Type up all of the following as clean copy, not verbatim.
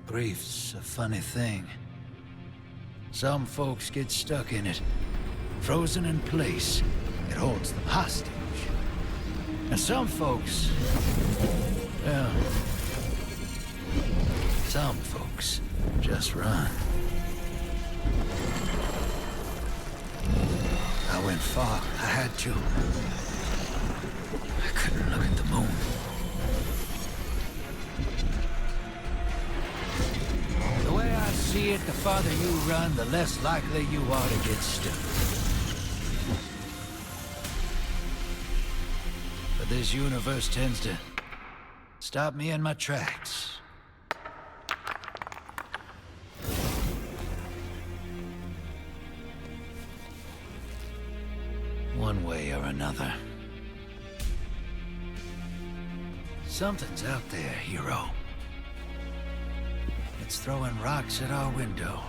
Grief's a funny thing. Some folks get stuck in it, frozen in place. It holds them hostage. And some folks, well, some folks just run. I went far. I had to. I couldn't look at the moon. The way I see it, the farther you run, the less likely you are to get stuck. But this universe tends to stop me in my tracks. One way or another. Something's out there, hero. It's throwing rocks at our window.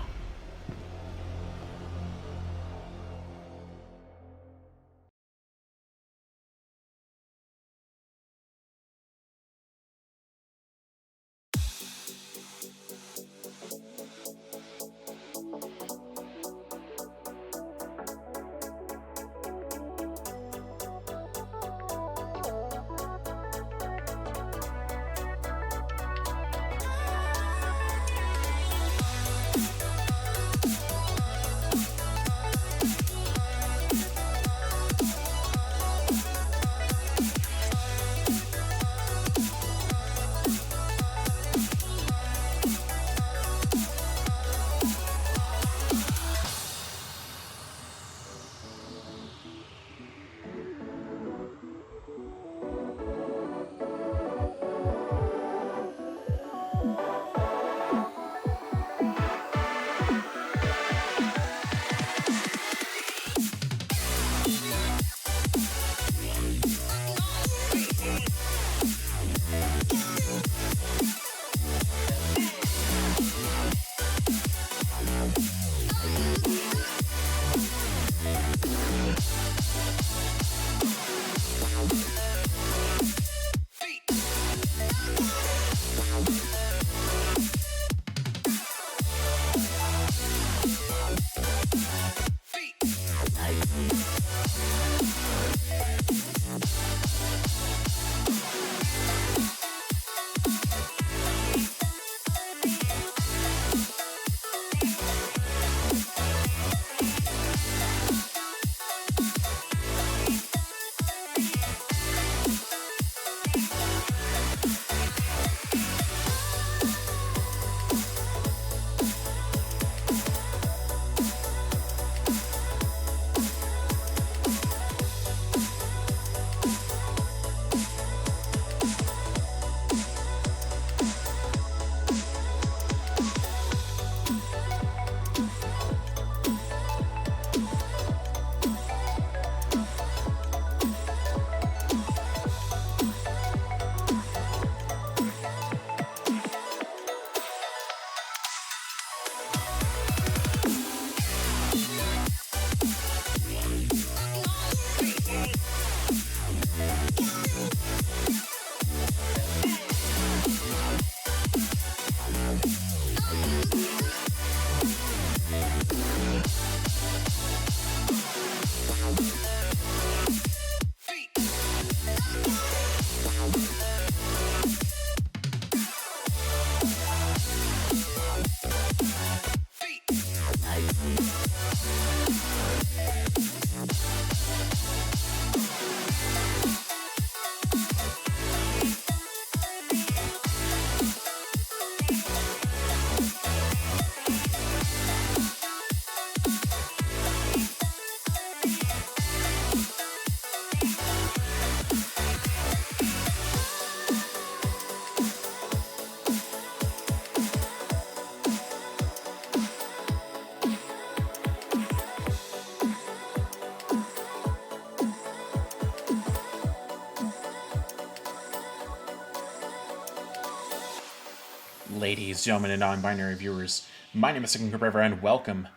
Ladies, gentlemen, and non-binary viewers, my name is Second River, and welcome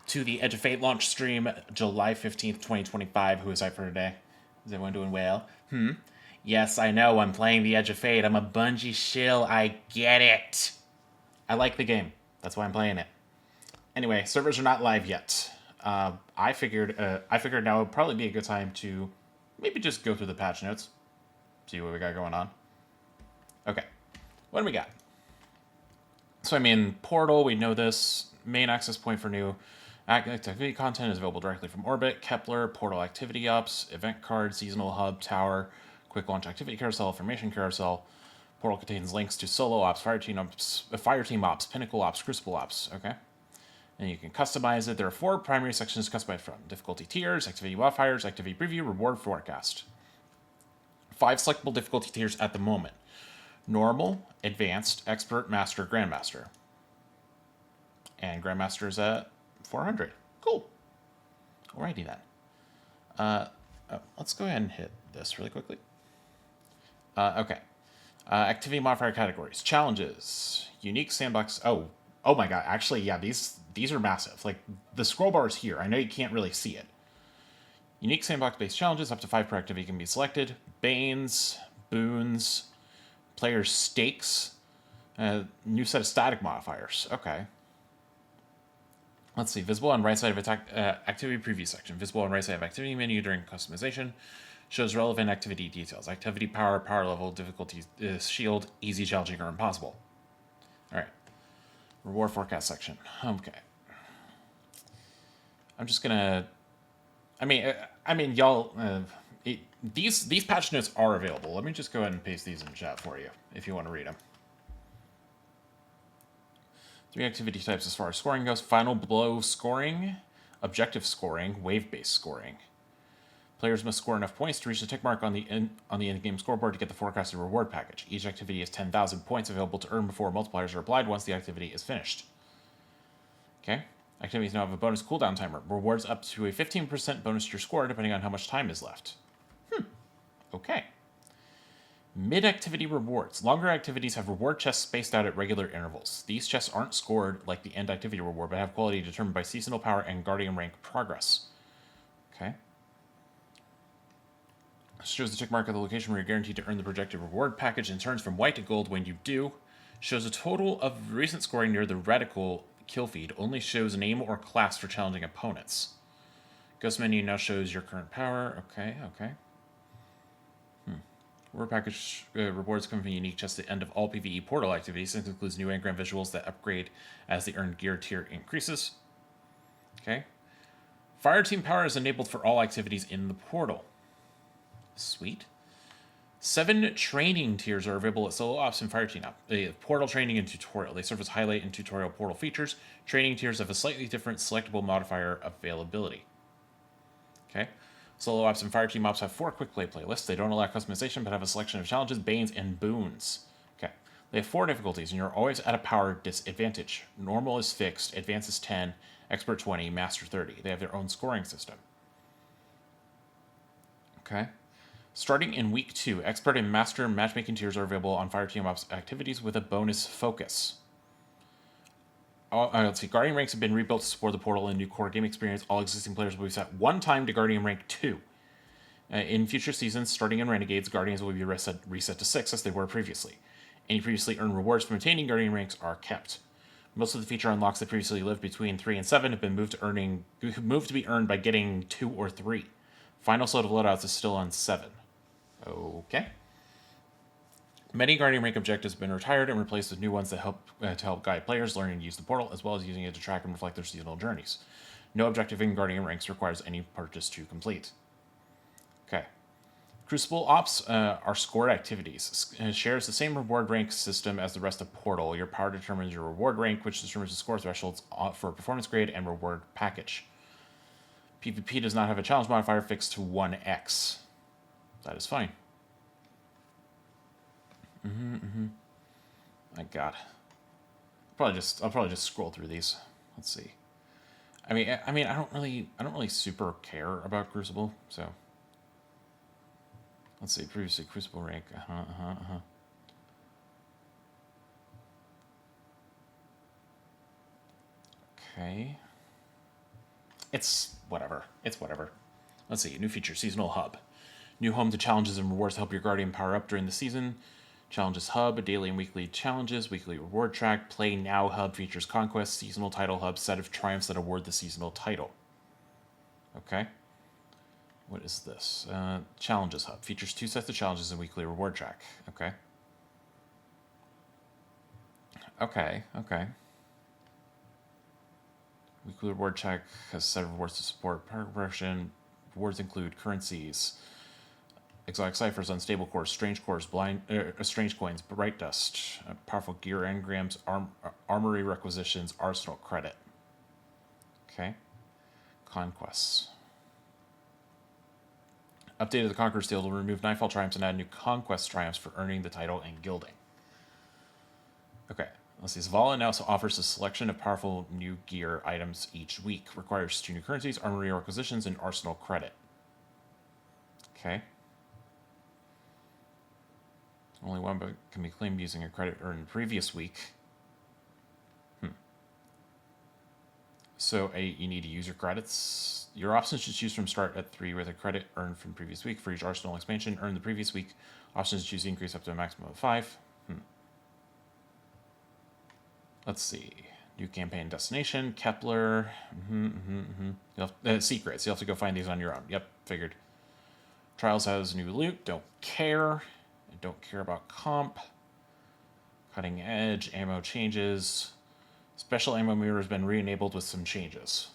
to the Edge of Fate launch stream, July 15th, 2025. Who is I for today? Is everyone doing well? Yes, I know, I'm playing the Edge of Fate. I'm a Bungie shill, I get it. I like the game. That's why I'm playing it. Anyway, servers are not live yet. I figured now would probably be a good time to maybe just go through the patch notes, see what we got going on. Okay, what do we got? So I mean, Portal, we know this. Main access point for new activity content is available directly from Orbit, Kepler, Portal activity ops, event card, seasonal hub, tower, quick launch activity carousel, information carousel. Portal contains links to solo ops, fire team ops, pinnacle ops, crucible ops. Okay. And you can customize it. There are 4 primary sections to customize from: difficulty tiers, activity modifiers, activity preview, reward forecast. 5 selectable difficulty tiers at the moment: normal, advanced, expert, master, grandmaster. And grandmaster is at 400. Cool. Alrighty then. Let's go ahead and hit this really quickly. Okay. Activity modifier categories: challenges, unique sandbox. Oh my god! Actually, yeah, these are massive. Like, the scroll bar is here. I know you can't really see it. Unique sandbox-based challenges, up to 5 per activity, can be selected. Banes, boons, player stakes, new set of static modifiers. Okay. Let's see. Visible on right side of activity preview section. Visible on right side of activity menu during customization. Shows relevant activity details: activity power, power level, difficulty, shield, easy, challenging, or impossible. All right. Reward forecast section. Okay. I'm just gonna. I mean, y'all. These patch notes are available. Let me just go ahead and paste these in chat for you if you want to read them. 3 activity types as far as scoring goes: final blow scoring, objective scoring, wave-based scoring. Players must score enough points to reach the tick mark on the in-game scoreboard to get the forecasted reward package. Each activity has 10,000 points available to earn before multipliers are applied once the activity is finished. Okay. Activities now have a bonus cooldown timer. Rewards up to a 15% bonus to your score depending on how much time is left. Okay. Mid-activity rewards. Longer activities have reward chests spaced out at regular intervals. These chests aren't scored like the end activity reward, but have quality determined by seasonal power and guardian rank progress. Okay. Shows the tick mark of the location where you're guaranteed to earn the projected reward package and turns from white to gold when you do. Shows a total of recent scoring near the reticle kill feed. Only shows name or class for challenging opponents. Ghost menu now shows your current power. Okay. Reward package rewards come from unique chests at the end of all PvE portal activities. This includes new engram visuals that upgrade as the earned gear tier increases. Okay. Fire team power is enabled for all activities in the portal. Sweet. 7 training tiers are available at solo ops and fire team op. Portal training and tutorial. They serve as highlight and tutorial portal features. Training tiers have a slightly different selectable modifier availability. Okay. Solo ops and fire team ops have 4 quick play playlists. They don't allow customization, but have a selection of challenges, banes, and boons. Okay. They have 4 difficulties, and you're always at a power disadvantage. Normal is fixed, advanced is 10, expert 20, master 30. They have their own scoring system. Okay. Starting in week 2, expert and master matchmaking tiers are available on fire team ops activities with a bonus focus. Let's see. Guardian ranks have been rebuilt to support the portal and new core game experience. All existing players will be set 1 time to Guardian rank 2. In future seasons, starting in Renegades, Guardians will be reset to 6 as they were previously. Any previously earned rewards from attaining Guardian ranks are kept. Most of the feature unlocks that previously lived between 3 and 7 have been moved to be earned by getting 2 or 3. Final slot of loadouts is still on 7. Okay. Many Guardian rank objectives have been retired and replaced with new ones that help guide players learning to use the portal, as well as using it to track and reflect their seasonal journeys. No objective in Guardian ranks requires any purchase to complete. Okay. Crucible ops are scored activities. Shares the same reward rank system as the rest of Portal. Your power determines your reward rank, which determines the score thresholds for performance grade and reward package. PvP does not have a challenge modifier fixed to 1x. That is fine. My God. I'll probably just scroll through these. Let's see. I mean, I don't really super care about Crucible, so. Let's see. Previously, Crucible rank. Okay. It's whatever. Let's see. New feature: seasonal hub. New home to challenges and rewards to help your Guardian power up during the season. Challenges Hub, daily and weekly challenges, weekly reward track. Play Now Hub features Conquest, seasonal title hub, set of triumphs that award the seasonal title. Okay. What is this? Challenges Hub features 2 sets of challenges and weekly reward track. Okay. Okay. Weekly reward track has a set of rewards to support progression. Rewards include currencies, exotic ciphers, unstable cores, strange strange coins, bright dust, powerful gear engrams, armory requisitions, arsenal credit. Okay. Conquests. Updated the Conqueror's Steel to remove Nightfall triumphs and add new Conquest triumphs for earning the title and gilding. Okay, let's see. Zavala now offers a selection of powerful new gear items each week. Requires 2 new currencies, armory requisitions, and arsenal credit. Okay. Only one but can be claimed using a credit earned previous week. So you need to use your credits. Your options to choose from start at 3 with a credit earned from previous week. For each arsenal expansion earned the previous week, options to choose increase up to a maximum of 5. Let's see. New campaign destination, Kepler. Secrets. You'll have to go find these on your own. Yep, figured. Trials has new loot. Don't care. I don't care about comp. Cutting edge. Ammo changes. Special ammo meter has been re-enabled with some changes.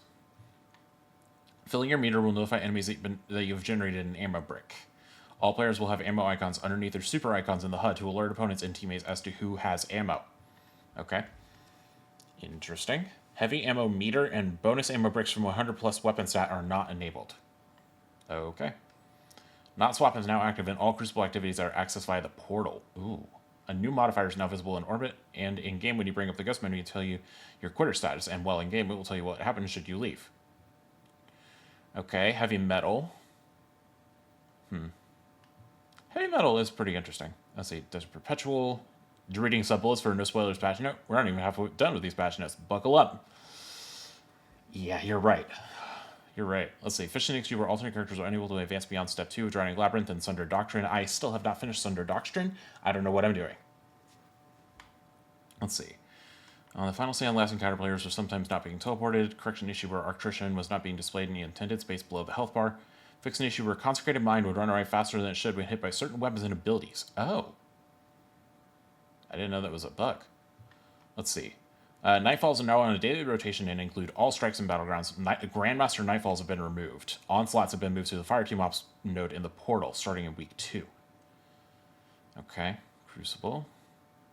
Filling your meter will notify enemies that you have generated an ammo brick. All players will have ammo icons underneath their super icons in the HUD to alert opponents and teammates as to who has ammo. Okay. Interesting. Heavy ammo meter and bonus ammo bricks from 100 plus weapon stat are not enabled. Okay. Not swap is now active in all Crucible activities that are accessed via the portal. Ooh. A new modifier is now visible in orbit, and in-game when you bring up the ghost menu, it will tell you your quitter status, and while in-game, it will tell you what happens should you leave. Okay, heavy metal. Heavy metal is pretty interesting. Let's see, Desert Perpetual. Reading sub-bullets for no spoilers patch note. We're not even halfway done with these patch notes. Buckle up. Yeah, you're right. You're right. Let's see. Fish and XG where alternate characters are unable to advance beyond Step 2 of Drowning Labyrinth and Sunder Doctrine. I still have not finished Sunder Doctrine. I don't know what I'm doing. Let's see. On the final stand, last encounter players are sometimes not being teleported. Correction issue where Arctrician was not being displayed in the intended space below the health bar. Fix an issue where Consecrated Mind would run away faster than it should when hit by certain weapons and abilities. Oh. I didn't know that was a bug. Let's see. Nightfalls are now on a daily rotation and include all strikes and battlegrounds. Grandmaster Nightfalls have been removed. Onslaughts have been moved to the Fireteam Ops node in the portal starting in week 2. Okay. Crucible.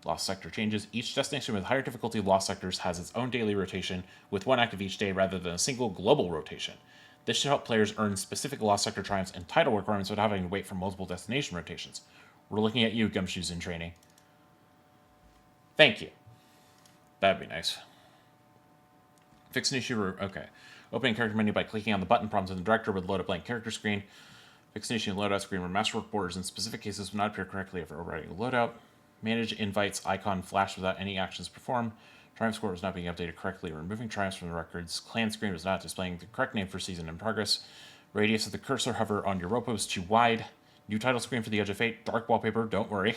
Lost Sector changes. Each destination with higher difficulty Lost Sectors has its own daily rotation with 1 active each day rather than a single global rotation. This should help players earn specific Lost Sector triumphs and title requirements without having to wait for multiple destination rotations. We're looking at you, Gumshoes in training. Thank you. That'd be nice. Fix an issue. Okay. Opening character menu by clicking on the button prompts in the director would load a blank character screen. Fix an issue in loadout screen where masterwork borders in specific cases will not appear correctly after overriding a loadout. Manage invites icon flash without any actions performed. Triumph score was not being updated correctly. Removing triumphs from the records. Clan screen was not displaying the correct name for season in progress. Radius of the cursor hover on your rope was too wide. New title screen for the Edge of Fate. Dark wallpaper. Don't worry.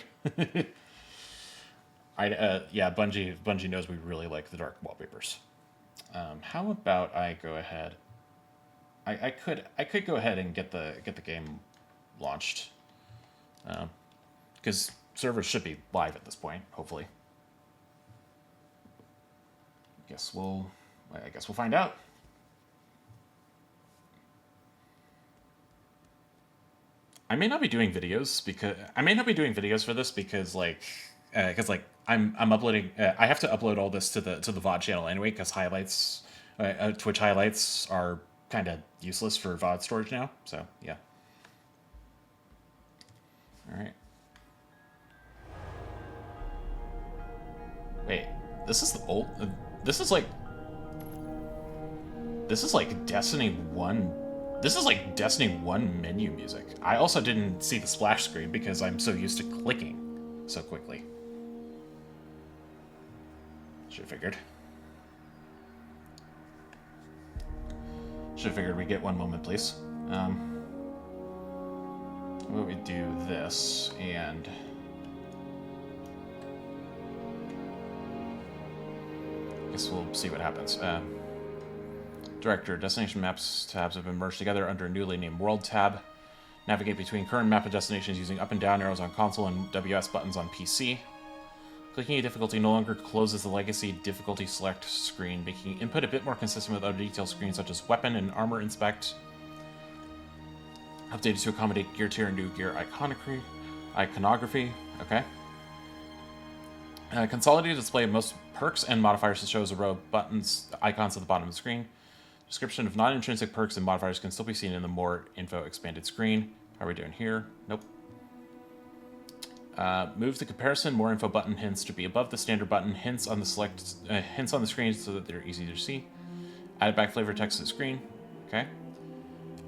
Yeah, Bungie knows we really like the dark wallpapers. How about I go ahead? I could go ahead and get the game launched, because servers should be live at this point. Hopefully. I guess we'll find out. I may not be doing videos for this because I'm uploading. I have to upload all this to the VOD channel anyway because highlights, Twitch highlights are kind of useless for VOD storage now. So yeah. All right. Wait, this is the old. This is like Destiny 1. This is like Destiny 1 menu music. I also didn't see the splash screen because I'm so used to clicking so quickly. Should have figured. We get one moment, please. How about we do this and guess we'll see what happens. Director, destination maps tabs have been merged together under a newly named World tab. Navigate between current map and destinations using up and down arrows on console and WS buttons on PC. Clicking a difficulty no longer closes the legacy difficulty select screen, making input a bit more consistent with other detail screens such as weapon and armor inspect. Updated to accommodate gear tier and new gear iconography. Okay. Consolidated display of most perks and modifiers to show as a row of buttons, icons at the bottom of the screen. Description of non-intrinsic perks and modifiers can still be seen in the more info expanded screen. How are we doing here? Nope. Move the comparison more info button hints to be above the standard button hints on the hints on the screen so that they're easy to see. Add back flavor text to the screen. Okay.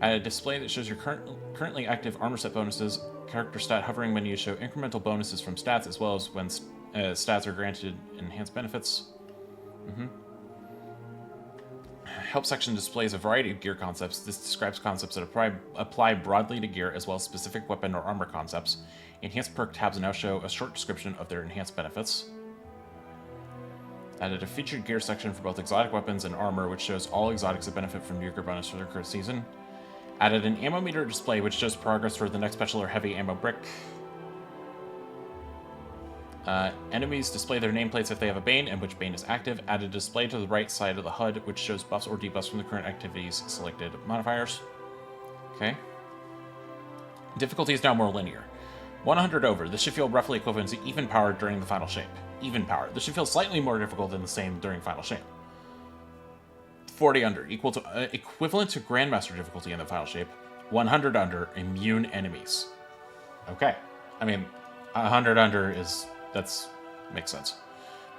Add a display that shows your currently active armor set bonuses. Character stat hovering menus show incremental bonuses from stats as well as when stats are granted enhanced benefits. Help section displays a variety of gear concepts. This describes concepts that apply broadly to gear as well as specific weapon or armor concepts. Enhanced perk tabs now show a short description of their enhanced benefits. Added a featured gear section for both exotic weapons and armor, which shows all exotics that benefit from new gear bonus for their current season. Added an ammo meter display, which shows progress for the next special or heavy ammo brick. Enemies display their nameplates if they have a Bane and which Bane is active. Add a display to the right side of the HUD, which shows buffs or debuffs from the current activities selected modifiers. Okay. Difficulty is now more linear. 100 over. This should feel roughly equivalent to even power during the final shape. Even power. This should feel slightly more difficult than the same during final shape. 40 under. Equivalent to Grandmaster difficulty in the final shape. 100 under. Immune enemies. Okay. I mean, 100 under is... makes sense.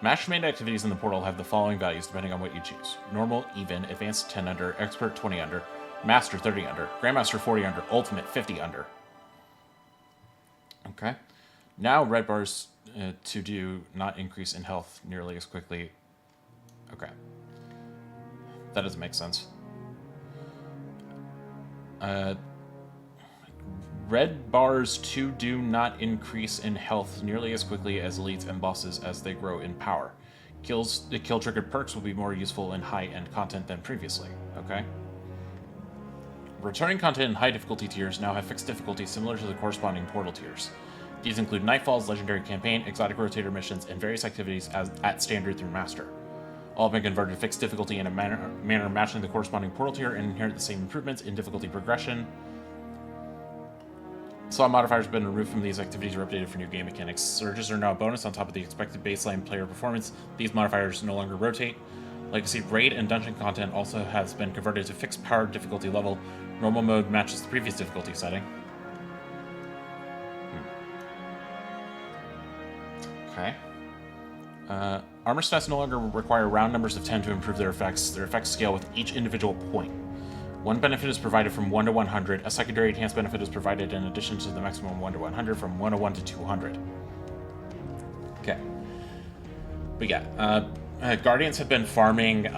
Match-made activities in the portal have the following values depending on what you choose. Normal, even, advanced 10 under, expert 20 under, master 30 under, grandmaster 40 under, ultimate 50 under. Okay. Now red bars to do not increase in health nearly as quickly. Okay. That doesn't make sense. Red bars to do not increase in health nearly as quickly as elites and bosses as they grow in power. The kill-triggered perks will be more useful in high-end content than previously. Okay. Returning content in high difficulty tiers now have fixed difficulty similar to the corresponding portal tiers. These include Nightfall's Legendary Campaign, Exotic Rotator missions, and various activities at Standard through Master. All have been converted to fixed difficulty in a manner matching the corresponding portal tier and inherit the same improvements in difficulty progression. Some modifiers have been removed from these activities or updated for new game mechanics. Surges are now a bonus on top of the expected baseline player performance. These modifiers no longer rotate. Legacy raid and dungeon content also has been converted to fixed power difficulty level. Normal mode matches the previous difficulty setting. Okay. Armor stats no longer require round numbers of 10 to improve their effects. Their effects scale with each individual point. One benefit is provided from 1 to 100. A secondary enhanced benefit is provided in addition to the maximum 1 to 100 from 101 to 200. Okay. We got Guardians have been farming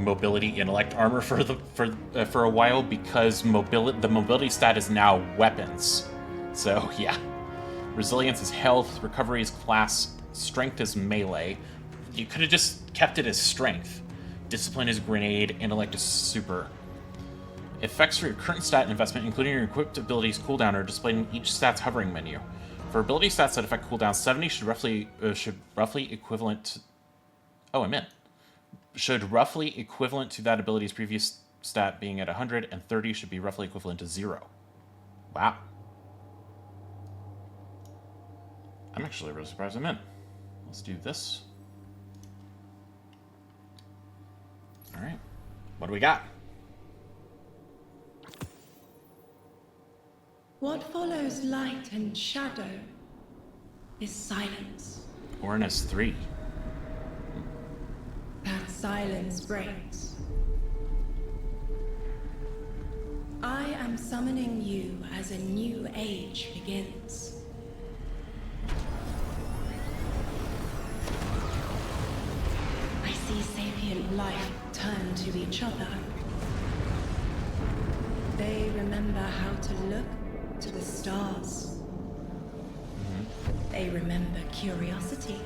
mobility intellect armor for a while because the mobility stat is now weapons. So yeah. Resilience is health, recovery is class, strength is melee. You could have just kept it as strength. Discipline is grenade, intellect is super. Effects for your current stat investment, including your equipped abilities cooldown, are displayed in each stat's hovering menu. For ability stats that affect cooldown, 70 should roughly equivalent to... Oh, I'm in. Should roughly equivalent to that ability's previous stat being at 100, and 30 should be roughly equivalent to 0. Wow. I'm actually really surprised I'm in. Let's do this. Alright. What do we got? What follows light and shadow is silence. Orinus 3. That silence breaks. I am summoning you as a new age begins. I see sapient life turn to each other. They remember how to look to the stars. They remember curiosity.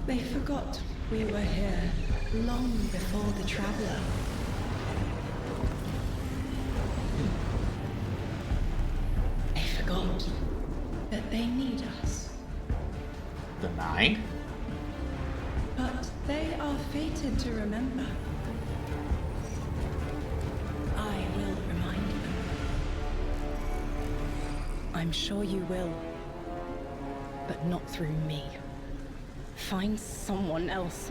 They forgot we were here long before the Traveler. They forgot that they need us. The Nine? But they are fated to remember. I will remind them. I'm sure you will. But not through me. Find someone else.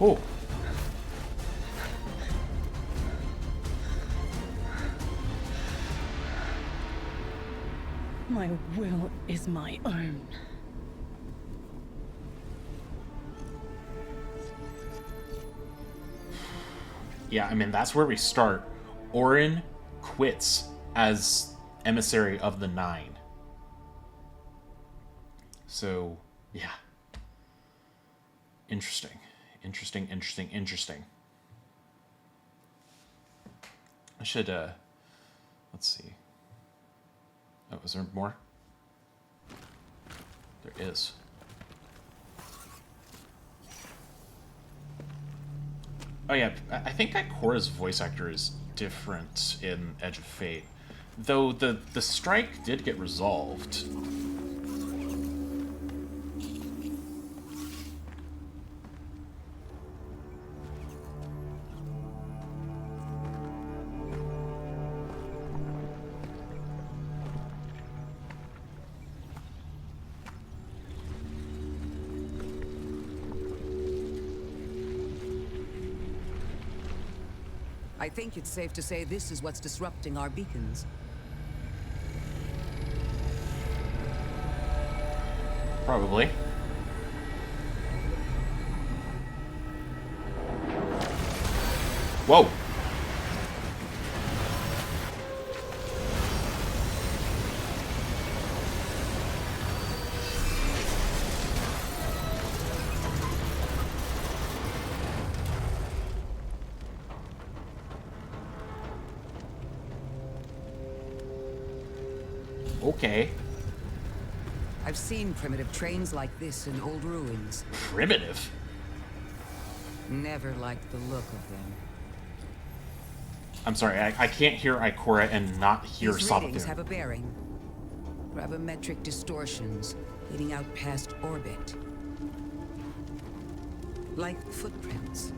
Oh. My will is my own. Yeah, I mean, that's where we start. Orin quits as emissary of the Nine. So, yeah. Interesting. Interesting. I should, let's see. Oh, is there more? There is. Oh yeah, I think Ikora's voice actor is different in Edge of Fate. Though the strike did get resolved. I think it's safe to say this is what's disrupting our beacons. Probably. Whoa! Okay. I've seen primitive trains like this in old ruins. Primitive? Never liked the look of them. I'm sorry, I can't hear Ikora and not hear These readings Savathun. have a bearing. Gravimetric distortions leading out past orbit. Like footprints.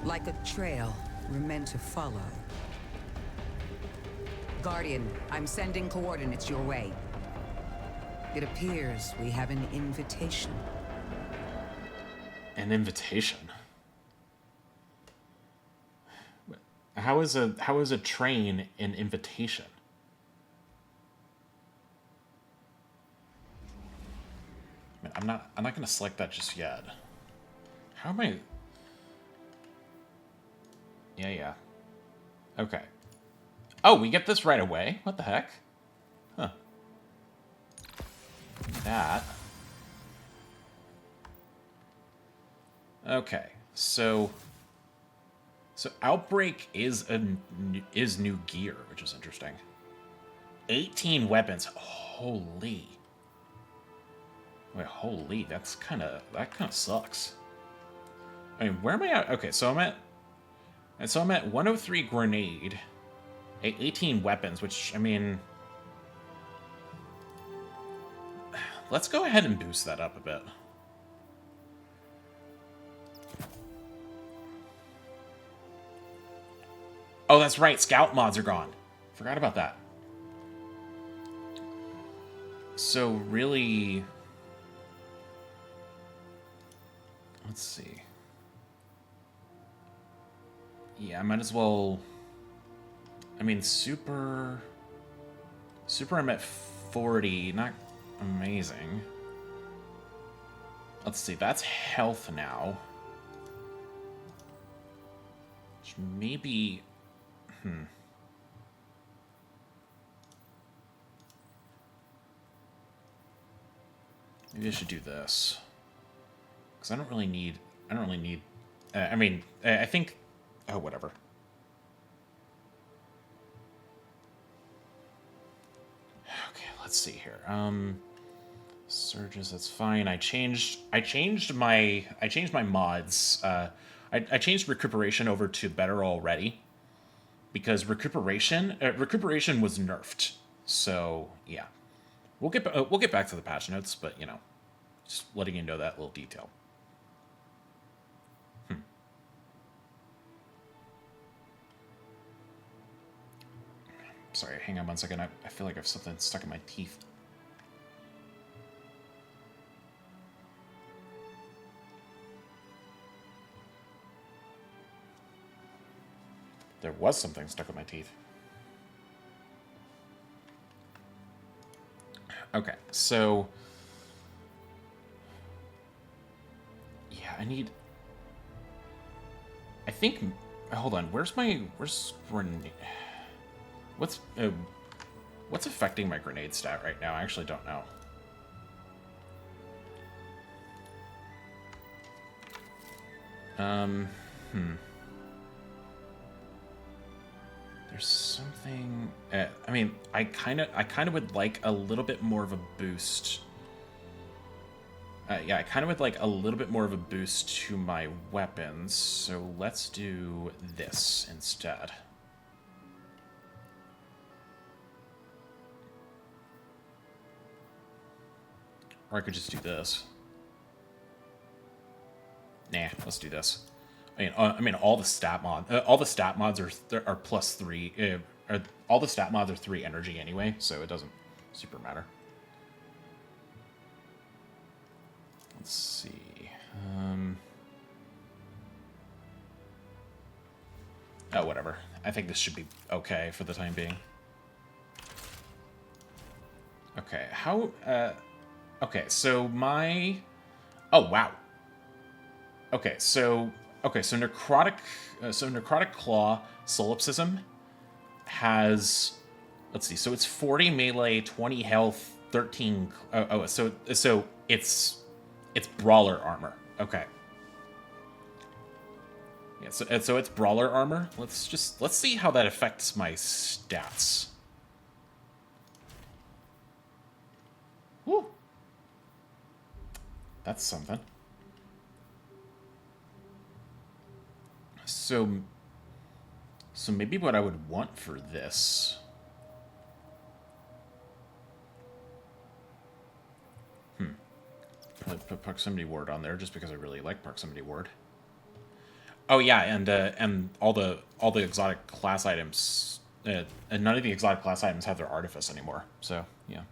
Like a trail we're meant to follow. Guardian, I'm sending coordinates your way. It appears we have an invitation. An invitation? How is a train an invitation? I mean, I'm not gonna select that just yet. How am I? Yeah. Okay. Oh, we get this right away? What the heck? Huh. That. Okay, so Outbreak is new gear, which is interesting. 18 weapons. Holy. Wait, holy, that kind of sucks. I mean, where am I at? Okay, so I'm at 103 grenade, 18 weapons, which, I mean, let's go ahead and boost that up a bit. Oh, that's right, scout mods are gone. Forgot about that. So really, let's see. Yeah, I might as well. I mean, super I'm at 40, not amazing. Let's see, that's health now. Which maybe, maybe I should do this. Because I don't really need... I mean, I think... Oh, whatever. Okay, let's see here. Surges, that's fine. I changed my mods. I changed recuperation over to better already. Because recuperation was nerfed. So, yeah. We'll get back to the patch notes, but, you know, just letting you know that little detail. Sorry, hang on 1 second. I feel like I have something stuck in my teeth. There was something stuck in my teeth. Okay, so... Yeah, I need... I think... Hold on, where's grenade... What's affecting my grenade stat right now? I actually don't know. There's something... I mean, I kind of would like a little bit more of a boost. Yeah, I kind of would like a little bit more of a boost to my weapons, so let's do this instead. Or I could just do this. Nah, let's do this. I mean, all the stat mods are +3. All the stat mods are 3 energy anyway, so it doesn't super matter. Let's see. Oh, whatever. I think this should be okay for the time being. Okay, how? Okay, so my... Oh, wow. Okay, so Necrotic Claw Solipsism has... Let's see, so it's 40 melee, 20 health, 13... so it's Brawler armor. Okay. Yeah, so it's Brawler armor. Let's see how that affects my stats. Woo! That's something. So maybe what I would want for this... Probably put Proximity Ward on there just because I really like Proximity Ward. Oh yeah, and all the exotic class items, and none of the exotic class items have their Artifice anymore. So yeah.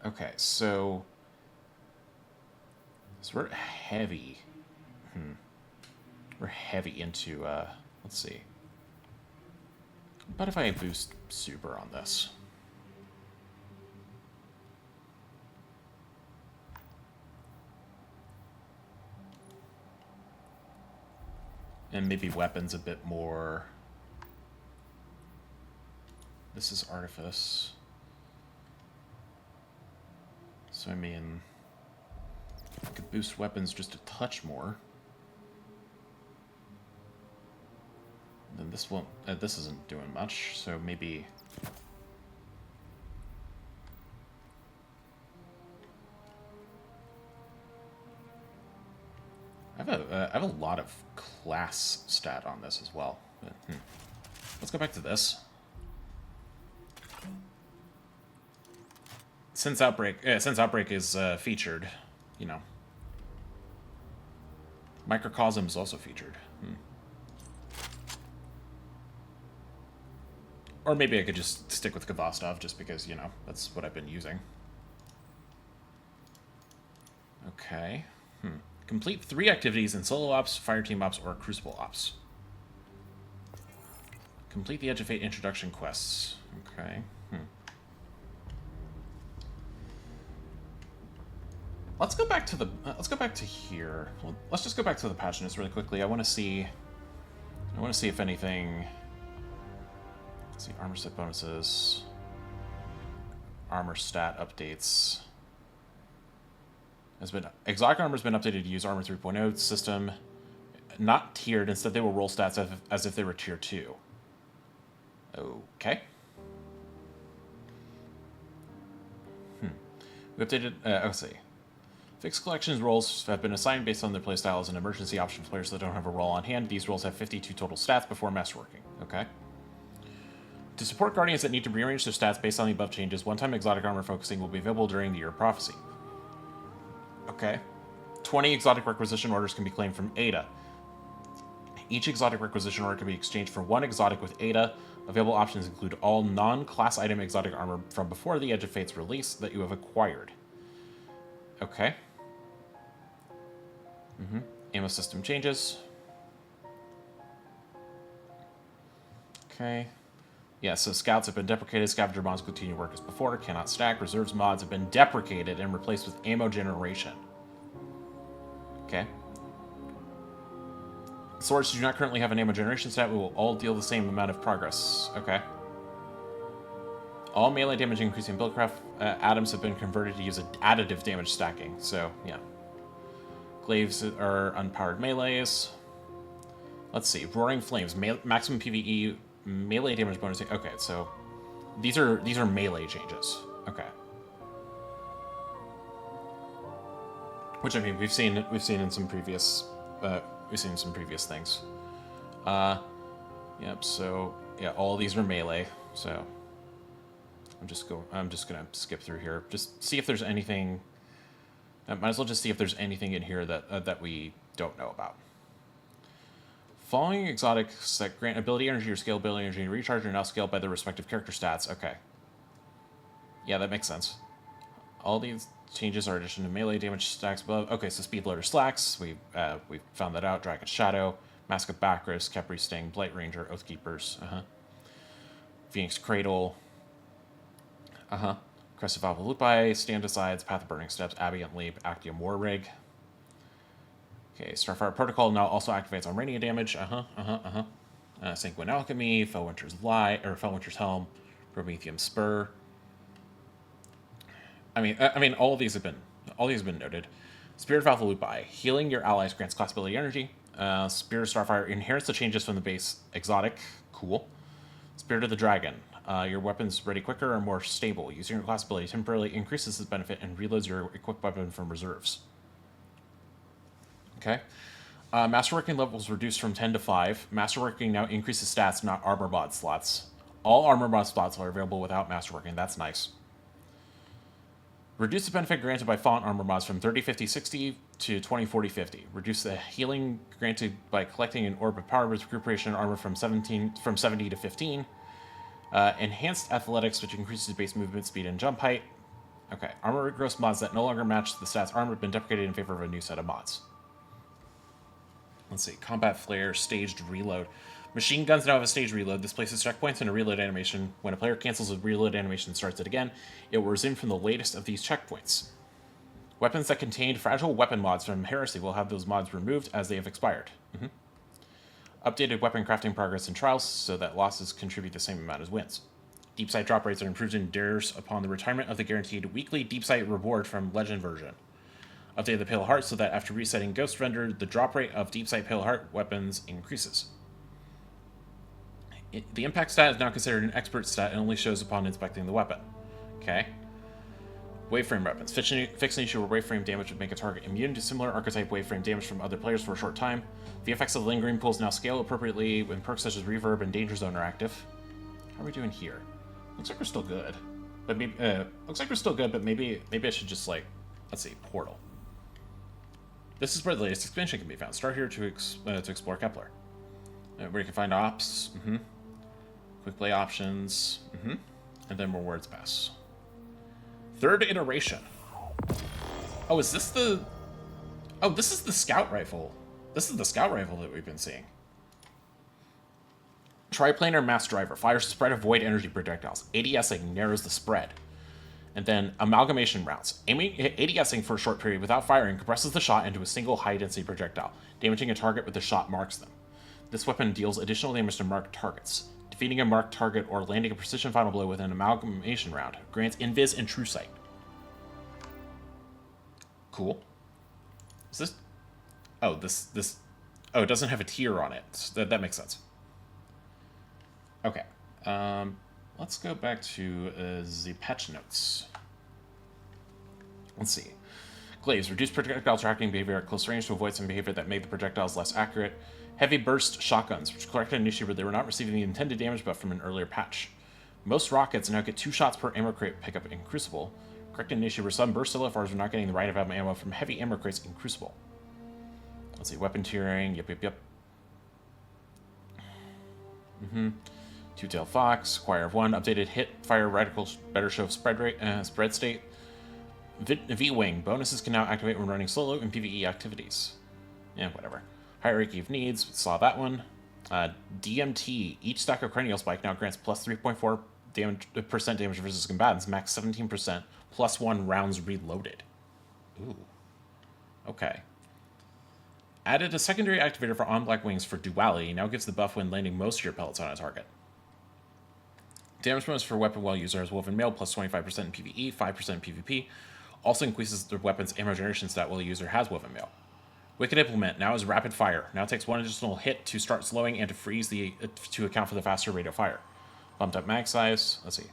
Okay, so we're heavy. We're heavy into, let's see. But if I boost super on this? And maybe weapons a bit more. This is Artifice. So I mean, I could boost weapons just a touch more. Then this won't. This isn't doing much. So maybe. I have a lot of class stat on this as well. But, let's go back to this. Since Outbreak is featured, you know. Microcosm is also featured. Or maybe I could just stick with Kvostov just because, you know, that's what I've been using. Okay. Complete 3 activities in Solo Ops, Fireteam Ops, or Crucible Ops. Complete the Edge of Fate introduction quests. Okay. Let's go back to the. Let's go back to here. Let's just go back to the patch notes really quickly. I want to see if anything. Let's see, armor set bonuses, armor stat updates. Exotic armor has been updated to use Armor 3.0 system, not tiered. Instead, they will roll stats as if they were tier 2. Okay. We updated. Let's see. Fixed collections roles have been assigned based on their playstyle as an emergency option for players that don't have a roll on hand. These rolls have 52 total stats before masterworking. Okay. To support Guardians that need to rearrange their stats based on the above changes, one-time exotic armor focusing will be available during the Year of Prophecy. Okay. 20 exotic requisition orders can be claimed from Ada. Each exotic requisition order can be exchanged for one exotic with Ada. Available options include all non-class item exotic armor from before the Edge of Fate's release that you have acquired. Okay. Ammo system changes. Okay. Yeah, so scouts have been deprecated. Scavenger mods continue to work as before. Cannot stack. Reserves mods have been deprecated and replaced with ammo generation. Okay. Swords do not currently have an ammo generation stat. We will all deal the same amount of progress. Okay. All melee damage increasing buildcraft atoms have been converted to use additive damage stacking. So, yeah. Glaives are unpowered melees. Let's see. Roaring Flames. Maximum PvE melee damage bonus. Okay, so these are melee changes. Okay. Which, I mean, we've seen in some previous things. Yep, so yeah, all these are melee. So I'm just gonna skip through here. Just see if there's anything. Might as well just see if there's anything in here that we don't know about. Following exotics that grant ability energy or scalability energy and recharge are now scaled by their respective character stats. Okay. Yeah, that makes sense. All these changes are addition to melee damage stacks above. Okay, so Speedloader slacks. We found that out. Dragon Shadow, Mask of Bacchus, Khepri Sting, Blight Ranger, Oathkeepers. Phoenix Cradle. Crest of Alpha Lupi, Stand Asides, Path of Burning Steps, Abient Leap, Actium War Rig. Okay, Starfire Protocol now also activates on radiant damage. Sanguine Alchemy, Felwinter's Helm, Prometheum Spur. I mean, all of these have been noted. Spirit of Alpha Lupi, healing your allies grants class ability energy. Spirit of Starfire inherits the changes from the base exotic. Cool. Spirit of the Dragon. Your weapons ready quicker or more stable. Using your class ability temporarily increases its benefit and reloads your equipped weapon from reserves. Okay. Masterworking levels reduced from 10 to 5. Masterworking now increases stats, not armor mod slots. All armor mod slots are available without Masterworking. That's nice. Reduce the benefit granted by font armor mods from 30, 50, 60 to 20, 40, 50. Reduce the healing granted by collecting an orb of power with recuperation armor from 70 to 15. Enhanced athletics, which increases base movement speed and jump height. Okay. Armor regrowth mods that no longer match the stats armor have been deprecated in favor of a new set of mods. Let's see. Combat Flare, Staged Reload. Machine guns now have a staged reload. This places checkpoints in a reload animation. When a player cancels a reload animation and starts it again, it will resume from the latest of these checkpoints. Weapons that contained fragile weapon mods from Heresy will have those mods removed as they have expired. Updated weapon crafting progress in Trials so that losses contribute the same amount as wins. Deep Sight drop rates are improved in Dares upon the retirement of the guaranteed weekly Deep Sight reward from Legend version. Updated the Pale Heart so that after resetting Ghost Render, the drop rate of Deep Sight Pale Heart weapons increases. The impact stat is now considered an expert stat and only shows upon inspecting the weapon. Okay. Waveframe weapons. Fixing issue where waveframe damage would make a target immune to similar archetype waveframe damage from other players for a short time. The effects of the lingering pools now scale appropriately when perks such as Reverb and Danger Zone are active. How are we doing here? Looks like we're still good. But maybe I should just let's see, Portal. This is where the latest expansion can be found. Start here to explore Kepler. Where you can find ops. Quick play options. And then more words pass. Third iteration. Oh, is this the... Oh, this is the scout rifle. This is the scout rifle that we've been seeing. Triplanar mass driver. Fires a spread of void energy projectiles. ADSing narrows the spread. And then amalgamation rounds. ADSing for a short period without firing compresses the shot into a single high-density projectile, damaging a target with the shot marks them. This weapon deals additional damage to marked targets. Defeating a marked target or landing a precision final blow with an amalgamation round grants invis and true sight. Cool. Is this... Oh, this... Oh, it doesn't have a tier on it. So that makes sense. Okay. Let's go back to the patch notes. Let's see. Glaze. Reduce projectile tracking behavior at close range to avoid some behavior that made the projectiles less accurate. Heavy burst shotguns, which corrected an issue where they were not receiving the intended damage buff from an earlier patch. Most rockets now get 2 shots per ammo crate pickup in Crucible, correcting an issue where some burst LFRs were not getting the right amount of ammo from heavy ammo crates in Crucible. Let's see, weapon tiering, yep. Two-tailed fox, Choir of One, updated hit, fire, reticle, better show spread rate, spread state. V-Wing, bonuses can now activate when running solo and PvE activities. Yeah, whatever. Hierarchy of Needs, saw that one. DMT, each stack of cranial spike now grants plus 3.4% damage versus combatants, max 17%, plus 1 rounds reloaded. Ooh. Okay. Added a secondary activator for on-black wings for duality, now gives the buff when landing most of your pellets on a target. Damage bonus for weapon well user has woven mail, plus 25% in PvE, 5% in PvP. Also increases the weapon's ammo generation stat while the user has woven mail. Wicked Implement now is rapid fire. Now takes 1 additional hit to start slowing and to freeze to account for the faster rate of fire. Bumped up mag size. Let's see.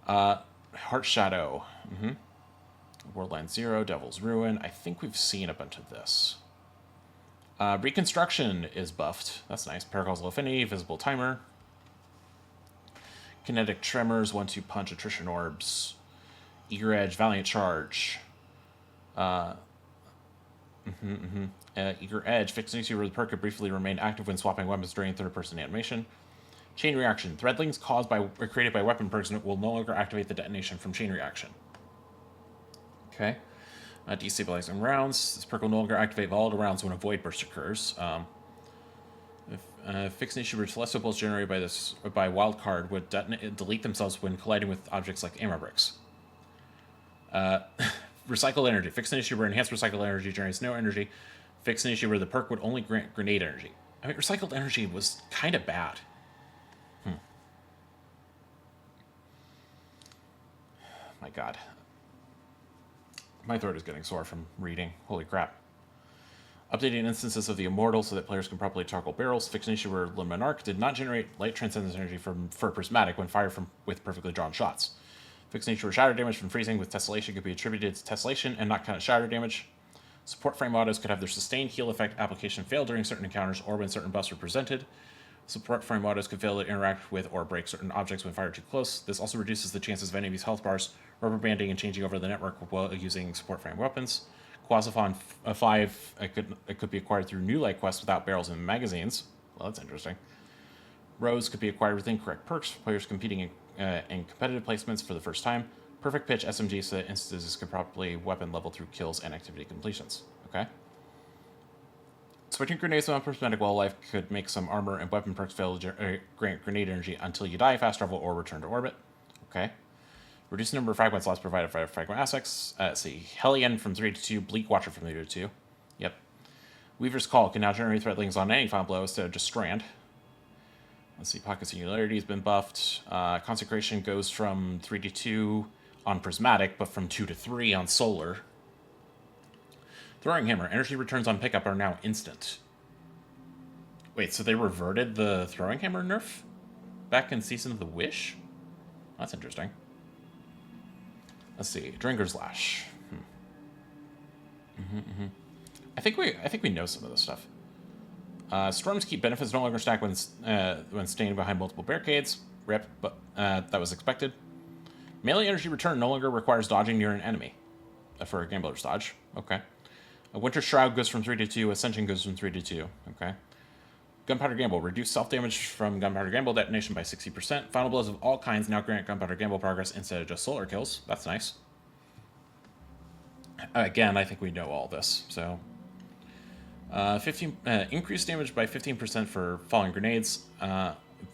Heart Shadow. Worldline Zero, Devil's Ruin. I think we've seen a bunch of this. Reconstruction is buffed. That's nice. Paracausal Affinity, Visible Timer. Kinetic Tremors, 1-2 Punch, Attrition Orbs. Eager Edge, Valiant Charge. Eager Edge, fixing issue where the perk could briefly remain active when swapping weapons during third-person animation. Chain Reaction, Threadlings caused by or created by weapon perks will no longer activate the detonation from Chain Reaction. Okay. Destabilizing Rounds, this perk will no longer activate volatile rounds when a Void Burst occurs. Fixing issue where Celestial Bolts generated by Wildcard would delete themselves when colliding with objects like ammo bricks. Recycled Energy. Fix an issue where enhanced recycled energy generates no energy. Fix an issue where the perk would only grant grenade energy. I mean, recycled energy was kind of bad. My god. My throat is getting sore from reading. Holy crap. Updating instances of the Immortal so that players can properly toggle barrels. Fix an issue where the Monarch did not generate light transcendence energy for Prismatic when fired with perfectly drawn shots. Fix an issue where shatter damage from freezing with Tessellation could be attributed to Tessellation and not count as shatter damage. Support frame autos could have their sustained heal effect application fail during certain encounters or when certain buffs are presented. Support frame autos could fail to interact with or break certain objects when fired too close. This also reduces the chances of enemies' health bars rubber banding and changing over the network while using support frame weapons. Quasifon 5 it could be acquired through New Light quests without barrels and magazines. Well, that's interesting. Rose could be acquired with incorrect perks for players competing in competitive placements for the first time. Perfect Pitch SMG so that instances could properly weapon level through kills and activity completions. Okay. Switching grenades on Prismatic Wildlife could make some armor and weapon perks fail to grant grenade energy until you die, fast travel, or return to orbit. Okay. Reduce the number of fragment slots provided by fragment assets. Let's see. Hellion from 3 to 2. Bleak Watcher from 3 to 2. Yep. Weaver's Call can now generate threadlings on any final blow instead of just strand. Let's see. Pocket Singularity has been buffed. Consecration goes from 3 to 2 on Prismatic, but from 2 to 3 on Solar. Throwing Hammer. Energy returns on pickup are now instant. Wait, so they reverted the Throwing Hammer nerf back in Season of the Wish? That's interesting. Let's see. Drinker's Lash. I think we know some of this stuff. Storm's Keep benefits no longer stack when standing behind multiple barricades. Rip, but that was expected. Melee energy return no longer requires dodging near an enemy. For a gambler's dodge. Okay. A Winter Shroud goes from 3 to 2. Ascension goes from 3 to 2. Okay. Gunpowder Gamble. Reduce self-damage from Gunpowder Gamble detonation by 60%. Final blows of all kinds now grant Gunpowder Gamble progress instead of just solar kills. That's nice. Again, I think we know all this. So, 15 increased damage by 15% for falling grenades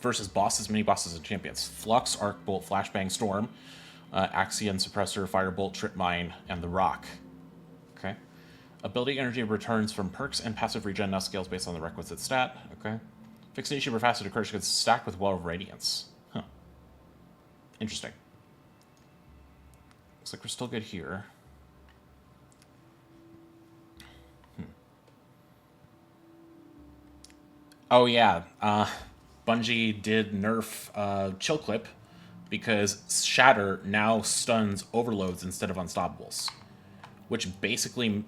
versus bosses, mini bosses, and champions. Flux, Arc Bolt, Flashbang, Storm, Axion, Suppressor, Firebolt, Trip Mine, and the Rock. Okay. Ability energy returns from perks and passive regen now scales based on the requisite stat. Okay. Fixed issue where faster to courage gets stacked with Well of Radiance. Huh. Interesting. Looks like we're still good here. Oh yeah, Bungie did nerf Chill Clip because Shatter now stuns overloads instead of unstoppables, which basically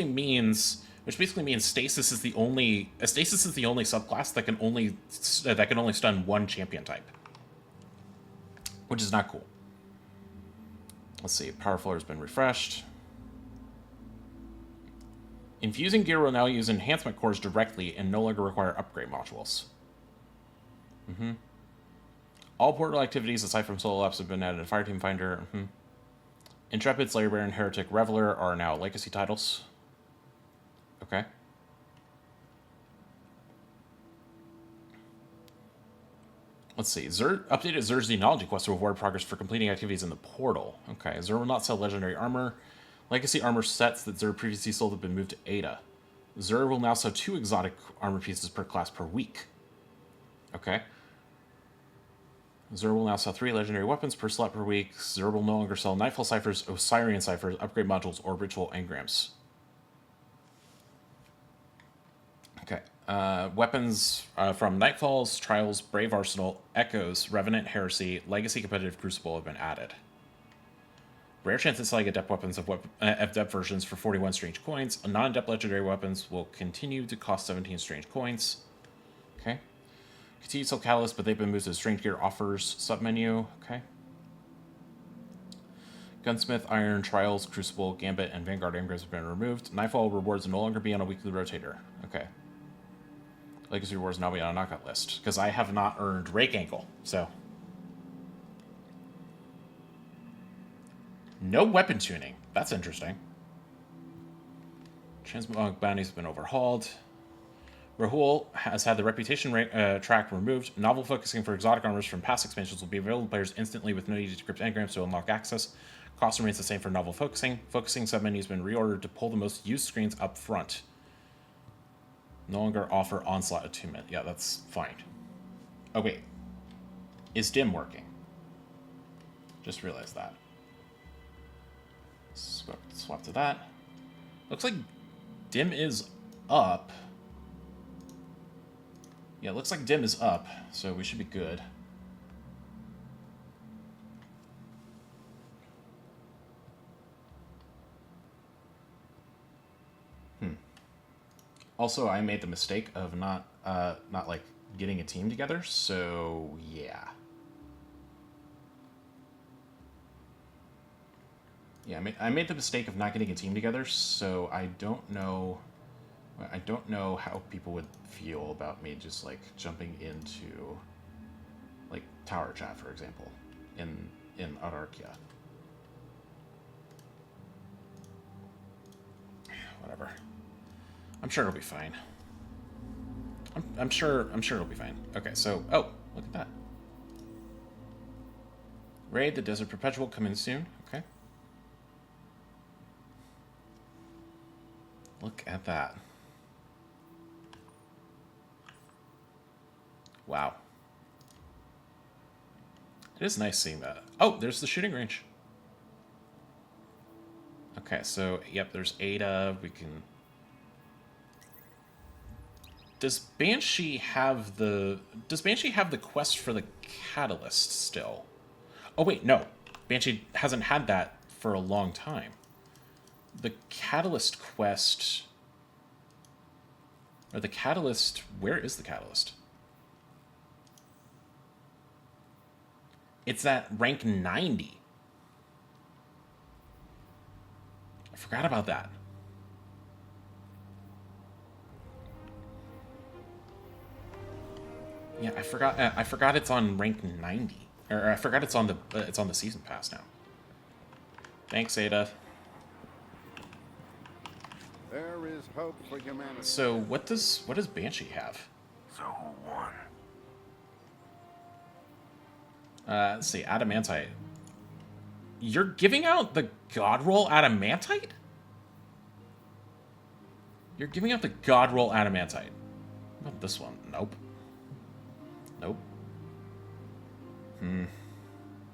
means stasis is the only subclass that can only stun one champion type, which is not cool. Let's see, Power Floor has been refreshed. Infusing gear will now use enhancement cores directly and no longer require upgrade modules. All portal activities aside from solo laps have been added to Fireteam Finder. Intrepid, Slayer Baron, Heretic, Reveler are now legacy titles. Okay. Let's see. Updated Xur's Xenology quest to reward progress for completing activities in the portal. Okay. Xur will not sell legendary armor. Legacy armor sets that Xur previously sold have been moved to Ada. Xur will now sell 2 exotic armor pieces per class per week. Okay. Xur will now sell 3 legendary weapons per slot per week. Xur will no longer sell Nightfall Ciphers, Osirian Ciphers, upgrade modules, or ritual engrams. Okay. Weapons from Nightfalls, Trials, Brave Arsenal, Echoes, Revenant Heresy, Legacy Competitive Crucible have been added. Rare chance to selling adept weapons of adept versions for 41 strange coins. Non-adept legendary weapons will continue to cost 17 strange coins. Okay. Continue to sell Catalyst, but they've been moved to the Strange Gear Offers submenu. Okay. Gunsmith, Iron, Trials, Crucible, Gambit, and Vanguard engrams have been removed. Nightfall rewards will no longer be on a weekly rotator. Okay. Legacy rewards now be on a knockout list, because I have not earned Rake Ankle, so... No weapon tuning. That's interesting. Transmog bounties have been overhauled. Rahul has had the reputation track removed. Novel focusing for exotic armors from past expansions will be available to players instantly with no need to decrypt engrams to unlock access. Cost remains the same for novel focusing. Focusing submenu has been reordered to pull the most used screens up front. No longer offer onslaught attunement. Yeah, that's fine. Oh wait. Is dim working? Just realized that. Swap to that. Looks like dim is up. Yeah, looks like dim is up, so we should be good. Also, I made the mistake of not like getting a team together, so yeah. Yeah, I made the mistake of not getting a team together, so I don't know how people would feel about me just like jumping into like tower chat, for example, in Autarkia. Whatever. I'm sure it'll be fine. I'm sure it'll be fine. Okay, so look at that. Raid the Desert Perpetual coming soon. Okay. Look at that. Wow. It is nice seeing that. Oh, there's the shooting range. Okay, so, yep, there's Ada. We can... Does Banshee have the quest for the Catalyst still? Oh, wait, no. Banshee hasn't had that for a long time. The Catalyst quest... Or the Catalyst... Where is the Catalyst? It's at rank 90. I forgot about that. Yeah, I forgot it's on rank 90. Or I forgot it's on the season pass now. Thanks, Ada. There is hope for humanity. So what does Banshee have? So who won? Let's see, Adamantite. You're giving out the God Roll Adamantite? You're giving out the God Roll Adamantite. What about this one? Nope. Nope.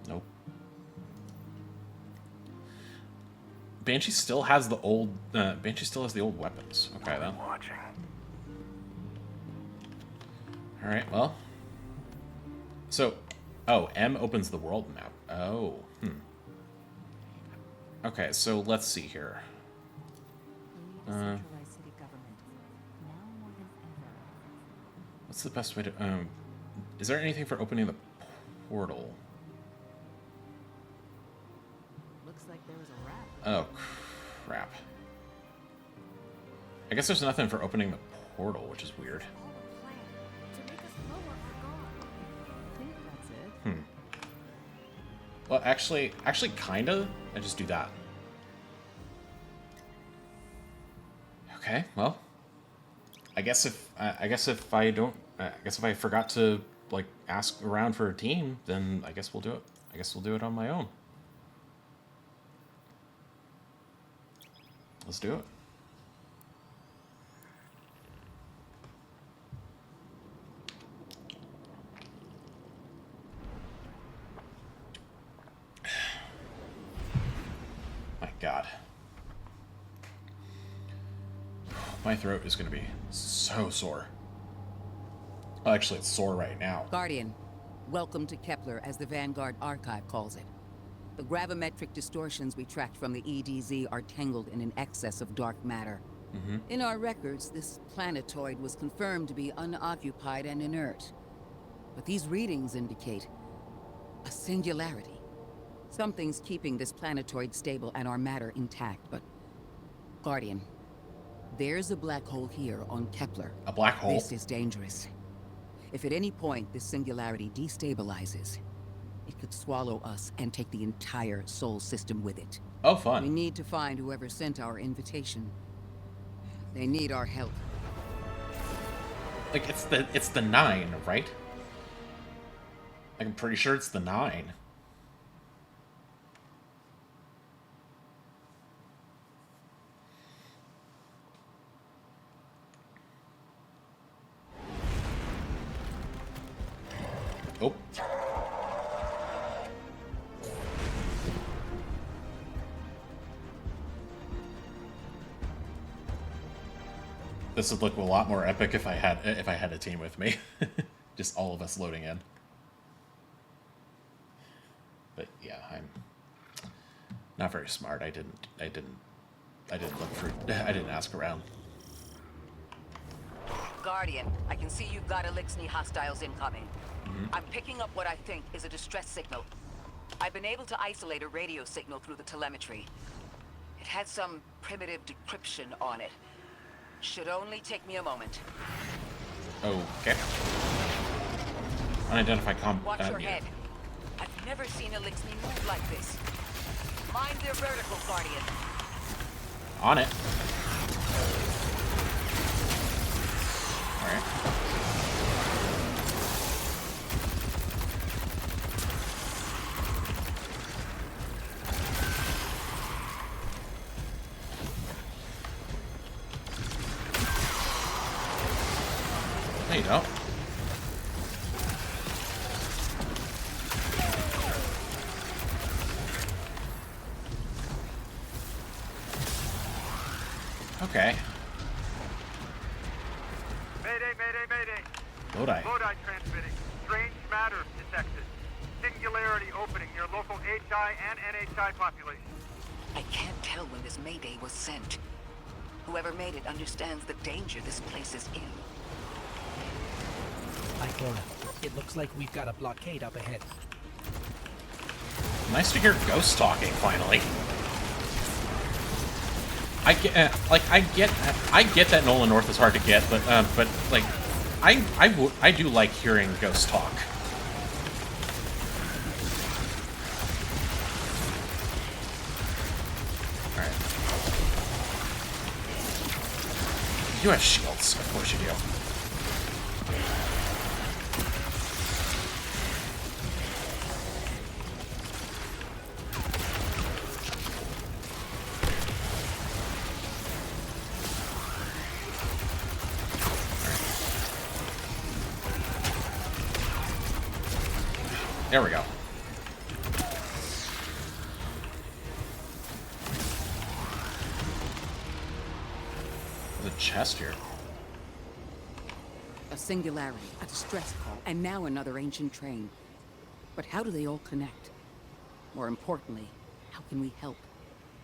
Nope. Banshee still has the old. Banshee still has the old weapons. Okay, then. Alright, well. So, oh, M opens the world map. Oh, Okay, so let's see here. What's the best way to... is there anything for opening the portal? Looks like there was a rat. Oh, crap. I guess there's nothing for opening the portal, which is weird. Well, actually, kinda. I just do that. Okay, well, I guess if I forgot to like ask around for a team, then I guess we'll do it. I guess we'll do it on my own. Let's do it. My God. My throat is going to be so sore. Well, actually, it's sore right now. Guardian, welcome to Kepler, as the Vanguard Archive calls it. The gravimetric distortions we tracked from the EDZ are tangled in an excess of dark matter. In our records, this planetoid was confirmed to be unoccupied and inert. But these readings indicate a singularity. Something's keeping this planetoid stable and our matter intact, but... Guardian, there's a black hole here on Kepler. A black hole? This is dangerous. If at any point this singularity destabilizes, it could swallow us and take the entire Sol system with it. Oh, We fun. need to find whoever sent our invitation. They need our help. Like, it's the 9, right? Like, I'm pretty sure it's the 9. Oh. This would look a lot more epic if I had a team with me. Just all of us loading in. But yeah, I'm not very smart. I didn't look for I didn't ask around. Guardian, I can see you've got Elixni hostiles incoming. I'm picking up what I think is a distress signal. I've been able to isolate a radio signal through the telemetry. It had some primitive decryption on it. Should only take me a moment. Okay. Unidentified Watch your yeah. head. I've never seen Elixni move like this. Mind their vertical, Guardian. On it. Alright. There you go. Okay. Mayday, mayday, mayday. Lodi. Lodi transmitting. Strange matter detected. Singularity opening near local HI and NHI population. I can't tell when this mayday was sent. Whoever made it understands the danger this place is in. Michael, it looks like we've got a blockade up ahead. Nice to hear Ghost talking finally. I get that Nolan North is hard to get, but like, I do like hearing Ghost talk. All right. You have shields, of course you do. There we go. There's a chest here. A singularity, a distress call, and now another ancient train. But how do they all connect? More importantly, how can we help?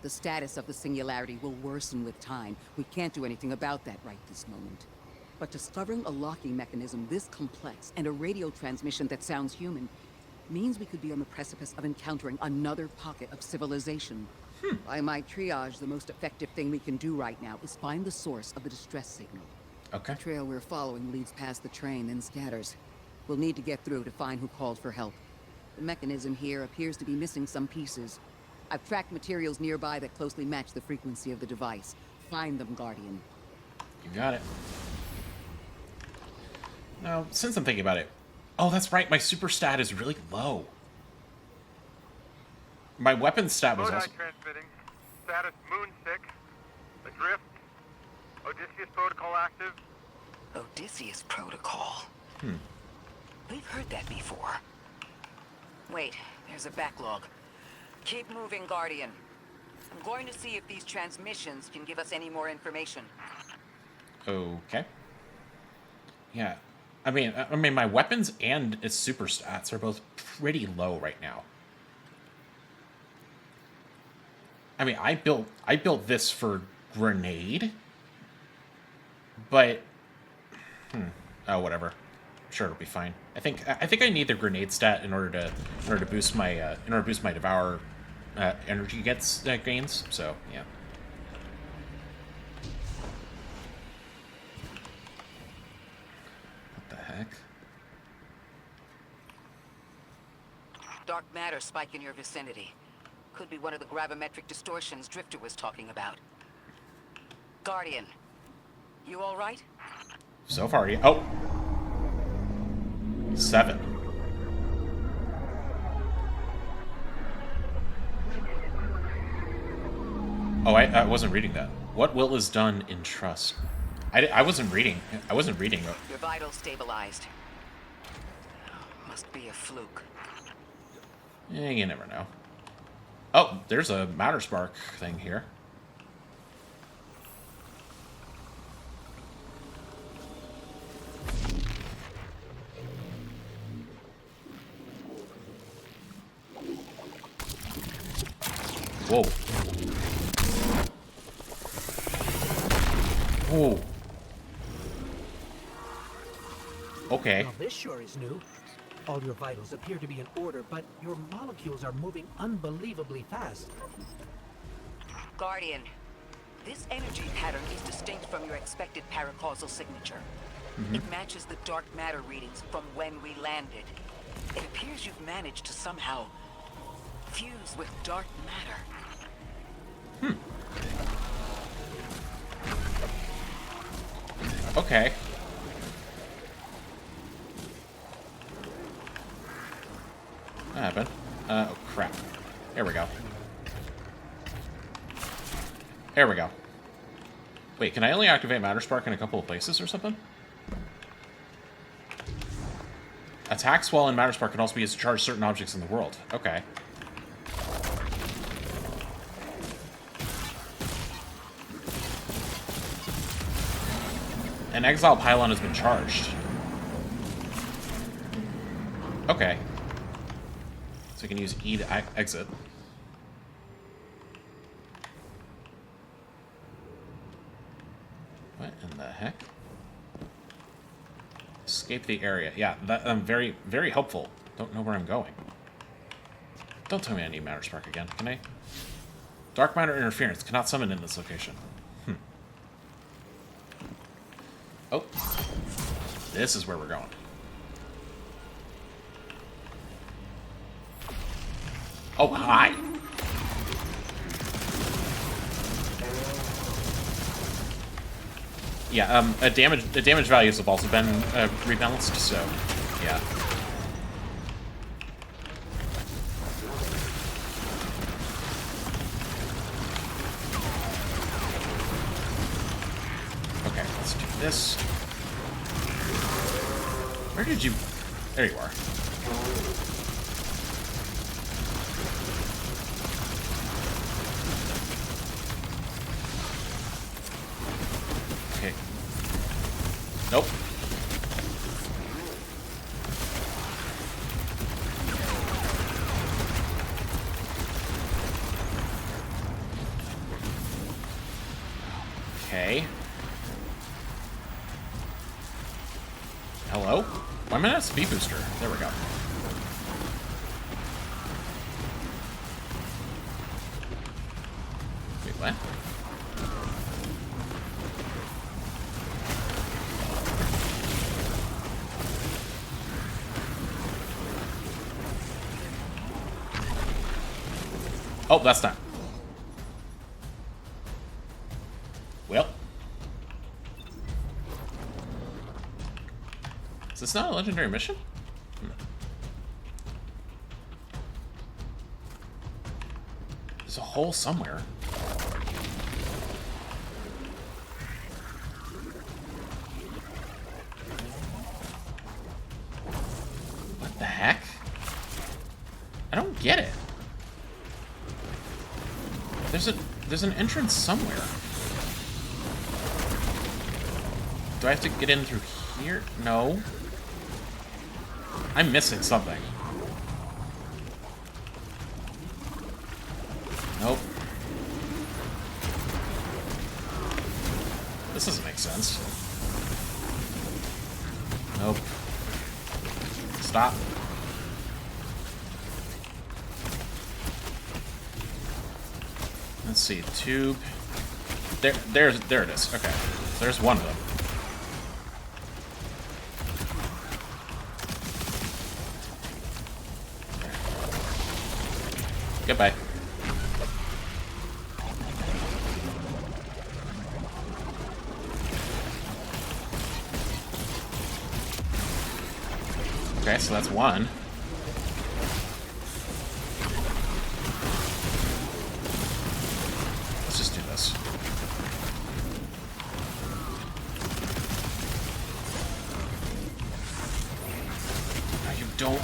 The status of the singularity will worsen with time. We can't do anything about that right this moment. But discovering a locking mechanism this complex and a radio transmission that sounds human means we could be on the precipice of encountering another pocket of civilization. By my triage, the most effective thing we can do right now is find the source of the distress signal. Okay. The trail we're following leads past the train, then scatters. We'll need to get through to find who called for help. The mechanism here appears to be missing some pieces. I've tracked materials nearby that closely match the frequency of the device. Find them, Guardian. You got it. Now, since I'm thinking about it... Oh, that's right, my super stat is really low. My weapon stat was Lodi also... transmitting. Status Moon 6. Adrift. Odysseus protocol active. Odysseus Protocol. We've heard that before. Wait, there's a backlog. Keep moving, Guardian. I'm going to see if these transmissions can give us any more information. Okay. Yeah. I mean, my weapons and its super stats are both pretty low right now. I mean, I built this for grenade, but oh, whatever. I'm sure it'll be fine. I think I need the grenade stat in order to boost my devour energy gains. So yeah. What the heck? Dark matter spike in your vicinity. Could be one of the gravimetric distortions Drifter was talking about. Guardian, you all right? So far, yeah. Oh. 7. Oh, I wasn't reading that. What will is done in trust? I wasn't reading. I wasn't reading. Your vitals stabilized. Must be a fluke. Eh, you never know. Oh, there's a matter spark thing here. Whoa. Whoa. Okay. Now this sure is new. All your vitals appear to be in order, but your molecules are moving unbelievably fast. Guardian, this energy pattern is distinct from your expected paracausal signature. It matches the dark matter readings from when we landed. It appears you've managed to somehow fuse with dark matter. Okay. What happened? Oh, crap. There we go. There we go. Wait, can I only activate Matter Spark in a couple of places or something? Attacks while in Matter Spark can also be used to charge certain objects in the world. Okay. An Exile Pylon has been charged. Okay. So we can use E to exit. What in the heck? Escape the area. Yeah, that very, very helpful. Don't know where I'm going. Don't tell me I need Matter Spark again, can I? Dark Matter Interference cannot summon in this location. Oh. This is where we're going. Oh, hi! Yeah, the damage values have also been rebalanced, so yeah. Okay, let's do this. Where did you... There you are. Okay. Nope. Okay. Hello? Why am I not a speed booster? There we go. Wait, what? Oh, that's not. Well. Is this not a legendary mission? There's a hole somewhere. What the heck? I don't get it. There's an entrance somewhere. Do I have to get in through here? No. I'm missing something. Nope. This doesn't make sense. Nope. Stop. Let's see, tube. There it is. Okay, there's one of them. Goodbye. Okay, so that's one. Let's just do this. No, you don't.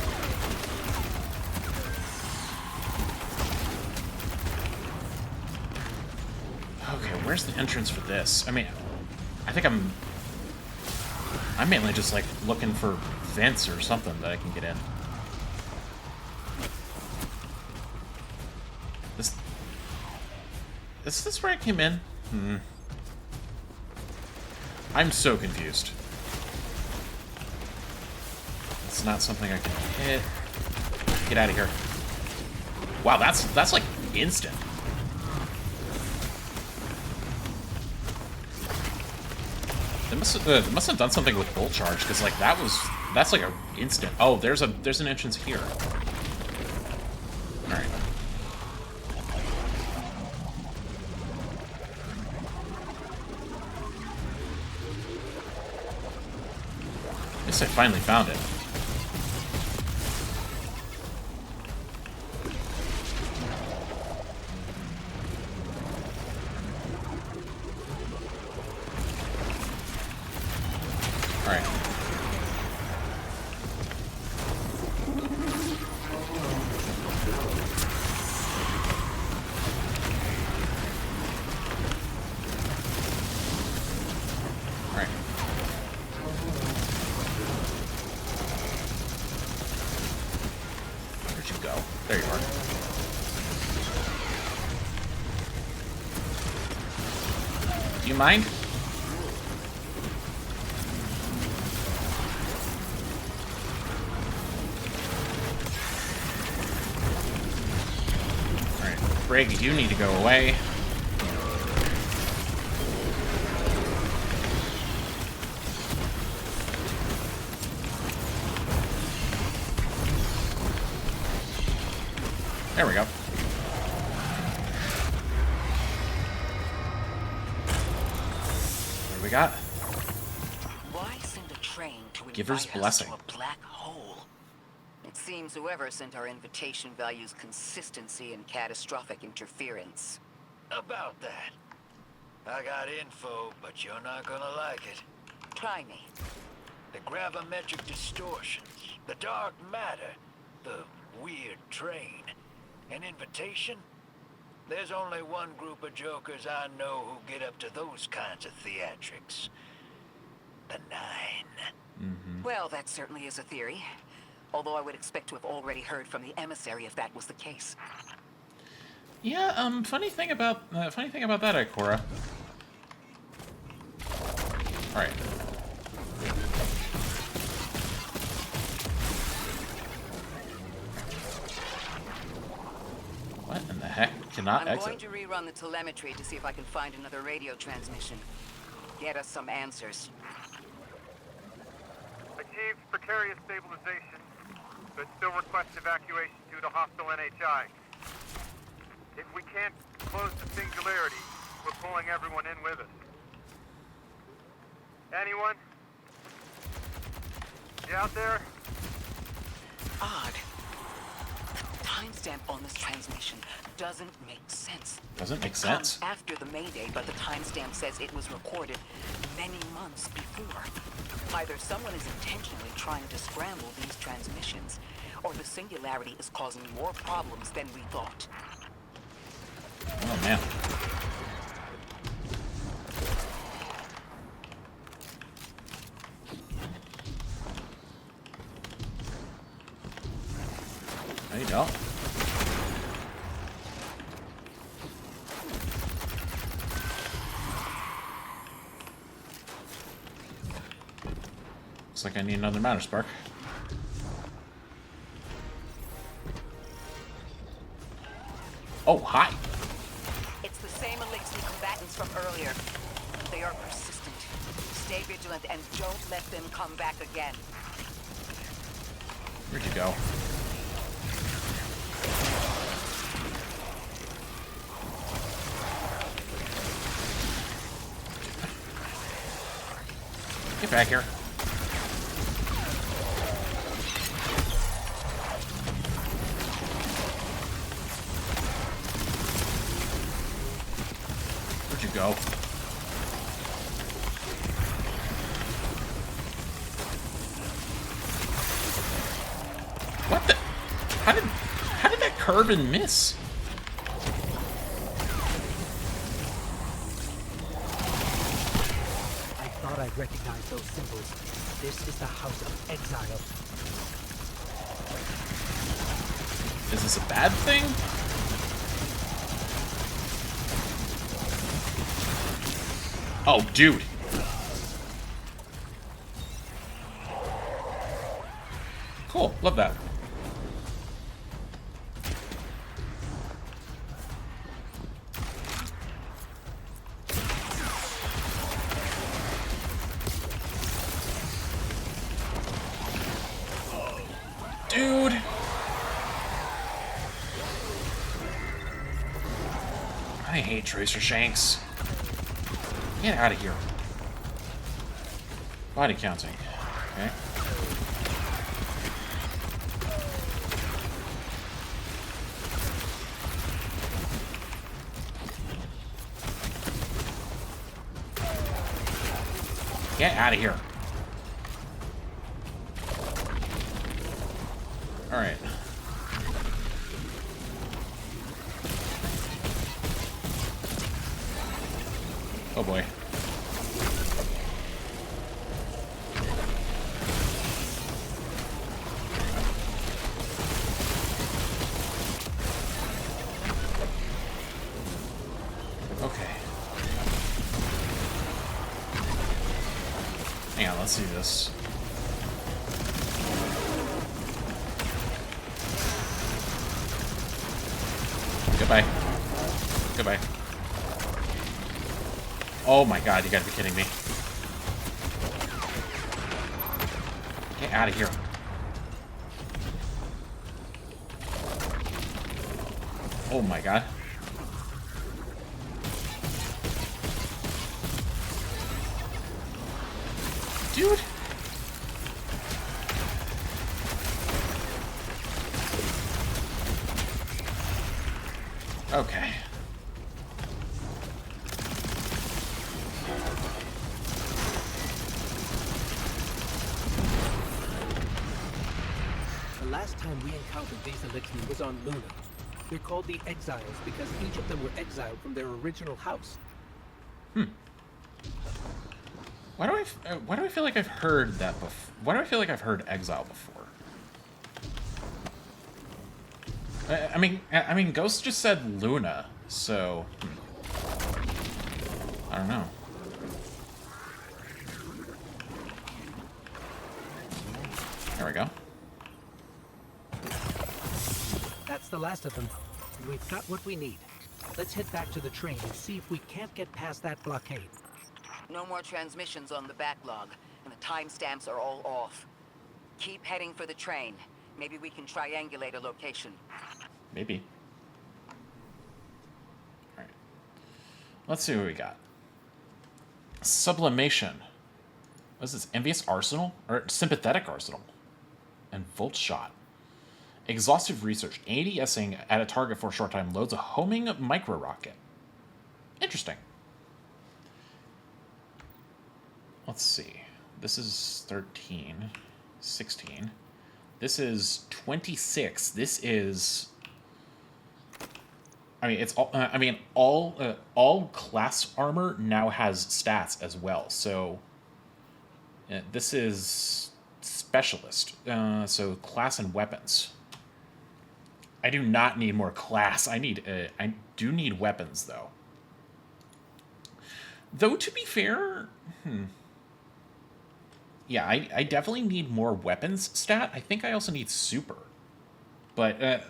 Okay, where's the entrance for this? I mean, I think I'm mainly just like looking for vents or something that I can get in. Is this where I came in? I'm so confused. It's not something I can hit. Get out of here. Wow, that's like instant. They must have done something with Bolt Charge, because like that's like a instant. Oh, there's an entrance here. All right. I guess I finally found it. Alright. Alright. Where'd you go? There you are. Do you mind? Brig, you need to go away. There we go. What do we got? Why send a train to Giver's invite us Blessing. to a black hole? It seems whoever sent our invitation values consistency and catastrophic interference. About that. I got info, but you're not gonna like it. Try me. The gravimetric distortions, the dark matter, the weird train. An invitation? There's only one group of jokers I know who get up to those kinds of theatrics. The Nine. Well, that certainly is a theory. Although I would expect to have already heard from the emissary if that was the case. Yeah, funny thing about that, Ikora. Alright. What in the heck? Cannot I'm exit. going to rerun the telemetry to see if I can find another radio transmission. Get us some answers. Achieved precarious stabilization, but still request evacuation due to hostile NHI. If we can't close the singularity, we're pulling everyone in with us. Anyone? You out there? Odd. The timestamp on this transmission doesn't make sense. Doesn't make It comes sense. after the Mayday, but the timestamp says it was recorded many months before. Either someone is intentionally trying to scramble these transmissions, or the singularity is causing more problems than we thought. Oh man. There you go. Looks like I need another matter spark. Oh, hi. It's the same Elixir combatants from earlier. They are persistent. Stay vigilant and don't let them come back again. Where'd you go? Get back here. Where'd you go? What the? How did that curve and miss? I thought I'd recognize those symbols. This is the House of Exile. Is this a bad thing? Oh, dude. Cool. Love that. Dude. I hate Tracer Shanks. Get out of here. Body counting. Okay. Get out of here. All right. Oh boy. Okay. Hang on, let's see this. Goodbye. Goodbye. Oh my god, you gotta be kidding me. Get out of here. Oh my god. Dude. Okay. The last time we encountered these Elixir was on Luna. They're called the Exiles because each of them were exiled from their original house. Why do I feel like I've heard that before? Why do I feel like I've heard Exile before? I mean, Ghost just said Luna, so I don't know. the last of them. We've got what we need. Let's head back to the train and see if we can't get past that blockade. No more transmissions on the backlog, and the timestamps are all off. Keep heading for the train. Maybe we can triangulate a location. Maybe. Alright. Let's see what we got. Sublimation. What is this? Envious Arsenal? Or Sympathetic Arsenal? And Volt Shot. Exhaustive research. ADSing at a target for a short time loads a homing micro-rocket. Interesting. Let's see. This is 13. 16. This is 26. This is... I mean, it's all... all class armor now has stats as well. So, this is specialist. So, class and weapons. I do not need more class. I do need weapons, though. Though, to be fair... Yeah, I definitely need more weapons stat. I think I also need super. But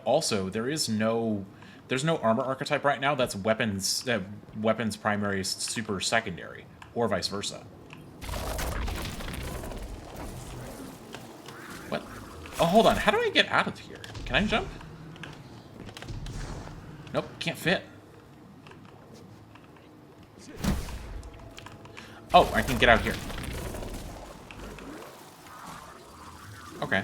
also there's no armor archetype right now that's weapons primary, super secondary, or vice versa. What? Oh, hold on. How do I get out of here? Can I jump? Nope, can't fit. Oh, I can get out here. Okay.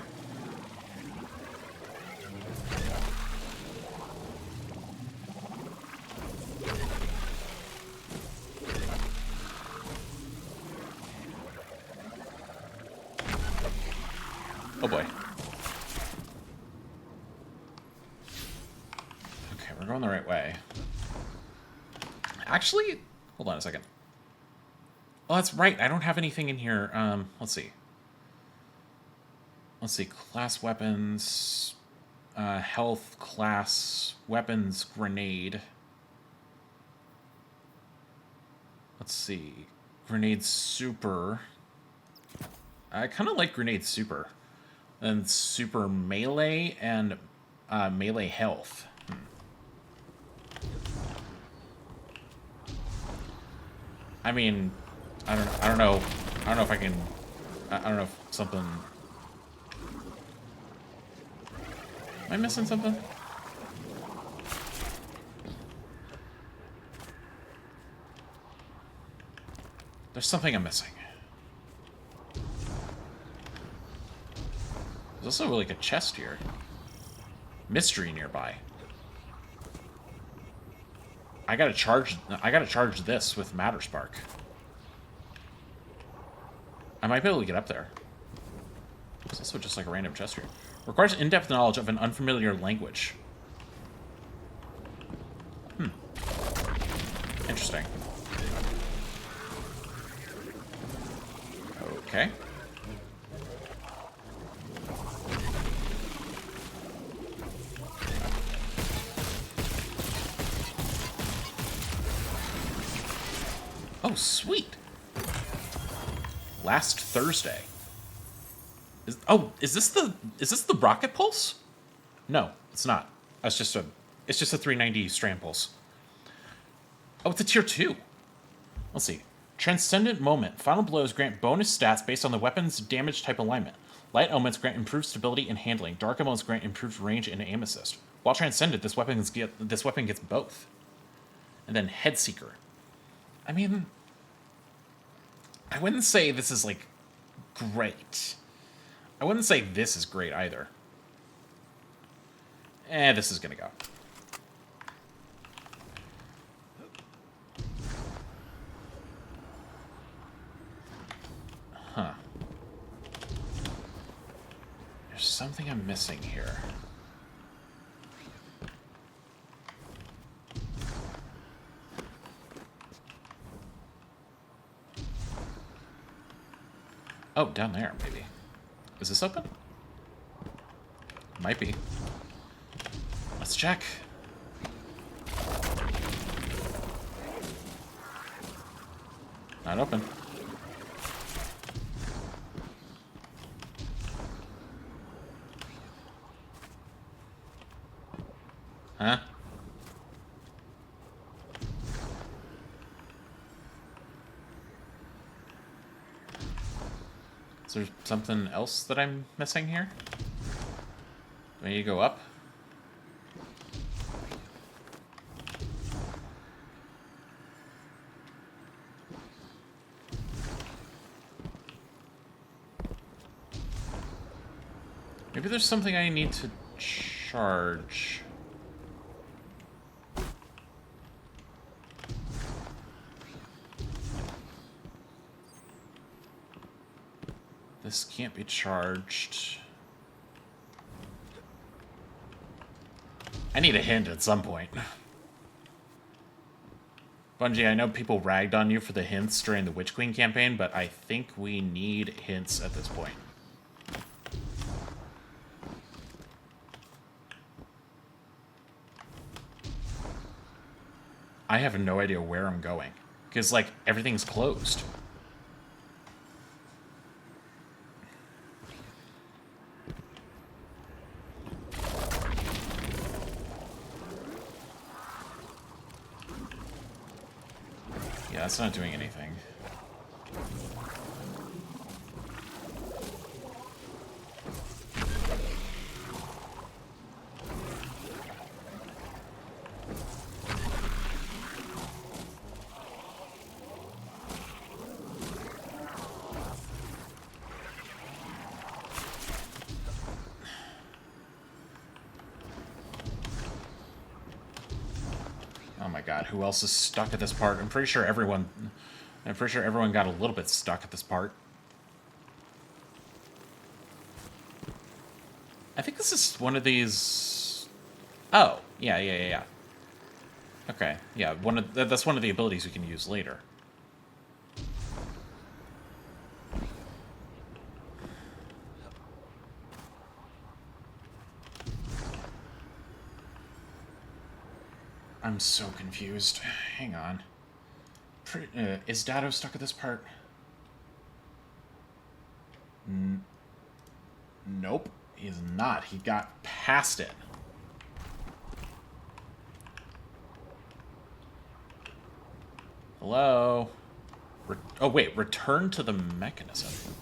Oh boy. Okay, we're going the right way. Actually, hold on a second. Oh, that's right. I don't have anything in here. Let's see. Let's see. Class weapons, health, class, weapons, grenade. Let's see. Grenade super. I kind of like grenade super. And super melee and melee health. I mean, I don't know if I can. I don't know if something. Am I missing something? There's something I'm missing. There's also like a chest here. Mystery nearby. I gotta charge this with Matter Spark. I might be able to get up there. It's also just like a random chest here. Requires in-depth knowledge of an unfamiliar language. Interesting. Okay. Oh, sweet. Last Thursday. Is this the rocket pulse? No, it's not. It's just a 390 strand pulse. Oh, it's a tier 2. Let's see. Transcendent Moment. Final blows grant bonus stats based on the weapon's damage type alignment. Light elements grant improved stability and handling. Dark elements grant improved range and aim assist. While transcended, this weapon gets both. And then Headseeker. I mean, I wouldn't say this is like great. I wouldn't say this is great either. This is gonna go. Huh. There's something I'm missing here. Oh, down there, maybe. Is this open? Might be. Let's check. Not open. Is there something else that I'm missing here? Do I need to go up? Maybe there's something I need to charge. This can't be charged. I need a hint at some point. Bungie, I know people ragged on you for the hints during the Witch Queen campaign, but I think we need hints at this point. I have no idea where I'm going. Because, like, everything's closed. Yeah, that's not doing anything. Oh my god, who else is stuck at this part? I'm pretty sure everyone got a little bit stuck at this part. I think this is one of these... Oh, yeah. Okay, yeah, that's one of the abilities we can use later. I'm so confused. Hang on. Is Dado stuck at this part? Nope, he's not. He got past it. Hello? Oh, wait. Return to the mechanism.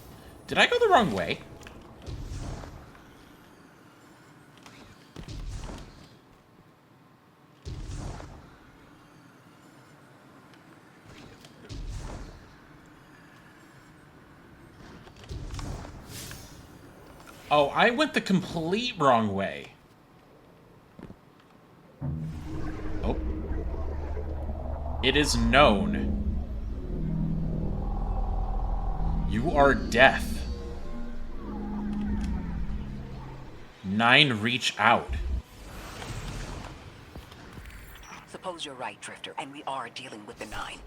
Did I go the wrong way? Oh, I went the complete wrong way. Oh. It is known. You are death. 9, reach out. Suppose you're right, Drifter, and we are dealing with the 9.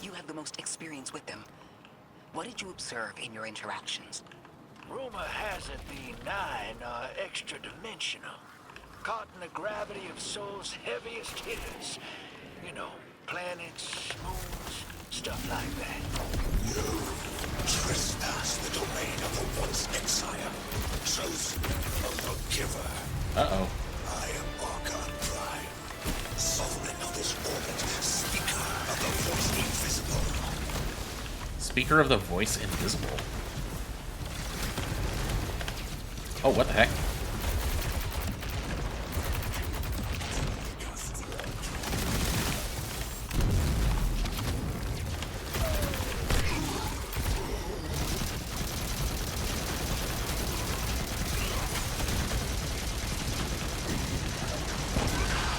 You have the most experience with them. What did you observe in your interactions? Rumor has it the 9 are extra-dimensional. Caught in the gravity of Sol's heaviest hitters. You know, planets, moons, stuff like that. You trespass the domain of the once exile, chosen of the giver. Uh-oh. I am Archon Prime, sovereign of this orbit, speaker of the voice invisible. Speaker of the voice invisible. Oh, what the heck?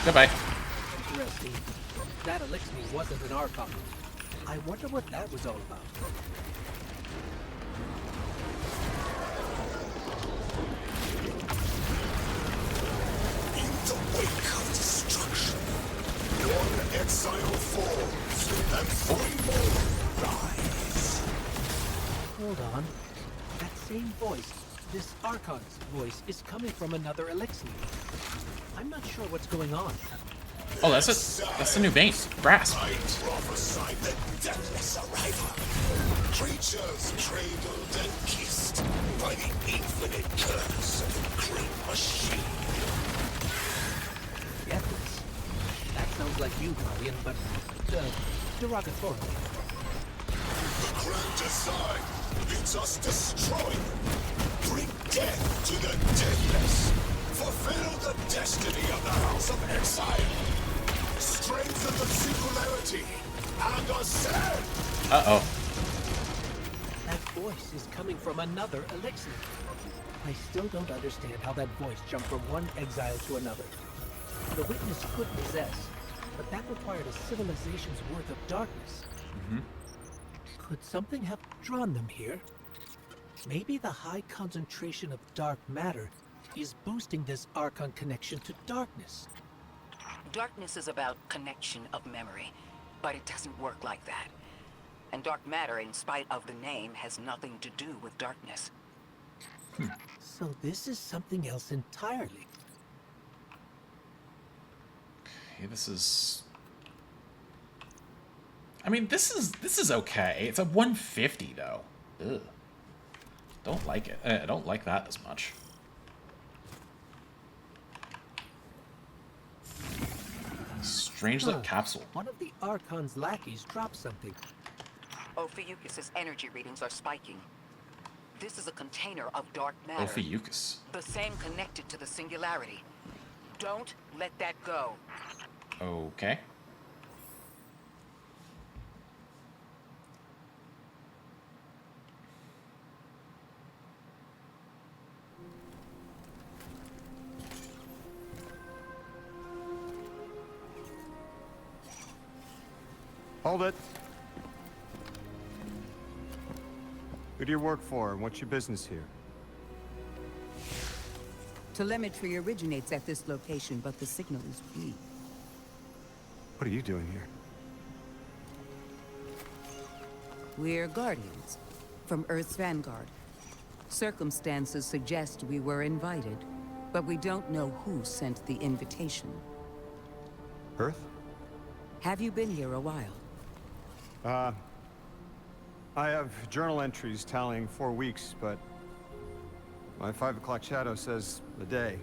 Goodbye. Interesting. That Elixni wasn't an Archon. I wonder what that was all about. In the wake of destruction, one exile falls, and 3 more rise. Hold on. That same voice, this Archon's voice, is coming from another Elixni. I'm not sure what's going on. Oh, that's a new base. Grasp. I prophesied the deathless arrival. Creatures cradled and kissed by the infinite curse of the great machine. Deathless? That sounds like you, Guardian, but derogatory. The grand design bids us destroy them. Bring death to the deathless. Fulfill the destiny of the House of Exile. Strengthen the singularity and ascend. Uh-oh. That voice is coming from another elixir. I still don't understand how that voice jumped from one exile to another. The witness could possess, but that required a civilization's worth of darkness. Could something have drawn them here? Maybe the high concentration of dark matter is boosting this Archon connection to darkness. Darkness is about connection of memory, but it doesn't work like that. And dark matter, in spite of the name, has nothing to do with darkness. So this is something else entirely. Okay, this is... I mean, this is okay. It's a 150, though. Ugh. Don't like it. I don't like that as much. Strange little capsule. One of the Archon's lackeys dropped something. Ophiuchus's energy readings are spiking. This is a container of dark matter. Ophiuchus. The same connected to the singularity. Don't let that go. Okay. Hold it. Who do you work for, and what's your business here? Telemetry originates at this location, but the signal is weak. What are you doing here? We're Guardians from Earth's Vanguard. Circumstances suggest we were invited, but we don't know who sent the invitation. Earth? Have you been here a while? I have journal entries tallying 4 weeks, but my 5 o'clock shadow says a day.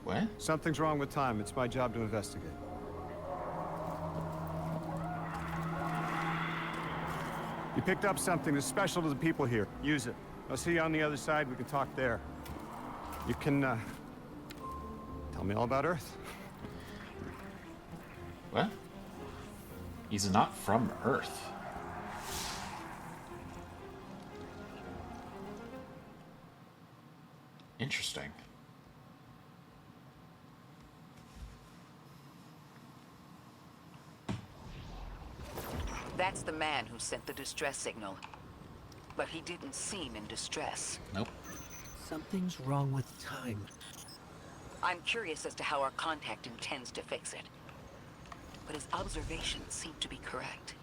What? Something's wrong with time. It's my job to investigate. You picked up something that's special to the people here. Use it. I'll see you on the other side. We can talk there. You can, tell me all about Earth. What? He's not from Earth. Interesting. That's the man who sent the distress signal. But he didn't seem in distress. Nope. Something's wrong with time. I'm curious as to how our contact intends to fix it. But his observations seem to be correct.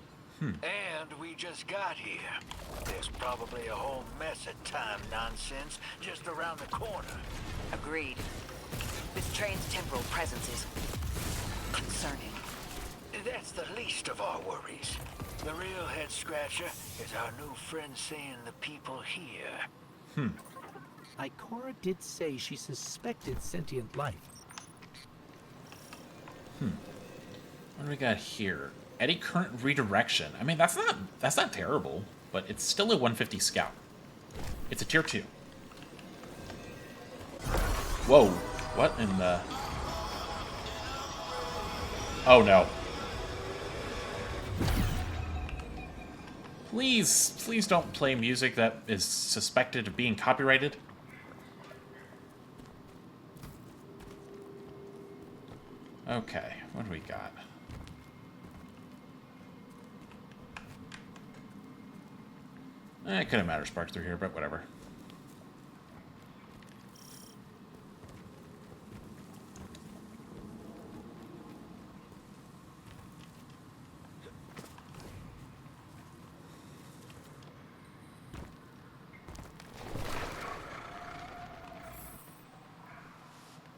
And we just got here. There's probably a whole mess of time nonsense just around the corner. Agreed. This train's temporal presence is concerning. That's the least of our worries. The real head-scratcher is our new friend seeing the people here. Ikora did say she suspected sentient life. What do we got here? Eddy current redirection. I mean, that's not terrible, but it's still a 150 scout. It's a tier 2. Whoa. What in the... Oh no. Please don't play music that is suspected of being copyrighted. Okay, what do we got? It couldn't matter sparks through here, but whatever.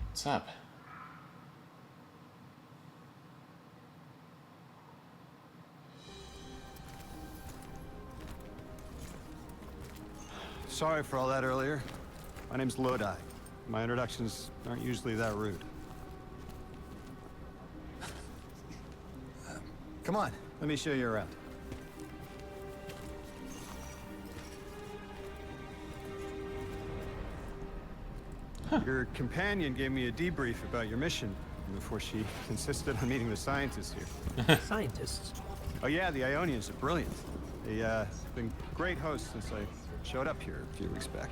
What's up? Sorry for all that earlier. My name's Lodi. My introductions aren't usually that rude. Come on. Let me show you around. Your companion gave me a debrief about your mission before she insisted on meeting the scientists here. Scientists? Oh yeah, the Ionians are brilliant. They've been great hosts since I showed up here a few weeks back.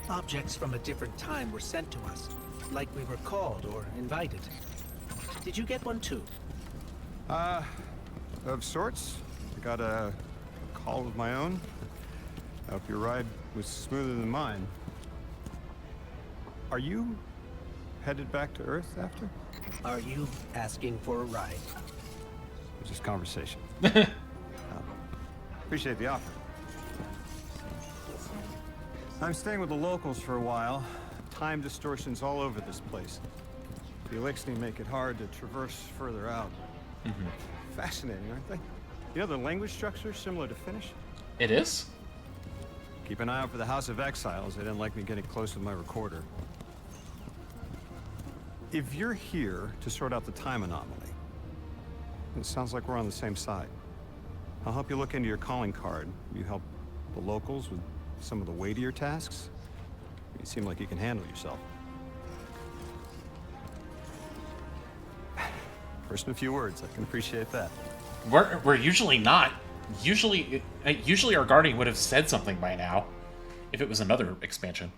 Objects from a different time were sent to us, like we were called or invited. Did you get one too? Of sorts. I got a call of my own. I hope your ride was smoother than mine. Are you headed back to Earth after? Are you asking for a ride? Just conversation. Appreciate the offer. I'm staying with the locals for a while. Time distortions all over this place. The Elixni make it hard to traverse further out. Fascinating, aren't they? You know the language structure is similar to Finnish? It is? Keep an eye out for the House of Exiles. They didn't like me getting close with my recorder. If you're here to sort out the time anomaly, it sounds like we're on the same side. I'll help you look into your calling card. You help the locals with some of the weightier tasks. You seem like you can handle yourself. First in a few words, I can appreciate that. We're usually not. Usually our Guardian would have said something by now, if it was another expansion.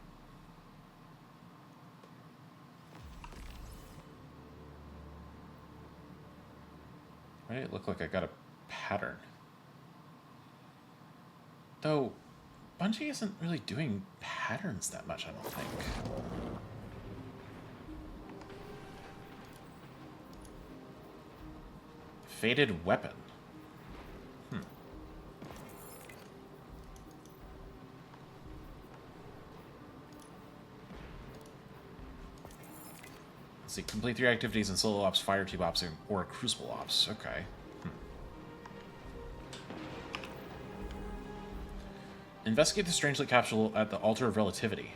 Why did it look like I got a pattern? Though, Bungie isn't really doing patterns that much, I don't think. Faded weapon. Let's see, complete 3 activities in Solo Ops, Fire Tube Ops, or Crucible Ops. Okay. Investigate the Strangelit capsule at the Altar of Relativity.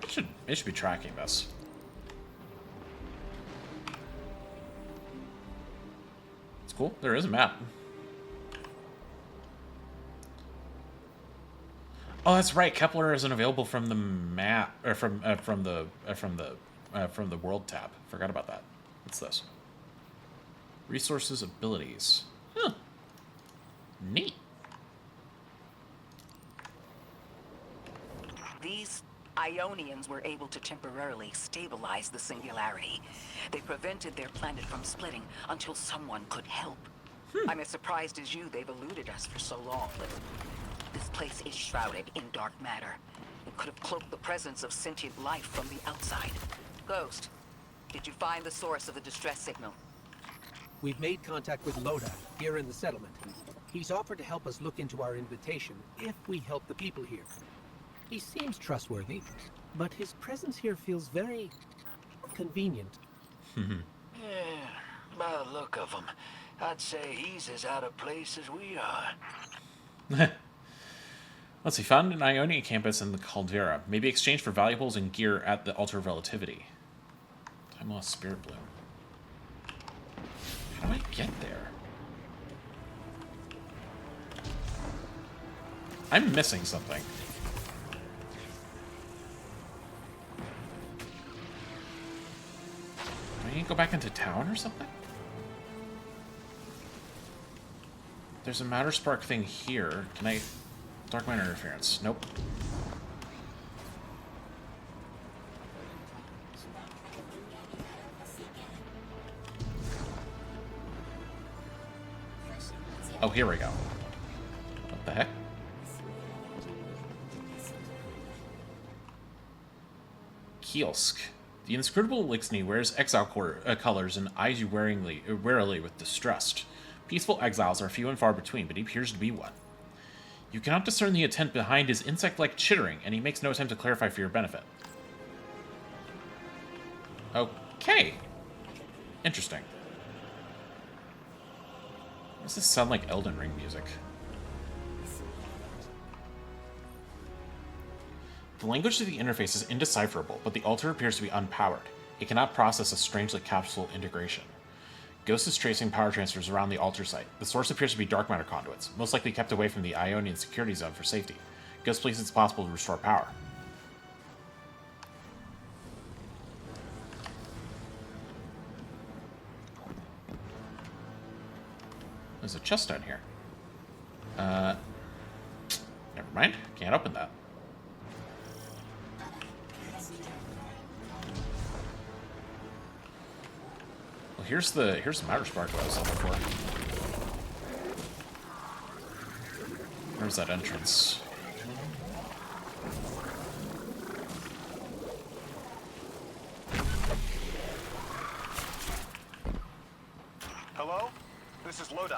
It should be tracking this. It's cool. There is a map. Oh, that's right. Kepler isn't available from the map or from the World tab. Forgot about that. What's this? Resources, abilities. Huh. Neat. These Ionians were able to temporarily stabilize the singularity. They prevented their planet from splitting until someone could help. I'm as surprised as you they've eluded us for so long, but this place is shrouded in dark matter. It could have cloaked the presence of sentient life from the outside. Ghost, did you find the source of the distress signal? We've made contact with Loda, here in the settlement. He's offered to help us look into our invitation, if we help the people here. He seems trustworthy, but his presence here feels very convenient. Yeah, by the look of him, I'd say he's as out of place as we are. Let's see. Found an Ionian campus in the Caldera. Maybe exchanged for valuables and gear at the Altar of Relativity. Time Lost Spirit Bloom. How do I get there? I'm missing something. Do I need to go back into town or something? There's a Matter Spark thing here. Can I... Dark Matter Interference. Nope. Oh, here we go. What the heck? Kiosk. The inscrutable Elixni wears exile colors and eyes you warily with distrust. Peaceful exiles are few and far between, but he appears to be one. You cannot discern the intent behind his insect-like chittering, and he makes no attempt to clarify for your benefit. Okay. Interesting. Does this sound like Elden Ring music? The language of the interface is indecipherable, but the altar appears to be unpowered. It cannot process a strangely capsule integration. Ghost is tracing power transfers around the altar site. The source appears to be dark matter conduits, most likely kept away from the Ionian security zone for safety. Ghost believes it's possible to restore power. There's a chest down here. Never mind. Can't open that. Well, here's the matter spark I was looking for. Where's that entrance? Hello? This is Lodi.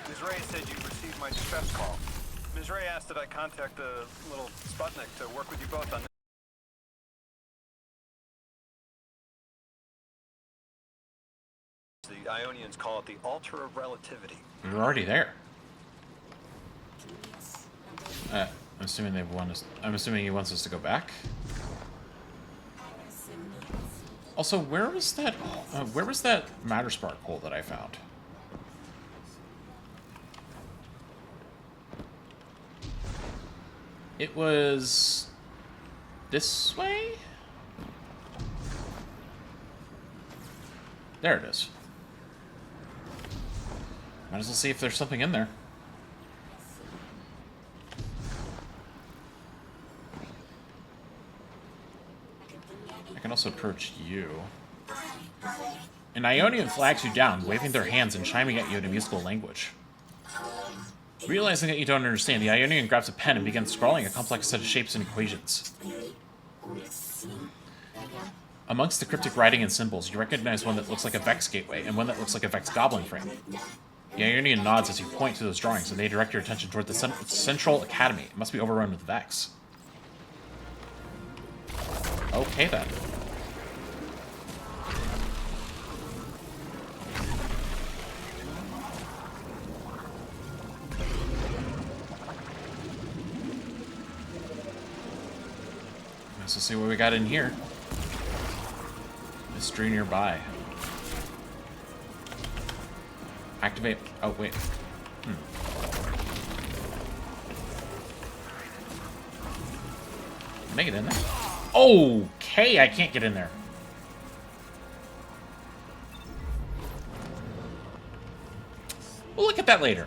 Ms. Ray said you received my distress call. Ms. Ray asked that I contact the little Sputnik to work with you both on this. The Ionians call it the Altar of Relativity. We were already there. I'm assuming they want us. I'm assuming he wants us to go back. Also, where was that matter spark hole that I found? It was this way? There it is. Might as well see if there's something in there. I can also approach you. An Ionian flags you down, waving their hands and chiming at you in a musical language. Realizing that you don't understand, the Ionian grabs a pen and begins scrawling a complex set of shapes and equations. Amongst the cryptic writing and symbols, you recognize one that looks like a Vex gateway and one that looks like a Vex goblin frame. The Ionian nods as you point to those drawings, and they direct your attention toward the Central Academy. It must be overrun with Vex. Okay, then. Let's see what we got in here. Mystery nearby. Activate. Oh, wait. Can I get in there? Okay, I can't get in there. We'll look at that later.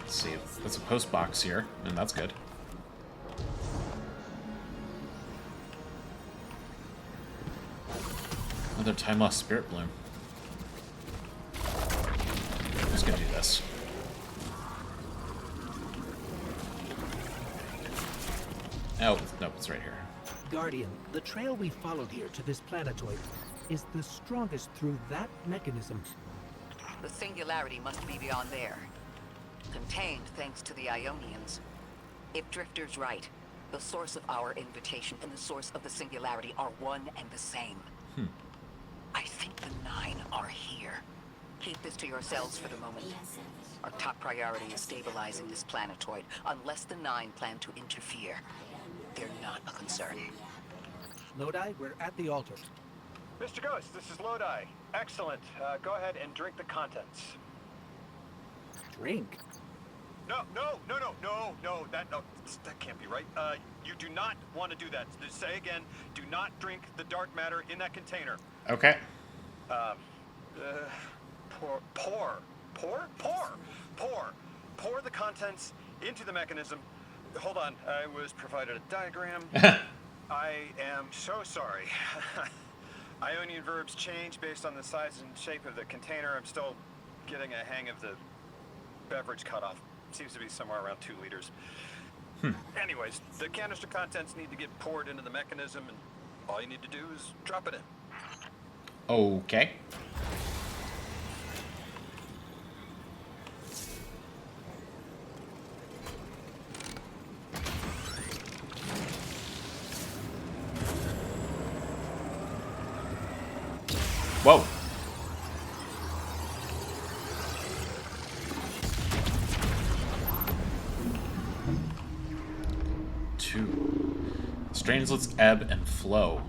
Let's see. That's a post box here, and that's good. Another time lost spirit bloom. I'm just gonna do this. Oh, no, it's right here. Guardian, the trail we followed here to this planetoid is the strongest through that mechanism. The singularity must be beyond there. Contained thanks to the Ionians. If Drifter's right, the source of our invitation and the source of the singularity are one and the same. I think the Nine are here. Keep this to yourselves for the moment. Our top priority is stabilizing this planetoid. Unless the Nine plan to interfere, they're not a concern. Lodi, we're at the altar. Mr. Ghost, this is Lodi. Excellent. Go ahead and drink the contents. Drink? No, that can't be right. You do not want to do that. Just say again, do not drink the dark matter in that container. Okay. Pour the contents into the mechanism. Hold on, I was provided a diagram. I am so sorry. Ionian verbs change based on the size and shape of the container. I'm still getting a hang of the beverage cutoff. Seems to be somewhere around 2 liters. Anyways, the canister contents need to get poured into the mechanism, and all you need to do is drop it in. Okay. Whoa. Strangelets ebb and flow.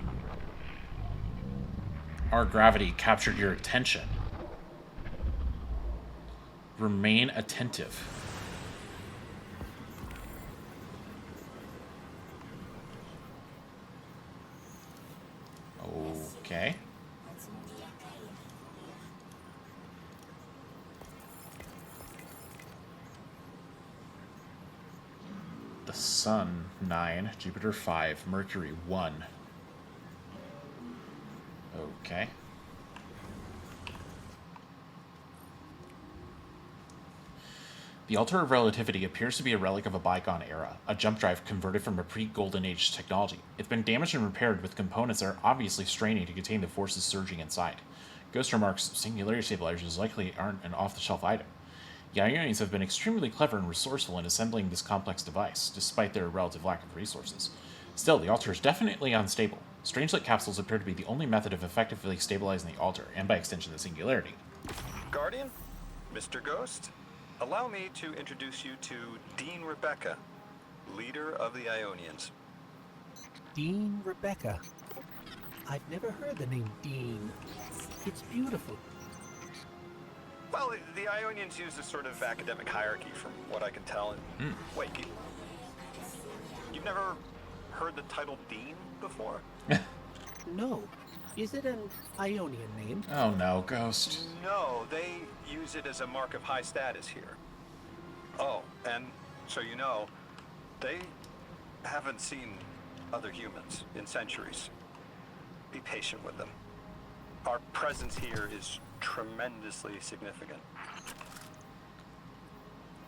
Our gravity captured your attention. Remain attentive. Okay. The Sun, 9. Jupiter, 5. Mercury, 1. Okay. The Altar of Relativity appears to be a relic of a bygone era, a jump drive converted from a pre-Golden Age technology. It's been damaged and repaired with components that are obviously straining to contain the forces surging inside. Ghost remarks singularity stabilizers likely aren't an off-the-shelf item. The Ionians have been extremely clever and resourceful in assembling this complex device, despite their relative lack of resources. Still, the Altar is definitely unstable. Strangelet capsules appear to be the only method of effectively stabilizing the Altar, and by extension the Singularity. Guardian? Mr. Ghost? Allow me to introduce you to Dean Rebecca, leader of the Ionians. Dean Rebecca. I've never heard the name Dean. It's beautiful. Well, the Ionians use a sort of academic hierarchy from what I can tell. And wait, you've never heard the title Dean before? No. Is it an Ionian name? Oh no, Ghost. No, they use it as a mark of high status here. Oh, and so you know, they haven't seen other humans in centuries. Be patient with them. Our presence here is tremendously significant.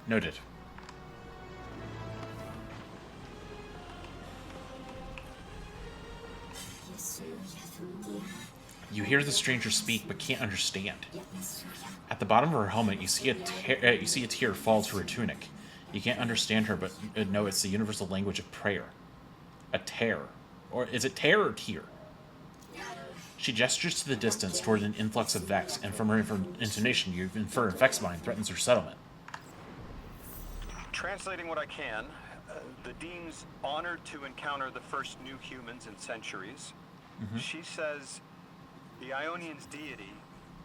Noted. You hear the stranger speak, but can't understand. At the bottom of her helmet, you see a tear fall to her tunic. You can't understand her, but know it's the universal language of prayer. A tear. Or is it tear or tear? She gestures to the distance toward an influx of Vex, and from her intonation, you infer Vexmine threatens her settlement. Translating what I can, the Dean's honored to encounter the first new humans in centuries. She says the Ionians' deity,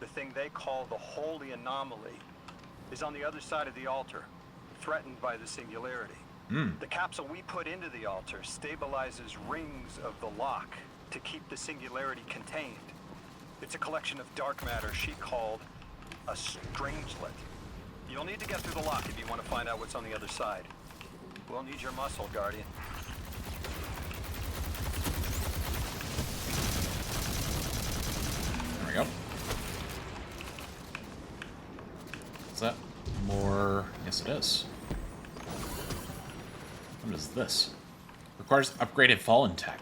the thing they call the Holy Anomaly, is on the other side of the altar, threatened by the Singularity. The capsule we put into the altar stabilizes rings of the lock to keep the Singularity contained. It's a collection of dark matter she called a Strangelet. You'll need to get through the lock if you want to find out what's on the other side. We'll need your muscle, Guardian. There we go. Is that more? Yes, it is. What is this? Requires upgraded Fallen tech.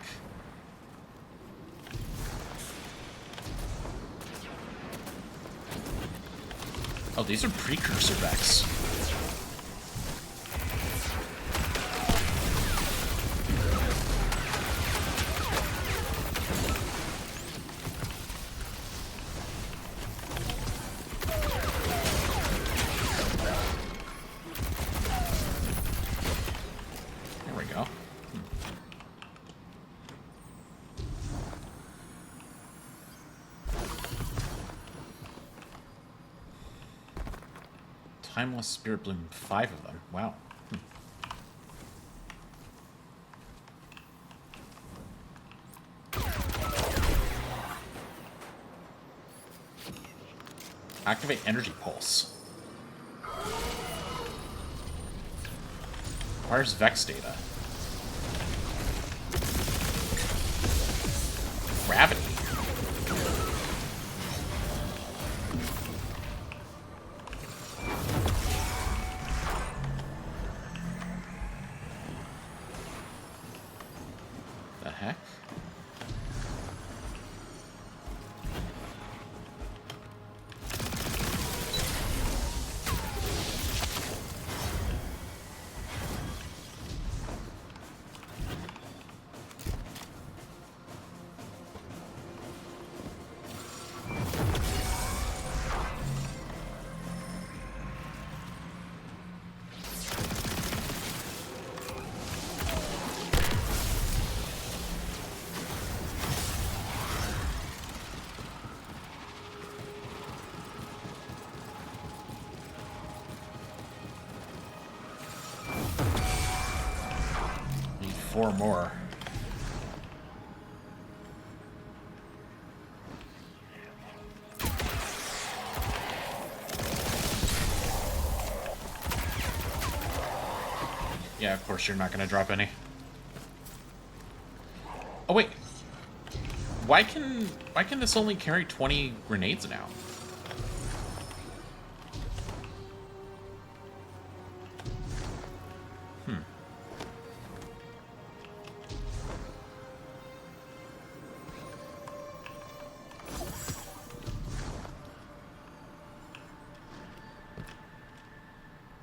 Oh, these are precursor Vex. There we go. Timeless Spirit Bloom, 5 of them. Wow. Activate Energy Pulse. Requires Vex data. Gravity. The heck? 4 more. Yeah, of course you're not gonna drop any. Oh wait. Why can this only carry 20 grenades now?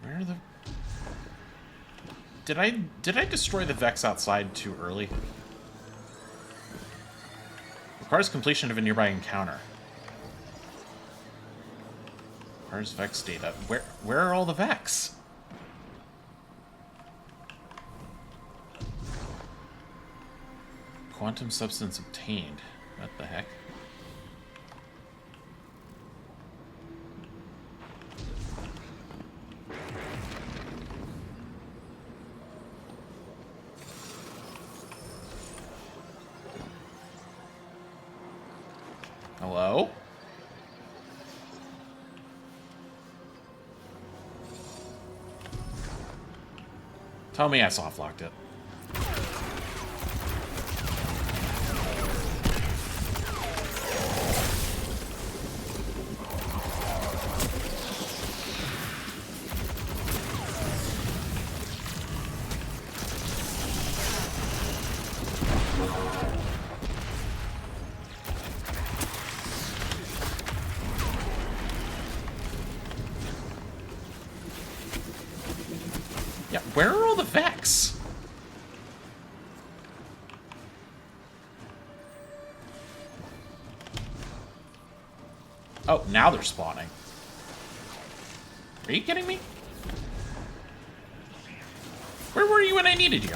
Where are the... Did I destroy the Vex outside too early? Requires completion of a nearby encounter. Requires Vex data. Where are all the Vex? Quantum substance obtained. What the heck? Hello? Tell me I soft-locked it. Yeah, where are all the Vex? Oh, now they're spawning. Are you kidding me? Where were you when I needed you?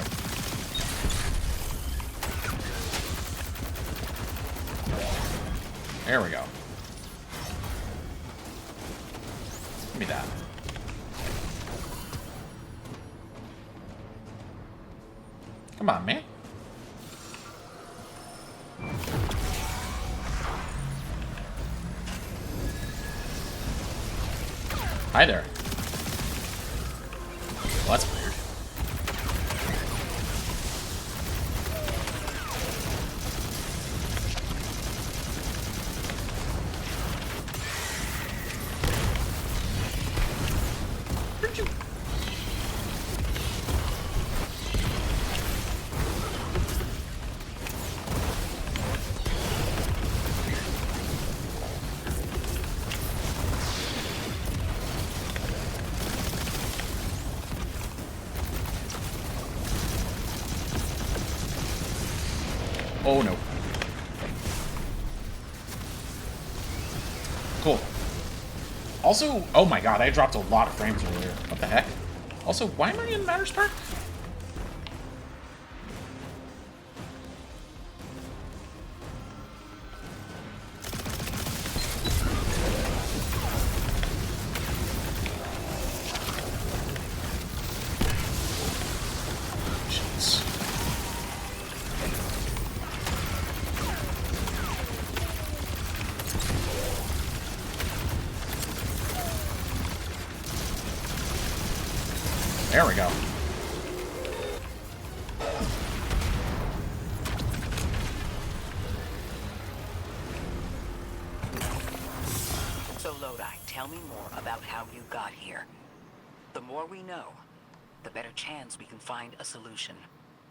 There we go. Give me that. Come on, man. Hi there. Well, that's weird. Where'd you... Oh no. Cool. Also, oh my god, I dropped a lot of frames earlier. What the heck? Also, why am I in Matters Park? Jeez. There we go. So Lodi, tell me more about how you got here. The more we know, the better chance we can find a solution.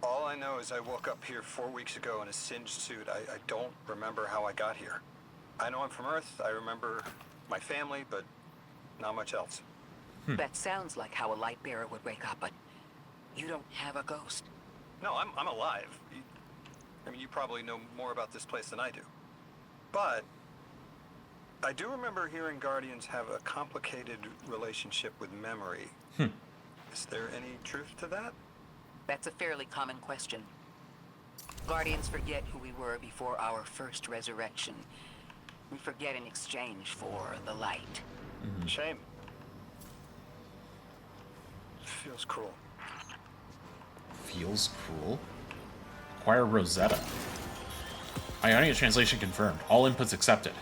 All I know is I woke up here 4 weeks ago in a singed suit. I don't remember how I got here. I know I'm from Earth. I remember my family, but not much else. That sounds like how a light bearer would wake up, but you don't have a ghost. No, I'm alive. I mean, you probably know more about this place than I do. But I do remember hearing Guardians have a complicated relationship with memory. Is there any truth to that? That's a fairly common question. Guardians forget who we were before our first resurrection. We forget in exchange for the light. Shame. Feels cruel. Feels cruel. Acquire Rosetta. Ionia translation confirmed. All inputs accepted.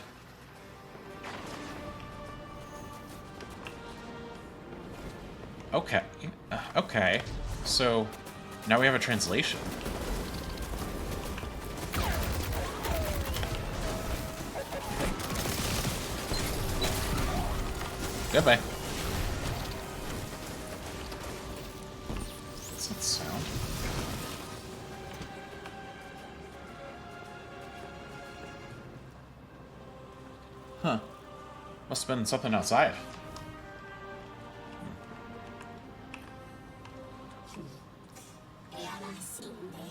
Okay. Okay. So, now we have a translation. Goodbye. What's that sound? Huh. Must have been something outside.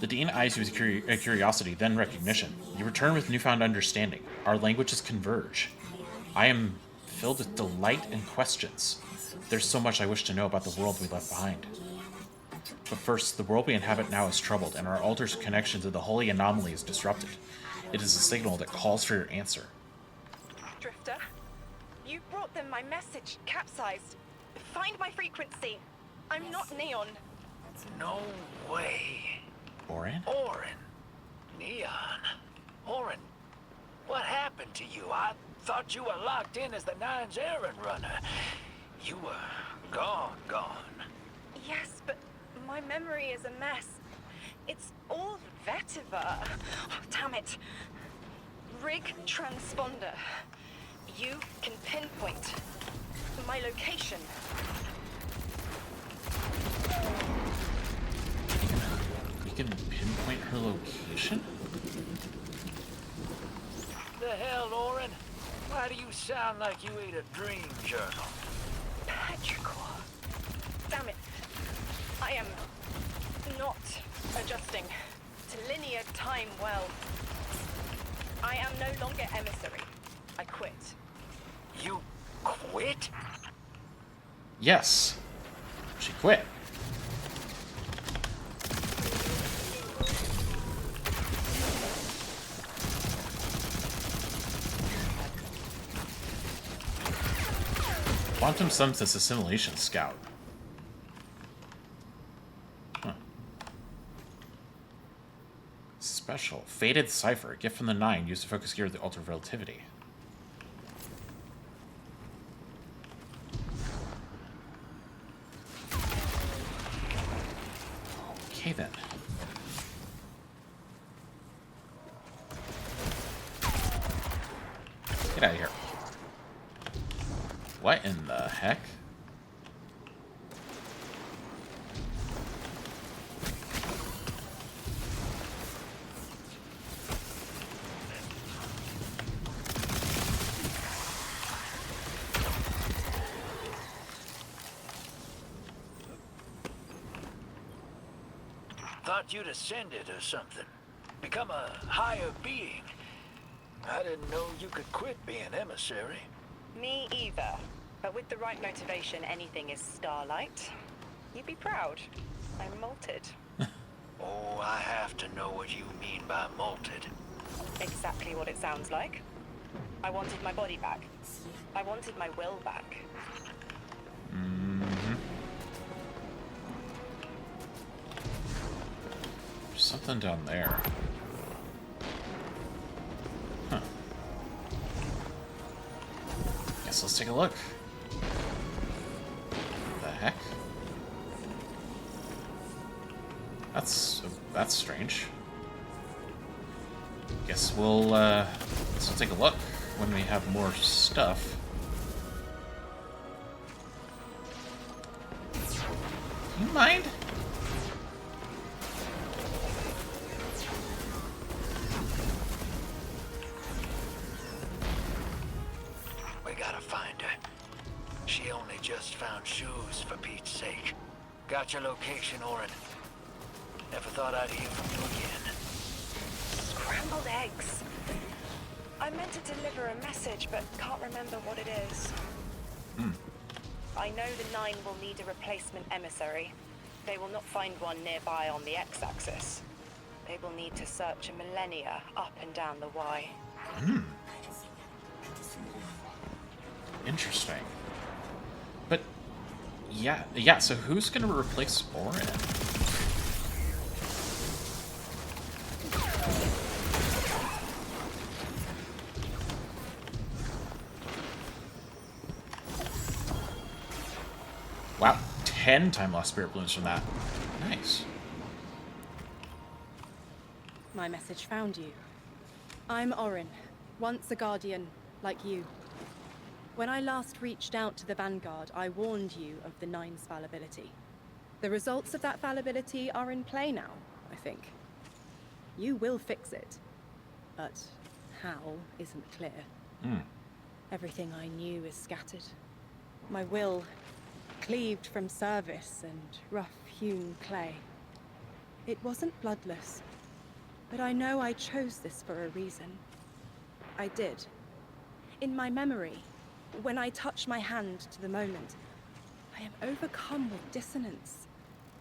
The Dean eyes you with curiosity, then recognition. You return with newfound understanding. Our languages converge. I am filled with delight and questions. There's so much I wish to know about the world we left behind. But first, the world we inhabit now is troubled, and our altar's connection to the holy anomaly is disrupted. It is a signal that calls for your answer. Drifter, you brought them my message, capsized. Find my frequency. I'm not Neon. No way. Orin? Orin. Neon. Orin, what happened to you? I thought you were locked in as the Nine's errand runner. You were gone. Yes, but my memory is a mess. It's all vetiver. Oh, damn it. Rig transponder. You can pinpoint my location. You can pinpoint her location? The hell, Orin? Why do you sound like you ate a dream journal? Petrichor. Damn it. I am not adjusting to linear time well. I am no longer emissary. I quit. You quit? Yes. She quit. Quantum Substance Assimilation Scout. Huh. Special. Faded Cipher. Gift from the Nine. Used to focus gear of the Altar of Relativity. Okay then. Get out of here. What in the heck? Thought you'd ascended or something. Become a higher being. I didn't know you could quit being emissary. Me either. But with the right motivation, anything is starlight. You'd be proud. I'm molted. Oh, I have to know what you mean by molted. Exactly what it sounds like. I wanted my body back. I wanted my will back. There's something down there. Huh. Guess let's take a look. What the heck? That's strange. Guess we'll take a look when we have more stuff. You mind? We gotta find her. She only just found shoes, for Pete's sake. Got your location, Orin. Never thought I'd hear from you again. Scrambled eggs. I meant to deliver a message, but can't remember what it is. I know the Nine will need a replacement emissary. They will not find one nearby on the X-axis. They will need to search a millennia up and down the Y. Interesting. But yeah, so who's gonna replace Orin? Wow, 10 time lost spirit balloons from that. Nice. My message found you. I'm Orin, once a Guardian, like you. When I last reached out to the Vanguard, I warned you of the Nine's fallibility. The results of that fallibility are in play now, I think. You will fix it, but how isn't clear. Everything I knew is scattered. My will cleaved from service and rough-hewn clay. It wasn't bloodless, but I know I chose this for a reason. I did. In my memory, when I touch my hand to the moment, I am overcome with dissonance,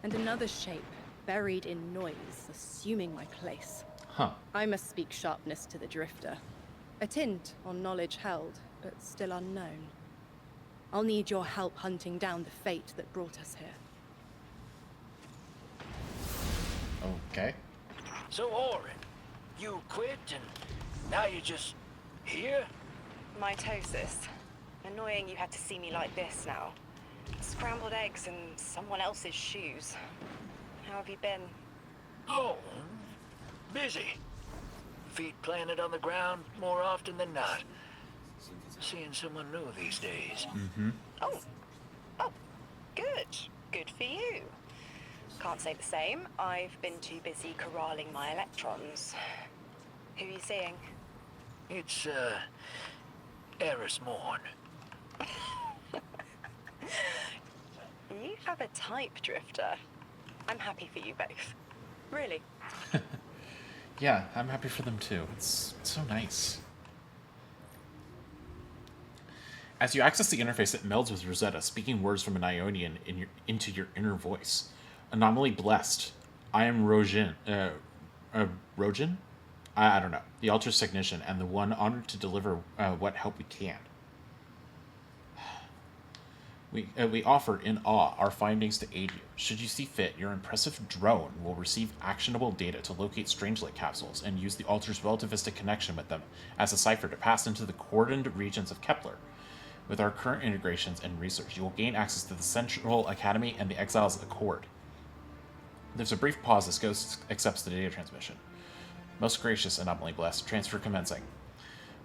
and another shape, buried in noise, assuming my place. Huh. I must speak sharpness to the Drifter. A tint on knowledge held, but still unknown. I'll need your help hunting down the fate that brought us here. Okay. So, Orin, you quit and now you're just here? Mitosis. Annoying you had to see me like this now. Scrambled eggs in someone else's shoes. How have you been? Oh, busy. Feet planted on the ground more often than not. Seeing someone new these days. Oh, good. Good for you. Can't say the same. I've been too busy corralling my electrons. Who are you seeing? It's, Eris Morn. You have a type, Drifter. I'm happy for you both. Really. Yeah, I'm happy for them too. It's so nice. As you access the interface, it melds with Rosetta, speaking words from an Ionian into your inner voice. Anomaly blessed. I am Rojin. Rojin? I don't know. The Altar's technician, and the one honored to deliver what help we can. We offer, in awe, our findings to aid you. Should you see fit, your impressive drone will receive actionable data to locate Strangelit capsules and use the Altar's relativistic connection with them as a cipher to pass into the cordoned regions of Kepler. With our current integrations and research, you will gain access to the Central Academy and the Exiles Accord. There's a brief pause as Ghost accepts the data transmission. Most gracious Anomaly blessed, transfer commencing.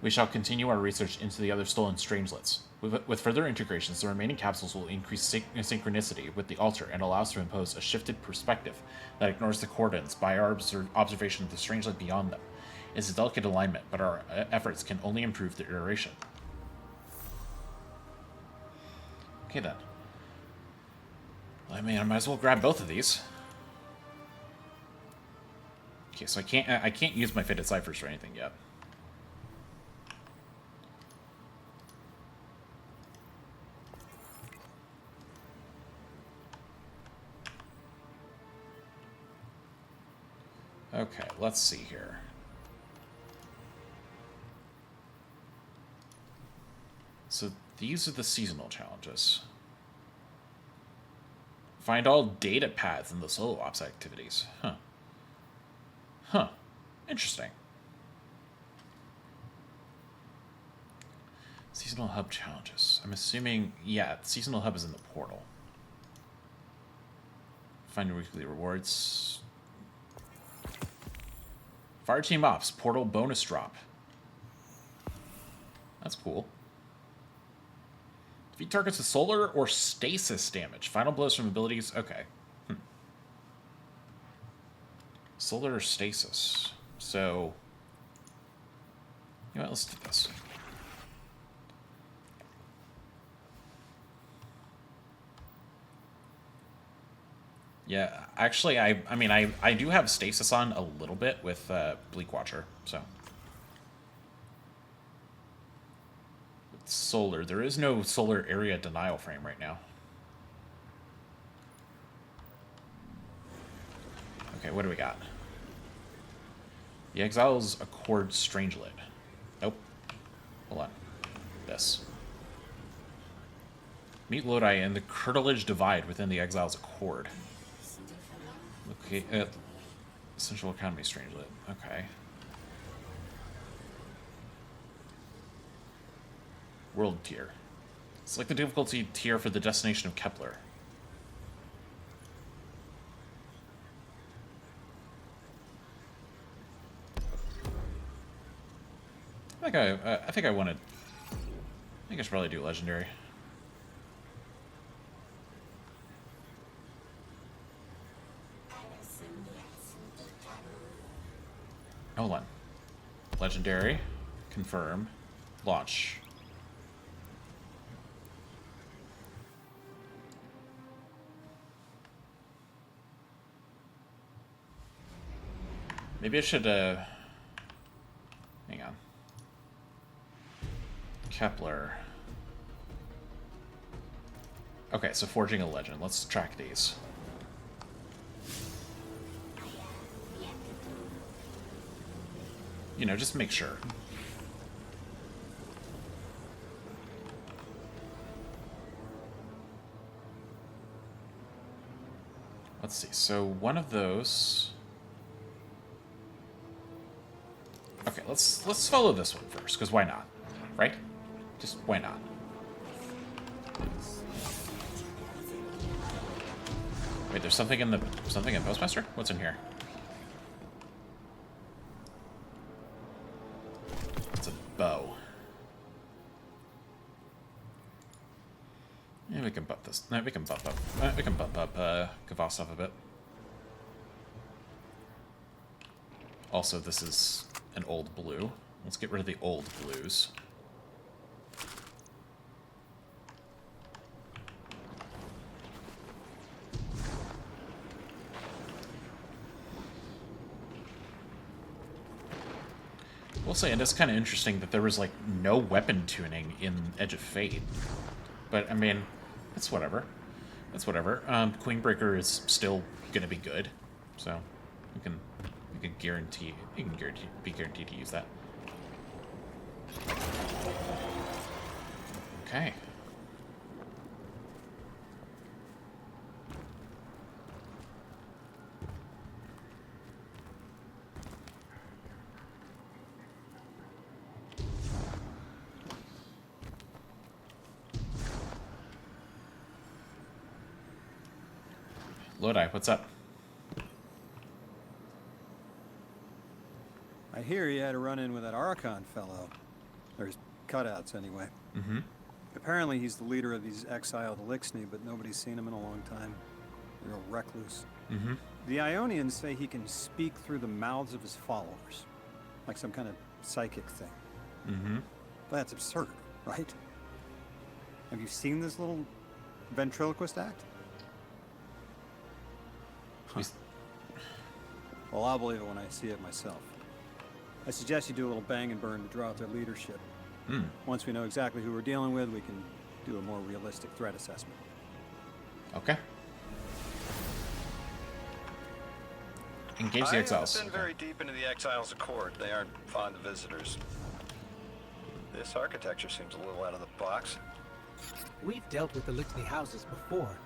We shall continue our research into the other stolen Strangelets. With further integrations, the remaining capsules will increase synchronicity with the Altar and allow us to impose a shifted perspective that ignores the coordinates by our observation of the Strangelet beyond them. It's a delicate alignment, but our efforts can only improve the iteration. Okay then. Well, I mean, I might as well grab both of these. Okay, so I can't use my fitted ciphers for anything yet. Okay, let's see here. So these are the seasonal challenges. Find all data paths in the solo ops activities. Huh. Interesting. Seasonal hub challenges. I'm assuming, yeah, the seasonal hub is in the portal. Find your weekly rewards. Fireteam Ops, portal bonus drop. That's cool. Defeat targets with solar or stasis damage. Final blows from abilities. Okay. Solar or stasis. So, you know what, let's do this. Yeah, actually, I mean, I do have stasis on a little bit with Bleak Watcher, so. With solar, there is no solar area denial frame right now. Okay, what do we got? The Exiles Accord Strangelit. Nope. Hold on. This. Meet Lodi and the curtilage divide within the Exiles Accord. Okay, Central Academy Strangelit. Okay. World tier. Select the difficulty tier for the destination of Kepler. think I wanted. I think I should probably do legendary. Hold on. Legendary, confirm, launch. Maybe I should, hang on. Kepler. Okay, so forging a legend. Let's track these. You know, just make sure. Let's see. So one of those. Okay, let's follow this one first, because why not? Right? Just why not? Wait, there's something in Postmaster? What's in here? It's a bow. Yeah, we can bump this. No, we can bump up. We can bump up Kvasov a bit. Also, this is an old blue. Let's get rid of the old blues. We'll say, and it's kind of interesting that there was, like, no weapon tuning in Edge of Fate. But, I mean, it's whatever. It's whatever. Queenbreaker is still gonna be good. So, you can be guaranteed to use that. Okay. Lodi, what's up? I hear you had a run-in with that Archon fellow. Or his cutouts, anyway. Mm-hmm. Apparently he's the leader of these exiled Elixni, but nobody's seen him in a long time. Real recluse. Mm-hmm. The Ionians say he can speak through the mouths of his followers. Like some kind of psychic thing. Mm-hmm. But that's absurd, right? Have you seen this little ventriloquist act? Huh. Well, I'll believe it when I see it myself. I suggest you do a little bang and burn to draw out their leadership. Once we know exactly who we're dealing with, we can do a more realistic threat assessment. Okay. Engage the exiles. I've been very deep into the Exiles Accord. They aren't fond of visitors. This architecture seems a little out of the box. We've dealt with the Elixni houses before,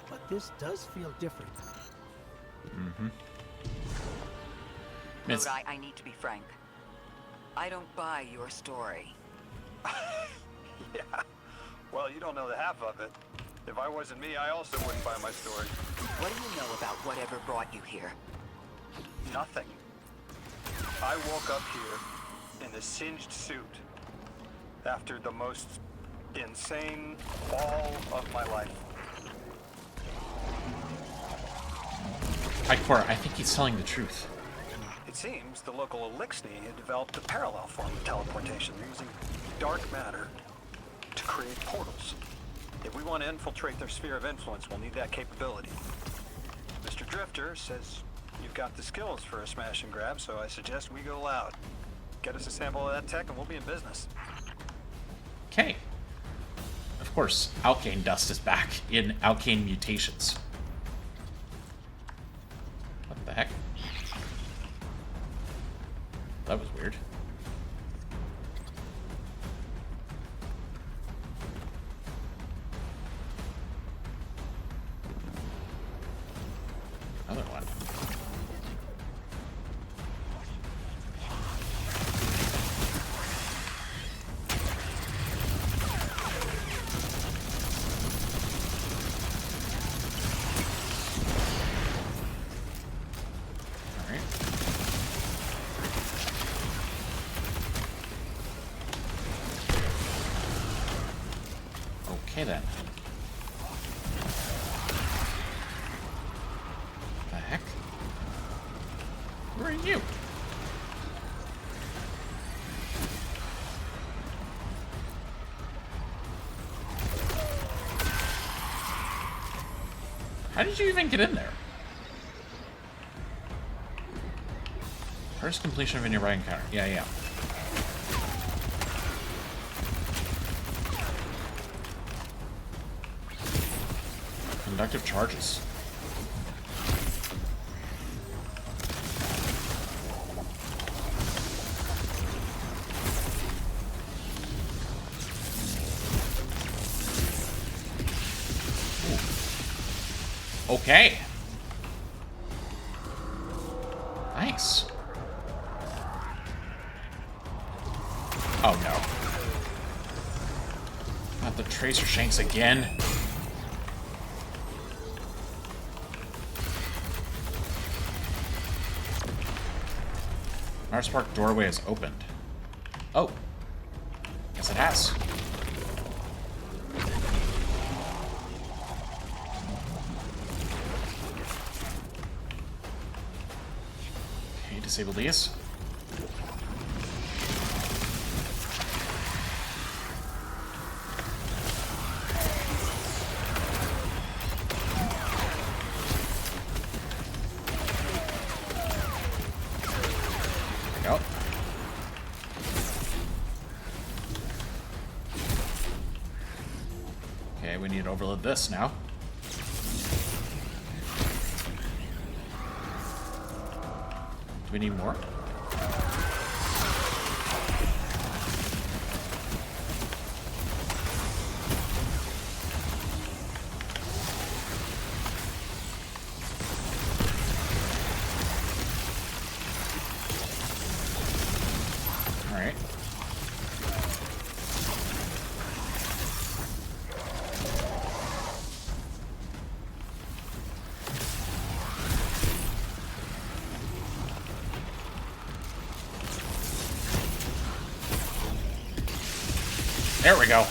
but this does feel different. Mm-hmm. Lodi, I need to be frank. I don't buy your story. Yeah. Well, you don't know the half of it. If I wasn't me, I also wouldn't buy my story. What do you know about whatever brought you here? Nothing. I woke up here in a singed suit after the most insane fall of my life. Hardcore, I think he's telling the truth. It seems the local Elixni had developed a parallel form of teleportation using dark matter to create portals. If we want to infiltrate their sphere of influence, we'll need that capability. Mr. Drifter says you've got the skills for a smash and grab, so I suggest we go loud. Get us a sample of that tech and we'll be in business. Okay. Of course, Alkane Dust is back in Alkane Mutations. What the heck? That was weird. Another one. Okay then. The heck? Who are you? How did you even get in there? First completion of a nearby encounter. Yeah. Conductive charges. Okay. Nice. Oh no. Not the tracer shanks again. Mars Park doorway is opened. Oh. Yes, it has. Okay, disable these. We need to overload this now. Do we need more? All right. There we go.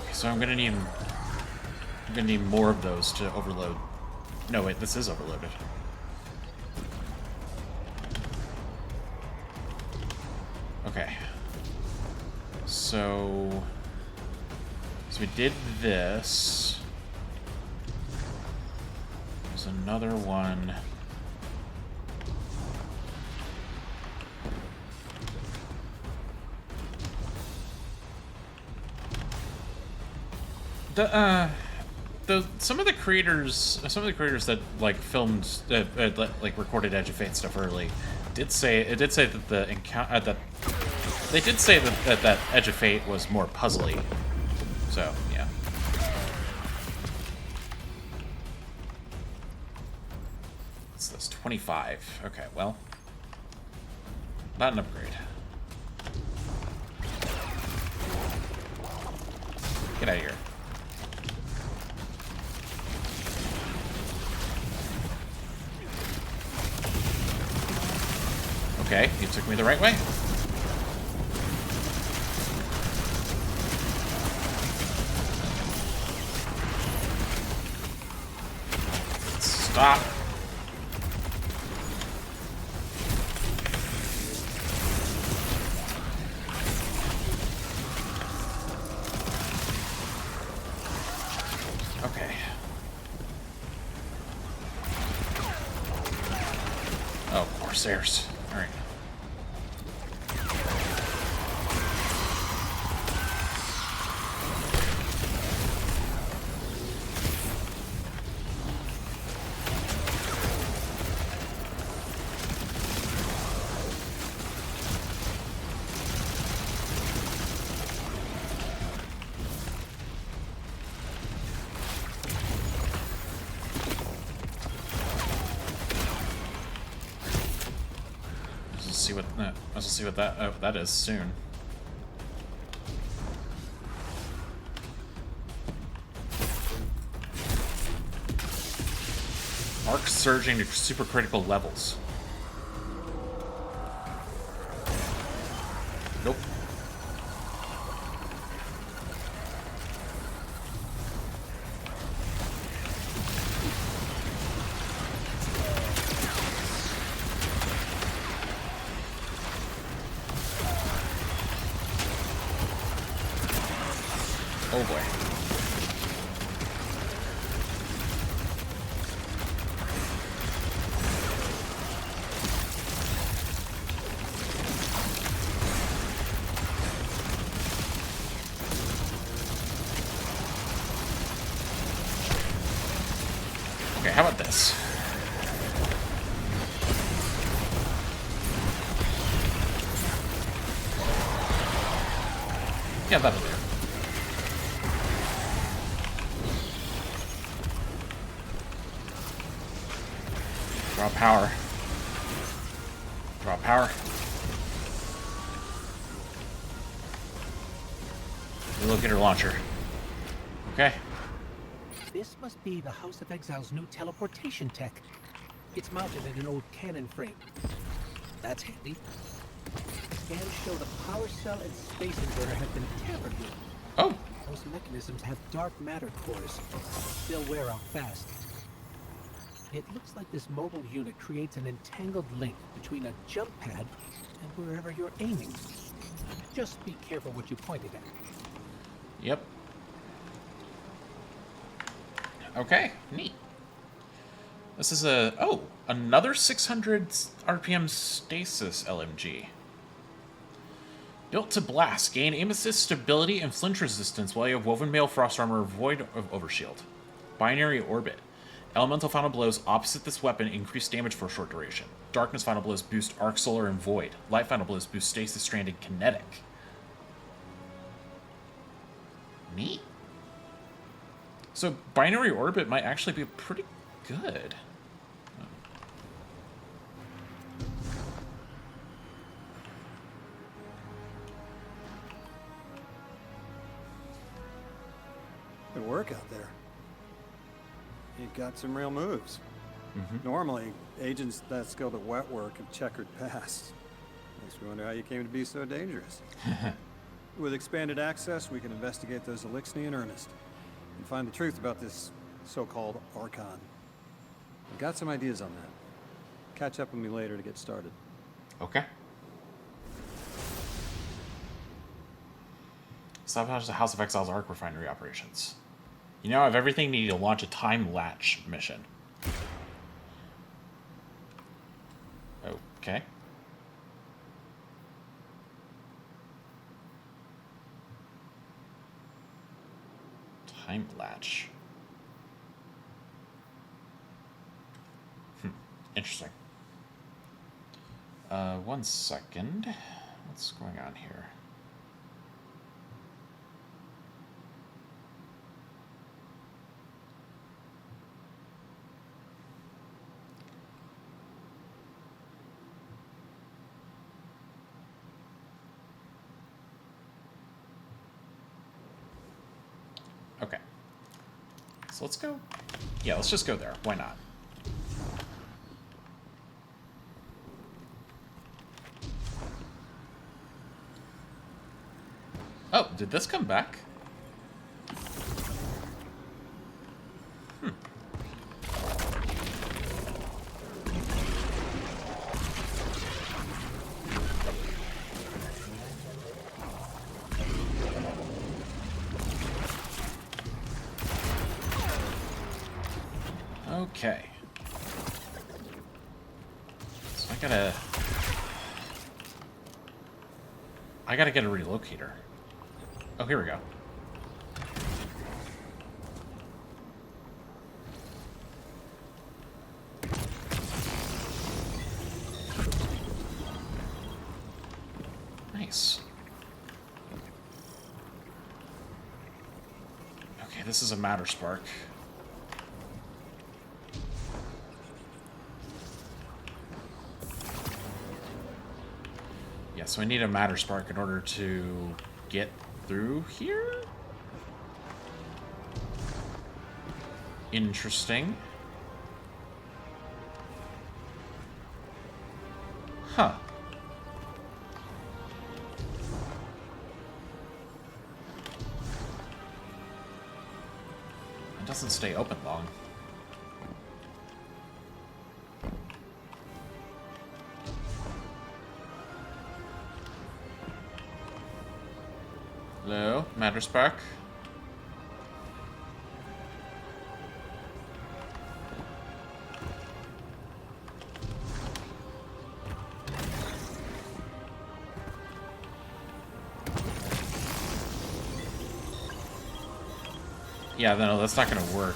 Okay, so I'm gonna need more of those to overload. No, wait, this is overloaded. Okay. So we did this. There's another one. Some of the creators that like filmed, like recorded Edge of Fate stuff early, did say that the encounter that they did say that Edge of Fate was more puzzly. So yeah. What's this? 25. Okay, well, not an upgrade. Get out of here. Okay, you took me the right way. Stop. Okay. Oh, Corsairs. All right. Let's see what that is soon. Arc surging to supercritical levels. Nope. Oh boy. Okay, how about this? Yeah, that'll do. Draw power. Draw power. Relocator launcher. Okay. This must be the House of Exile's new teleportation tech. It's mounted in an old cannon frame. That's handy. Scans show the power cell and space inverter have been tampered with. Oh. Those mechanisms have dark matter cores. They'll wear out fast. It looks like this mobile unit creates an entangled link between a jump pad and wherever you're aiming. Just be careful what you pointed at. Yep. Okay, neat. This is another 600 RPM stasis LMG. Built to blast, gain aim assist, stability, and flinch resistance while you have Woven Mail, Frost Armor, Void of Overshield. Binary Orbit. Elemental Final Blows opposite this weapon increase damage for a short duration. Darkness Final Blows boost Arc, Solar, and Void. Light Final Blows boost Stasis, Strand, and Kinetic. Neat. So Binary Orbit might actually be pretty good. Good work out there. You've got some real moves. Normally, agents that skilled at wet work have checkered past. Makes me wonder how you came to be so dangerous. With expanded access, we can investigate those Elixni in earnest and find the truth about this so-called Archon. I've got some ideas on that. Catch up with me later to get started. Okay. Sabotage the House of Exile's Arc Refinery operations. You now have everything needed to launch a time latch mission. Okay. Time latch. Interesting. 1 second. What's going on here? Okay. So let's go. Yeah, let's just go there. Why not? Oh, did this come back? Okay. So I gotta get a relocator. Oh, here we go. Nice. Okay, this is a Matter Spark. Yeah, so I need a Matter Spark in order to get through here? Interesting. Huh. It doesn't stay open long. Hello, Matter Spark. Yeah, no, that's not gonna work.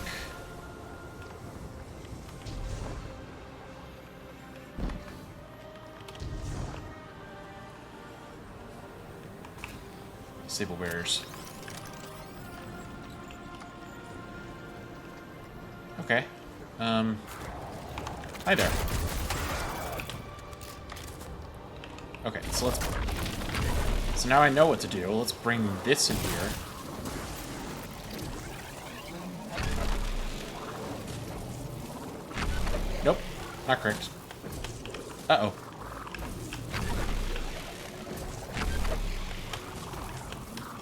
Sable bearers. Okay. Hi there. Okay, so so now I know what to do. Let's bring this in here. Nope, not correct. Uh-oh.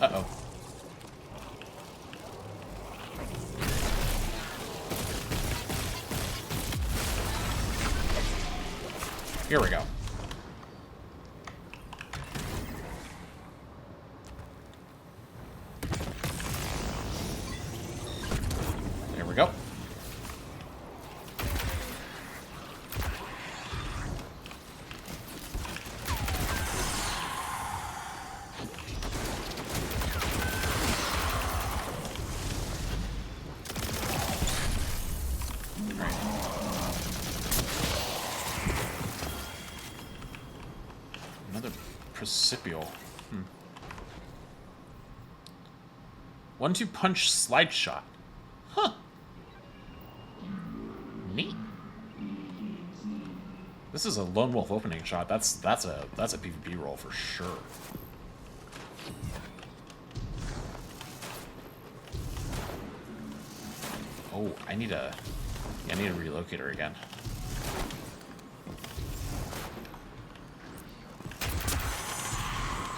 Uh-oh. Here we go. There we go. Precipio. 1-2 punch slide shot. Huh. Neat. This is a lone wolf opening shot. That's a PvP roll for sure. Oh, I need a relocator again.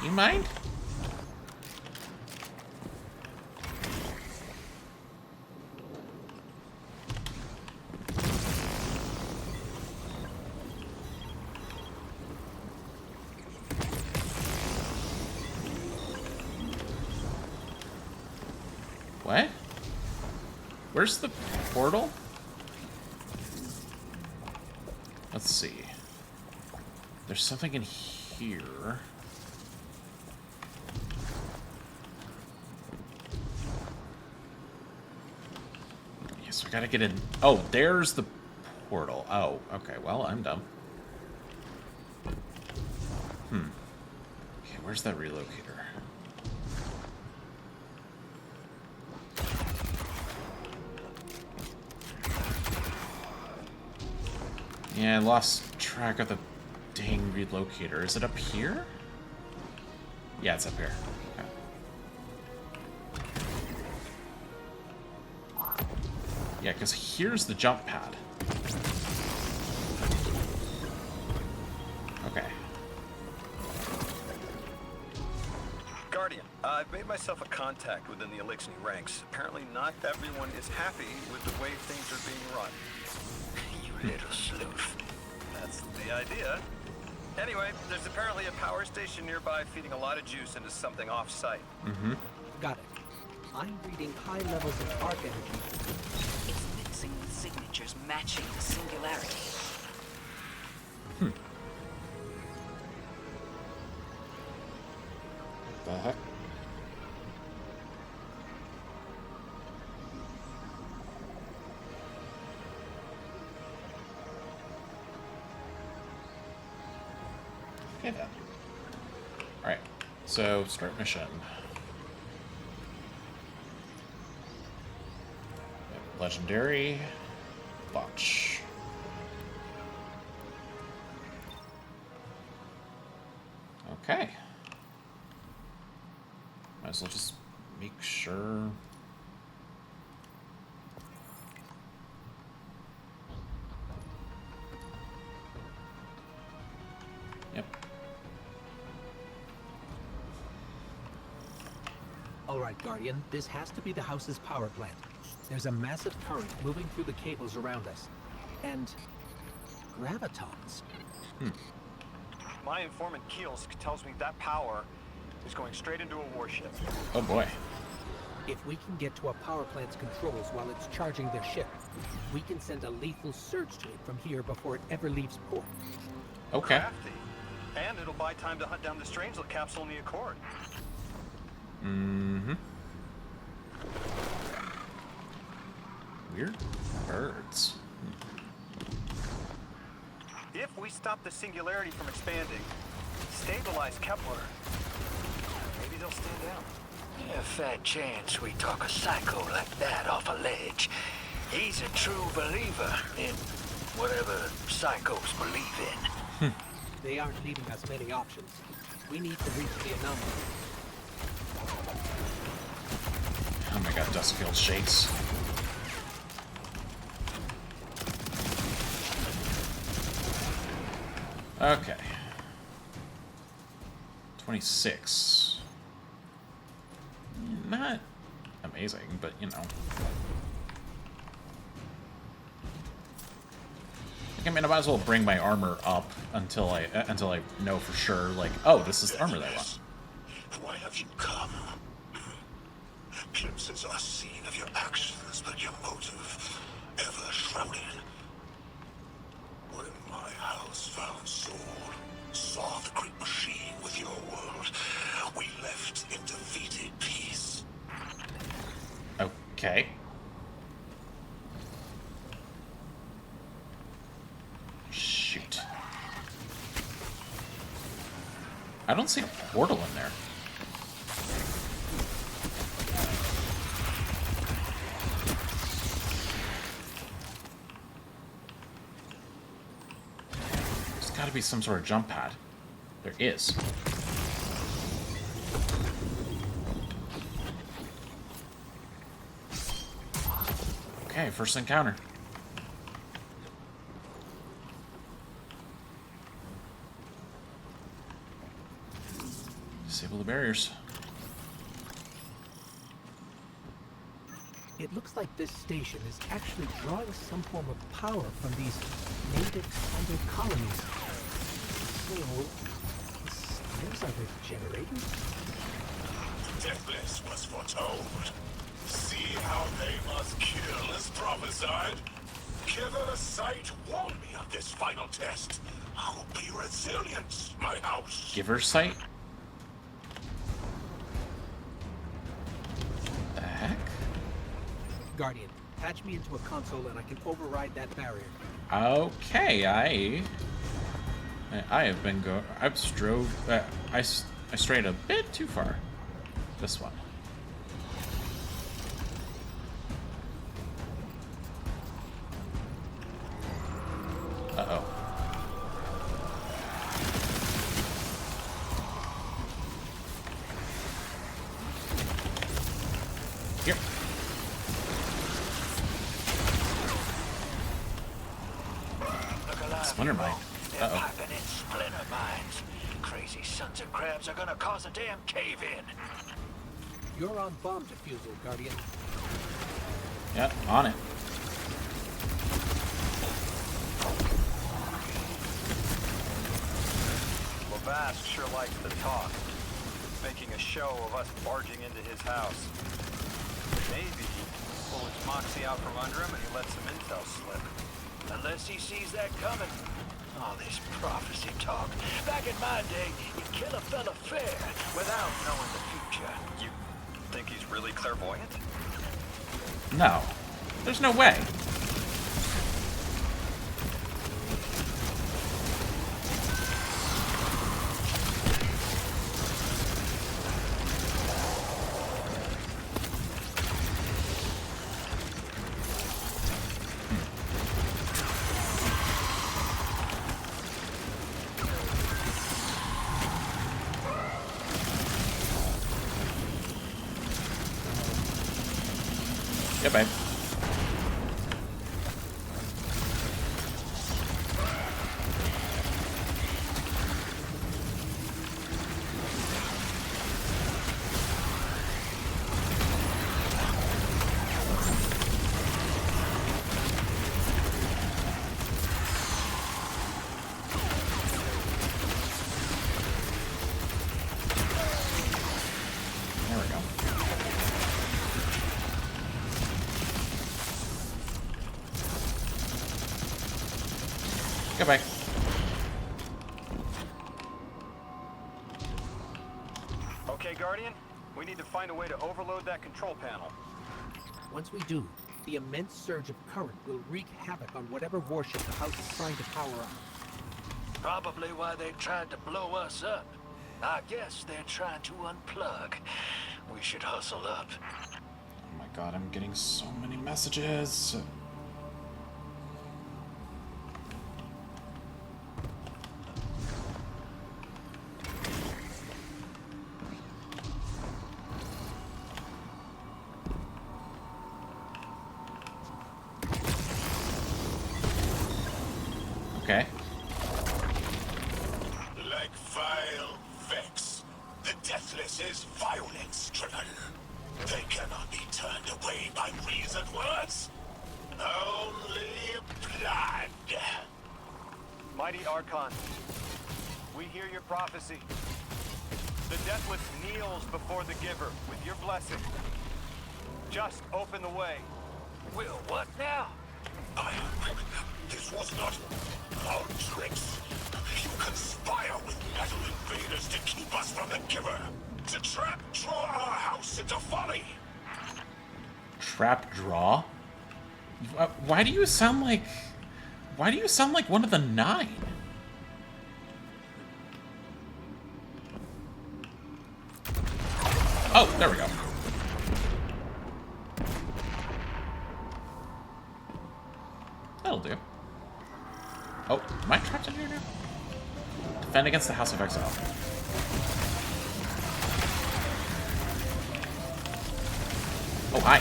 You mind? What? Where's the portal? Let's see. There's something in here. So we gotta get in. Oh, there's the portal. Oh, okay. Well, I'm dumb. Okay, where's that relocator? Yeah, I lost track of the dang relocator. Is it up here? Yeah, it's up here. Okay. Yeah, because here's the jump pad. Okay. Guardian, I've made myself a contact within the Elixni ranks. Apparently not everyone is happy with the way things are being run. You little sleuth. That's the idea. Anyway, there's apparently a power station nearby feeding a lot of juice into something off-site. Mm-hmm. Got it. I'm reading high levels of arc energy. It's mixing with signatures matching the singularity. The heck? Okay then. Alright, so start mission. Legendary Botch. Okay. Might as well just make sure. Yep. All right, Guardian, this has to be the house's power plant. There's a massive current moving through the cables around us. And gravitons. My informant Keels tells me that power is going straight into a warship. Oh boy. If we can get to a power plant's controls while it's charging their ship, we can send a lethal surge to it from here before it ever leaves port. Okay. Crafty. And it'll buy time to hunt down the Strangelet capsule in the Accord. Mm-hmm. the singularity from expanding, stabilize Kepler, maybe they'll stand down. A fat chance we talk a psycho like that off a ledge. He's a true believer in whatever psychos believe in. They aren't leaving us many options. We need to reach the anomaly. Oh my god, Duskfield shakes. Okay. 26. Not amazing, but you know. I mean, I might as well bring my armor up until I know for sure, like, oh, this is the armor that I want. Why have you come? Glimpses are seen of your actions, but your motive ever shrouded. When my house found Saul, saw the great machine with your world, we left in defeated peace. Okay. Shoot. I don't see a portal in there. There's gotta be some sort of jump pad. There is. Okay, first encounter. Disable the barriers. It looks like this station is actually drawing some form of power from these native standard colonies. So, these are the generators? Deathless was foretold. See how they must kill as prophesied. Giver Sight warned me of this final test. I will be resilient, my house. Giver sight? The heck? Guardian, patch me into a console and I can override that barrier. Okay, I have been I strayed a bit too far. This one. Uh-oh. Here. Splinter mine. They're popping in splinter mines. Crazy sons of crabs are gonna cause a damn cave-in. You're on bomb defusal, Guardian. Yep, on it. Lavast sure likes to talk, making a show of us barging into his house. Maybe he pull his moxie out from under him and he lets some intel slip. Unless he sees that coming. All this prophecy talk. Back in my day, you'd kill a fella fair without knowing the future. You think he's really clairvoyant? No. There's no way. Yeah, babe. There we go. Go back. Okay, Guardian, we need to find a way to overload that control panel. Once we do, the immense surge of current will wreak havoc on whatever warship the house is trying to power up. Probably why they tried to blow us up. I guess they're trying to unplug. We should hustle up. Oh my god, I'm getting so many messages. Okay. Like vile Vex, the Deathless is violence-driven. They cannot be turned away by reasoned words. Only blood. Mighty Archon, we hear your prophecy. The Deathless kneels before the Giver with your blessing. Just open the way. Will what now? This was not our tricks. You conspire with metal invaders to keep us from the Giver. To draw our house into folly. Trap draw? Why do you sound like... Why do you sound like one of the 9? Oh, there we go. That'll do. Oh, am I trapped in here now? Defend against the House of Exile. Oh, hi.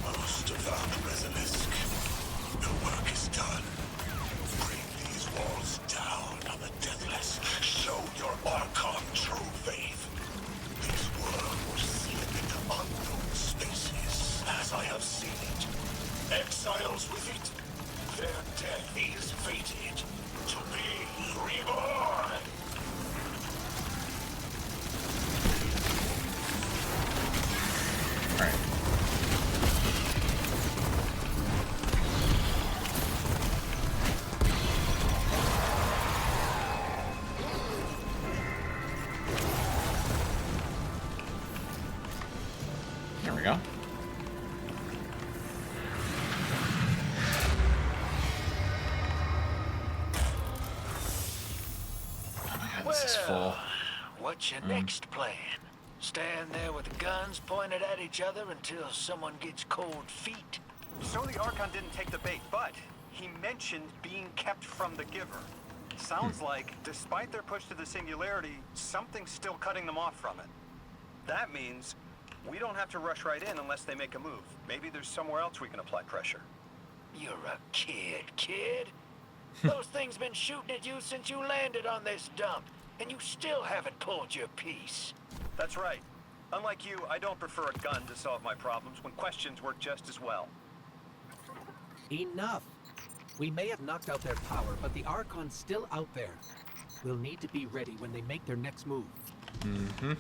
Most of our Basilisk. The work is done. Bring these walls down on the Deathless. Show your Archon true faith. This world will slip into unknown spaces, as I have seen it. Exiles with it. Their death is fated to be reborn. Alright. There we go. Oh my god, this is full. What's your next plan? Stand there with guns pointed at each other until someone gets cold feet? So the Archon didn't take the bait, but he mentioned being kept from the Giver. Sounds like, despite their push to the Singularity, something's still cutting them off from it. That means we don't have to rush right in unless they make a move. Maybe there's somewhere else we can apply pressure. You're a kid. Those things been shooting at you since you landed on this dump, and you still haven't pulled your piece. That's right. Unlike you, I don't prefer a gun to solve my problems when questions work just as well. Enough. We may have knocked out their power, but the Archon's still out there. We'll need to be ready when they make their next move. Mm-hmm.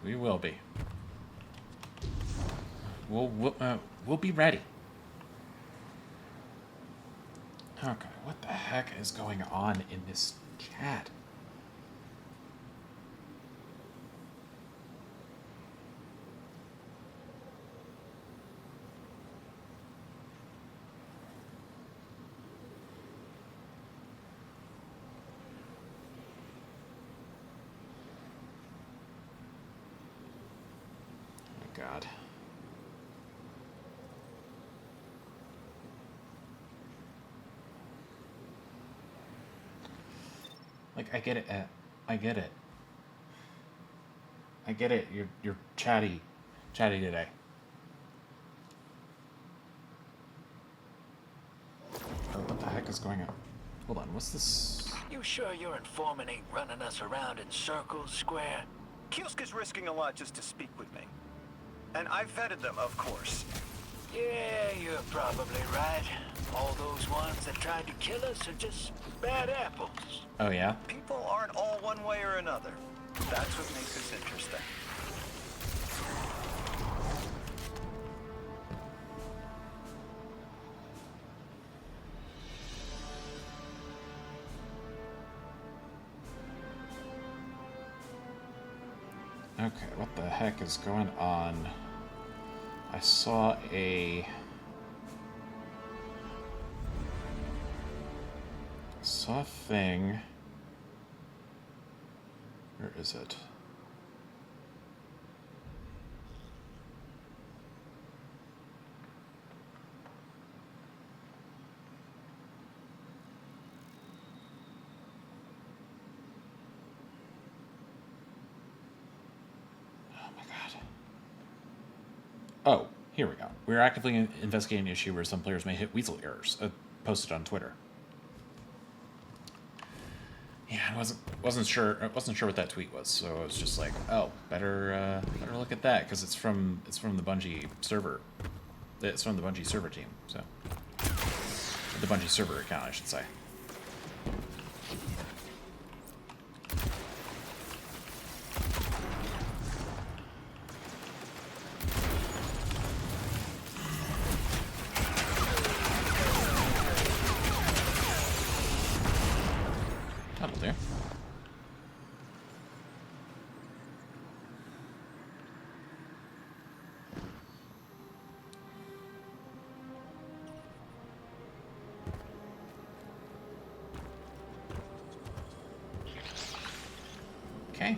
We will be. We'll be ready. Okay, what the heck is going on in this chat? God. Like, I get it, I get it. I get it. You're chatty today. Oh, what the heck is going on? Hold on, what's this? You sure your informant ain't running us around in circles, Square? Kiosk is risking a lot just to speak with me. And I've vetted them, of course. Yeah, you're probably right. All those ones that tried to kill us are just bad apples. Oh, yeah? People aren't all one way or another. That's what makes this interesting. Okay, what the heck is going on? I saw a... saw a thing. Where is it? Oh, here we go. We're actively investigating an issue where some players may hit Weasel errors. Posted on Twitter. Yeah, I wasn't sure what that tweet was, so I was just like, oh, better look at that because it's from the Bungie server. It's from the Bungie server team, so the Bungie server account, I should say. That'll do. Okay,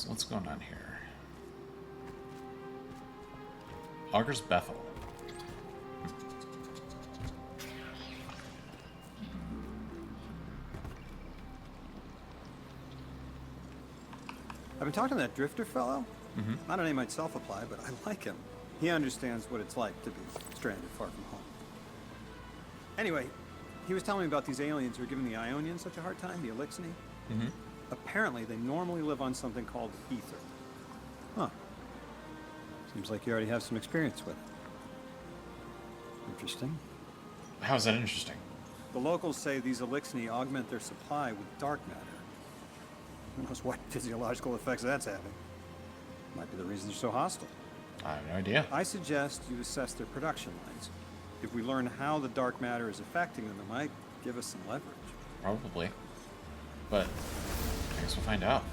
what's going on here? Augur's Bethel. I've been talking to that Drifter fellow. I don't know, he might self-apply, but I like him. He understands what it's like to be stranded far from home. Anyway, he was telling me about these aliens who are giving the Ionians such a hard time, the Elixni. Apparently, they normally live on something called ether. Huh. Seems like you already have some experience with it. Interesting. How is that interesting? The locals say these Elixni augment their supply with dark matter. Who knows what physiological effects that's having. Might be the reason they're so hostile. I have no idea. I suggest you assess their production lines. If we learn how the dark matter is affecting them, it might give us some leverage. Probably. But I guess we'll find out.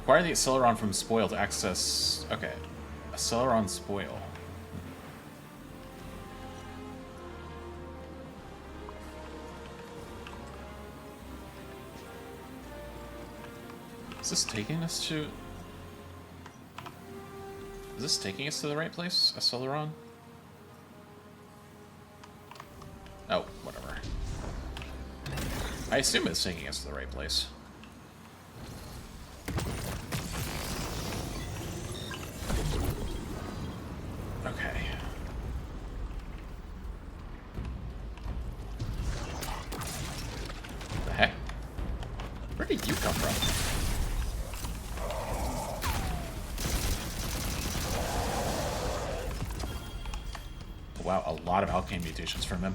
Acquire the Acceleron from Spoil to access... Okay. Acceleron Spoil. Is this taking us to... Is this taking us to the right place? Acceleron? Oh, whatever. I assume it's taking us to the right place. Okay. The heck? Where did you come from? Wow, a lot of Alkane mutations from him.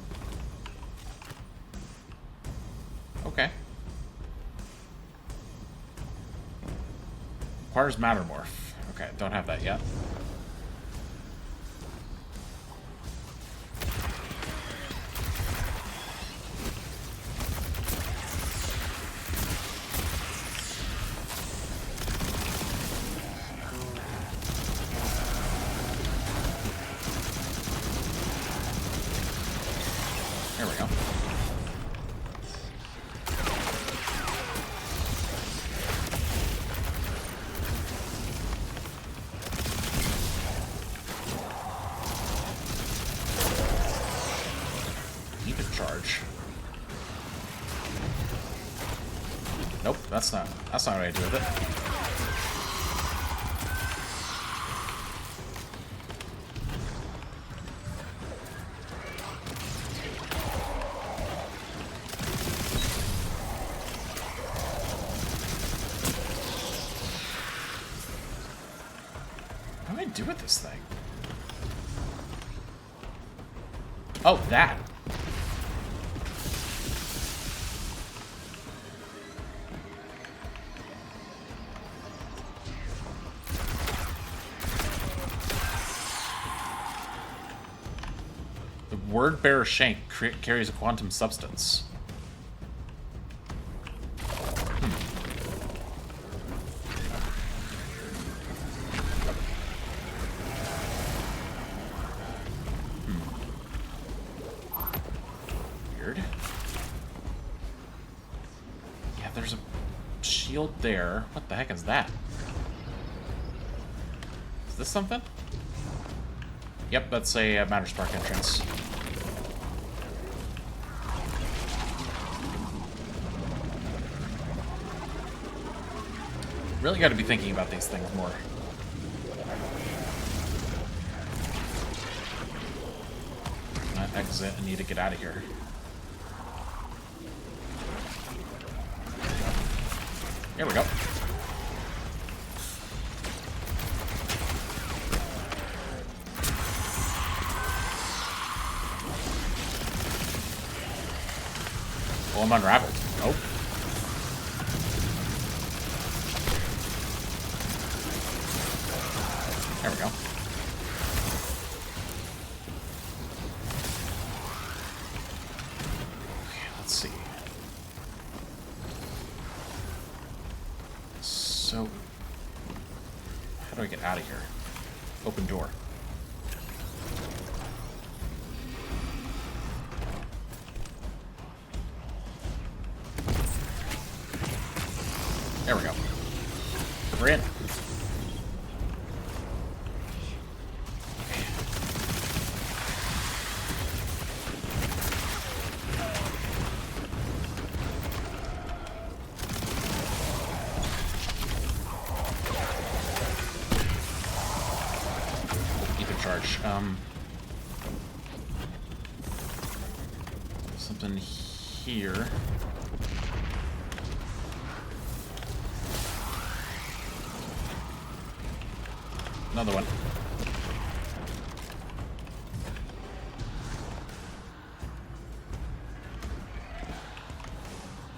Okay. Requires Mattermorph. Okay, don't have that yet. There we go. He can charge. Nope, that's not what I do with it. What do I do with this thing? Oh, that. The Word Bearer Shank carries a quantum substance. there's a shield there. What the heck is that? Is this something? Yep, that's a Matterspark entrance. Really got to be thinking about these things more. Not exit. I need to get out of here. Here we go. Oh, I'm unraveled. Nope. There we go. Okay, let's see. So, how do I get out of here? Open door. There we go. We're in. Charge. Something here. Another one.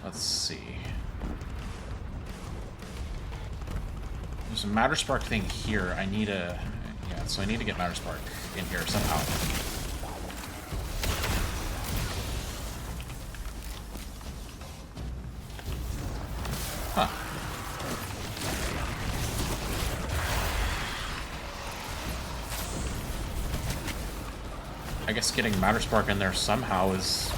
Let's see. There's a Matterspark thing here. I need a... Yeah, so I need to get Matterspark in here somehow. Huh. I guess getting Matterspark in there somehow is...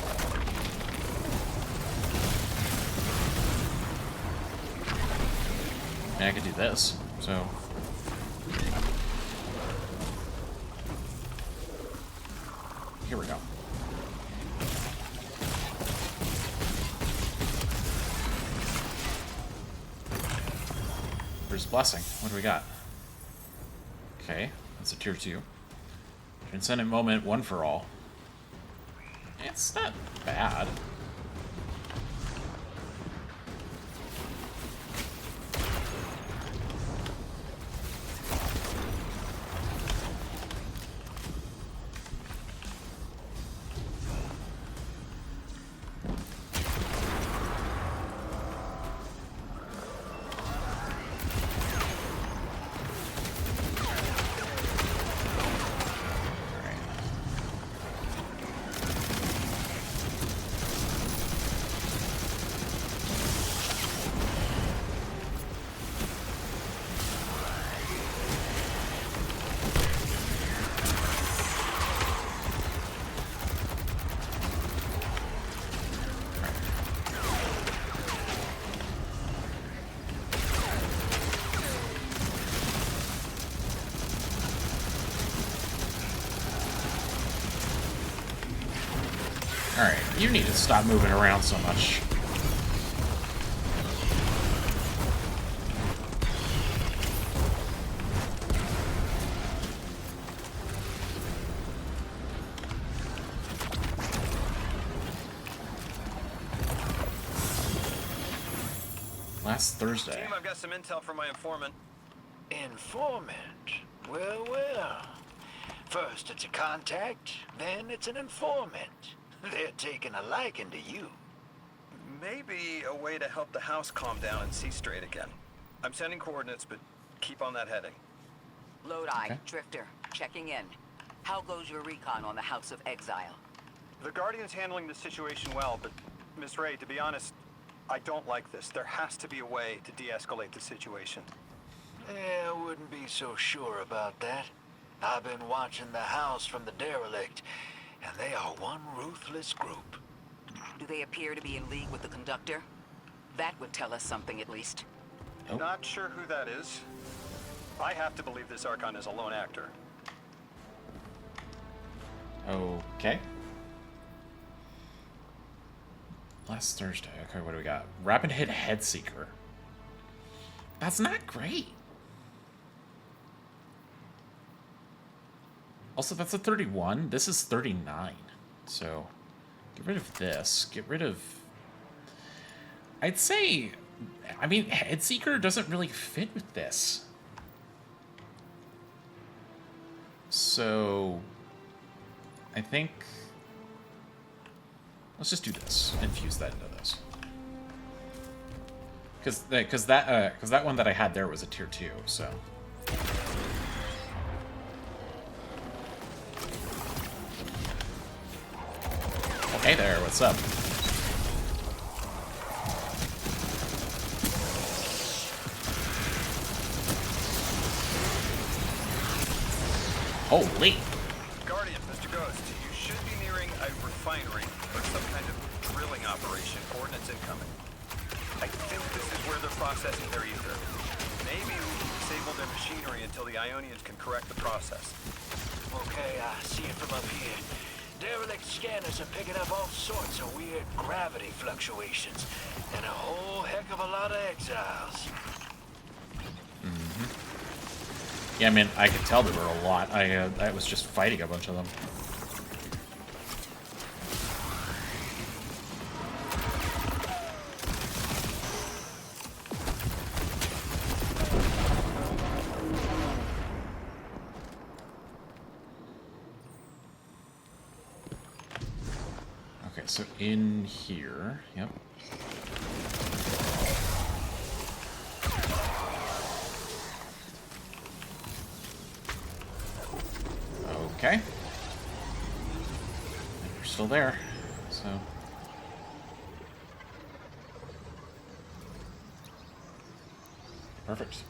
I mean, I could do this, so... Here we go. There's Blessing. What do we got? Okay, that's a tier 2. Transcendent Moment, one for all. It's not bad. Alright, you need to stop moving around so much. Last Thursday. Team, I've got some intel from my informant. Informant? Well, well. First it's a contact, then it's an informant. They're taking a liking to you. Maybe a way to help the house calm down and see straight again. I'm sending coordinates, but keep on that heading. Lodi, Okay. Drifter, checking in. How goes your recon on the House of Exile? The Guardian's handling the situation well, but Miss Ray, to be honest, I don't like this. There has to be a way to de-escalate the situation. I wouldn't be so sure about that. I've been watching the house from the derelict, and they are one ruthless group. Do they appear to be in league with the Conductor? That would tell us something at least. Nope. Not sure who that is. I have to believe this Archon is a lone actor. Okay. Last Thursday. Okay, what do we got? Rapid Hit Headseeker. That's not great. Also, that's a 31. This is 39. So, get rid of this. Get rid of... I'd say... I mean, Headseeker doesn't really fit with this. So... I think... Let's just do this. Infuse that into this. Because that one that I had there was a tier 2, so... Hey there, what's up? Holy! Guardian, Mr. Ghost, you should be nearing a refinery or some kind of drilling operation. Coordinates incoming. I think this is where they're processing their ether. Maybe we can disable their machinery until the Ionians can correct the process. Okay, I see it from up here. Derelict scanners are picking up all sorts of weird gravity fluctuations, and a whole heck of a lot of exiles. Yeah, I mean, I could tell there were a lot. I was just fighting a bunch of them. Okay, so in here, yep. Okay. We're still there, so... Perfect.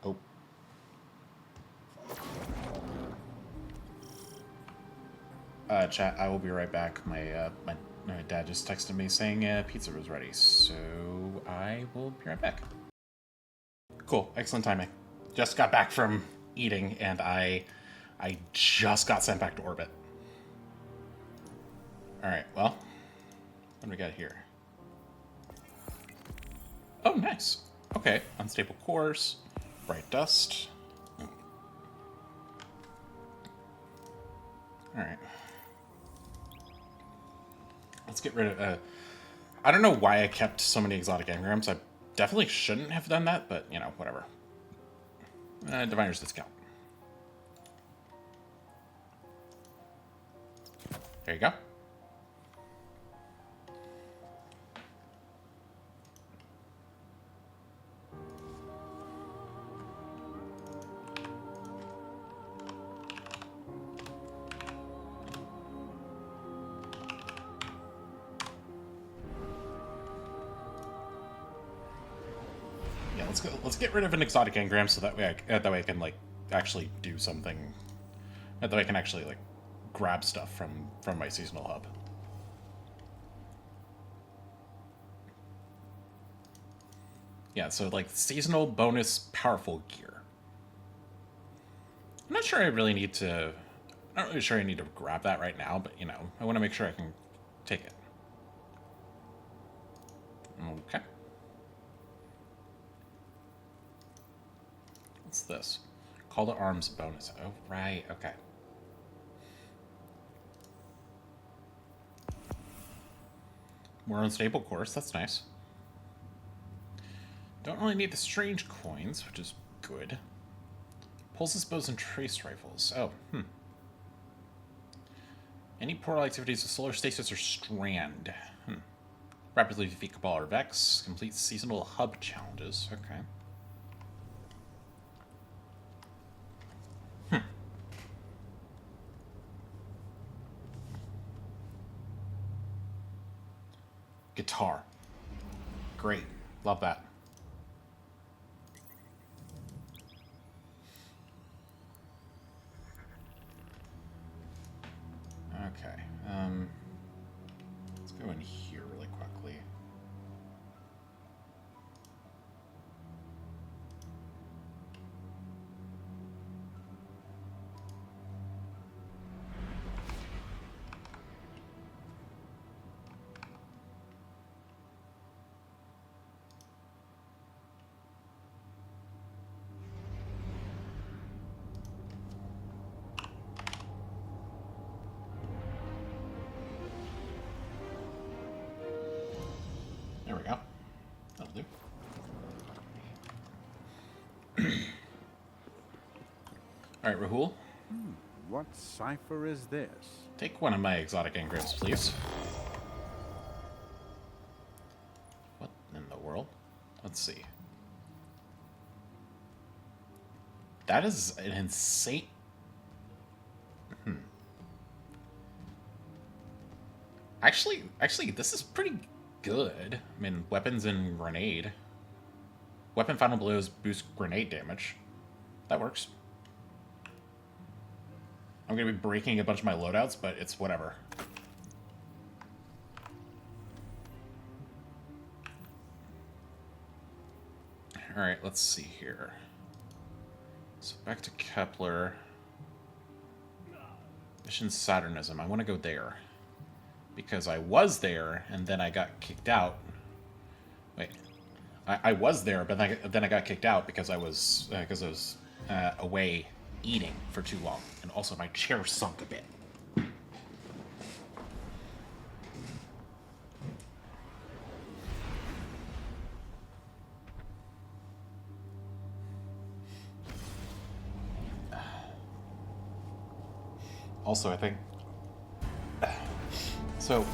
Oh. Chat, I will be right back. My dad just texted me saying pizza was ready, so I will be right back. Cool, excellent timing. Just got back from eating, and I just got sent back to orbit. Alright, well, what do we got here? Oh, nice. Okay, unstable cores, bright dust. Alright. Let's get rid of... I don't know why I kept so many exotic engrams. I definitely shouldn't have done that, but, you know, whatever. Diviner's discount. There you go. Let's get rid of an exotic engram so that way I can like actually do something. That way I can actually like grab stuff from my seasonal hub. Yeah, so like seasonal bonus powerful gear. I'm not sure I really need to. I'm not really sure I need to grab that right now, but you know, I want to make sure I can take it. Okay. What's this? Call to arms bonus. Oh, right. Okay. More unstable course. That's nice. Don't really need the strange coins, which is good. Pulses, bows, and trace rifles. Oh, Any portal activities with solar stasis or strand. Rapidly defeat Cabal or Vex. Complete seasonal hub challenges. Okay. Guitar. Great. Love that. Okay. Let's go in here really quickly. There we go. That'll do. Alright, Rahul. What cipher is this? Take one of my exotic engrams, please. What in the world? Let's see. That is an insane... Actually, this is pretty good. I mean, weapons and grenade. Weapon final blows boost grenade damage. That works. I'm gonna be breaking a bunch of my loadouts, but it's whatever. Alright, let's see here. So back to Kepler. Mission Saturnism. I want to go there. Because I was there, and then I got kicked out. Wait. I was there, but then I got kicked out because I was away eating for too long. And also my chair sunk a bit. Also, I think... So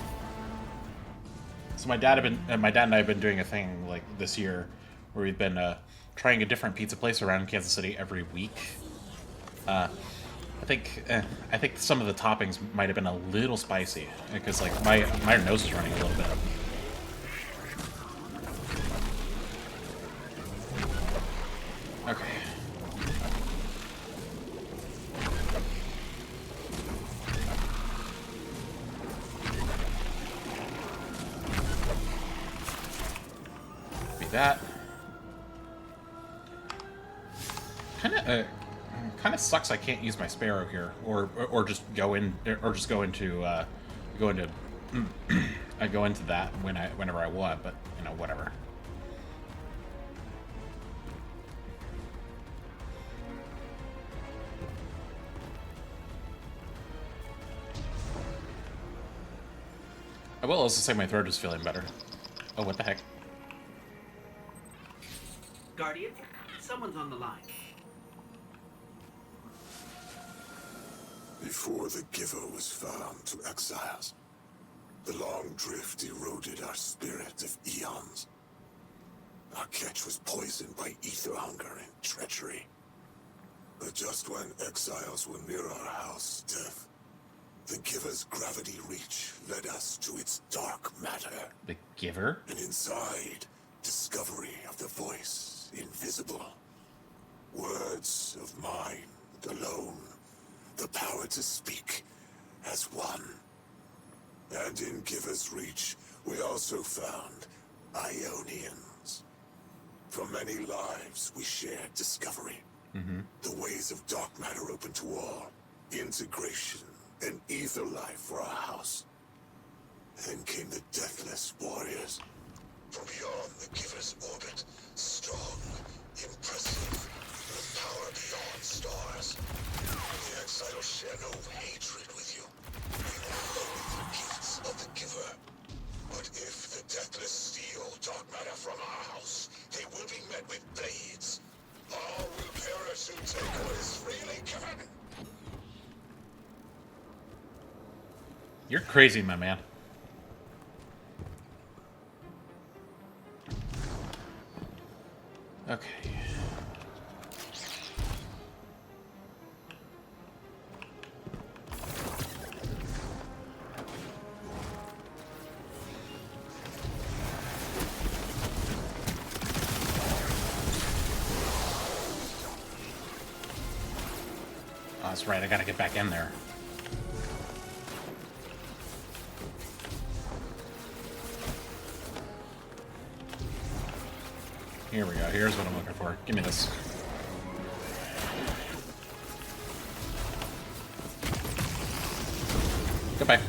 my dad and I have been doing a thing like this year where we've been trying a different pizza place around Kansas City every week. I think some of the toppings might have been a little spicy because like my nose is running a little bit. Okay. That kind of sucks. I can't use my Sparrow here, or just go into I go into that whenever I want. But you know, whatever. I will also say my throat is feeling better. Oh, what the heck? Guardian, someone's on the line. Before the Giver was found to exiles, the long drift eroded our spirit of eons. Our catch was poisoned by ether hunger and treachery. But just when exiles were near our house, death, the Giver's gravity reach led us to its dark matter. The Giver? And inside, discovery of the voice. Invisible. Words of mind alone. The power to speak as one. And in Giver's Reach, we also found Ionians. For many lives, we shared discovery. The ways of dark matter open to all. Integration and ether life for our house. Then came the Deathless Warriors. From beyond the Giver's orbit, strong, impressive, with power beyond stars. The exiles share no hatred with you. We will load the gifts of the Giver. But if the Deathless steal dark matter from our house, they will be met with blades. All will perish who take what is freely given. You're crazy, my man. Okay. Oh, that's right, I gotta get back in there. Here we go. Here's what I'm looking for. Give me this. Goodbye.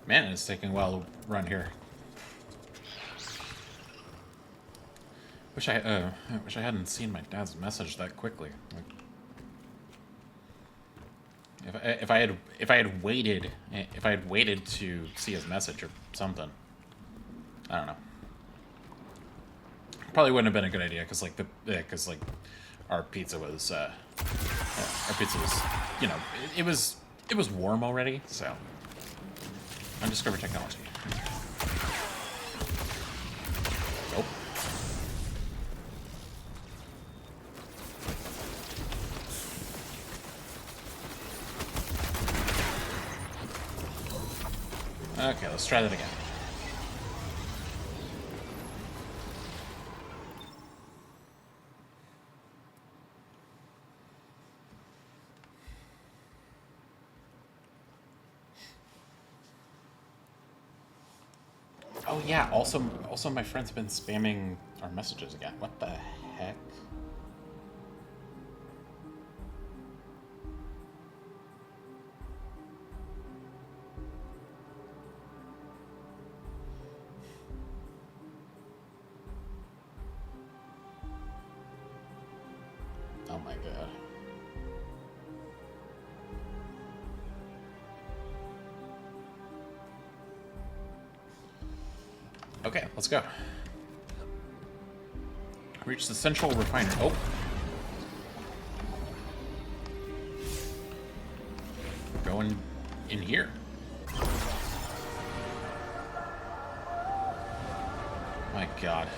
Man, it's taking a while to run here. Wish I hadn't seen my dad's message that quickly. Like, if I had waited to see his message or something, I don't know. Probably wouldn't have been a good idea because like our pizza was you know, it was warm already, so. Undiscovered technology. Nope. Okay, let's try that again. Oh yeah, also my friends have been spamming our messages again. What the heck? Oh my god. Okay, let's go. Reach the central refinery. Oh. Going in here. My god.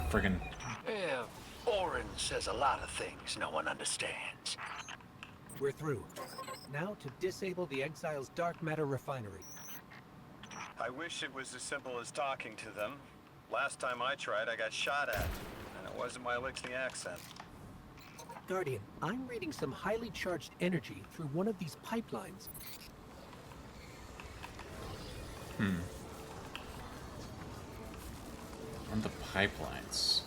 Friggin'. Yeah, Orin says a lot of things no one understands. We're through. Now to disable the Exile's dark matter refinery. I wish it was as simple as talking to them. Last time I tried, I got shot at. And it wasn't my Elixni accent. Guardian, I'm reading some highly charged energy through one of these pipelines. One of the pipelines.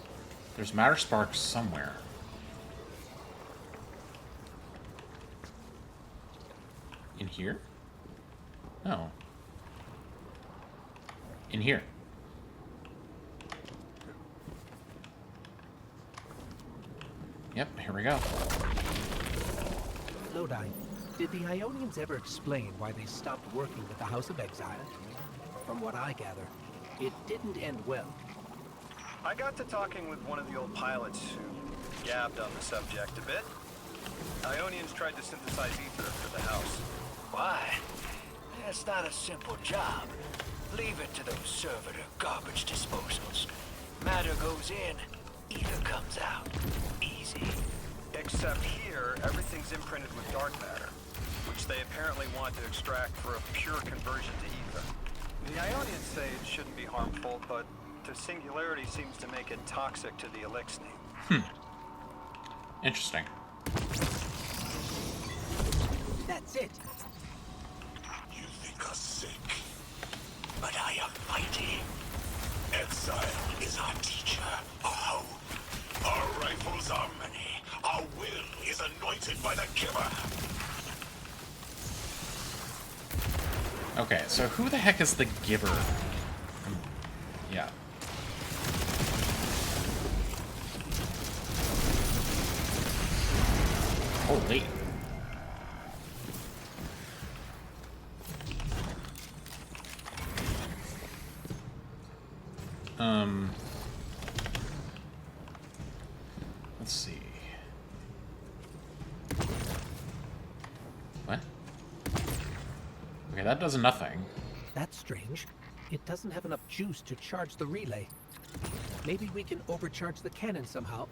There's matter sparks somewhere. In here? No. In here. Yep, here we go. Lodi, did the Ionians ever explain why they stopped working with the House of Exile? From what I gather, it didn't end well. I got to talking with one of the old pilots who gabbed on the subject a bit. Ionians tried to synthesize ether for the house. Why? That's not a simple job. Leave it to those servitor garbage disposals. Matter goes in, ether comes out. Easy. Except here, everything's imprinted with dark matter, which they apparently want to extract for a pure conversion to ether. The Ionians say it shouldn't be harmful, but the singularity seems to make it toxic to the Elixni. Interesting. That's it. You think us sick, but I am mighty. Exile is our teacher, our hope. Our rifles are many. Our will is anointed by the giver. Okay, so who the heck is the giver? Yeah. Holy. Okay, that does nothing. That's strange. It doesn't have enough juice to charge the relay. Maybe we can overcharge the cannon somehow.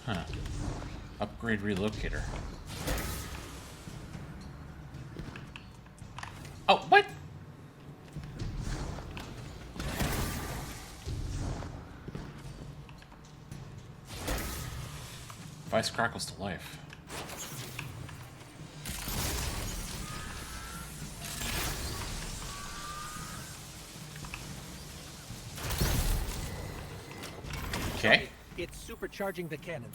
Huh. Upgrade relocator. Oh, what? Vice crackles to life. Okay. It's supercharging the cannon.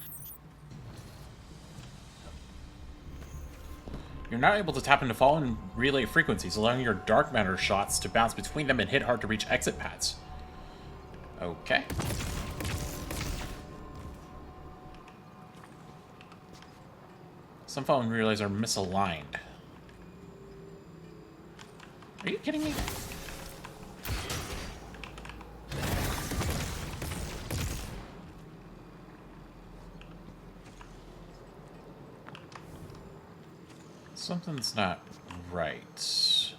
You're now able to tap into fallen relay frequencies, allowing your dark matter shots to bounce between them and hit hard to reach exit pads. Okay. Some fallen relays are misaligned. Are you kidding me? Something's not right.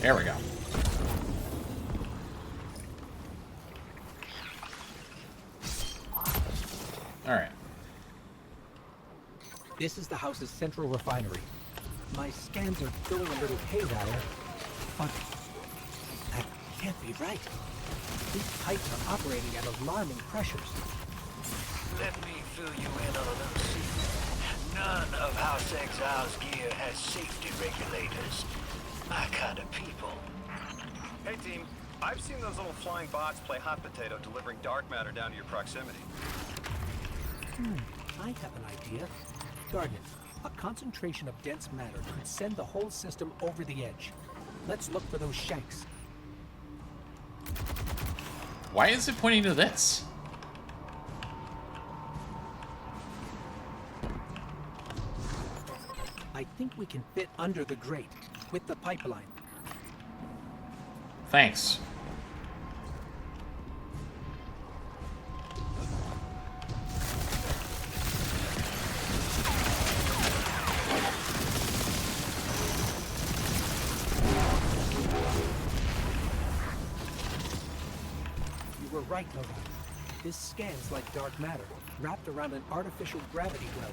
There we go. All right. This is the house's central refinery. My scans are going a little haywire, but that can't be right. These pipes are operating at alarming pressures. Let me fill you in on a little secret. None of House Exile's gear has safety regulators. My kind of people. Hey team, I've seen those little flying bots play hot potato delivering dark matter down to your proximity. I have an idea. Guardian, a concentration of dense matter could send the whole system over the edge. Let's look for those shanks. Why is it pointing to this? I think we can fit under the grate with the pipeline. Thanks. You were right, Logan. This scans like dark matter, wrapped around an artificial gravity well.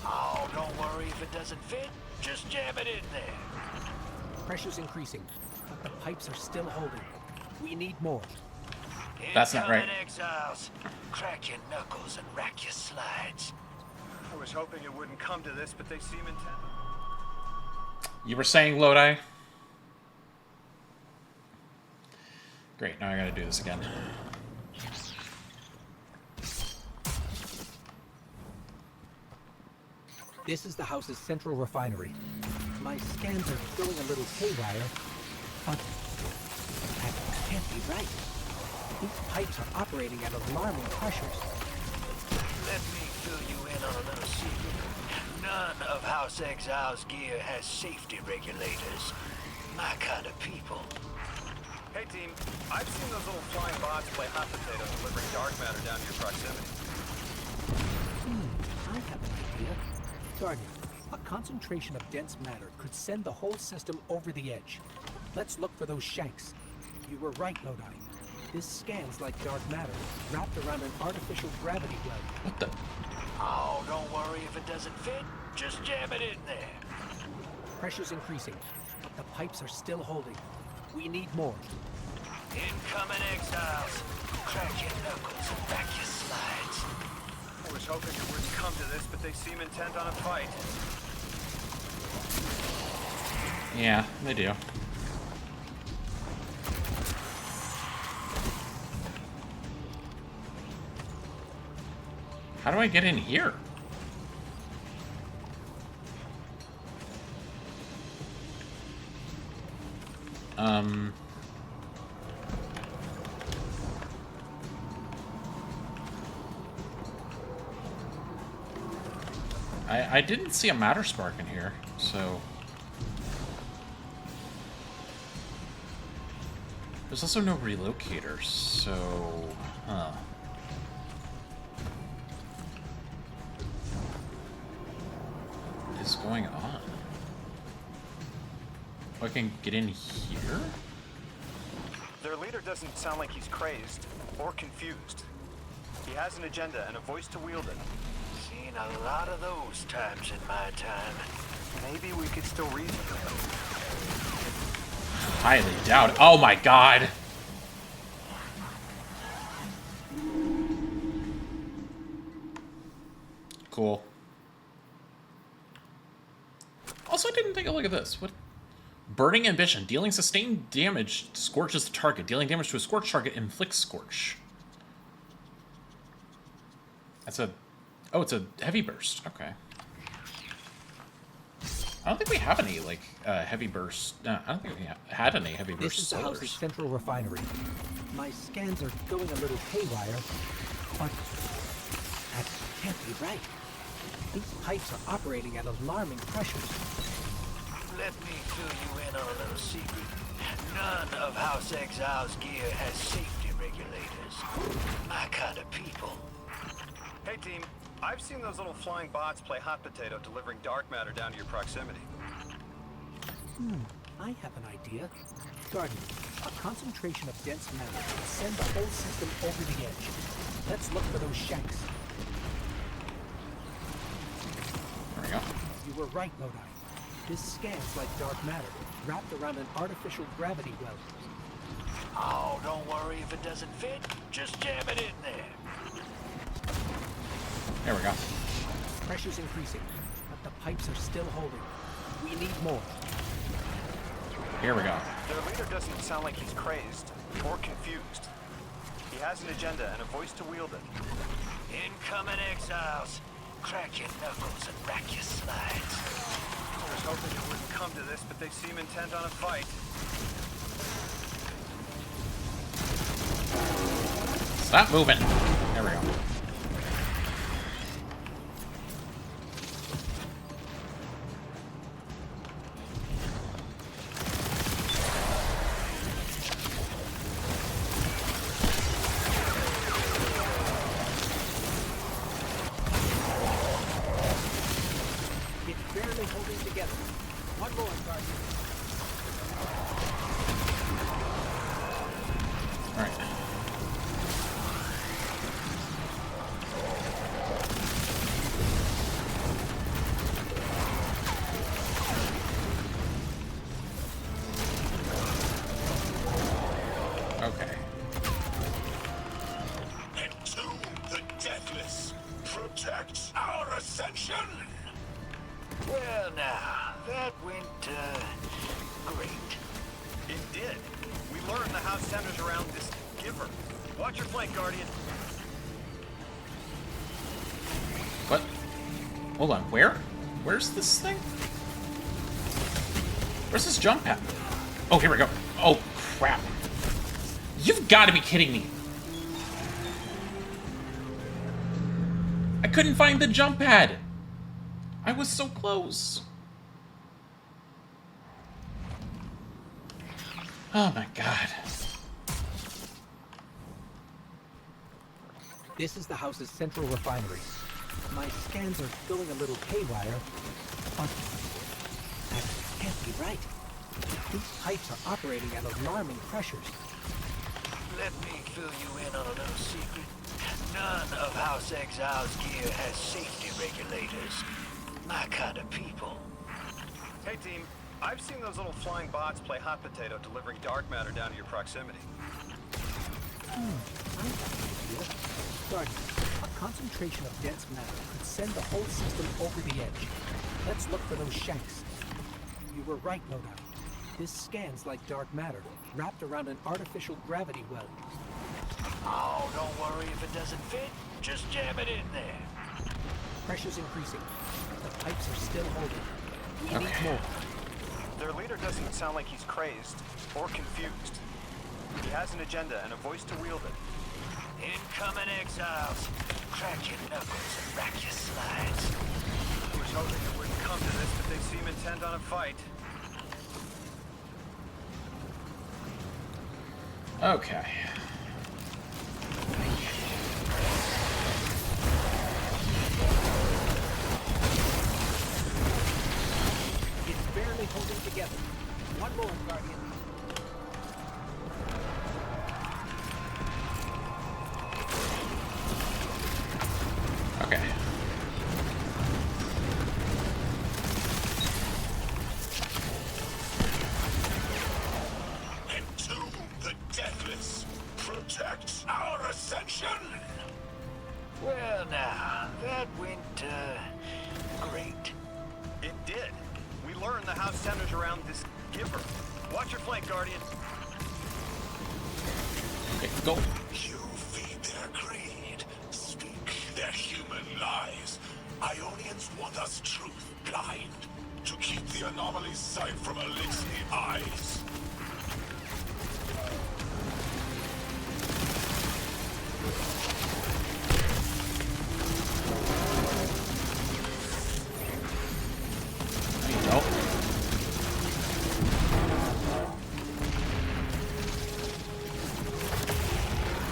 Oh, don't worry if it doesn't fit. Just jam it in there. Pressure's increasing, but the pipes are still holding. We need more. That's not right. Incoming Exiles. Crack your knuckles and rack your slides. I was hoping it wouldn't come to this, but they seem intent. You were saying Lodi? Great, now I gotta do this again. This is the house's central refinery. My scans are going a little haywire, but that can't be right. These pipes are operating at alarming pressures. Let me fill you in on a little secret. None of House Exile's gear has safety regulators. My kind of people. Hey team, I've seen those little flying bots play hot potato delivering dark matter down to your proximity. I have an idea. Guardian, a concentration of dense matter could send the whole system over the edge. Let's look for those shanks. You were right, Lodi. This scans like dark matter, wrapped around an artificial gravity well. What the? Oh, don't worry if it doesn't fit. Just jam it in there. Pressure's increasing, but the pipes are still holding. We need more. Incoming Exiles. Crack your knuckles and back your slides. I was hoping it wouldn't come to this, but they seem intent on a fight. Yeah, they do. How do I get in here? I didn't see a matter spark in here, so... There's also no relocator, so... Huh. What is going on? Oh, I can get in here? Their leader doesn't sound like he's crazed or confused. He has an agenda and a voice to wield it. Seen a lot of those times in my time. Maybe we could still reason with him. Highly doubt. Oh my god! Cool. Also, I didn't take a look at this. What? Burning Ambition. Dealing sustained damage scorches the target. Dealing damage to a scorched target inflicts scorch. That's a... Oh, it's a heavy burst. Okay. I don't think we have any, like, heavy burst... I don't think we had any heavy burst This is the house's sellers. central refinery. My scans are going a little haywire, but that can't be right. These pipes are operating at alarming pressures. Let me fill you in on a little secret. None of House Exile's gear has safety regulators. My kind of people. Hey team, I've seen those little flying bots play hot potato delivering dark matter down to your proximity. I have an idea. Guardian, a concentration of dense matter will send the whole system over the edge. Let's look for those shanks. There we go. You were right, Lodi. This scans like dark matter, wrapped around an artificial gravity well. Oh, don't worry if it doesn't fit. Just jam it in there. There we go. Pressure's increasing, but the pipes are still holding. We need more. Here we go. Their leader doesn't sound like he's crazed or confused. He has an agenda and a voice to wield it. Incoming exiles. Crack your knuckles and rack your slides. I was hoping it wouldn't come to this, but they seem intent on a fight. Stop moving. There we go. It's barely holding together. One more, Guardian. All right. Okay. Entomb the Deathless. Protect our ascension. Well now, that went, great. It did. We learned the house centers around this giver. Watch your flank, Guardian. What? Hold on. Where? Where's this thing? Where's this jump pad? Oh, here we go. Oh, crap. You've got to be kidding me. I couldn't find the jump pad. I was so close. Oh my god. This is the house's central refinery. My scans are going a little haywire, but that can't be right. These pipes are operating at alarming pressures. Let me fill you in on a little secret. None of House Exile's gear has safety regulators. My kind of people. Hey team, I've seen those little flying bots play hot potato delivering dark matter down to your proximity. I have an idea. Guardian, a concentration of dense matter could send the whole system over the edge. Let's look for those shanks. You were right, Lodi. This scans like dark matter, wrapped around an artificial gravity well. Oh, don't worry if it doesn't fit. Just jam it in there. Pressure's increasing. The pipes are still holding. We need more. Their leader doesn't sound like he's crazed or confused. He has an agenda and a voice to wield it. Incoming exiles. Crack your knuckles and rack your slides. I was hoping it wouldn't come to this, but they seem intent on a fight. Okay. It's barely holding together. One more, Guardian. Okay. Entomb the deathless. Protect our ascension. Well now, that went, great. It did. We learned the house centers around this giver. Watch your flank, Guardian. Okay, go. You feed their greed, speak their human lies. Ionians want us truth blind, to keep the anomaly's sight from Elixir eyes. There you go.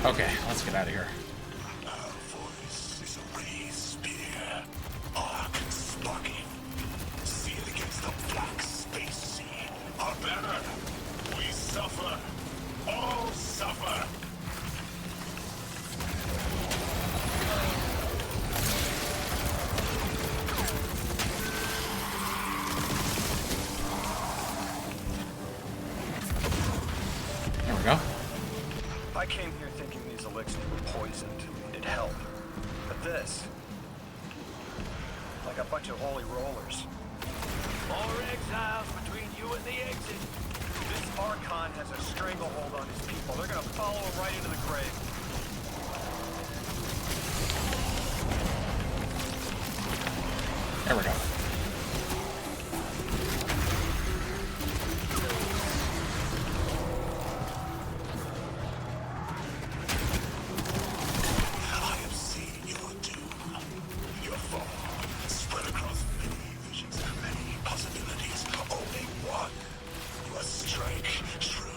Okay, let's get out of here. Our voice is a raised spear, arc sparking. See it against the black space sea. Our banner. We suffer. All suffer. There we go. I came here thinking these elixirs were poisoned and needed help. But this... like a bunch of holy rollers. More exiles between you and the exit. This Archon has a stranglehold on his people. They're gonna follow him right into the grave. There we go. I have seen your doom. Your fall. Spread across many visions, many possibilities. Only one. A strike true.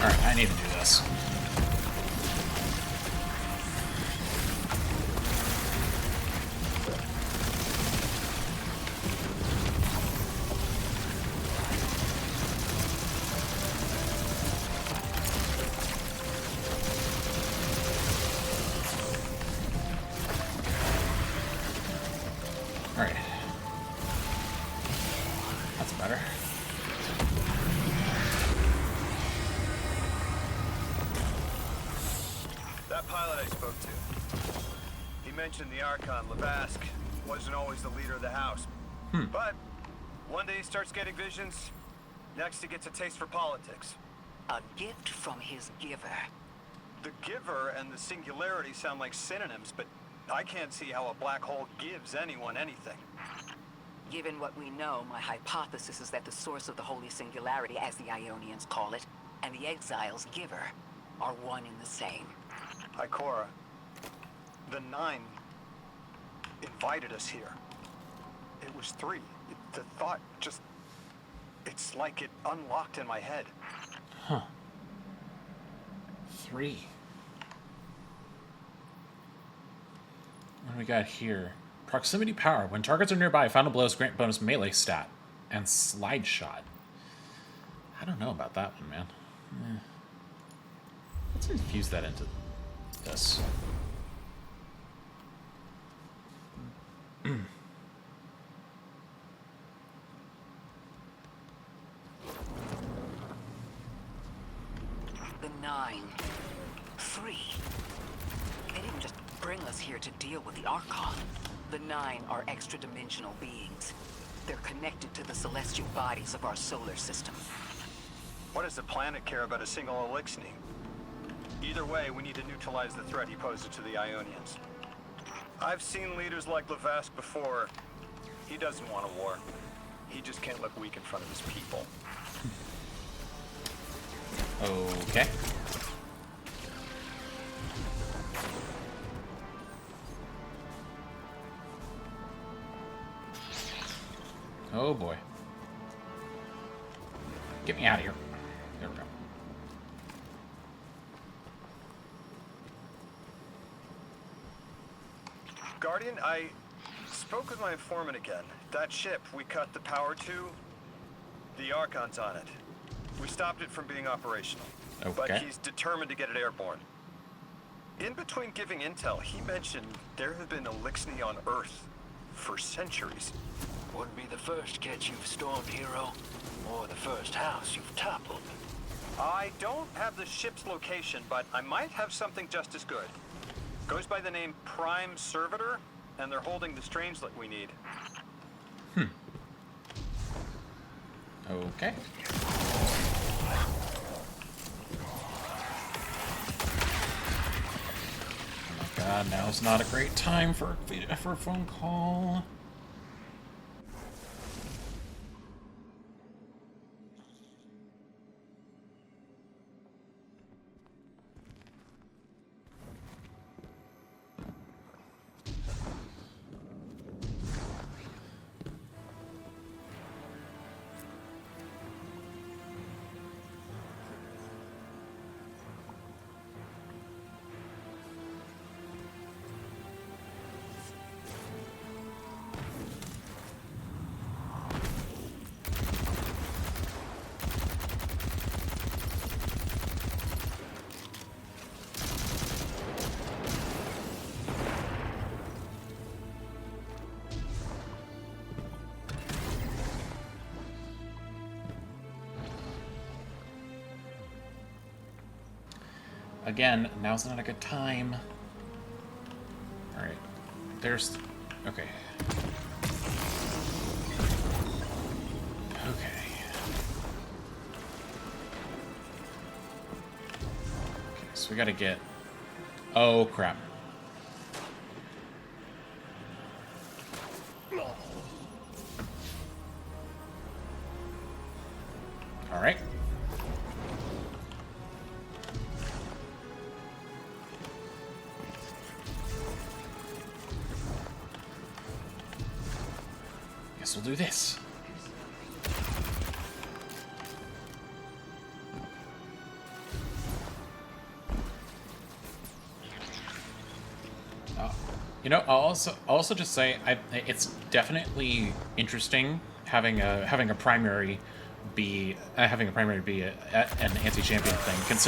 Alright, I need to do this. Alright. That's better. That pilot I spoke to, he mentioned the Archon, Lavask, wasn't always the leader of the house. But one day he starts getting visions, next he gets a taste for politics. A gift from his giver. The giver and the singularity sound like synonyms, but I can't see how a black hole gives anyone anything. Given what we know, my hypothesis is that the source of the Holy Singularity, as the Ionians call it, and the Exile's giver are one and the same. Ikora, the Nine invited us here. It was 3. The thought just... it's like it unlocked in my head. Huh. 3. What do we got here? Proximity power. When targets are nearby, final blows grant bonus melee stat. And slide shot. I don't know about that one, man. Let's infuse that into this. The Nine. 3. They didn't just bring us here to deal with the Archon. The Nine are extra-dimensional beings. They're connected to the celestial bodies of our solar system. What does the planet care about a single Elixir? Either way, we need to neutralize the threat he poses to the Ionians. I've seen leaders like Levesque before. He doesn't want a war. He just can't look weak in front of his people. Okay. Oh boy. Get me out of here. There we go. Guardian, I spoke with my informant again. That ship we cut the power to, the Archon's on it. We stopped it from being operational. Okay. But he's determined to get it airborne. In between giving intel, he mentioned there have been Elixni on Earth for centuries. Wouldn't be the first kit you've stormed, Hero, or the first house you've toppled. I don't have the ship's location, but I might have something just as good. Goes by the name Prime Servitor, and they're holding the Strangelet we need. Okay. Oh my god, now's not a great time for a phone call. Again, now's not a good time. Alright. There's... Okay. Okay. Okay, so we gotta get... Oh, crap. Alright. Guess we'll do this. You know, I'll also just say it's definitely interesting having a primary be an anti-champion thing.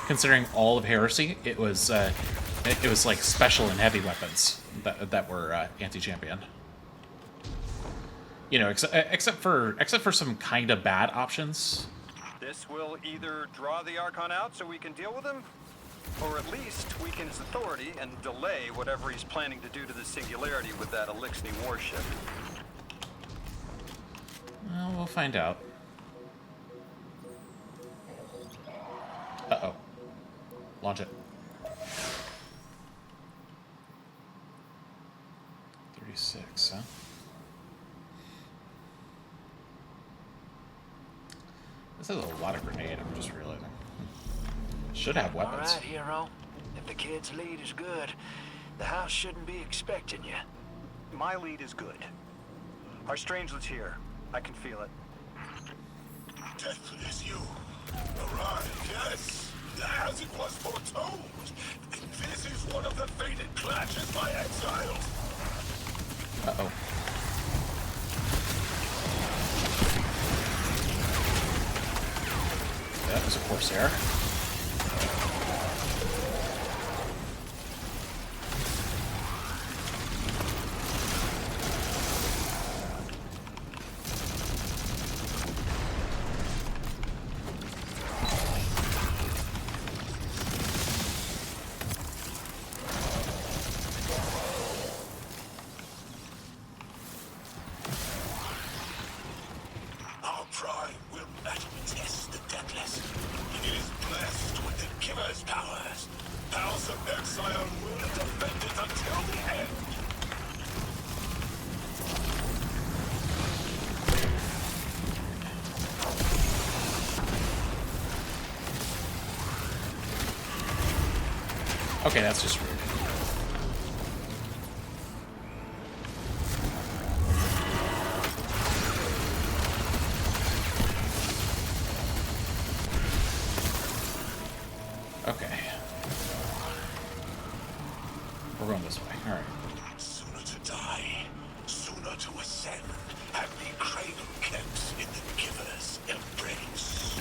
Considering all of Heresy, it was like special and heavy weapons that were anti-champion. You know, except for some kind of bad options. This will either draw the Archon out so we can deal with him, or at least weaken his authority and delay whatever he's planning to do to the Singularity with that Elixni warship. Well, we'll find out. Uh-oh. Launch it. 36, huh? This has a lot of grenade, I'm just realizing. Should have weapons. All right, Hero. If the kid's lead is good, the house shouldn't be expecting you. My lead is good. Our Strangelet's here. I can feel it. Deathless you. Arrive, yes. As it was foretold. This is one of the fated clashes by exiles. Uh-oh. That was a Corsair. Okay, that's just rude. Okay. We're going this way. Alright. Sooner to die, sooner to ascend, and be cradle kept in the giver's embrace.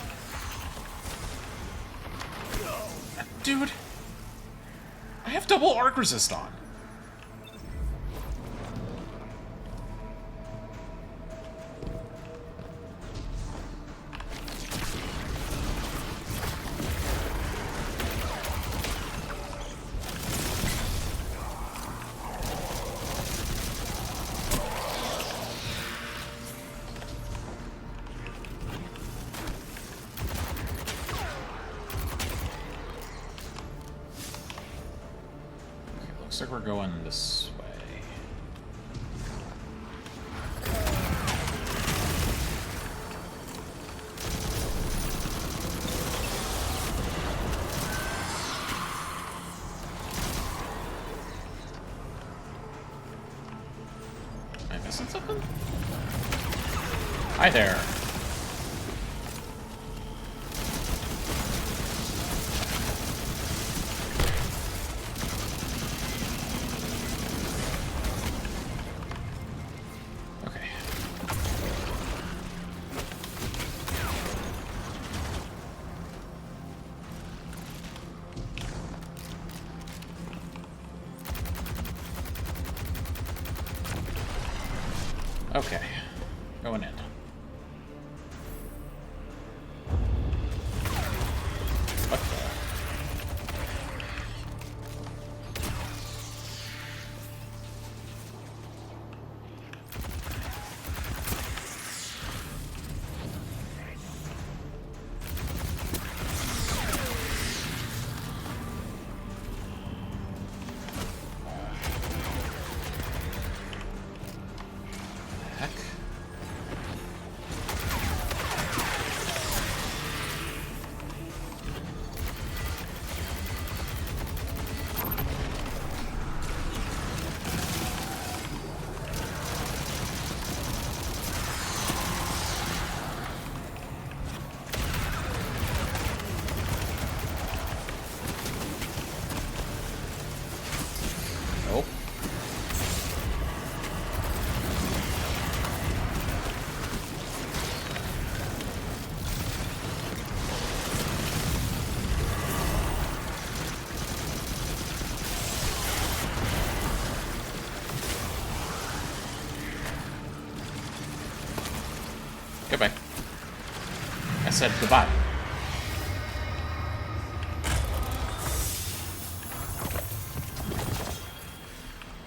Dude! I have double arc resist on. Looks like we're going this way. Am I missing something? Hi there. Okay, going in. What the? Heck? Nope. Goodbye. I said goodbye.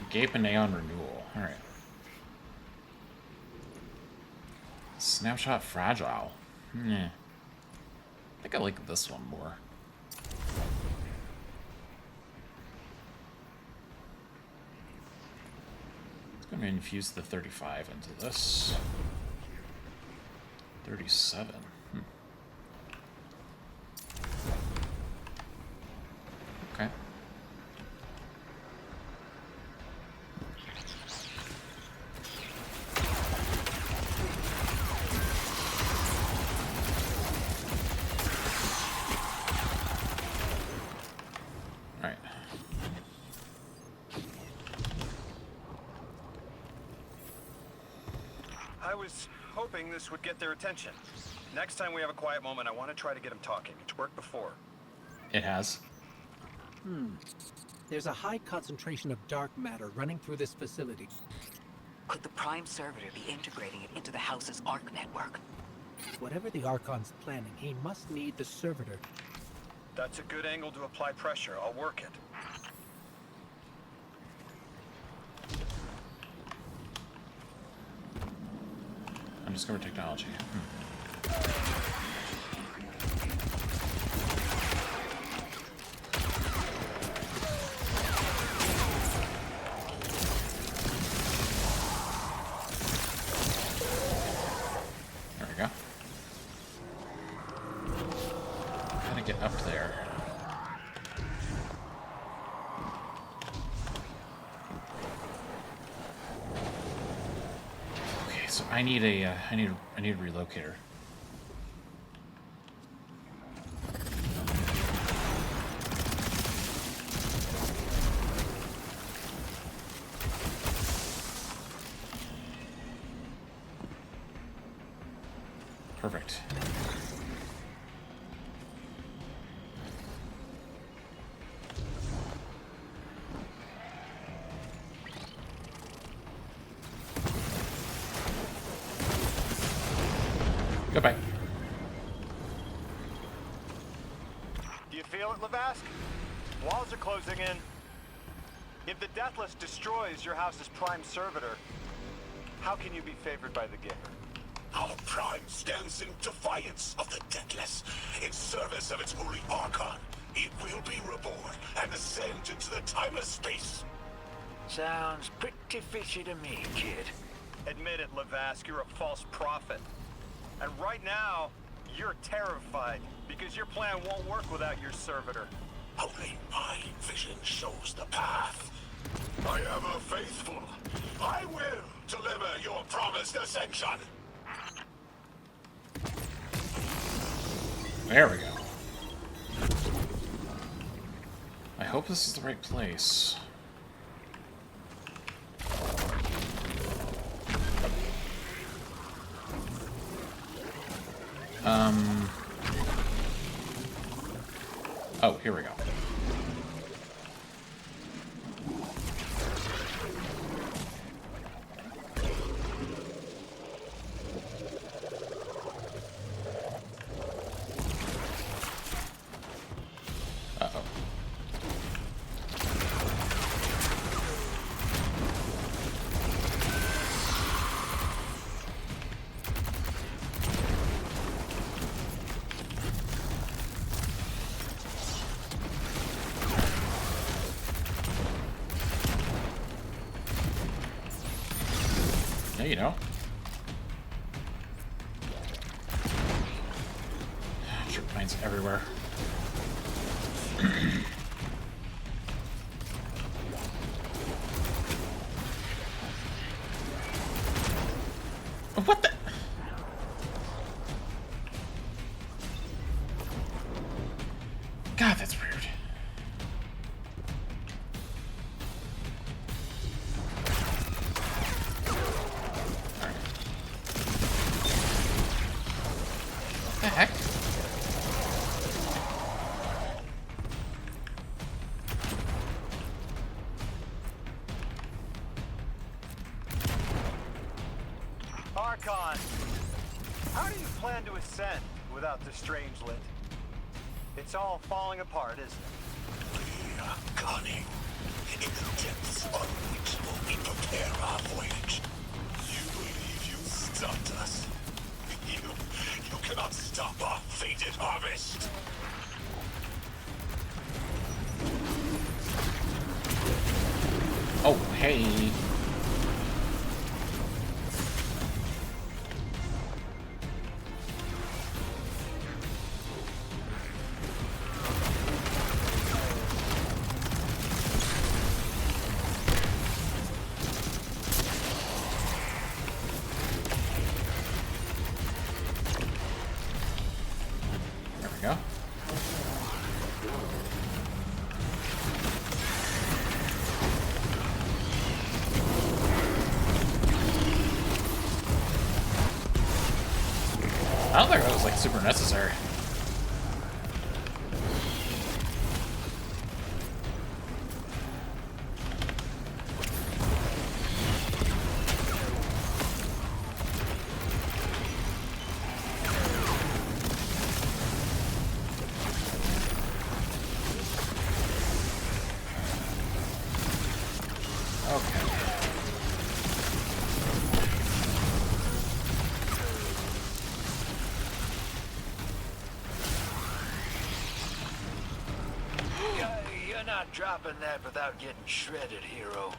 Gape and Aeon Renewal. Alright. Snapshot Fragile. I think I like this one more. It's going to infuse the 35 into this. 37. Okay. All right. I was hoping this would get their attention. Next time we have a quiet moment, I want to try to get them talking. It's worked before. It has. There's a high concentration of dark matter running through this facility. Could the Prime Servitor be integrating it into the House's Arc network? Whatever the Archon's planning, he must need the Servitor. That's a good angle to apply pressure. I'll work it. Undiscovered technology. There we go. Gotta get up there. I need a relocator. Perfect. Goodbye. Do you feel it, Lavask? Walls are closing in. If the Deathless destroys your house's prime servitor, how can you be favored by the Giver? Our prime stands in defiance of the Deathless. In service of its holy Archon, it will be reborn and ascend into the timeless space. Sounds pretty fishy to me, kid. Admit it, Lavask, you're a false prophet. And right now, you're terrified because your plan won't work without your servitor. Only my vision shows the path. I am a faithful. I will deliver your promised ascension. There we go. I hope this is the right place. Oh, here we go. Uh-oh. Yeah, you know. Trip mines everywhere. What the? God, that's rude. What the heck? Archon, how do you plan to ascend without the Strangelet? It's all falling apart, isn't it? We are cunning. In the depths on which we prepare our voyage. You believe you stopped us. You cannot stop our fated harvest. Oh, hey. There we go. I don't think that was like super necessary. Okay. You're not dropping that without getting shredded, hero.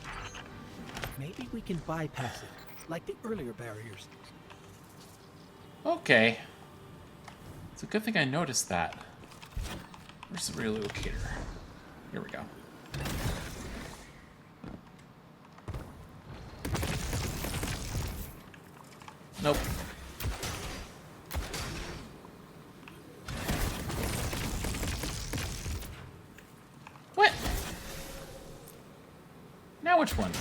Maybe we can bypass it, like the earlier barriers. Okay. It's a good thing I noticed that. Where's the relocator? Here we go. Nope. What? Now which one?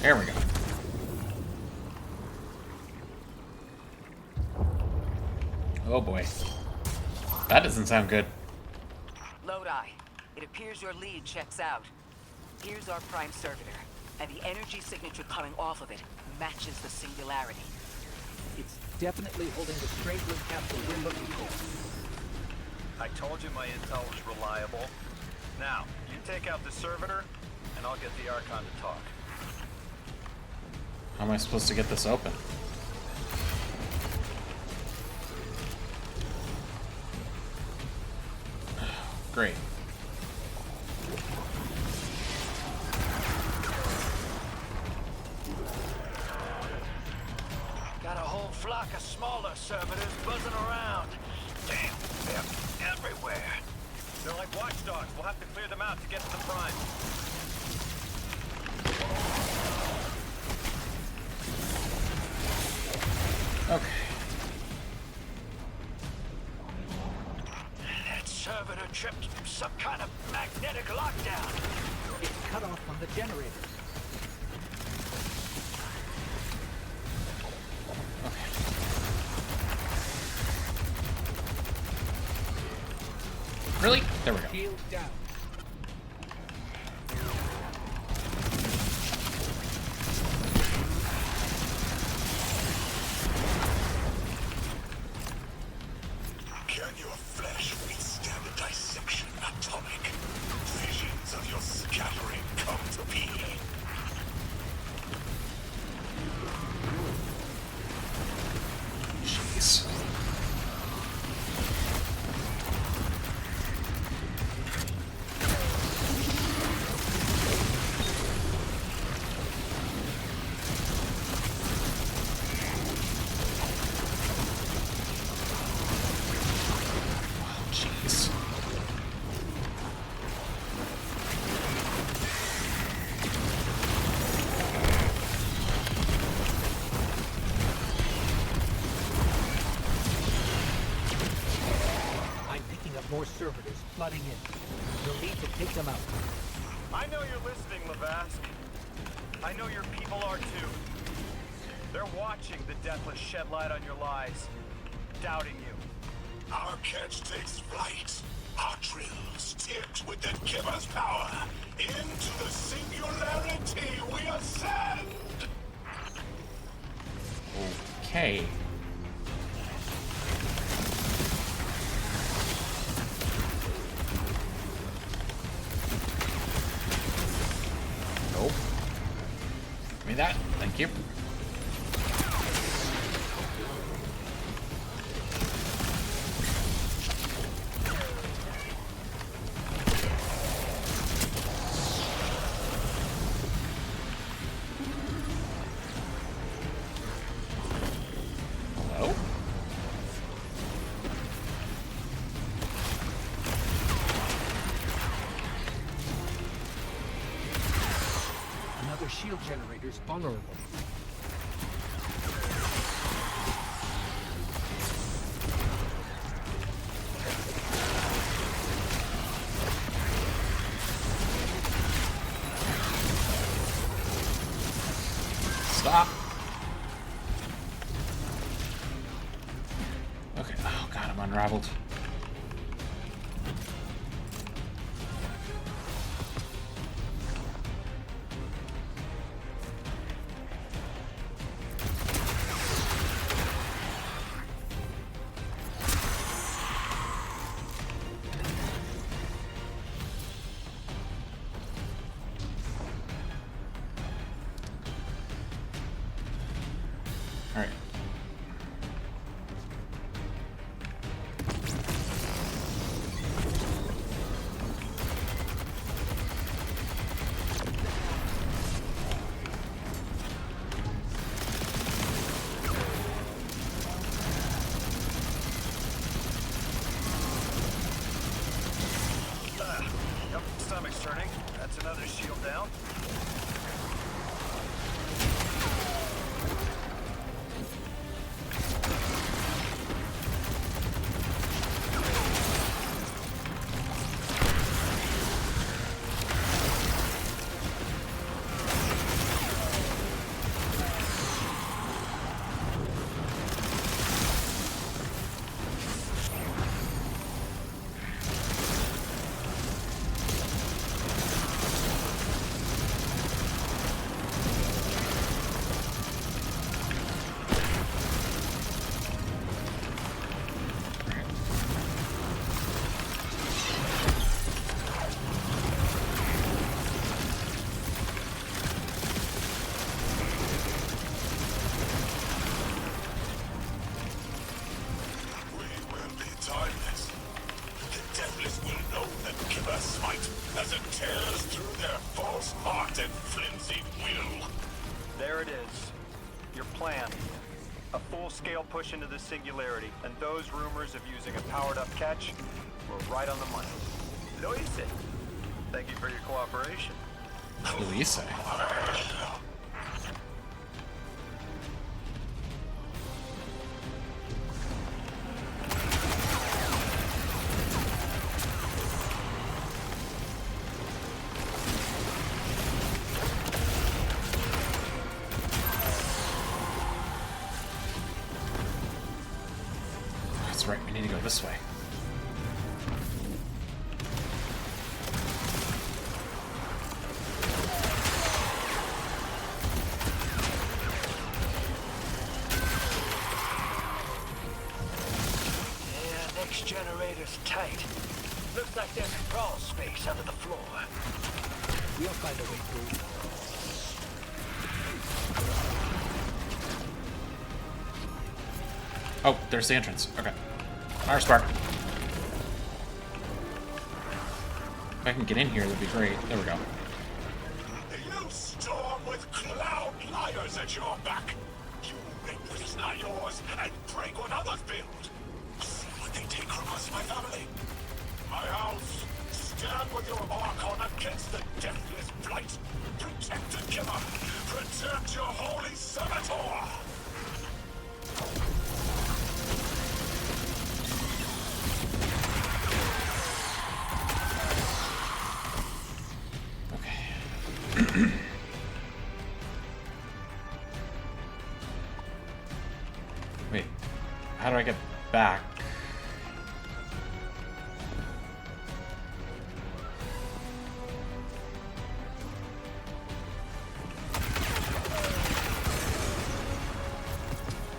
There we go. Oh boy. That doesn't sound good. Lodi, it appears your lead checks out. Here's our prime servitor, and the energy signature coming off of it matches the singularity. It's definitely holding the Strangeland capsule we're looking for. I told you my intel was reliable. Now, you take out the servitor, and I'll get the Archon to talk. How am I supposed to get this open? Great. Got a whole flock of smaller servitors buzzing around. Damn, they're everywhere. They're like watchdogs. We'll have to clear them out to get to the prime. Okay. That servitor tripped some kind of magnetic lockdown. It's cut off from the generators. Really? There we go. Shield down. Can your flesh withstand a dissection, Atomic? Visions of your scattering come to be. Jeez. Jeez. I'm picking up more servitors flooding in. You'll need to take them out. I know you're listening, Lavask. I know your people are too. They're watching the Deathless shed light on your lies, doubting you. Our catch takes flight. Our drills tipped with the giver's power. Into the singularity we ascend! Okay. Nope. Give me that. Thank you. Hello? Another shield generator's vulnerable. Stop. Okay. Oh god, I'm unraveled. All right. Yep, stomach's turning. That's That's another shield down. Push into the singularity, and those rumors of using a powered-up catch were right on the money. Luis, thank you for your cooperation. Luis. That's right, we need to go this way. Yeah, next generator's tight. Looks like there's crawl space under the floor. We'll find a way through. Oh, there's the entrance. Okay. Fire spark. If I can get in here, that'd be great. There we go. You storm with cloud liars at your back. You make what is not yours and break what others build. See what they take from us, my family. My house. Stand with your Archon against the deathless blight. Protect the giver. Protect your holy servitor. Wait, how do I get back?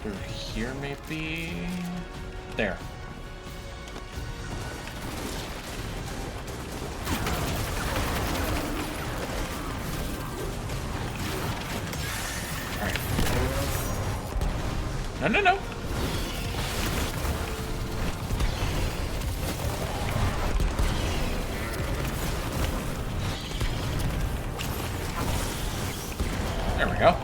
Through here, maybe? There. No, no, no. There we go.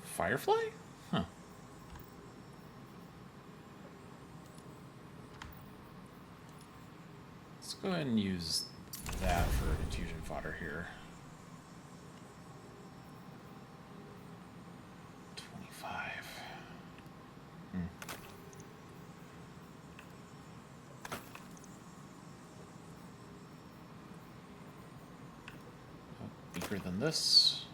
Firefly? Huh. Let's go ahead and use that for infusion fodder here. 25. Weaker than this.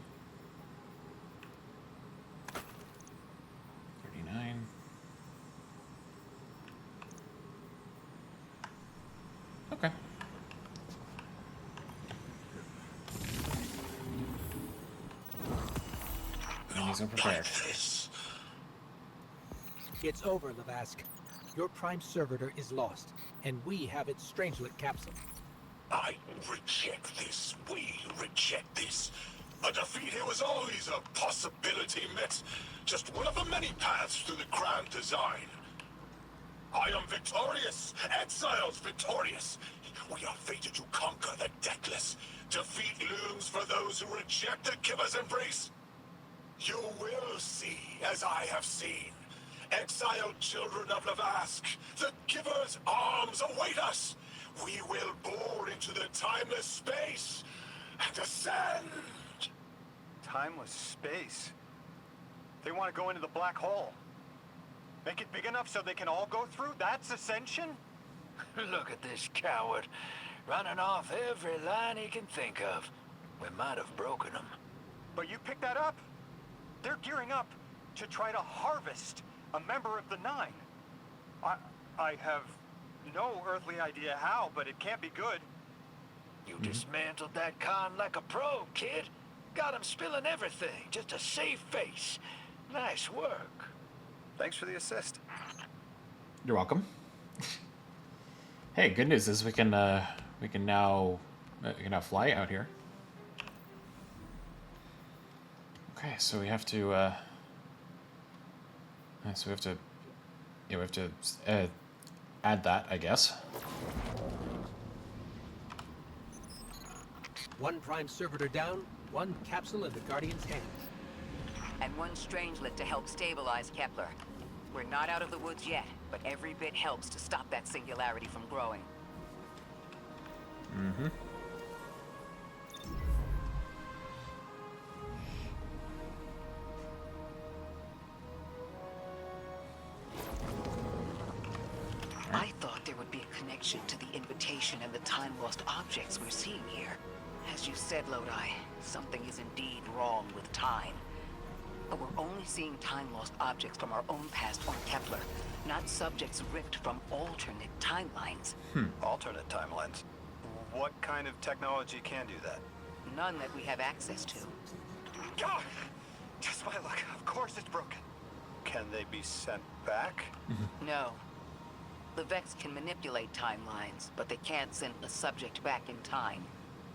39. Okay. Enemies are prepared. It's over, Lavask. Your prime servitor is lost, and we have its Strangelet capsule. I reject this. We reject this. A defeat here was always a possibility, Met. Just one of the many paths to the grand design. I am victorious! Exiles victorious! We are fated to conquer the deathless, defeat looms for those who reject the Giver's embrace. You will see, as I have seen. Exiled children of Lavask, the Giver's arms await us! We will bore into the timeless space and ascend! Timeless space? They want to go into the black hole. Make it big enough so they can all go through? That's ascension? Look at this coward, running off every line he can think of. We might have broken him. But you picked that up. They're gearing up to try to harvest a member of the Nine. I have no earthly idea how, but it can't be good. You dismantled that con like a pro, kid. Got him spilling everything, just to save face. Nice work. Thanks for the assist. You're welcome. Hey, good news is we can now fly out here. Okay, so we have to add that, I guess. One prime servitor down, one capsule in the Guardian's hands. And one strangelet to help stabilize Kepler. We're not out of the woods yet, but every bit helps to stop that singularity from growing. Mm-hmm. I thought there would be a connection to the invitation and the time-lost objects we're seeing here. As you said, Lodi, something is indeed wrong with time. But we're only seeing time-lost objects from our own past on Kepler, not subjects ripped from alternate timelines. Alternate timelines? What kind of technology can do that? None that we have access to. God! Just my luck. Of course it's broken. Can they be sent back? No. The Vex can manipulate timelines, but they can't send a subject back in time.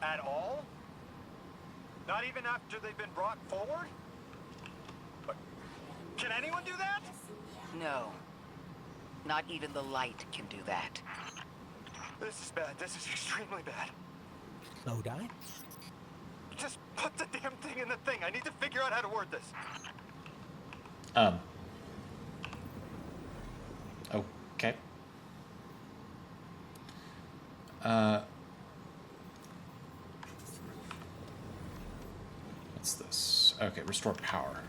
At all? Not even after they've been brought forward? But can anyone do that? No. Not even the light can do that. This is bad. This is extremely bad. Lodi? Just put the damn thing in the thing. I need to figure out how to word this. Okay. What's this? Okay, restore power.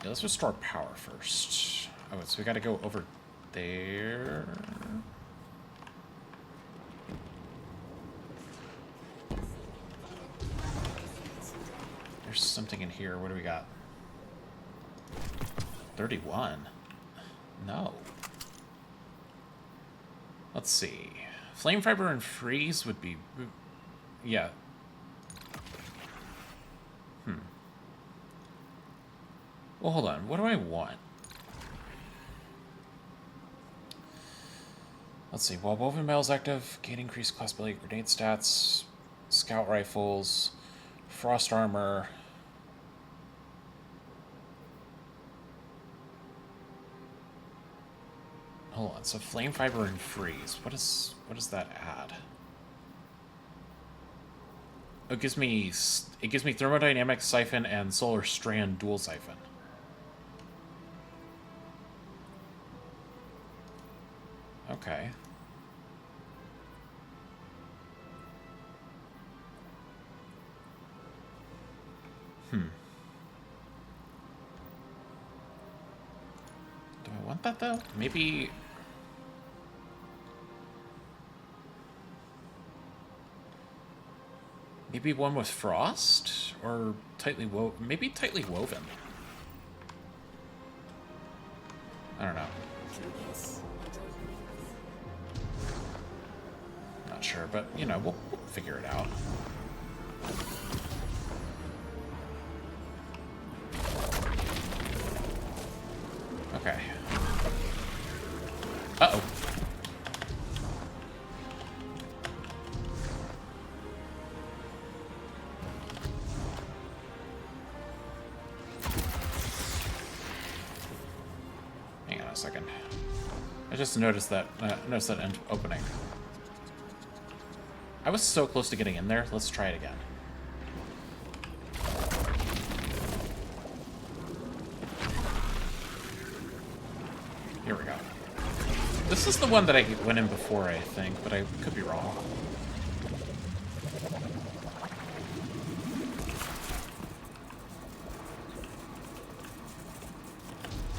Yeah, let's restore power first. Oh, so we gotta go over there. There's something in here. What do we got? 31? No. Let's see. Flame fiber and freeze would be... Yeah. Well, hold on. What do I want? Let's see. While woven metal is active, gain increased class ability, grenade stats, scout rifles, frost armor. Hold on. So flame fiber and freeze. What does that add? It gives me thermodynamic siphon and solar strand dual siphon. Okay. Do I want that though? Maybe. Maybe one with frost? Or tightly woven? Maybe tightly woven. I don't know. Not sure, but, you know, we'll figure it out. Okay. Uh-oh. a second. I just noticed that end opening. I was so close to getting in there. Let's try it again. Here we go. This is the one that I went in before, I think, but I could be wrong.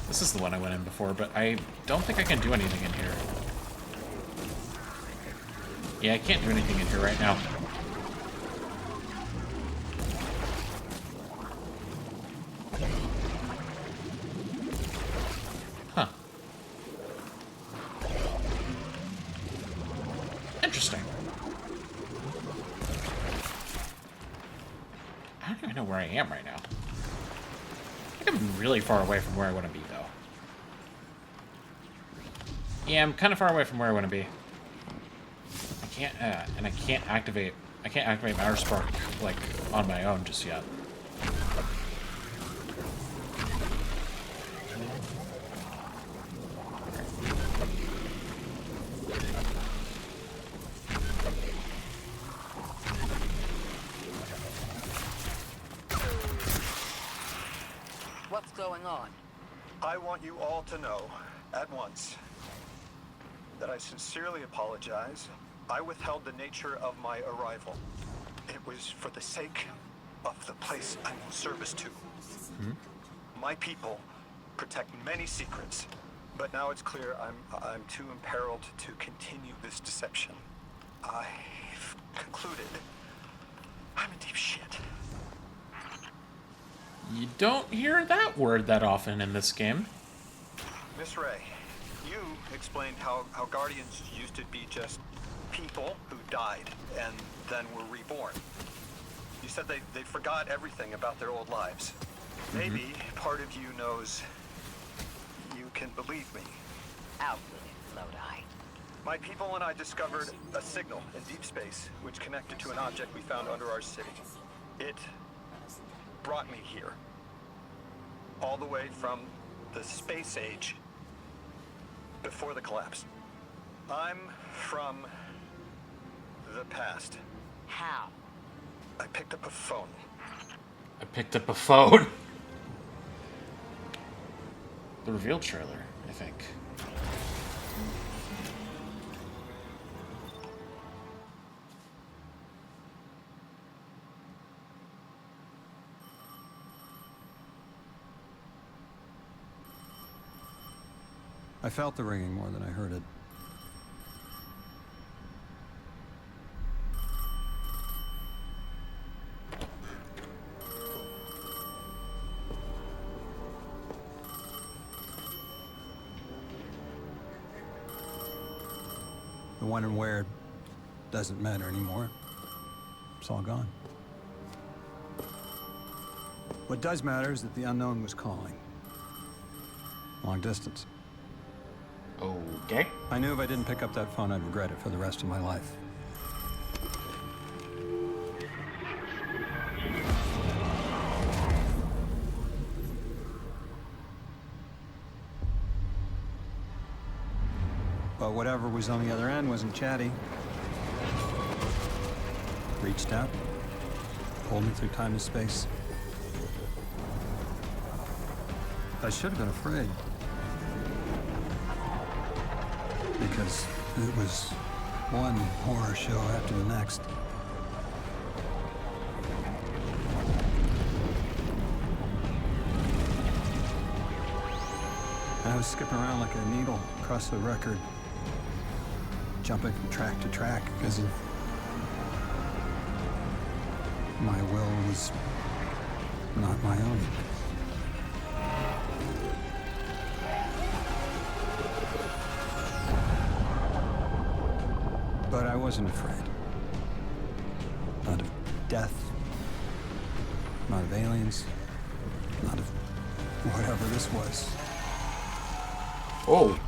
This is the one I went in before, but I don't think I can do anything in here. Yeah, I can't do anything in here right now. Huh. Interesting. I don't even know where I am right now. I think I'm really far away from where I want to be, though. Yeah, I'm kind of far away from where I want to be. I can't, and I can't activate Matter Spark, like, on my own just yet. What's going on? I want you all to know, at once, that I sincerely apologize. I withheld the nature of my arrival. It was for the sake of the place I'm in service to. My people protect many secrets, but now it's clear I'm too imperiled to continue this deception. I've concluded I'm in deep shit. You don't hear that word that often in this game. Miss Ray, you explained how Guardians used to be just people who died and then were reborn. You said they forgot everything about their old lives. Maybe part of you knows you can believe me. Out with it, Lodi. My people and I discovered a signal in deep space which connected to an object we found under our city. It brought me here. All the way from the space age before the collapse. I'm from the past. How? I picked up a phone. I picked up a phone. The reveal trailer, I think. I felt the ringing more than I heard it. The when and where doesn't matter anymore. It's all gone. What does matter is that the unknown was calling. Long distance. Okay. I knew if I didn't pick up that phone, I'd regret it for the rest of my life. But whatever was on the other end wasn't chatty. Reached out, pulled me through time and space. I should have been afraid. Because it was one horror show after the next. I was skipping around like a needle across the record, jumping from track to track because of my will was not my own. But I wasn't afraid. Not of death, not of aliens, not of whatever this was. Oh.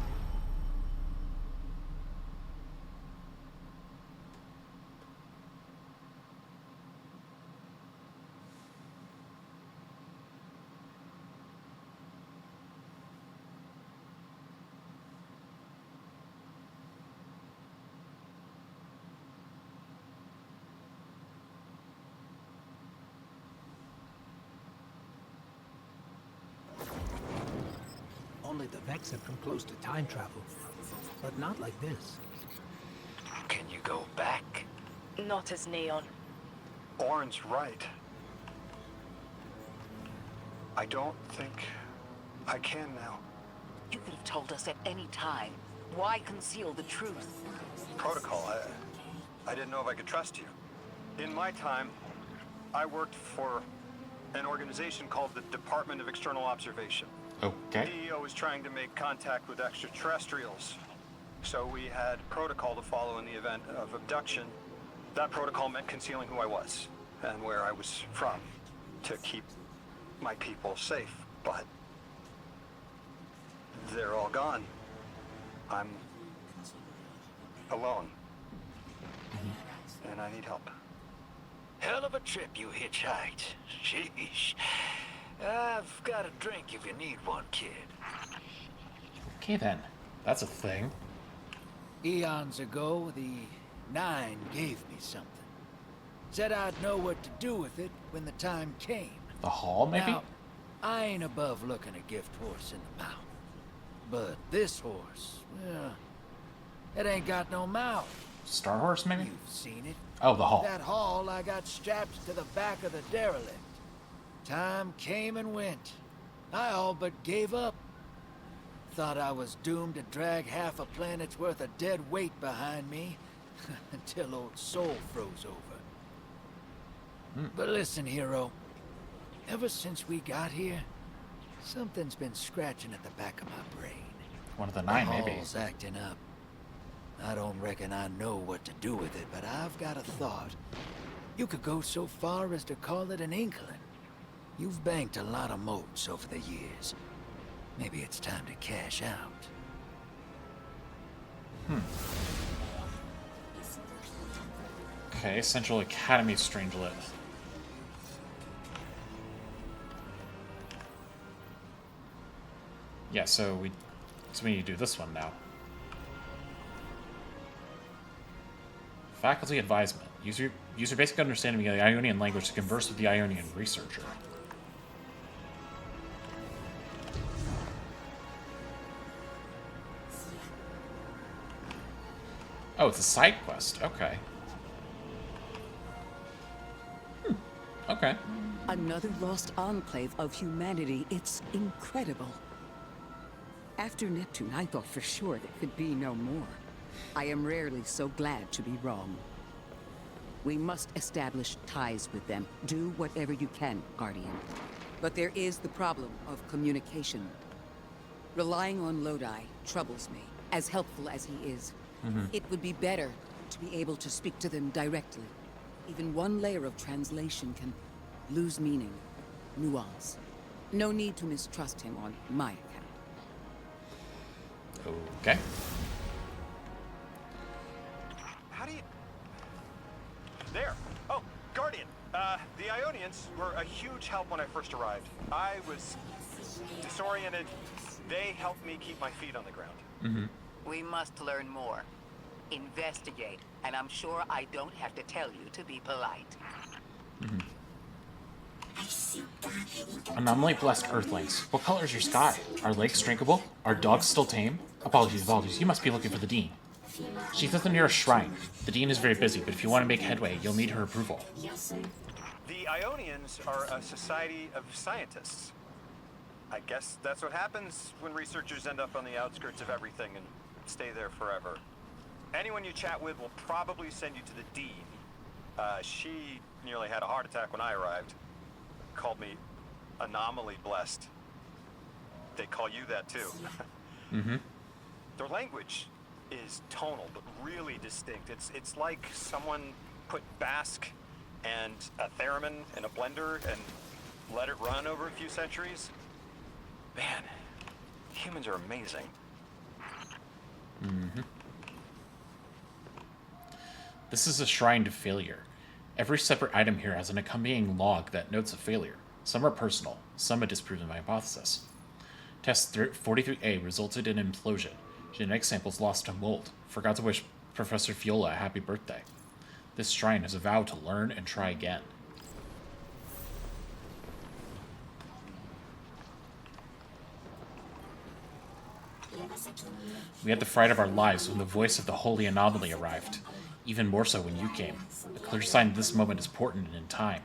only the Vex have come close to time travel, but not like this. Can you go back? Not as Neon. Orin's right. I don't think I can now. You could have told us at any time. Why conceal the truth? Protocol, I didn't know if I could trust you. In my time, I worked for an organization called the Department of External Observation. Okay. DEO was trying to make contact with extraterrestrials. So we had protocol to follow in the event of abduction. That protocol meant concealing who I was and where I was from to keep my people safe. But they're all gone. I'm alone. And I need help. Hell of a trip you hitchhiked. Sheesh. I've got a drink if you need one, kid. Okay then. That's a thing. Eons ago, the Nine gave me something. Said I'd know what to do with it when the time came. The hall, maybe? Now, I ain't above looking a gift horse in the mouth. But this horse, well, it ain't got no mouth. Star Horse, maybe? You've seen it. Oh, the hall. That haul I got strapped to the back of the derelict. Time came and went. I all but gave up. Thought I was doomed to drag half a planet's worth of dead weight behind me until old Soul froze over. But listen, hero. Ever since we got here, something's been scratching at the back of my brain. One of the Nine, the maybe. hall's acting up. I don't reckon I know what to do with it, but I've got a thought. You could go so far as to call it an inkling. You've banked a lot of motes over the years. Maybe it's time to cash out. Okay, Central Academy Strangelet. Yeah, so we need to do this one now. Faculty advisement. Use your basic understanding of the Ionian language to converse with the Ionian researcher. Oh, it's a side quest. Okay. Okay. Another lost enclave of humanity. It's incredible. After Neptune, I thought for sure there could be no more. I am rarely so glad to be wrong. We must establish ties with them. Do whatever you can, Guardian. But there is the problem of communication. Relying on Lodi troubles me, as helpful as he is. It would be better to be able to speak to them directly. Even one layer of translation can lose meaning, nuance. No need to mistrust him on my account. Okay. How do you... There! Oh, Guardian! The Ionians were a huge help when I first arrived. I was disoriented. They helped me keep my feet on the ground. We must learn more. Investigate, and I'm sure I don't have to tell you to be polite. Anomaly blessed Earthlings. What color is your sky? Are lakes drinkable? Are dogs still tame? Apologies. You must be looking for the Dean. She's at the nearest shrine. The Dean is very busy, but if you want to make headway, you'll need her approval. The Ionians are a society of scientists. I guess that's what happens when researchers end up on the outskirts of everything and stay there forever. Anyone you chat with will probably send you to the Dean. She nearly had a heart attack when I arrived. Called me anomaly blessed. They call you that too. Their language is tonal, but really distinct. It's like someone put Basque and a theremin in a blender and let it run over a few centuries. Man, humans are amazing. This is a shrine to failure. Every separate item here has an accompanying log that notes a failure. Some are personal, some have disproven my hypothesis. Test 43A resulted in implosion. Genetic samples lost to mold. Forgot to wish Professor Fiola a happy birthday. This shrine is a vow to learn and try again. We had the fright of our lives when the voice of the Holy Anomaly arrived. Even more so when you came. A clear sign that this moment is important and in time.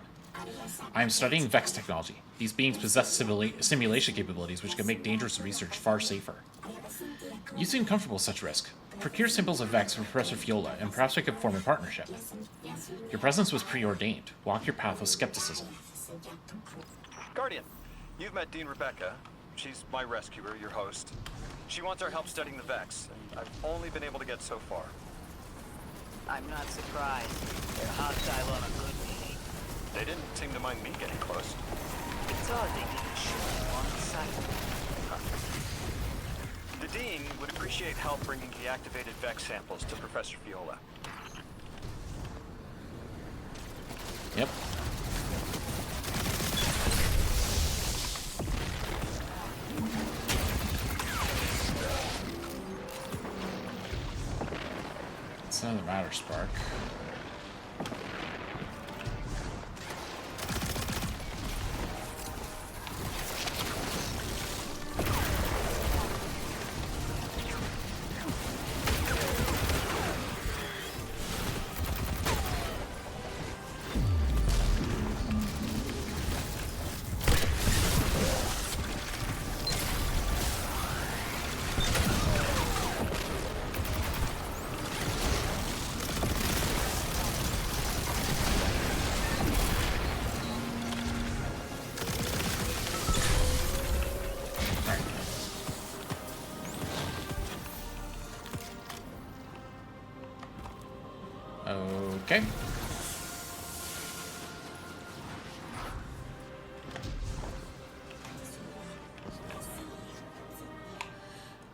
I am studying Vex technology. These beings possess simulation capabilities which can make dangerous research far safer. You seem comfortable with such risk. Procure samples of Vex from Professor Fiola, and perhaps we could form a partnership. Your presence was preordained. Walk your path with skepticism. Guardian, you've met Dean Rebecca. She's my rescuer, your host. She wants our help studying the Vex, and I've only been able to get so far. I'm not surprised. They're hostile on a good day. They didn't seem to mind me getting close. It's odd they didn't shoot you on sight. The Dean would appreciate help bringing the activated Vex samples to Professor Fiola. Yep. It's another matter, Spark. Okay.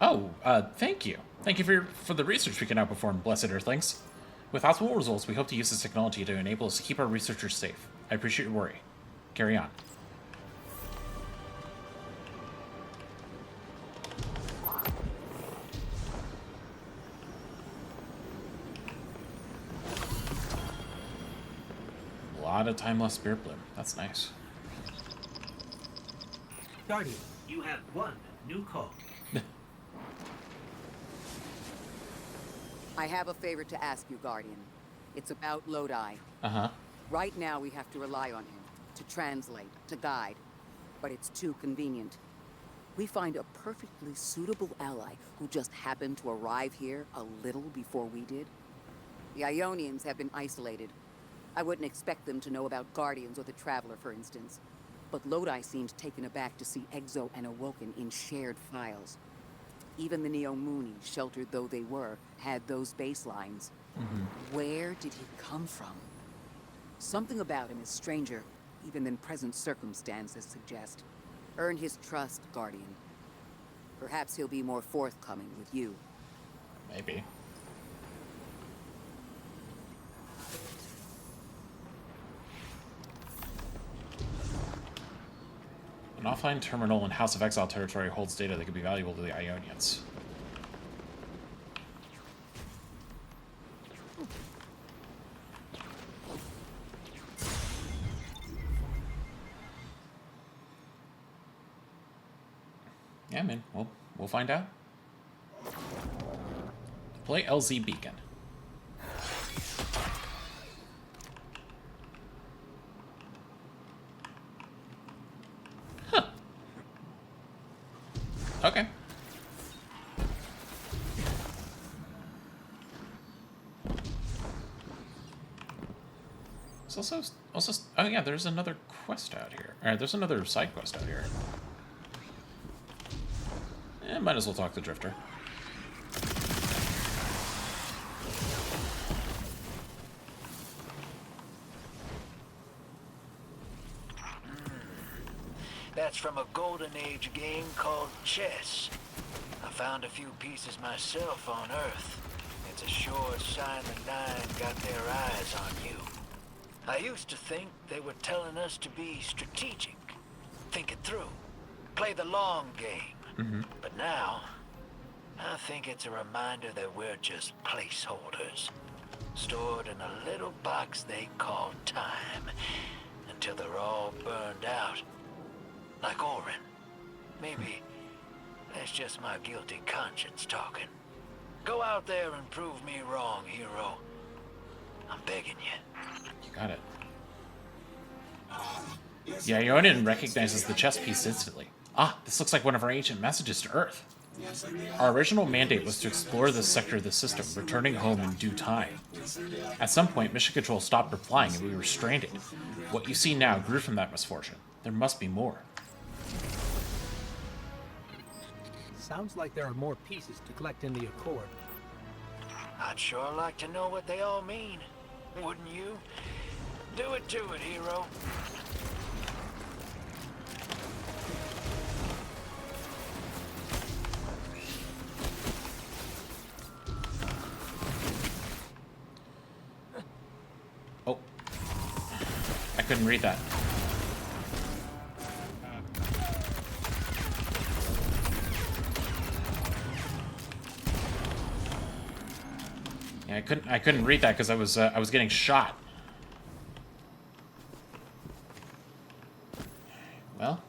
Oh, thank you. Thank you for the research we can now perform, Blessed Earthlings. With optimal results, we hope to use this technology to enable us to keep our researchers safe. I appreciate your worry. Carry on. A lot of time lost Spirit Bloom. That's nice. Guardian, you have one new call. I have a favor to ask you, Guardian. It's about Lodi. Uh-huh. Right now, we have to rely on him to translate, to guide, but it's too convenient. We find a perfectly suitable ally who just happened to arrive here a little before we did. The Ionians have been isolated. I wouldn't expect them to know about Guardians or the Traveler, for instance. But Lodi seemed taken aback to see Exo and Awoken in shared files. Even the Neomuni, sheltered though they were, had those baselines. Where did he come from? Something about him is stranger even than present circumstances suggest. Earn his trust, Guardian. Perhaps he'll be more forthcoming with you. Maybe. An offline terminal in House of Exile territory holds data that could be valuable to the Ionians. Yeah, man. We'll find out. Play LZ Beacon. Huh. Okay. It's also oh yeah, there's another quest out here. All right, there's another side quest out here. Might as well talk to Drifter. That's from a Golden Age game called chess. I found a few pieces myself on Earth. It's a sure sign the Nine got their eyes on you. I used to think they were telling us to be strategic, think it through, play the long game. But now, I think it's a reminder that we're just placeholders, stored in a little box they call time, until they're all burned out. Like Orin. Maybe That's just my guilty conscience talking. Go out there and prove me wrong, hero. I'm begging you. You got it. Yeah, Ionian recognizes the chess piece instantly. Ah, this looks like one of our ancient messages to Earth. Our original mandate was to explore this sector of the system, returning home in due time. At some point, Mission Control stopped replying and we were stranded. What you see now grew from that misfortune. There must be more. Sounds like there are more pieces to collect in the Accord. I'd sure like to know what they all mean. Wouldn't you? Do it to it, hero. Oh. I couldn't read that. Yeah, I couldn't read that because I was getting shot. Well,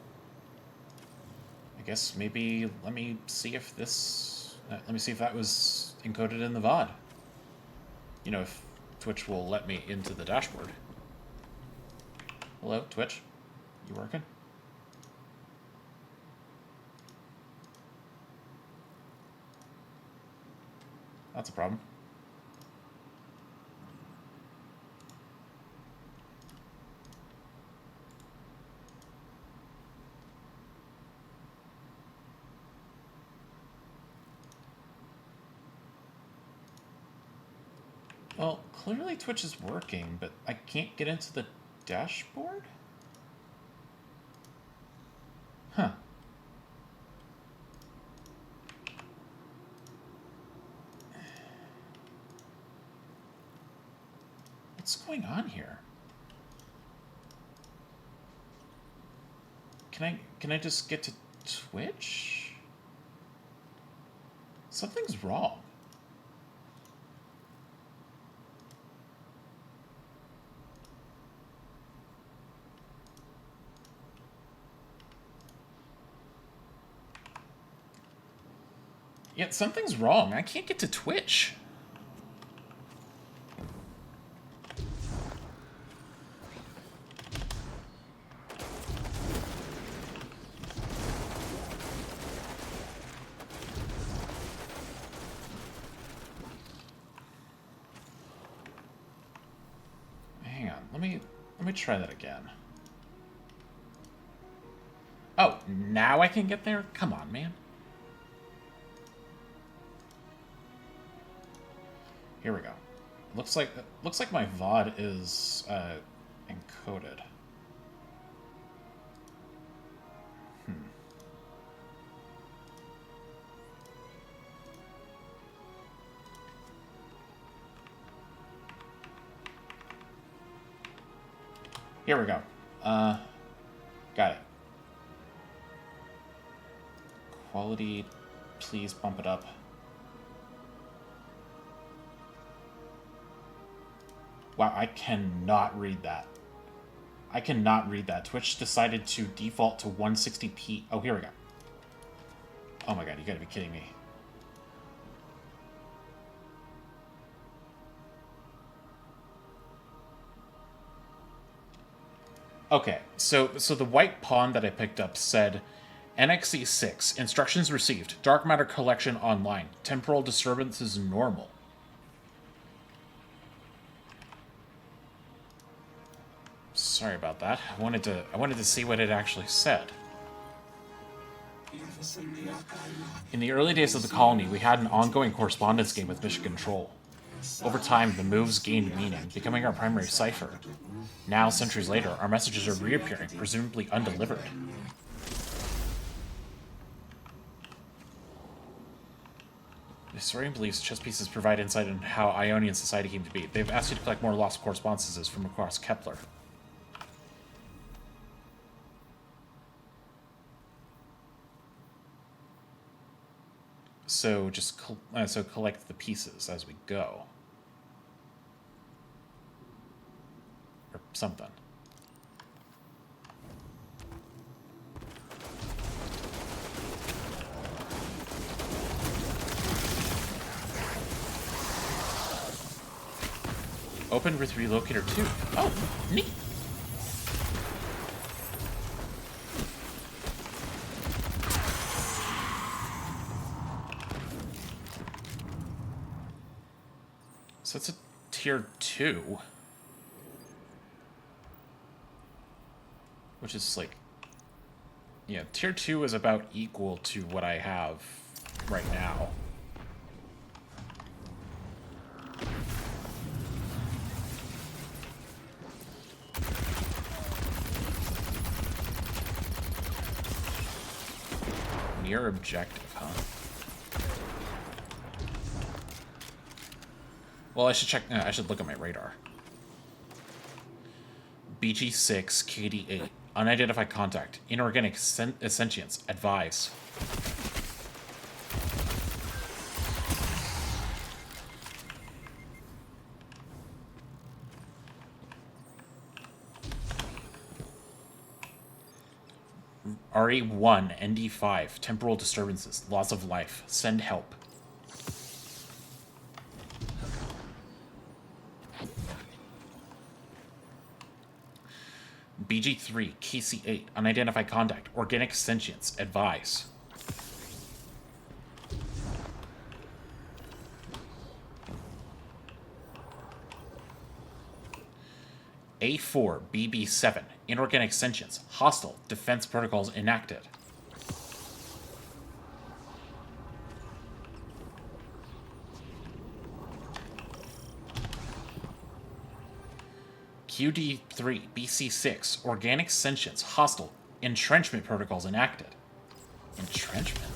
I guess maybe let me see if this let me see if that was encoded in the VOD. You know, if Twitch will let me into the dashboard. Hello, Twitch. You working? That's a problem. Well, clearly Twitch is working, but I can't get into the dashboard? Huh. What's going on here? Can I just get to Twitch? Something's wrong. Yeah, something's wrong. I can't get to Twitch. Hang on. Let me try that again. Oh, now I can get there? Come on, man. Here we go. Looks like my VOD is encoded. Here we go. Got it. Quality, please bump it up. Wow, I cannot read that. I cannot read that. Twitch decided to default to 160p. Oh, here we go. Oh my god, you gotta be kidding me. Okay, so the white pawn that I picked up said NXE 6, instructions received, dark matter collection online, temporal disturbances normal. Sorry about that. I wanted to see what it actually said. In the early days of the colony, we had an ongoing correspondence game with Mission Control. Over time, the moves gained meaning, becoming our primary cipher. Now, centuries later, our messages are reappearing, presumably undelivered. The historian believes chess pieces provide insight into how Ionian society came to be. They've asked you to collect more lost correspondences from across Kepler. So just collect the pieces as we go, or something. Open with Relocator 2. Oh, neat. So it's a tier 2. Which is like... Yeah, tier 2 is about equal to what I have right now. Near objective, huh? Well, I should check. I should look at my radar. BG6, KD8, unidentified contact, inorganic sentience. Advise. RE1, ND5, temporal disturbances, loss of life. Send help. BG3, KC8, unidentified contact, organic sentience. Advise. A4, BB7, inorganic sentience, hostile, defense protocols enacted. QD3, BC6, organic sentience, hostile, entrenchment protocols enacted. Entrenchment?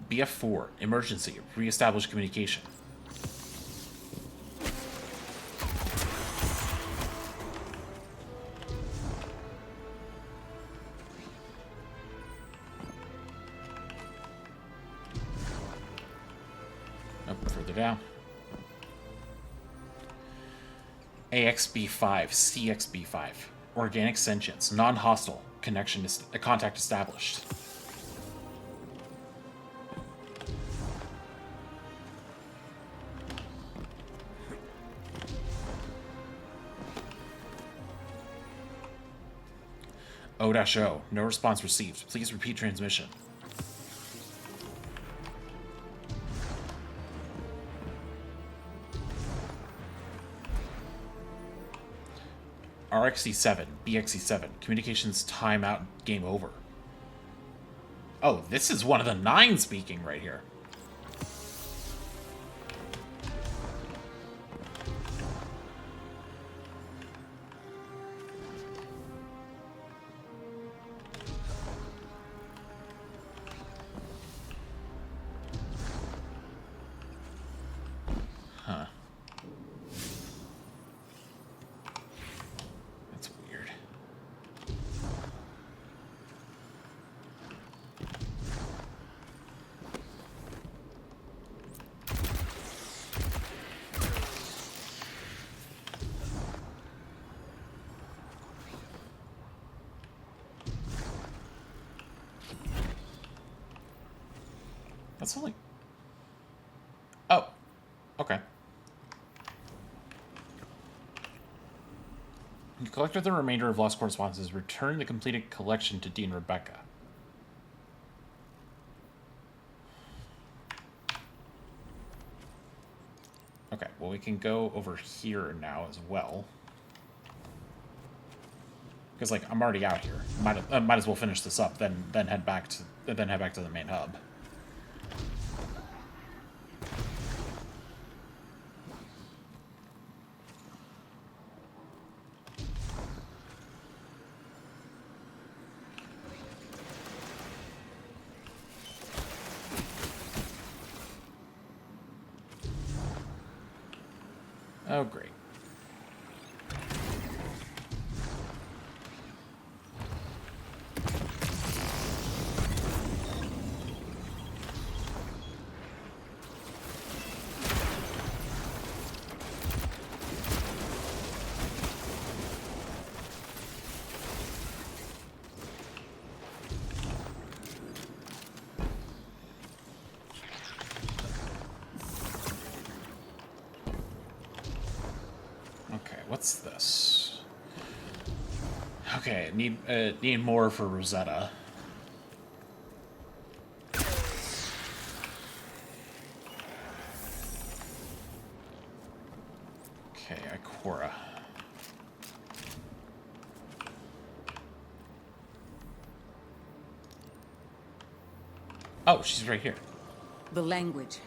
BF4, emergency, reestablish communication. Up further down. AXB5, CXB5, organic sentience, non-hostile, contact established. O-O, no response received. Please repeat transmission. RXC7, BXC7, communications timeout, game over. Oh, this is one of the 9 speaking right here. Huh. That's weird. That's only... Oh. Okay. You collected the remainder of lost correspondences. Return the completed collection to Dean Rebecca. Okay, well we can go over here now as well. Because like I'm already out here. Might as well finish this up, then head back to the main hub. Oh, great. what's this? Okay, need more for Rosetta. Okay, Ikora. Oh, she's right here. The language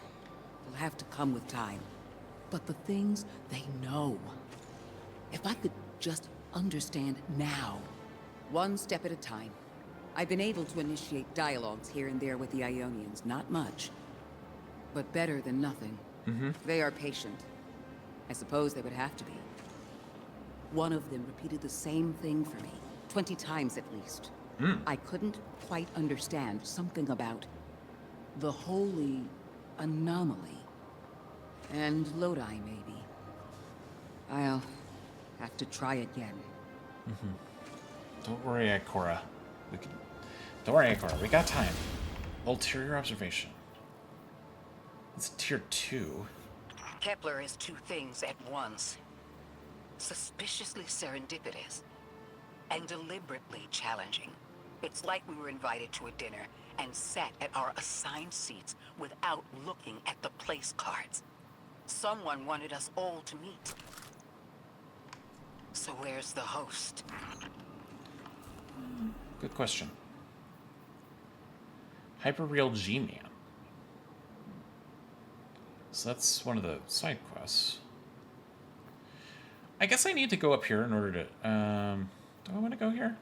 will have to come with time. But the things they know. If I could just understand now. One step at a time. I've been able to initiate dialogues here and there with the Ionians. Not much. But better than nothing. They are patient. I suppose they would have to be. One of them repeated the same thing for me. 20 times at least. I couldn't quite understand something about the holy anomaly. And Lodi, maybe. I'll have to try again. Don't worry, Ikora. Don't worry, Ikora. We got time. Ulterior observation. It's tier 2. Kepler is two things at once. Suspiciously serendipitous. And deliberately challenging. It's like we were invited to a dinner and sat at our assigned seats without looking at the place cards. Someone wanted us all to meet. So where's the host? Good question. Hyperreal G-Man. So that's one of the side quests. I guess I need to go up here in order to... do I want to go here?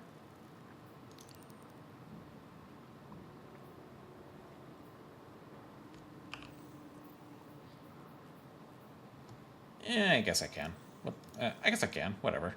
Yeah, I guess I can. I guess I can. Whatever.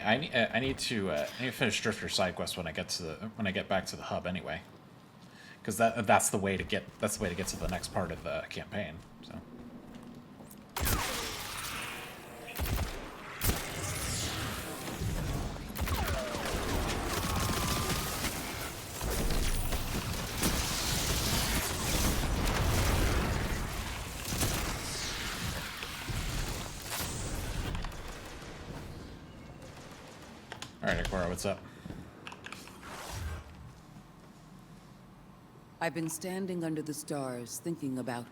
I mean, I need to finish Drifter side quest when I get back to the hub anyway, because that's the way to get to the next part of the campaign. So. Alright, Ikora, what's up? I've been standing under the stars thinking about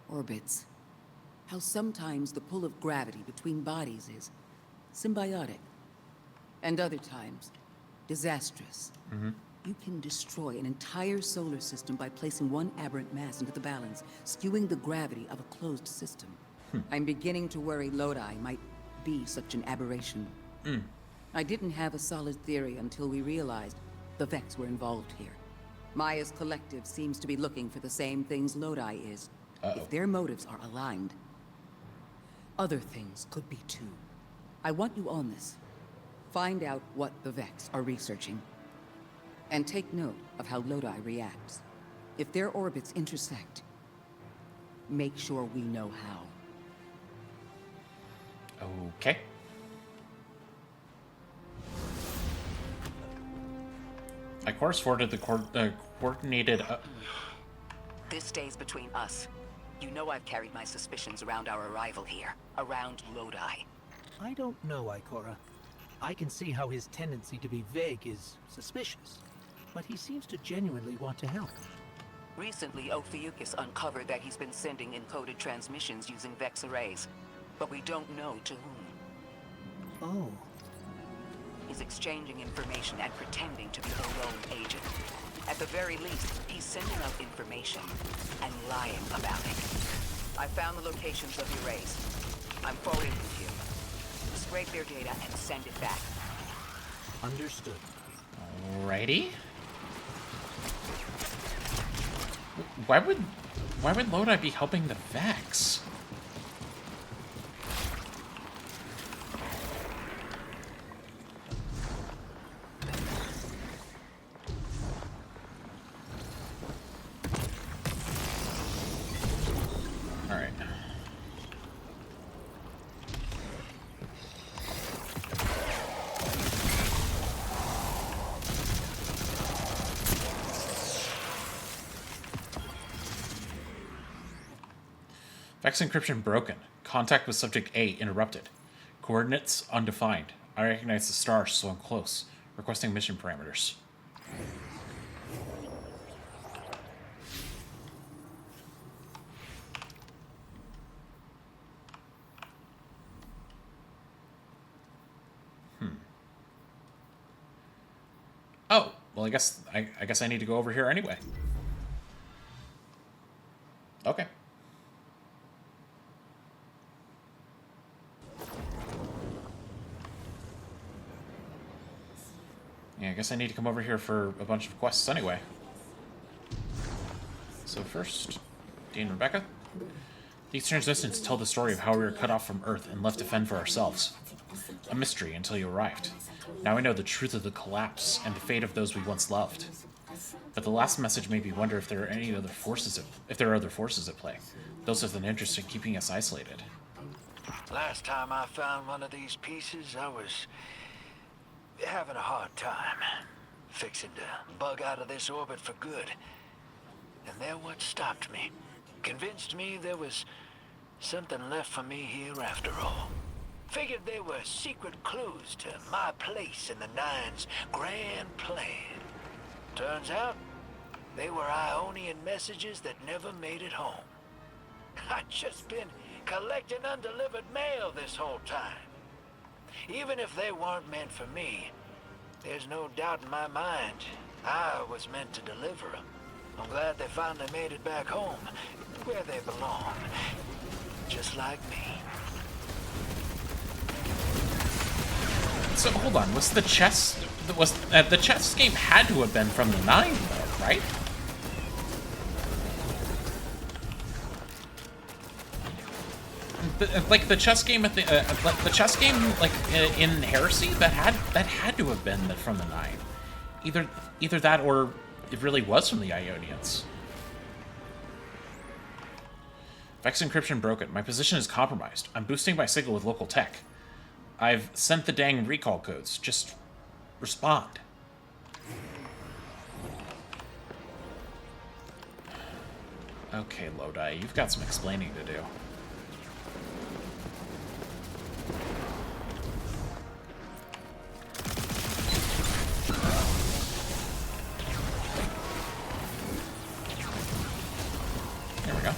orbits. How sometimes the pull of gravity between bodies is symbiotic. And other times, disastrous. You can destroy an entire solar system by placing one aberrant mass into the balance, skewing the gravity of a closed system. I'm beginning to worry Lodi might be such an aberration. I didn't have a solid theory until we realized the Vex were involved here. Maya's collective seems to be looking for the same things Lodi is. If their motives are aligned, other things could be too. I want you on this. Find out what the Vex are researching. And take note of how Lodi reacts. If their orbits intersect, make sure we know how. Okay. I course forwarded the coordinated... This stays between us. You know I've carried my suspicions around our arrival here, around Lodi. I don't know, Ikora. I can see how his tendency to be vague is suspicious, but he seems to genuinely want to help. Recently, Ophiuchus uncovered that he's been sending encoded transmissions using Vex arrays, but we don't know to whom. Oh. He's exchanging information and pretending to be a lone agent. At the very least, he's sending out information and lying about it. I found the locations of the arrays. I'm forwarding them to you. Scrape their data and send it back. Understood. Alrighty. Why would Lodi be helping the Vex? All right. Vex encryption broken. Contact with subject A interrupted. Coordinates undefined. I recognize the star, so I'm close. Requesting mission parameters. Oh, well, I guess I need to go over here anyway. Okay. Yeah, I guess I need to come over here for a bunch of quests anyway. So first, Dean and Rebecca. These transmissions tell the story of how we were cut off from Earth and left to fend for ourselves. A mystery until you arrived. Now we know the truth of the collapse and the fate of those we once loved. But the last message made me wonder if there are any other forces at play. Those with an interest in keeping us isolated. Last time I found one of these pieces, I was having a hard time. Fixing to bug out of this orbit for good. And they're what stopped me. Convinced me there was something left for me here after all. Figured they were secret clues to my place in the Nine's grand plan. Turns out, they were Ionian messages that never made it home. I'd just been collecting undelivered mail this whole time. Even if they weren't meant for me, there's no doubt in my mind I was meant to deliver them. I'm glad they finally made it back home, where they belong. Just like me. So hold on, the chess game had to have been from the 9 though, right? The chess game at the chess game in Heresy that had to have been from the 9. Either that or it really was from the Ionians. Vex encryption broken. My position is compromised. I'm boosting my signal with local tech. I've sent the dang recall codes. Just respond. Okay, Lodi, you've got some explaining to do. There we go.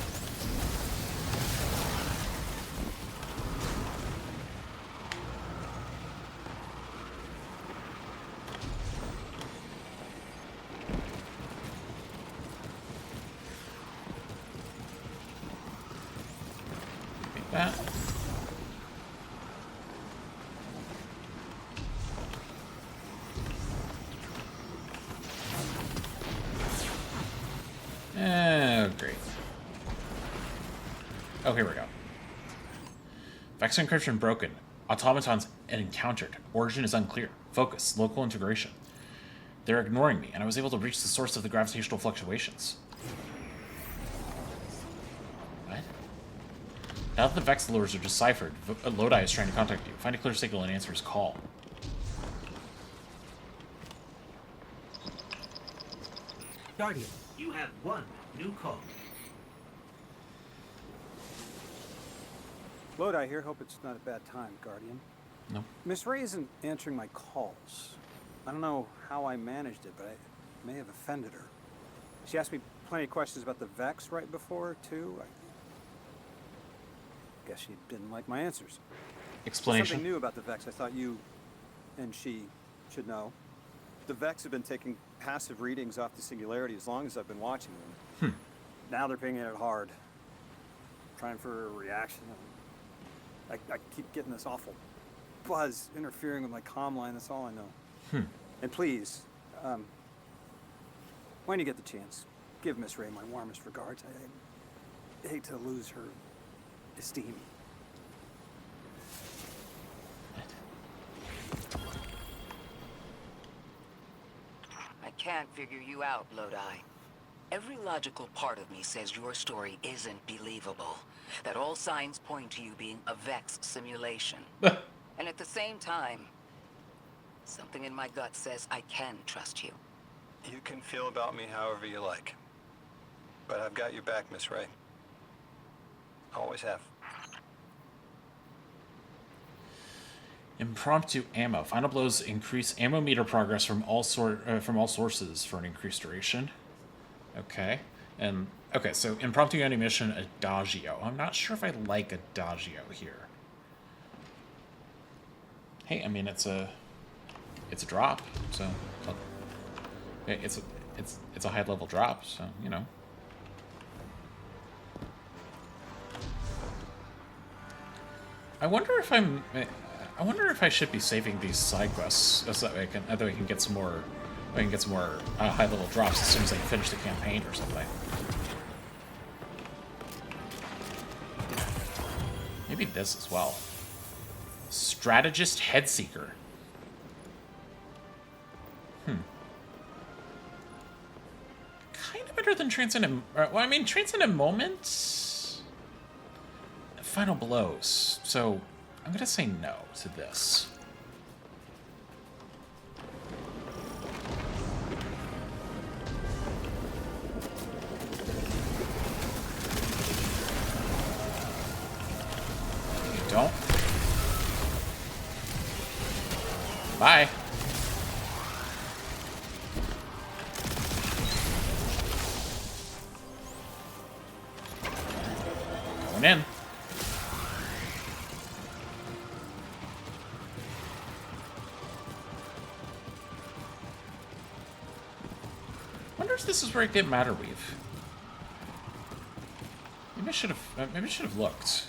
Take that. Oh, great. Oh, here we go. Vex encryption broken. Automatons encountered. Origin is unclear. Focus. Local integration. They're ignoring me, and I was able to reach the source of the gravitational fluctuations. What? Now that the Vex lures are deciphered, Lodi is trying to contact you. Find a clear signal and answer his call. Guardian, you have one new call. Lodi here. Hope it's not a bad time, Guardian. No. Miss Ray isn't answering my calls. I don't know how I managed it, but I may have offended her. She asked me plenty of questions about the Vex right before, too. I guess she didn't like my answers. Explanation? Something new about the Vex I thought you and she should know. The Vex have been taking passive readings off the Singularity as long as I've been watching them. Now they're pinging it hard. Trying for a reaction. I keep getting this awful buzz interfering with my comm line. That's all I know. And please, when you get the chance, Give Miss Ray my warmest regards. I hate to lose her esteem. I can't figure you out, Lodi. Every logical part of me says your story isn't believable. That all signs point to you being a Vex simulation. And at the same time, something in my gut says I can trust you. You can feel about me however you like. But I've got your back, Miss Ray. Always have. Impromptu ammo. Final blows increase ammo meter progress from all sources for an increased duration. Okay. And okay, so impromptu ammunition adagio. I'm not sure if I like adagio here. Hey, I mean it's a drop, so it's a high level drop, so you know. I wonder if I should be saving these side quests so that I can get some more high level drops as soon as I finish the campaign or something. Maybe this as well. Strategist Headseeker. Kind of better than Transcendent. Well, I mean, Transcendent Moments. Final blows. So I'm gonna say no to this. You don't. Bye. Going in. Wonder if this is where I get Matter Weave. Maybe I should have looked.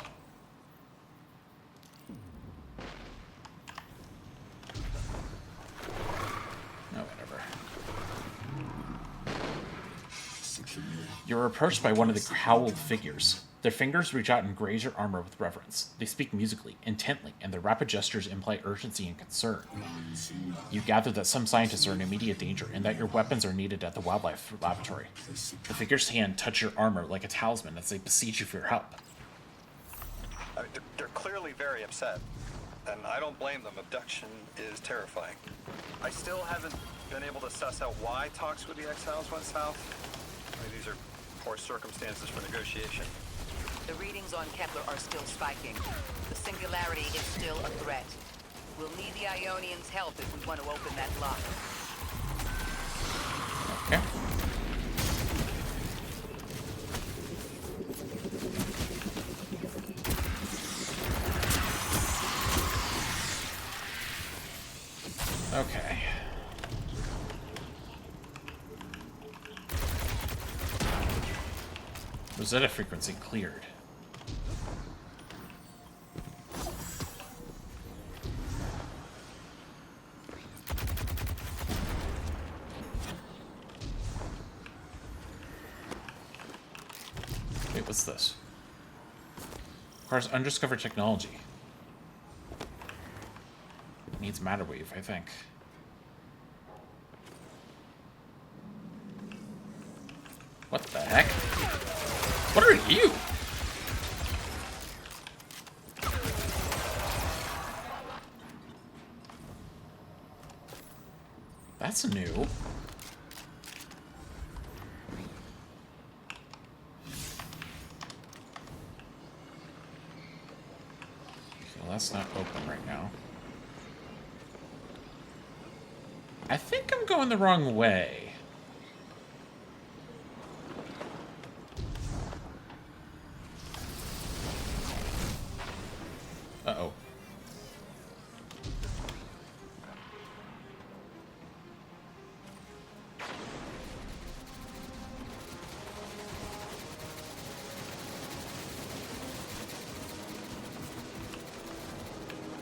No, whatever. You're approached by one of the cowled figures. Their fingers reach out and graze your armor with reverence. They speak musically, intently, and their rapid gestures imply urgency and concern. You gather that some scientists are in immediate danger and that your weapons are needed at the wildlife laboratory. The figure's hand touch your armor like a talisman as they beseech you for your help. They're clearly very upset, and I don't blame them. Abduction is terrifying. I still haven't been able to suss out why talks with the Exiles went south. I mean, these are poor circumstances for negotiation. The readings on Kepler are still spiking. The singularity is still a threat. We'll need the Ionians' help if we want to open that lock. Okay. Okay. Rosetta frequency cleared. Wait, what's this? Requires undiscovered technology. Needs Matter Weave, I think. What the heck? What are you? That's new. So that's not open right now. I think I'm going the wrong way. Uh-oh.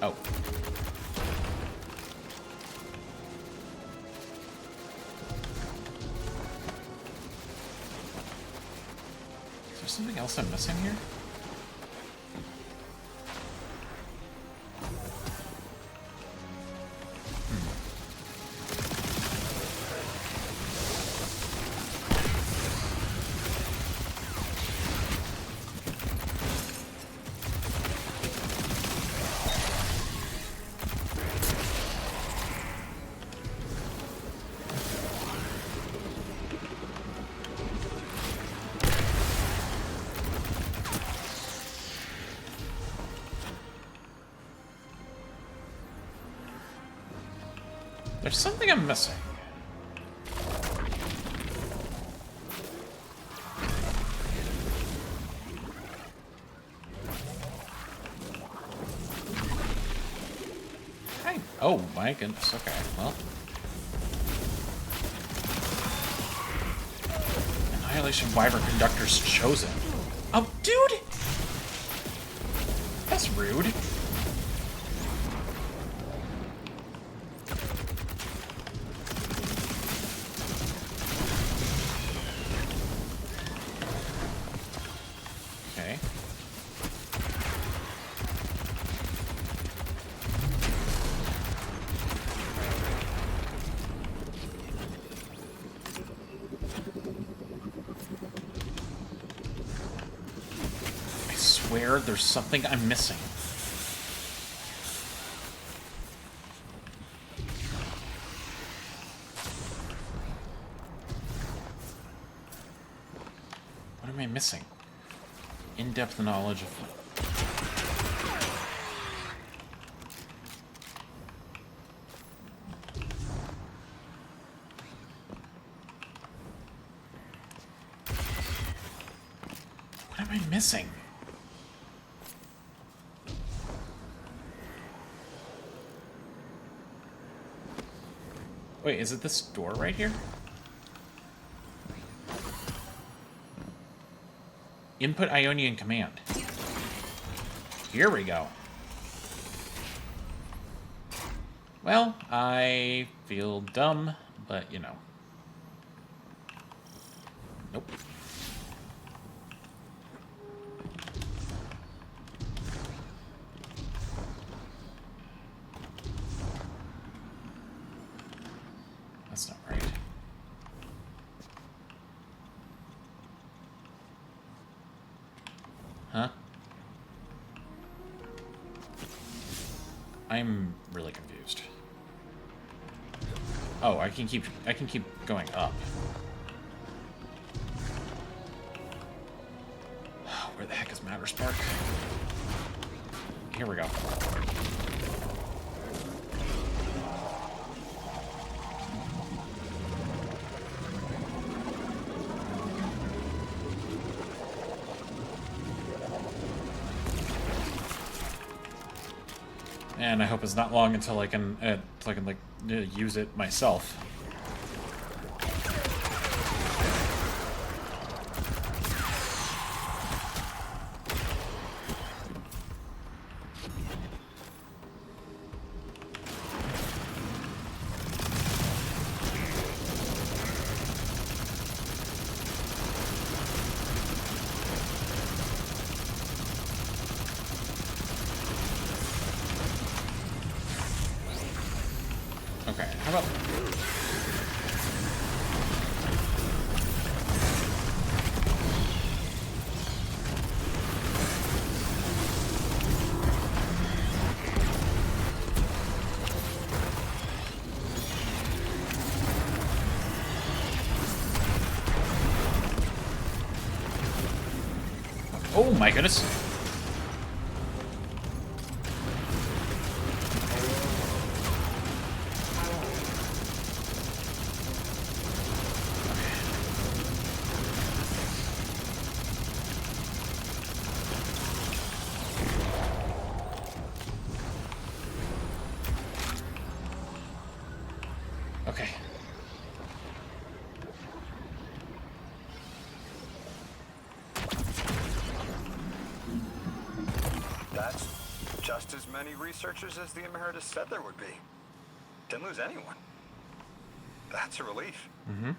Oh. something else I'm missing here? There's something I'm missing. Hey. Oh my goodness. Okay, well. Annihilation Wyvern Conductor's chosen. Oh, dude! That's rude. Okay. I swear there's something I'm missing. What am I missing? In-depth knowledge of... What am I missing? Wait, is it this door right here? Input Ionian command. Here we go. Well, I feel dumb, but you know. Nope. That's not right. Huh? I'm really confused. Oh, I can keep going up. Where the heck is Matterspark? Here we go. And I hope it's not long until I can like use it myself. Okay, how about... Oh my goodness. Okay. That's just as many researchers as the Emeritus said there would be. Didn't lose anyone. That's a relief.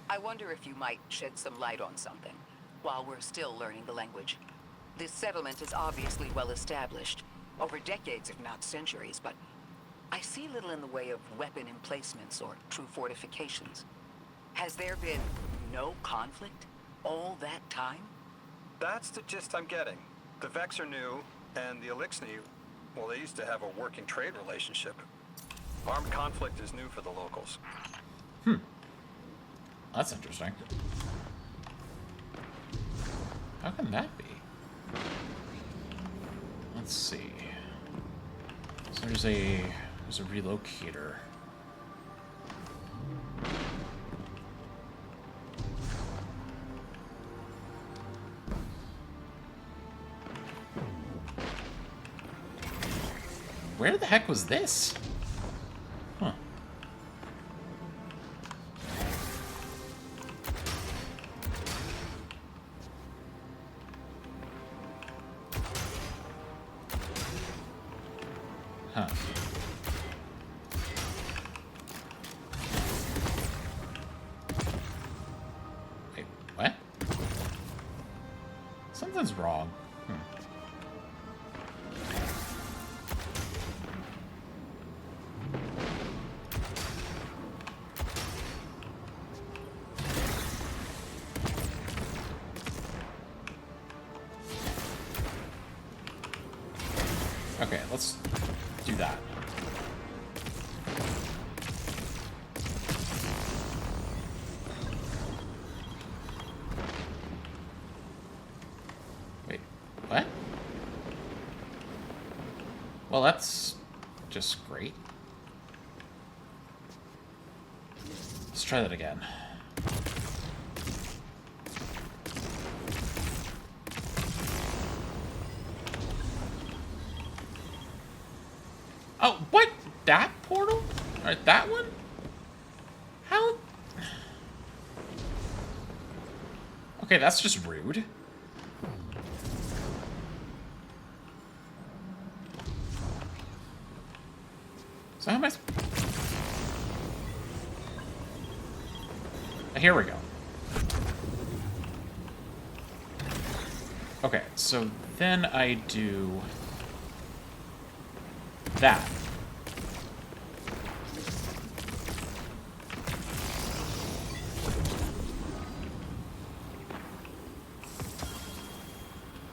I wonder if you might shed some light on something. while we're still learning the language. This settlement is obviously well established, over decades if not centuries, but I see little in the way of weapon emplacements or true fortifications. Has there been no conflict all that time? That's the gist I'm getting. The Vex are new, and the Elixni, well, they used to have a working trade relationship. Armed conflict is new for the locals. That's interesting. How can that be? Let's see. So there's a relocator. Where the heck was this? Huh. Huh. Wait, what? Something's wrong. Okay, let's do that. Wait, what? Well, that's just great. Let's try that again. Oh, what? That portal? Or that one? How? Okay, that's just rude. So how am I... Here we go. Okay, so then I do... that.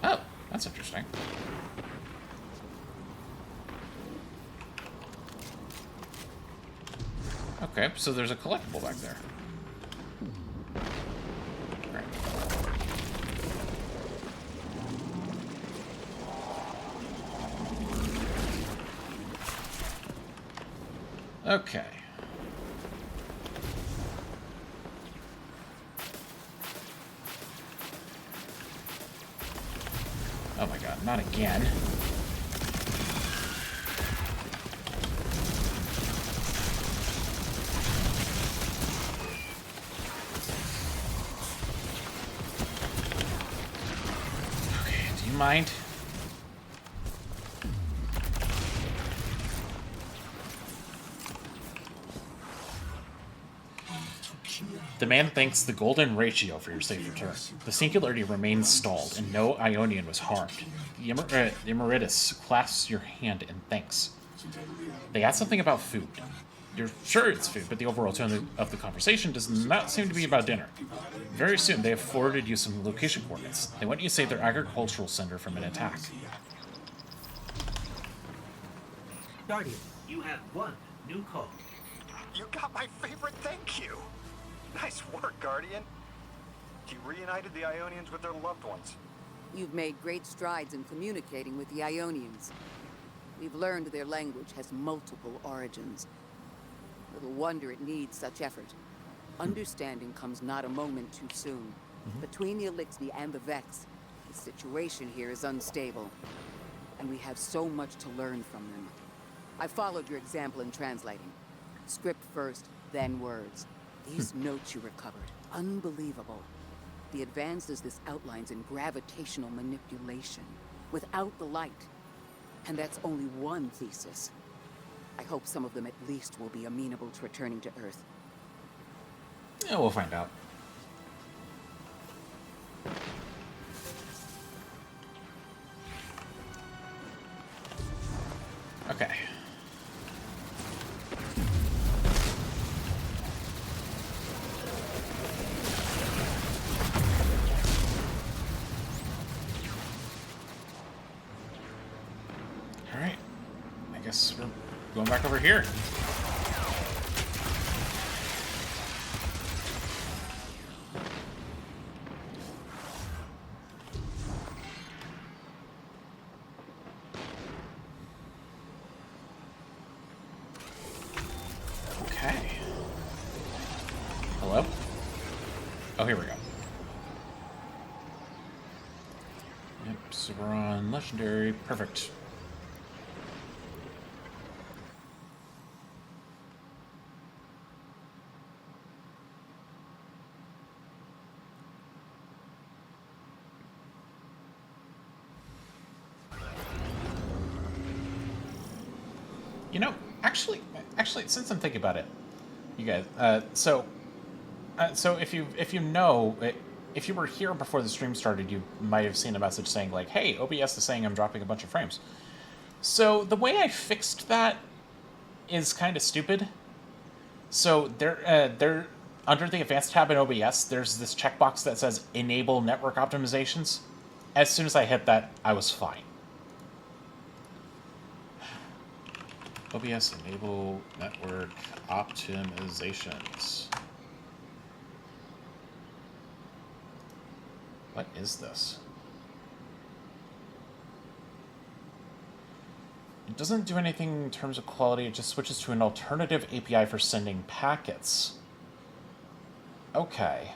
Oh, that's interesting. Okay, so there's a collectible back there. Right. Okay. Oh my god, not again. Okay, do you mind? The man thanks the golden ratio for your safe return. The singularity remains stalled, and no Ionian was harmed. The Emeritus clasps your hand in thanks. They add something about food. You're sure it's food, but the overall tone of the conversation does not seem to be about dinner. Very soon, they have forwarded you some location coordinates. They want you to save their agricultural center from an attack. Guardian, you have one new call. You got my favorite thank you! Nice work, Guardian. You reunited the Ionians with their loved ones. You've made great strides in communicating with the Ionians. We've learned their language has multiple origins. Little wonder it needs such effort. Understanding comes not a moment too soon. Between the Elixni and the Vex, the situation here is unstable. And we have so much to learn from them. I followed your example in translating. Script first, then words. These notes you recovered, unbelievable. The advances this outlines in gravitational manipulation, without the light. And that's only one thesis. I hope some of them at least will be amenable to returning to Earth. Yeah, we'll find out. Going back over here. Okay. Hello? Oh, here we go. Yep, so we're on Legendary. Perfect. You know, actually, since I'm thinking about it, you guys, so if you know, if you were here before the stream started, you might have seen a message saying like, "Hey, OBS is saying I'm dropping a bunch of frames." So the way I fixed that is kind of stupid. So there under the Advanced tab in OBS, there's this checkbox that says Enable Network Optimizations. As soon as I hit that, I was fine. OBS Enable Network Optimizations. What is this? It doesn't do anything in terms of quality, it just switches to an alternative API for sending packets. Okay.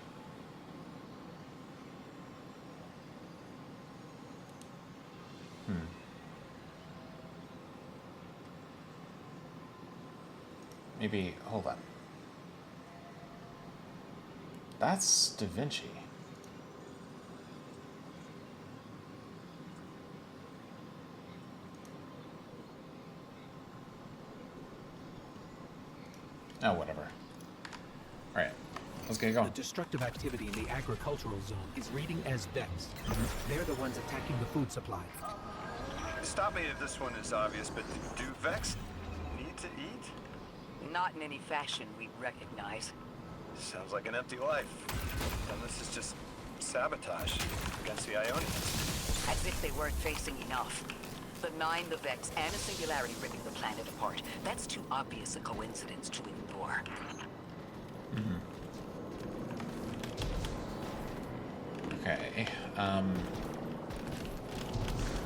Maybe, hold on. That's DaVinci. Oh, whatever. Alright, let's get going. The destructive activity in the agricultural zone is reading as Vex. They're the ones attacking the food supply. Stop me if this one is obvious, but do Vex need to eat? Not in any fashion we recognize. Sounds like an empty life. And this is just sabotage against the Ionians. As if they weren't facing enough. The Nine, the Vex, and a singularity ripping the planet apart. That's too obvious a coincidence to ignore. Okay,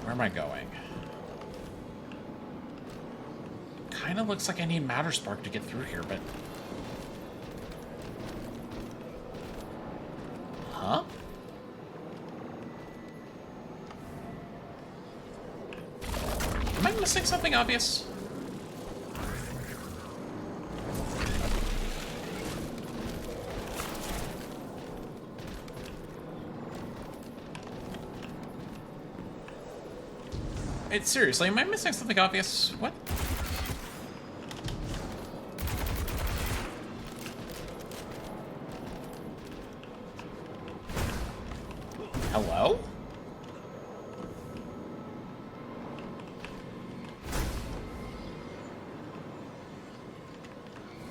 where am I going? Kind of looks like I need Matter Spark to get through here, but... Huh? Am I missing something obvious? Seriously, am I missing something obvious? What? Hello?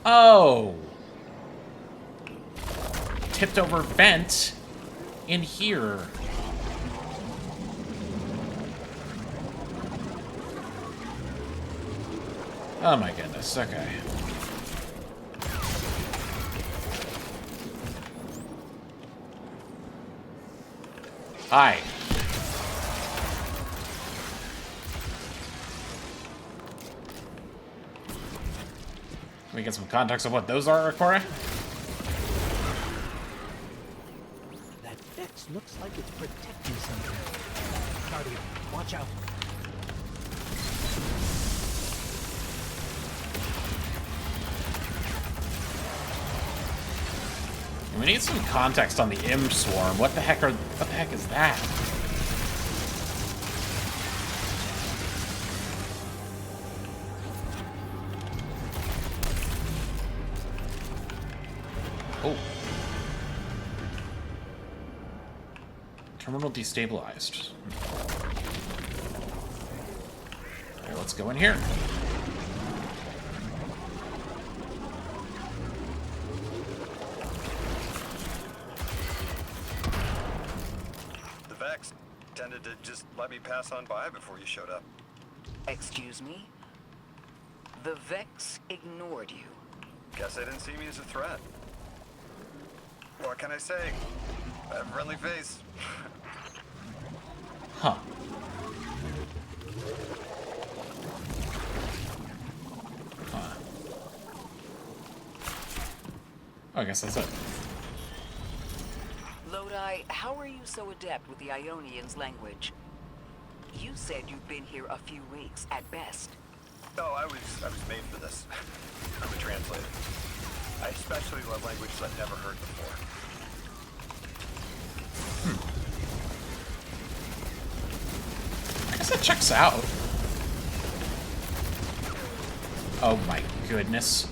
Oh. Tipped over vent in here. Oh my goodness, okay. Hi. Can we get some context of what those are, Cora? That Vex looks like it's protecting something. Guardian, watch out. We need some context on the Imp Swarm. What the heck is that? Oh. Terminal destabilized. Okay, let's go in here. Tended to just let me pass on by before you showed up. Excuse me? The Vex ignored you. Guess they didn't see me as a threat. What can I say? I have a friendly face. Huh. Huh. Oh, I guess that's it. Lodi, how are you so adept with the Ionians' language? You said you've been here a few weeks, at best. Oh, I was made for this. I'm a translator. I especially love languages I've never heard before. I guess that checks out. Oh my goodness.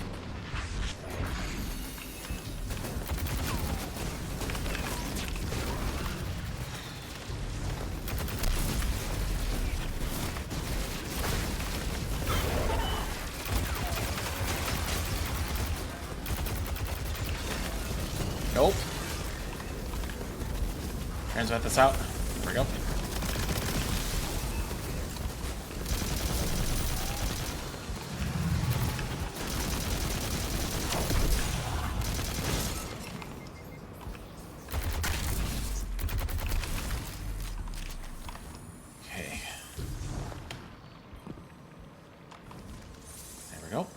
Nope. Transmit this out. There we go. Okay. There we go.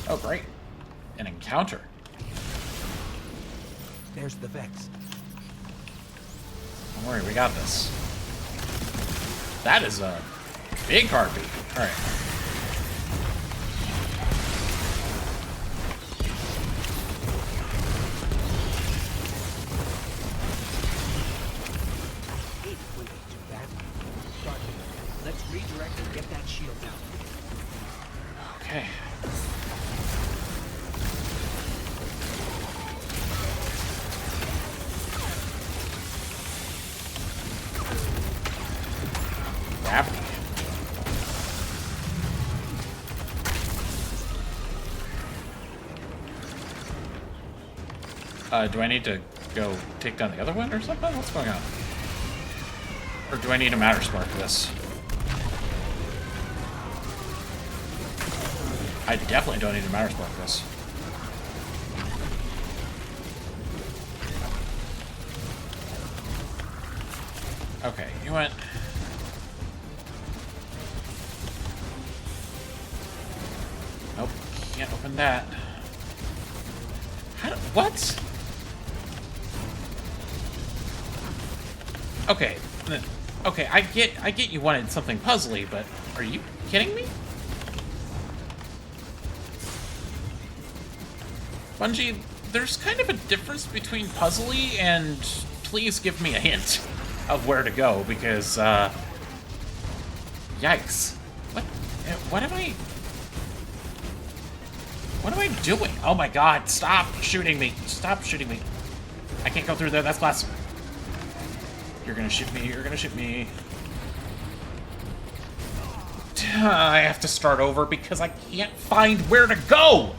Oh, great. An encounter. There's the Vex. Don't worry, we got this. That is a big heartbeat. Alright. Let's redirect and get that shield down. Okay. Gravity. Do I need to go take down the other one or something? What's going on? Or do I need a matter spark for this? I definitely don't need a matter spark for this. Okay, you went. Nope, can't open that. What? Okay, okay, I get you wanted something puzzly, but are you kidding me? Bungie, there's kind of a difference between puzzly and please give me a hint of where to go, because, yikes. What am I doing? Oh my god, stop shooting me. Stop shooting me. I can't go through there, that's glass. You're gonna shoot me, you're gonna shoot me. I have to start over because I can't find where to go!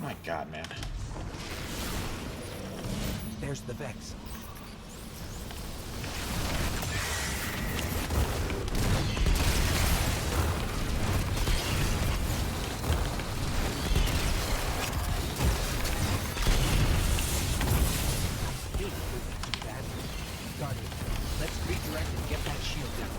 My god, man. There's the Vex. Guardian, let's redirect and get that shield down.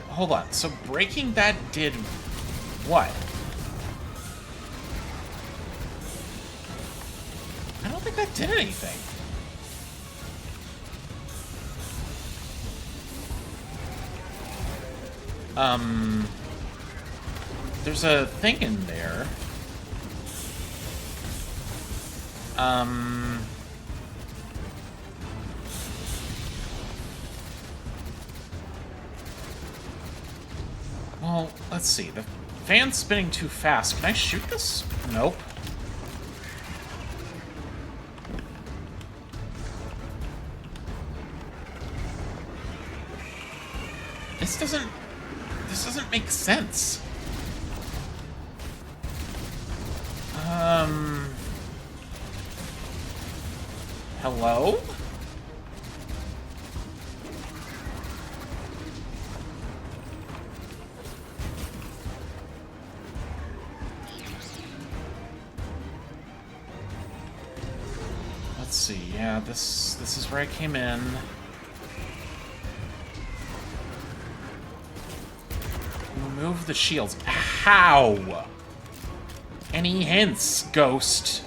Hold on, so breaking that did what? I don't think that did anything. There's a thing in there. Well, let's see. The fan's spinning too fast. Can I shoot this? Nope. This doesn't make sense. Hello? Let's see. Yeah, this is where I came in. Remove the shields. How? Any hints, Ghost?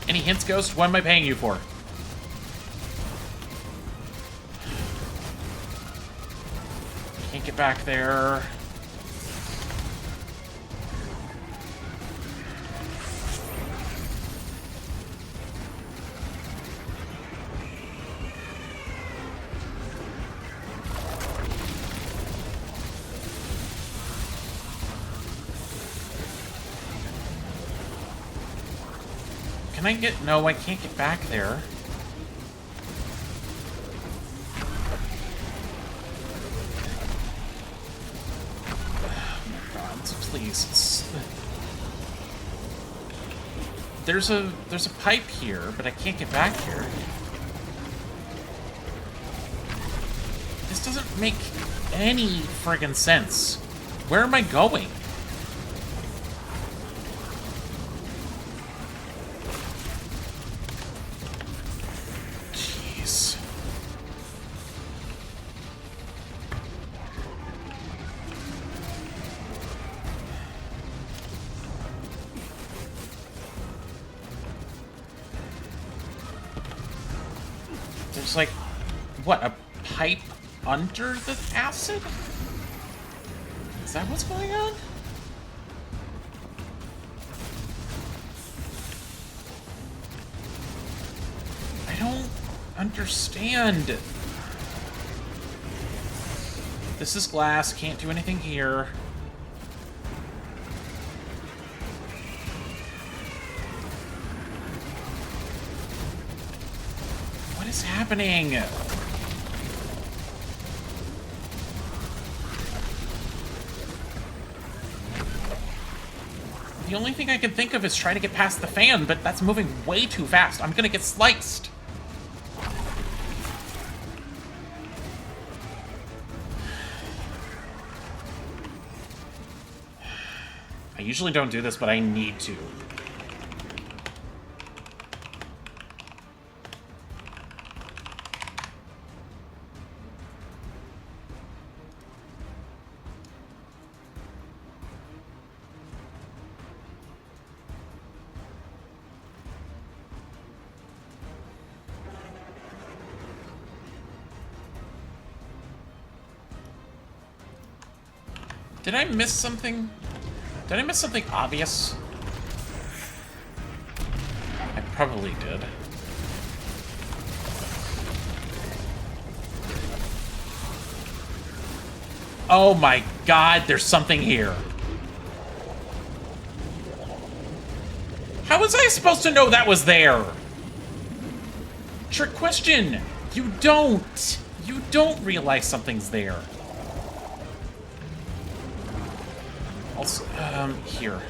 Any hints, Ghost? What am I paying you for? Can't get back there. Can I get... No, I can't get back there. Oh my god, please. There's a pipe here, but I can't get back here. This doesn't make any friggin' sense. Where am I going? There's like, what, a pipe under the acid? Is that what's going on? I don't understand. This is glass, can't do anything here. What is happening? The only thing I can think of is trying to get past the fan, but that's moving way too fast. I'm gonna get sliced. I usually don't do this, but I need to. Did I miss something? Did I miss something obvious? I probably did. Oh my god, there's something here. How was I supposed to know that was there? Trick question. You don't realize something's there. Also, here.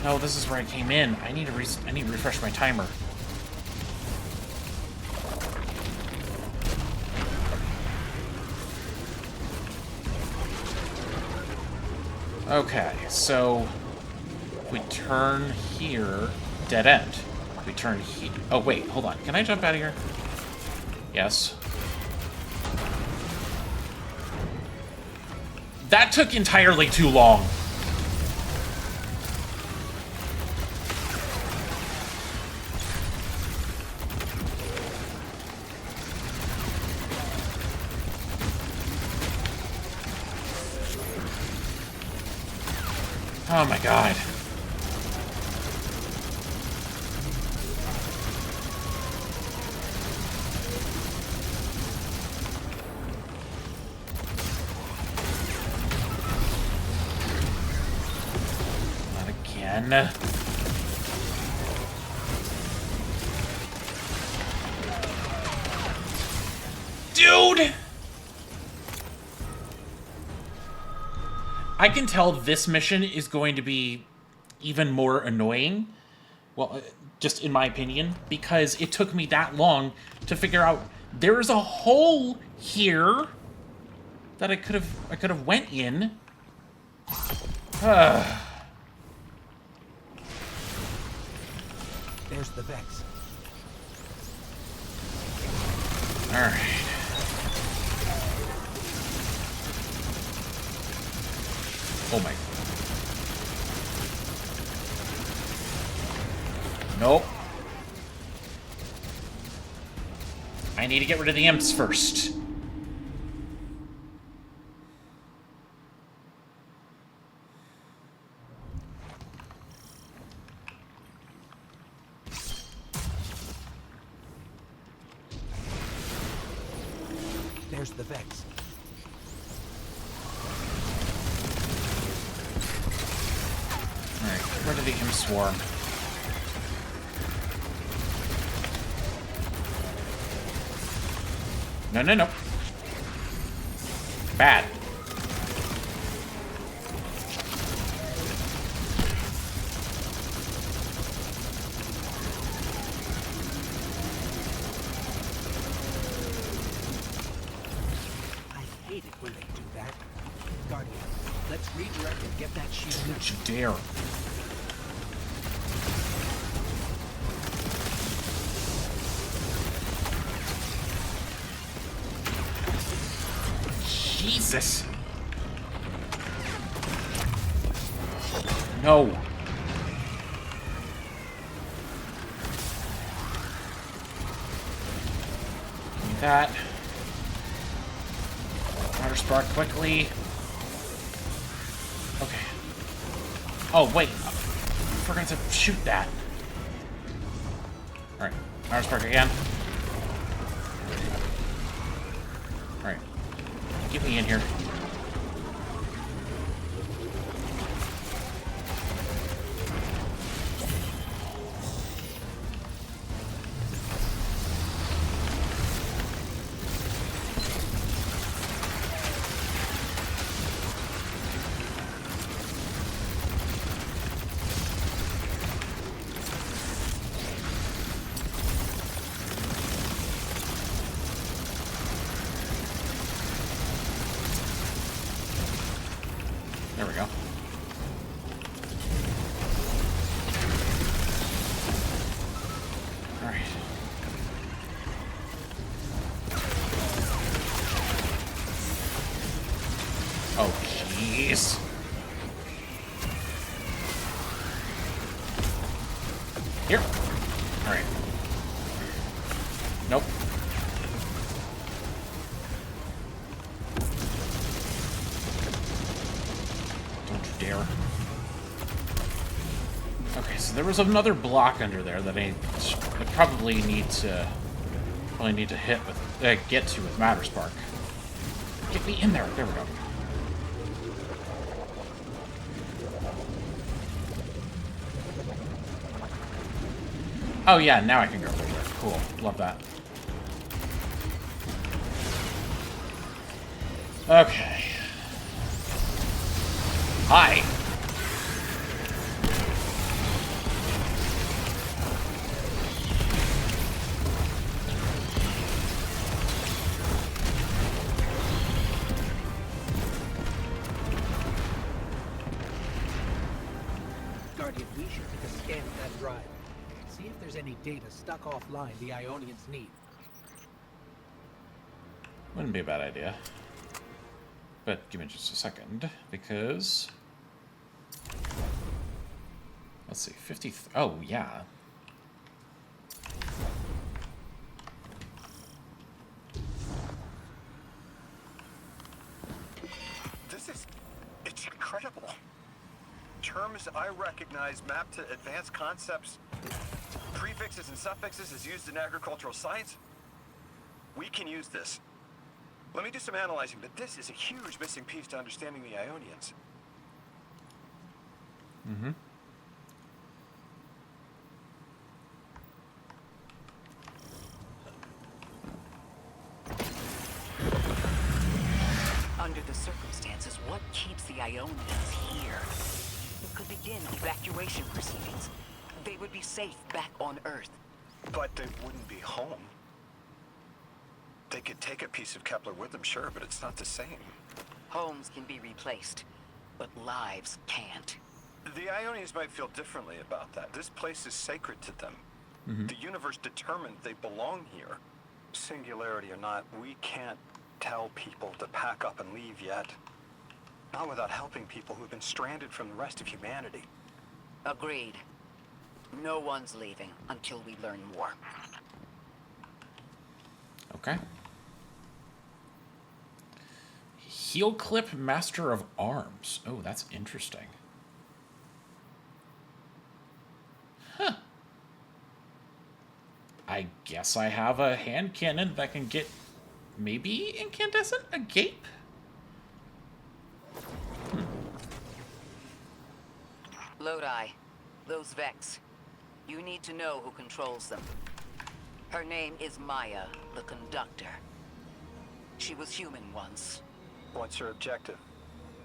No, this is where I came in. I need to refresh my timer. Okay, so we turn here, dead end. We turn here. Oh wait, hold on. Can I jump out of here? Yes. That took entirely too long. Oh my god. man. Dude! I can tell this mission is going to be even more annoying. Well, just in my opinion, because it took me that long to figure out there's a hole here that I could have went in. There's the Vex. All right. Oh my. Nope. I need to get rid of the imps first. There's the Vex. Alright, get rid of the imp swarm. No, no, no. Bad. I hate it when they do that. Guardian, let's redirect and get that shield. Don't you dare. Jesus. No. Give me that. Water spark quickly. Okay. Oh, wait. I forgot to shoot that. Alright. Water spark again. Alright. Get me in here. There we go. All right. Oh, jeez. Here. All right. Nope. Dare. Okay, so there was another block under there that I probably need to hit with get to with Matter Spark. Get me in there. There we go. Oh yeah, now I can go through there. Cool. Love that. Okay. Hi. Guardian, we should take a scan of that drive. See if there's any data stuck offline the Ionians need. Wouldn't be a bad idea. But give me just a second, because... Let's see, 50... Oh, yeah. It's incredible. Terms I recognize map to advanced concepts, prefixes and suffixes as used in agricultural science. We can use this. Let me do some analyzing, but this is a huge missing piece to understanding the Ionians. Mm-hmm. the circumstances, what keeps the Ionians here? It could begin evacuation proceedings. They would be safe back on Earth. But they wouldn't be home. They could take a piece of Kepler with them, sure, but it's not the same. Homes can be replaced, but lives can't. The Ionians might feel differently about that. This place is sacred to them. The universe determined they belong here. Singularity or not, we can't tell people to pack up and leave yet. Not without helping people who've been stranded from the rest of humanity. Agreed. No one's leaving until we learn more. Okay. Heel clip master of arms. Oh, that's interesting. Huh. I guess I have a hand cannon that can get maybe incandescent? A gape? Lodi, those Vex. You need to know who controls them. Her name is Maya, the Conductor. She was human once. What's her objective?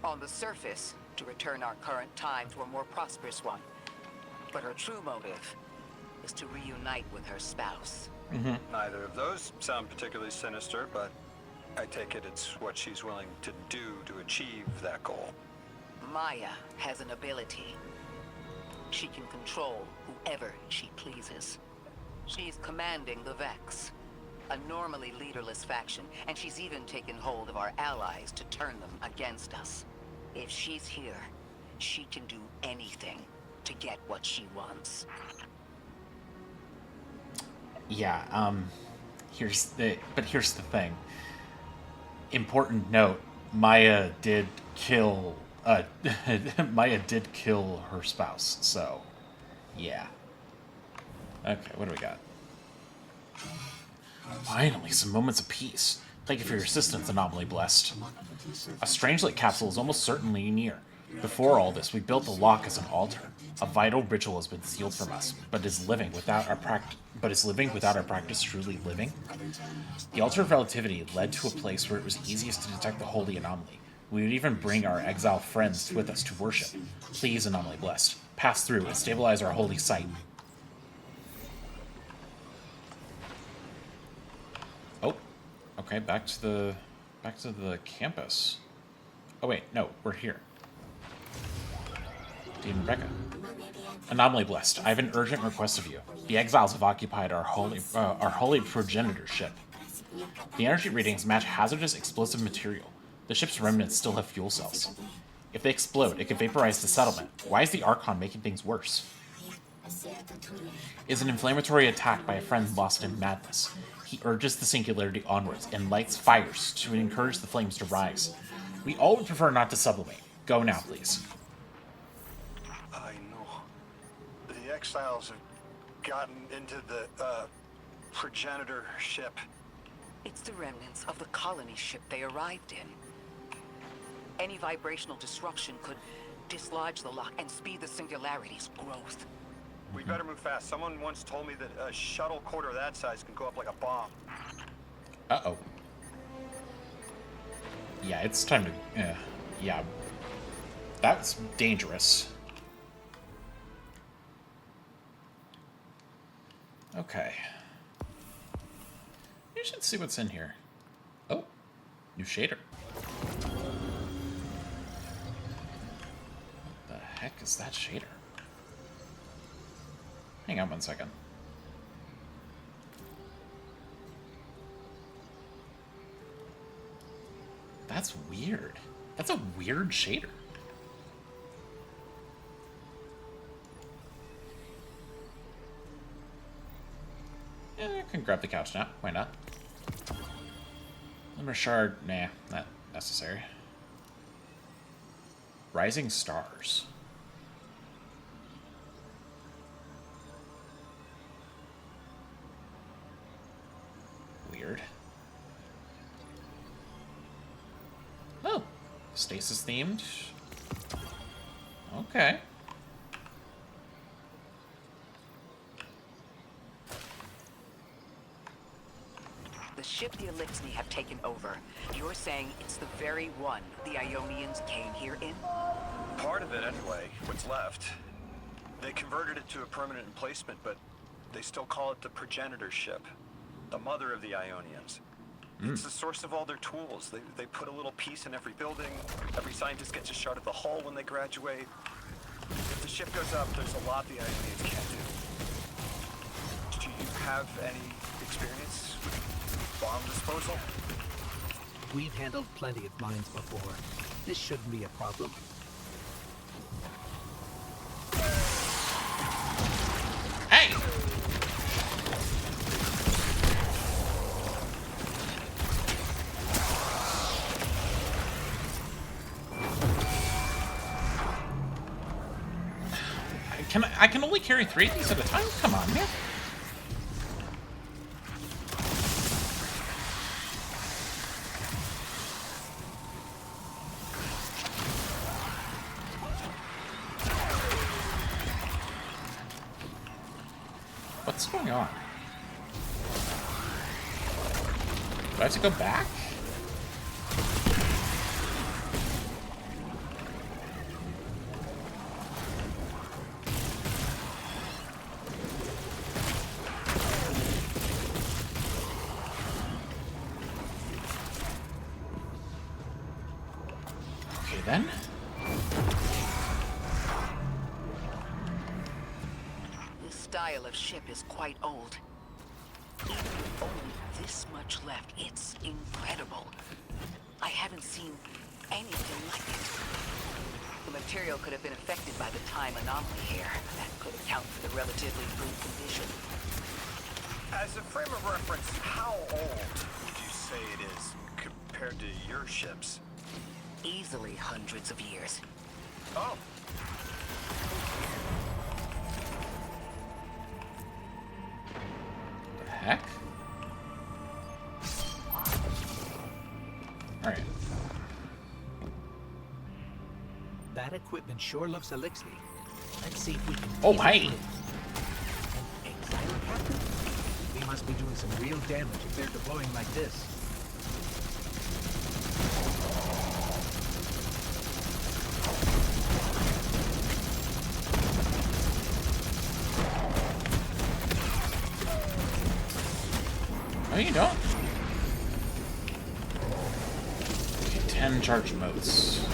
On the surface, to return our current time to a more prosperous one. But her true motive is to reunite with her spouse. Neither of those sound particularly sinister, but I take it it's what she's willing to do to achieve that goal. Maya has an ability. She can control whoever she pleases. She's commanding the Vex, a normally leaderless faction, and she's even taken hold of our allies to turn them against us. If she's here, she can do anything to get what she wants. Yeah, here's the thing. Important note, Maya did kill Maya did kill her spouse, so yeah. Okay, what do we got? Finally, some moments of peace. Thank you for your assistance, Anomaly Blessed. A Strangelet capsule is almost certainly near. Before all this, we built the lock as an altar. A vital ritual has been sealed from us, but is living without our practice truly living? The Altar of Relativity led to a place where it was easiest to detect the holy anomaly. We would even bring our exile friends with us to worship. Please, Anomaly Blessed, pass through and stabilize our holy site. Oh, okay, back to the campus. Oh wait, no, we're here. Dean Rebecca. Anomaly Blessed, I have an urgent request of you. The exiles have occupied our holy progenitor ship. The energy readings match hazardous explosive material. The ship's remnants still have fuel cells. If they explode, it could vaporize the settlement. Why is the Archon making things worse? Is an inflammatory attack by a friend lost in madness. He urges the Singularity onwards and lights fires to encourage the flames to rise. We all would prefer not to sublimate. Go now, please. I know. The exiles have gotten into the, progenitor ship. It's the remnants of the colony ship they arrived in. Any vibrational disruption could dislodge the lock and speed the Singularity's growth. We better move fast. Someone once told me that a shuttle quarter that size can go up like a bomb. Uh-oh. Yeah, it's time to... yeah. That's dangerous. Okay. You should see what's in here. Oh, new shader. What the heck is that shader? Hang on one second. That's weird. That's a weird shader. Yeah, I can grab the couch now. Why not? Limber shard, nah, not necessary. Rising stars. Weird. Oh, stasis themed. Okay. the ship the Elixni have taken over, you're saying it's the very one the Ionians came here in? Part of it, anyway. What's left. They converted it to a permanent emplacement, but they still call it the progenitor ship. The mother of the Ionians. It's the source of all their tools. They put a little piece in every building. Every scientist gets a shot of the hull when they graduate. If the ship goes up, there's a lot the Ionians can't do. Do you have any experience with bomb disposal? We've handled plenty of mines before. This shouldn't be a problem. Hey! I can only carry 3 of these at a time? Come on, man. What's going on? Do I have to go back? Okay then. This style of ship is quite old. Even with only this much left, it's incredible. I haven't seen anything like it. The material could have been affected by the time anomaly here. That could account for the relatively good condition. As a frame of reference, how old would you say it is compared to your ships? Easily hundreds of years. Oh. The heck? Alright. That equipment sure looks Elixni. Let's see if we can... Oh, hey! An exile captain? We must be doing some real damage if they're deploying like this. No, you don't. Okay, 10 charge modes.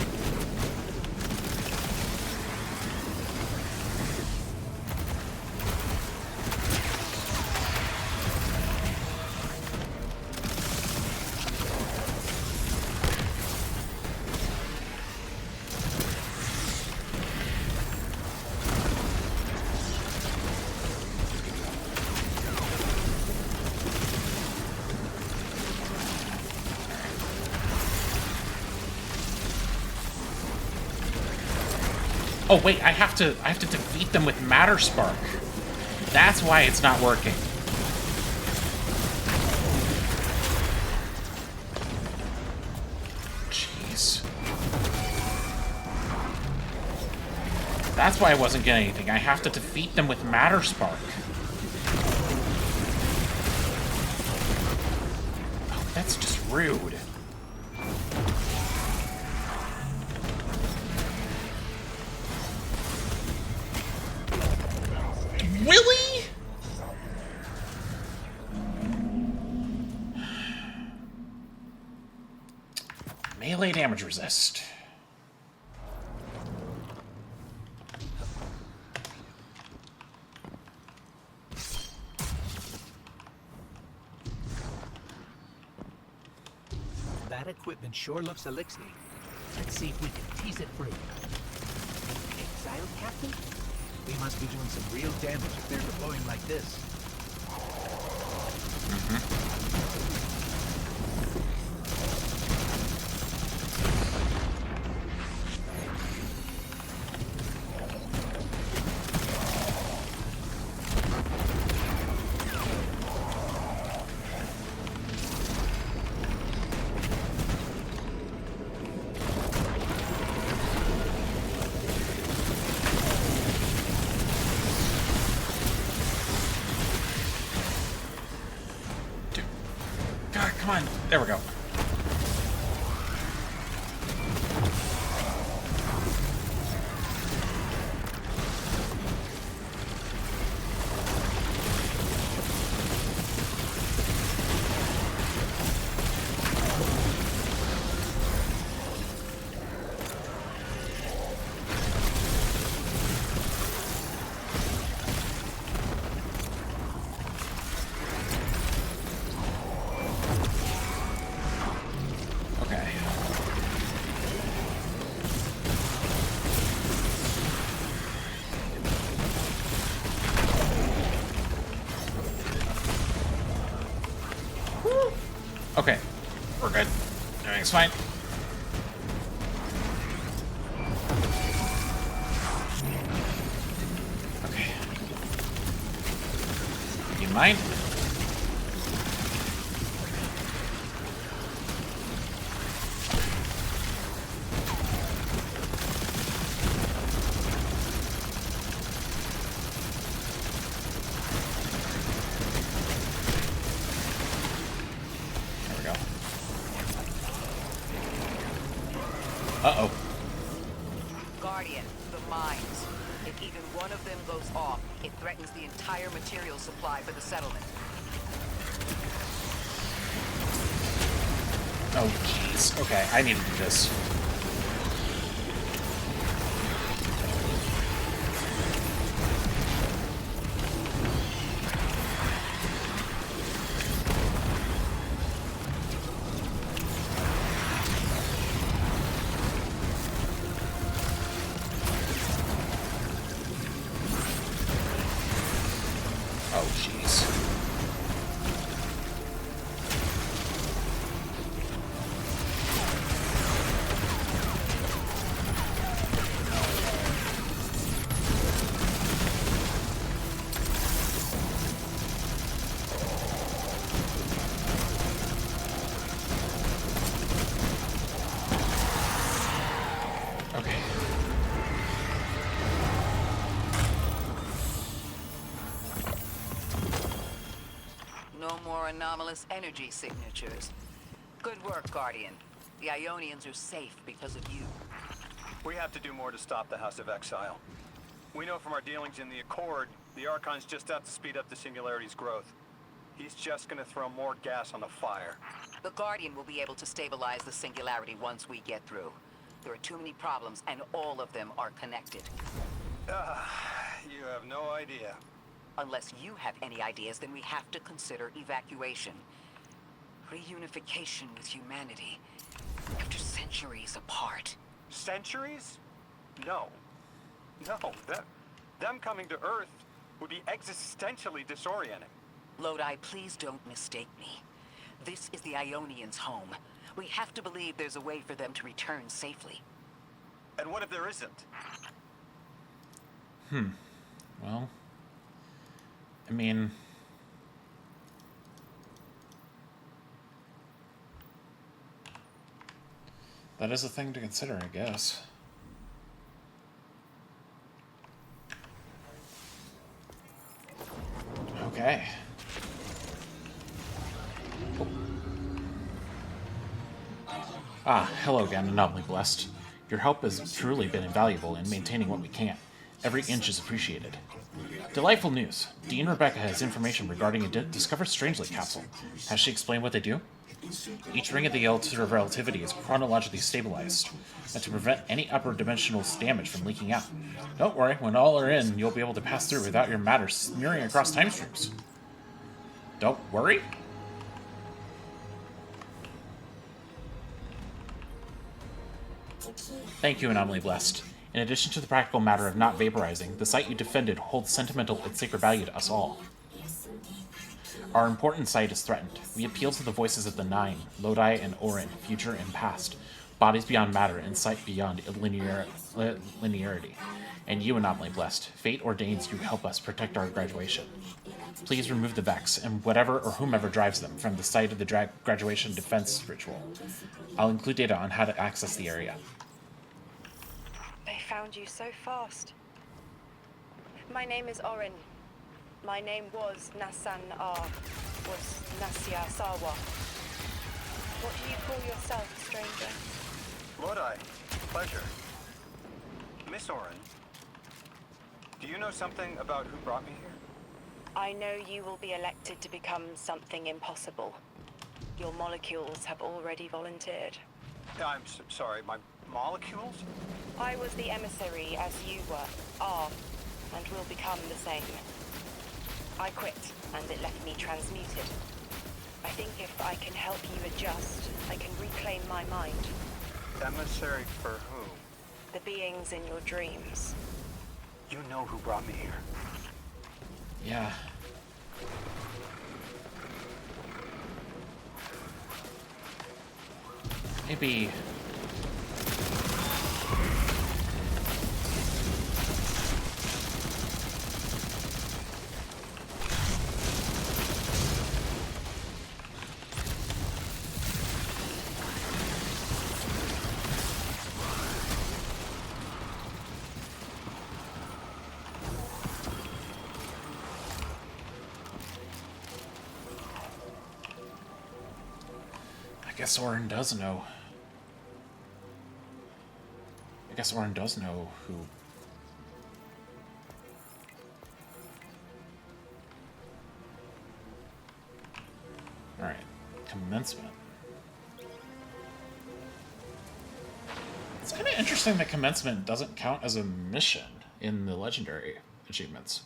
Oh wait, I have to defeat them with Matter Spark. That's why it's not working. Jeez. That's why I wasn't getting anything. I have to defeat them with Matter Spark. Oh, that's just rude. Really? Melee damage resist. That equipment sure looks Elixni. Let's see if we can tease it free. Exile captain? We must be doing some real damage if they're deploying like this. Come on. There we go. Okay, we're good. Everything's fine. Okay. You mind? Uh-oh. Guardian, the mines. If even one of them goes off, it threatens the entire material supply for the settlement. Oh, jeez. Okay, I need to do this. Oh, jeez. Okay. No more anomalous energy signatures. Good work, Guardian. The Ionians are safe because of you. We have to do more to stop the House of Exile. We know from our dealings in the Accord, the Archon's just out to speed up the Singularity's growth. He's just gonna throw more gas on the fire. The Guardian will be able to stabilize the Singularity once we get through. There are too many problems, and all of them are connected. You have no idea. Unless you have any ideas, then we have to consider evacuation. Reunification with humanity. After centuries apart. Centuries? No. No, them coming to Earth would be existentially disorienting. Lodi, please don't mistake me. This is the Ionians' home. We have to believe there's a way for them to return safely. And what if there isn't? Well, I mean, that is a thing to consider, I guess. Okay. Oh. Ah, hello again, Anomaly Blessed. Your help has truly been invaluable in maintaining what we can. Every inch is appreciated. Delightful news. Dean Rebecca has information regarding a Discover Strangely capsule. Has she explained what they do? Each ring of the Altar of Relativity is chronologically stabilized, and to prevent any upper dimensional damage from leaking out. Don't worry, when all are in, you'll be able to pass through without your matter smearing across time streams. Don't worry? Thank you, Anomaly Blessed. In addition to the practical matter of not vaporizing, the site you defended holds sentimental and sacred value to us all. Our important site is threatened. We appeal to the voices of the Nine, Lodi and Orin, future and past, bodies beyond matter and sight beyond linearity. And you, Anomaly Blessed, fate ordains you help us protect our graduation. Please remove the Vex, and whatever or whomever drives them, from the site of the graduation defense ritual. I'll include data on how to access the area. They found you so fast. My name is Orin. My name was Nassan R. Was Nasya Sawa. What do you call yourself, stranger? Lodi, pleasure. Miss Orin, do you know something about who brought me here? I know you will be elected to become something impossible. Your molecules have already volunteered. I'm sorry, my molecules? I was the emissary as you are, and will become the same. I quit, and it left me transmuted. I think if I can help you adjust, I can reclaim my mind. Emissary for who? The beings in your dreams. You know who brought me here. Yeah. Maybe... I guess Orin does know. I guess Orin does know who. Alright. Commencement. It's kind of interesting that commencement doesn't count as a mission in the legendary achievements.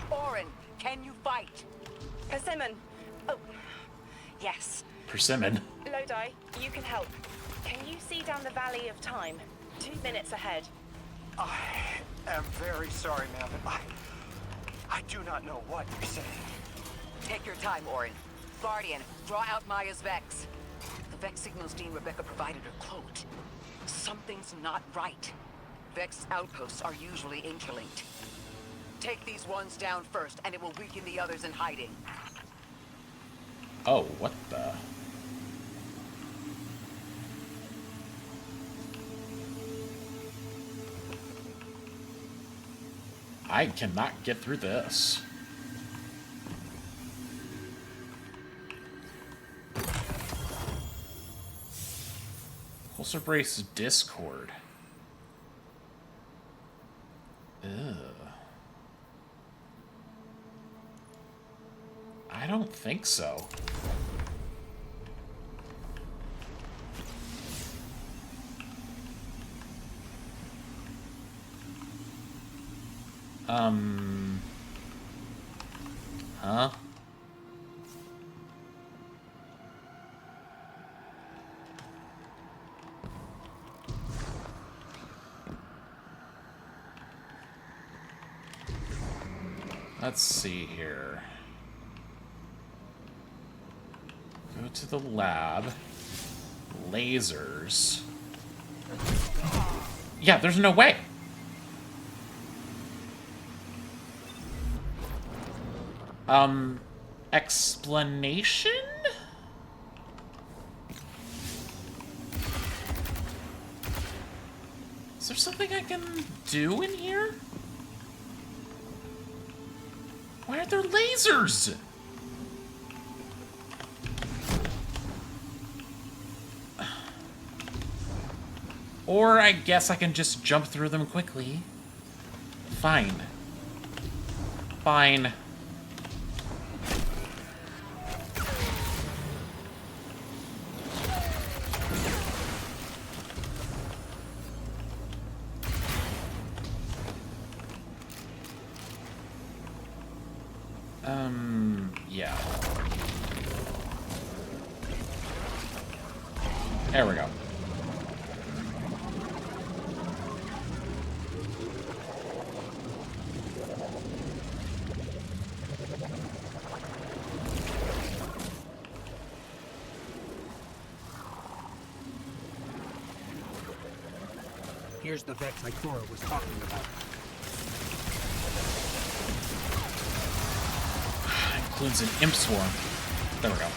Orin, can you fight? Persimmon! Oh, yes. Persimmon. Lodi, you can help. Can you see down the Valley of Time? 2 minutes ahead. I am very sorry, ma'am, but I do not know what you're saying. Take your time, Orin. Guardian, draw out Maya's Vex. The Vex signals Dean Rebecca provided are cloaked. Something's not right. Vex outposts are usually interlinked. Take these ones down first, and it will weaken the others in hiding. Oh, what the... I cannot get through this. Pulsar Brace Discord. Ugh. I don't think so. Huh? Let's see here. Go to the lab. Lasers. Yeah, there's no way. Explanation? Is there something I can do in here? Why are there lasers? Or I guess I can just jump through them quickly. Fine. Fine. Yeah. There we go. Here's the Vex Ikora was talking about. Includes an imp swarm. There we go.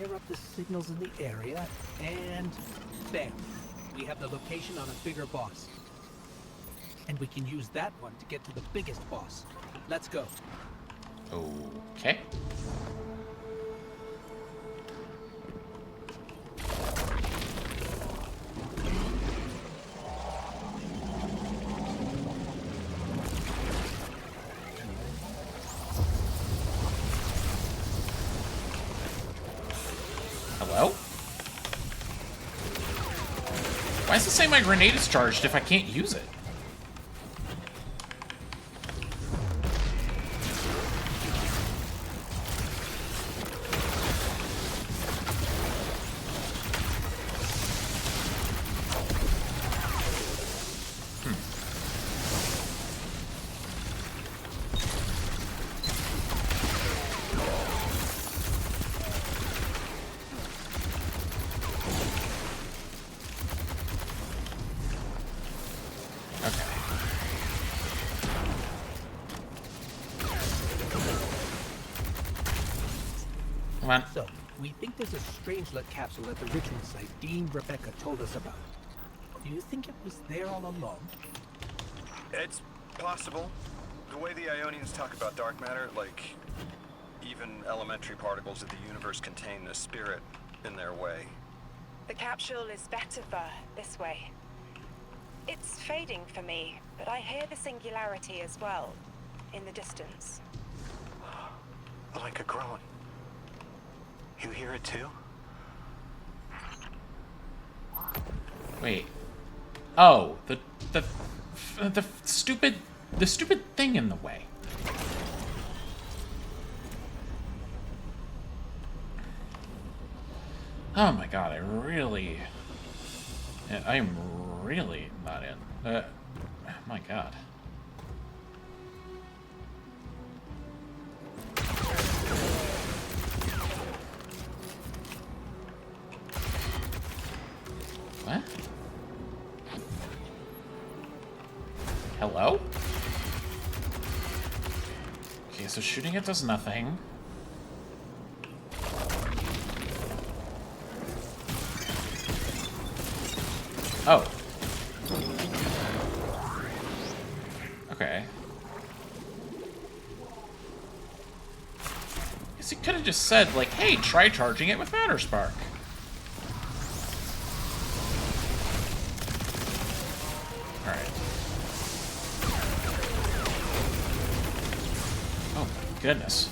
fire up the signals in the area, and bam! We have the location on a bigger boss. And we can use that one to get to the biggest boss. Let's go. Okay. Hello? Why does it say my grenade is charged if I can't use it? So, we think there's a Strangelet capsule at the ritual site Dean Rebecca told us about. Do you think it was there all along? It's possible. The way the Ionians talk about dark matter, like even elementary particles of the universe contain the spirit in their way. The capsule is better for this way. It's fading for me, but I hear the singularity as well, in the distance. Like a groan. You hear it too? Wait. Oh, the stupid thing in the way. Oh my god, I am really not in. My god. What? Hello? Okay, so shooting it does nothing. Oh. Okay. Guess he could have just said, like, hey, try charging it with Matter Spark. Alright. Oh my goodness.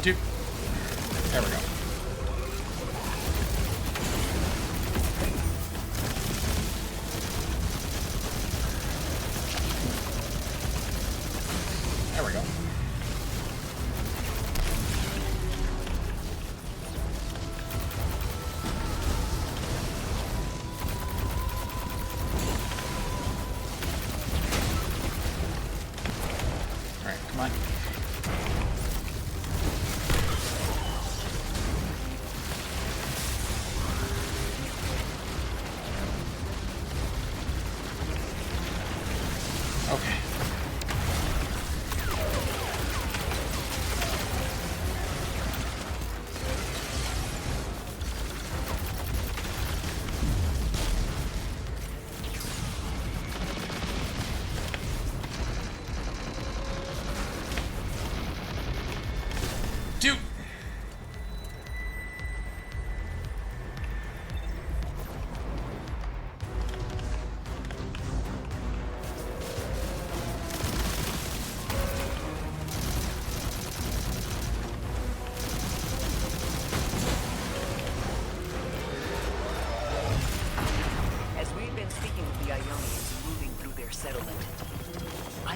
Dude. There we go. There we go. All right, come on. Okay.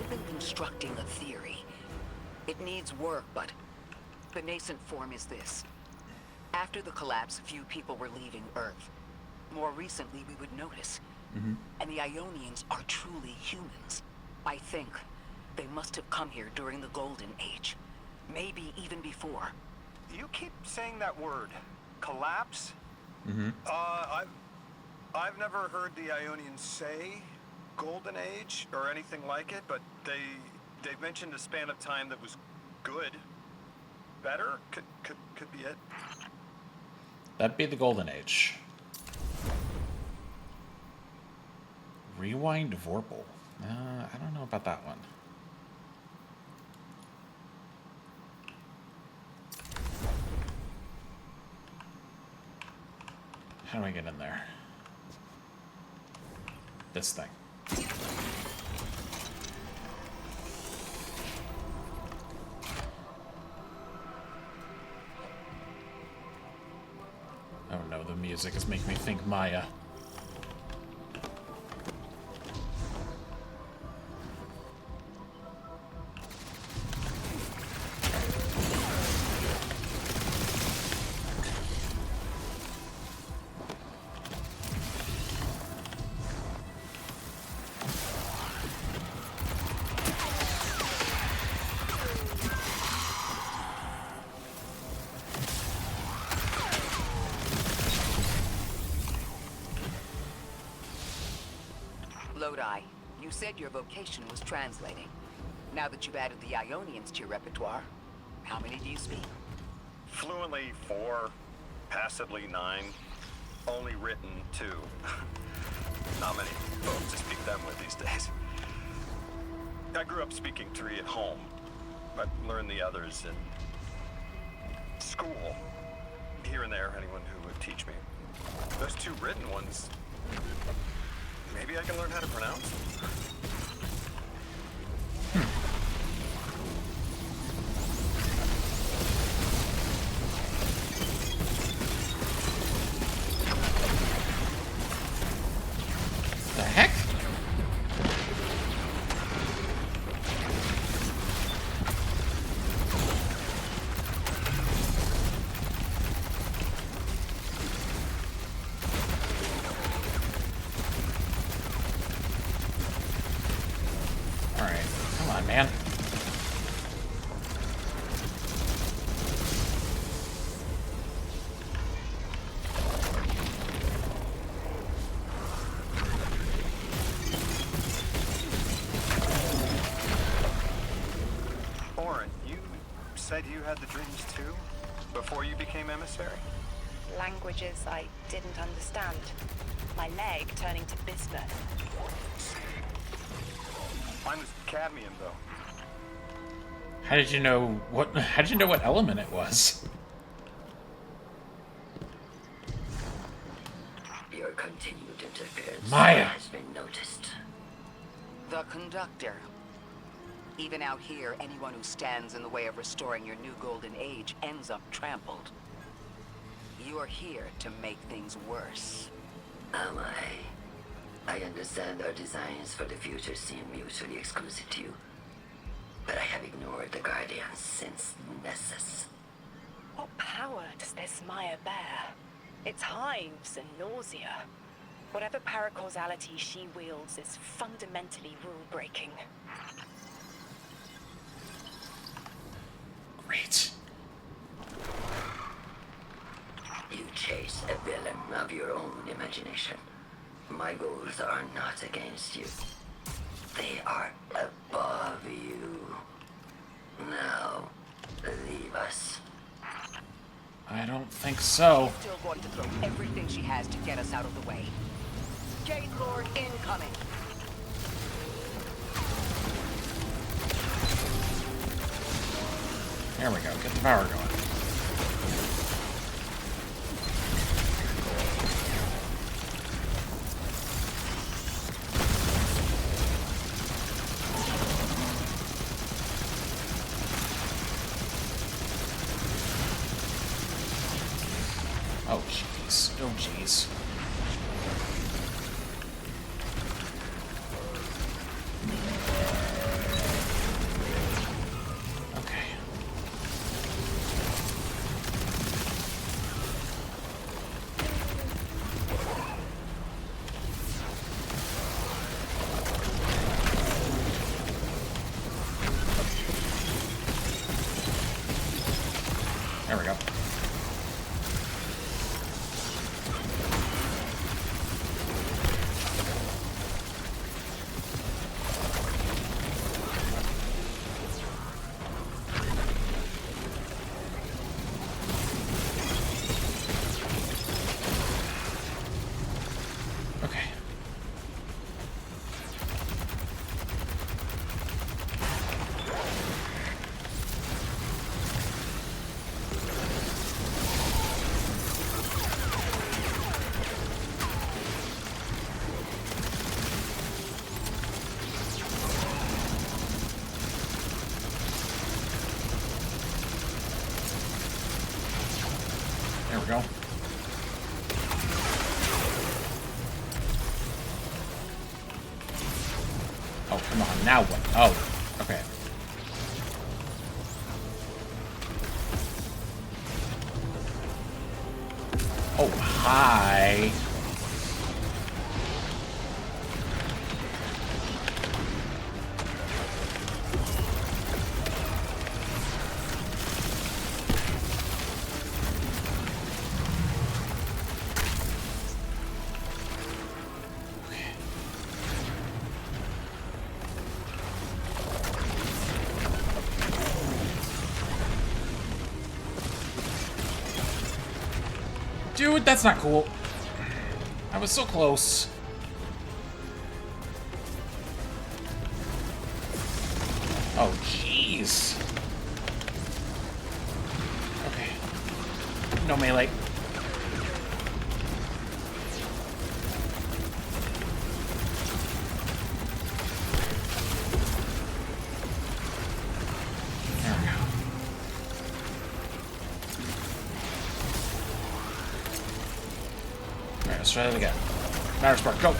I've been constructing a theory. It needs work, but the nascent form is this. After the collapse, few people were leaving Earth. More recently, we would notice. And the Ionians are truly humans. I think they must have come here during the Golden Age. Maybe even before. You keep saying that word, collapse? I've never heard the Ionians say Golden Age or anything like it, but they've mentioned a span of time that was good. Better? Could be it. That'd be the Golden Age. Rewind Vorpal. I don't know about that one. How do I get in there? This thing. Oh no, the music is making me think Maya. Lodi, you said your vocation was translating. Now that you've added the Ionians to your repertoire, how many do you speak? Fluently 4, passively 9, only written 2. Not many folks to speak them with these days. I grew up speaking 3 at home, but learned the others in school. Here and there, anyone who would teach me. Those 2 written ones, maybe I can learn how to pronounce them. The heck? Alright, come on, man. Orin, you said you had the dreams too? Before you became emissary? Languages I didn't understand. My leg turning to bismuth. Mine was cadmium, though. How did you know what element it was? Your continued interference Maya has been noticed. The Conductor. Even out here, anyone who stands in the way of restoring your new Golden Age ends up trampled. You're here to make things worse. Am I? I understand our designs for the future seem mutually exclusive to you. But I have ignored the Guardians since Nessus. What power does this Maya bear? It's hives and nausea. Whatever paracausality she wields is fundamentally rule-breaking. Great. You chase a villain of your own imagination. My goals are not against you. They are above you. Now, leave us. I don't think so. She's still going to throw everything she has to get us out of the way. Jade Lord incoming. There we go. Get the power going. Oh, jeez. Oh, jeez. There we go. Okay. There we go. Oh, come on. Now what? Oh, okay. Oh, hi. Dude, that's not cool. I was so close. Oh, jeez. Okay. No melee. There we go. Alright, let's try that again. Matter Spark, go!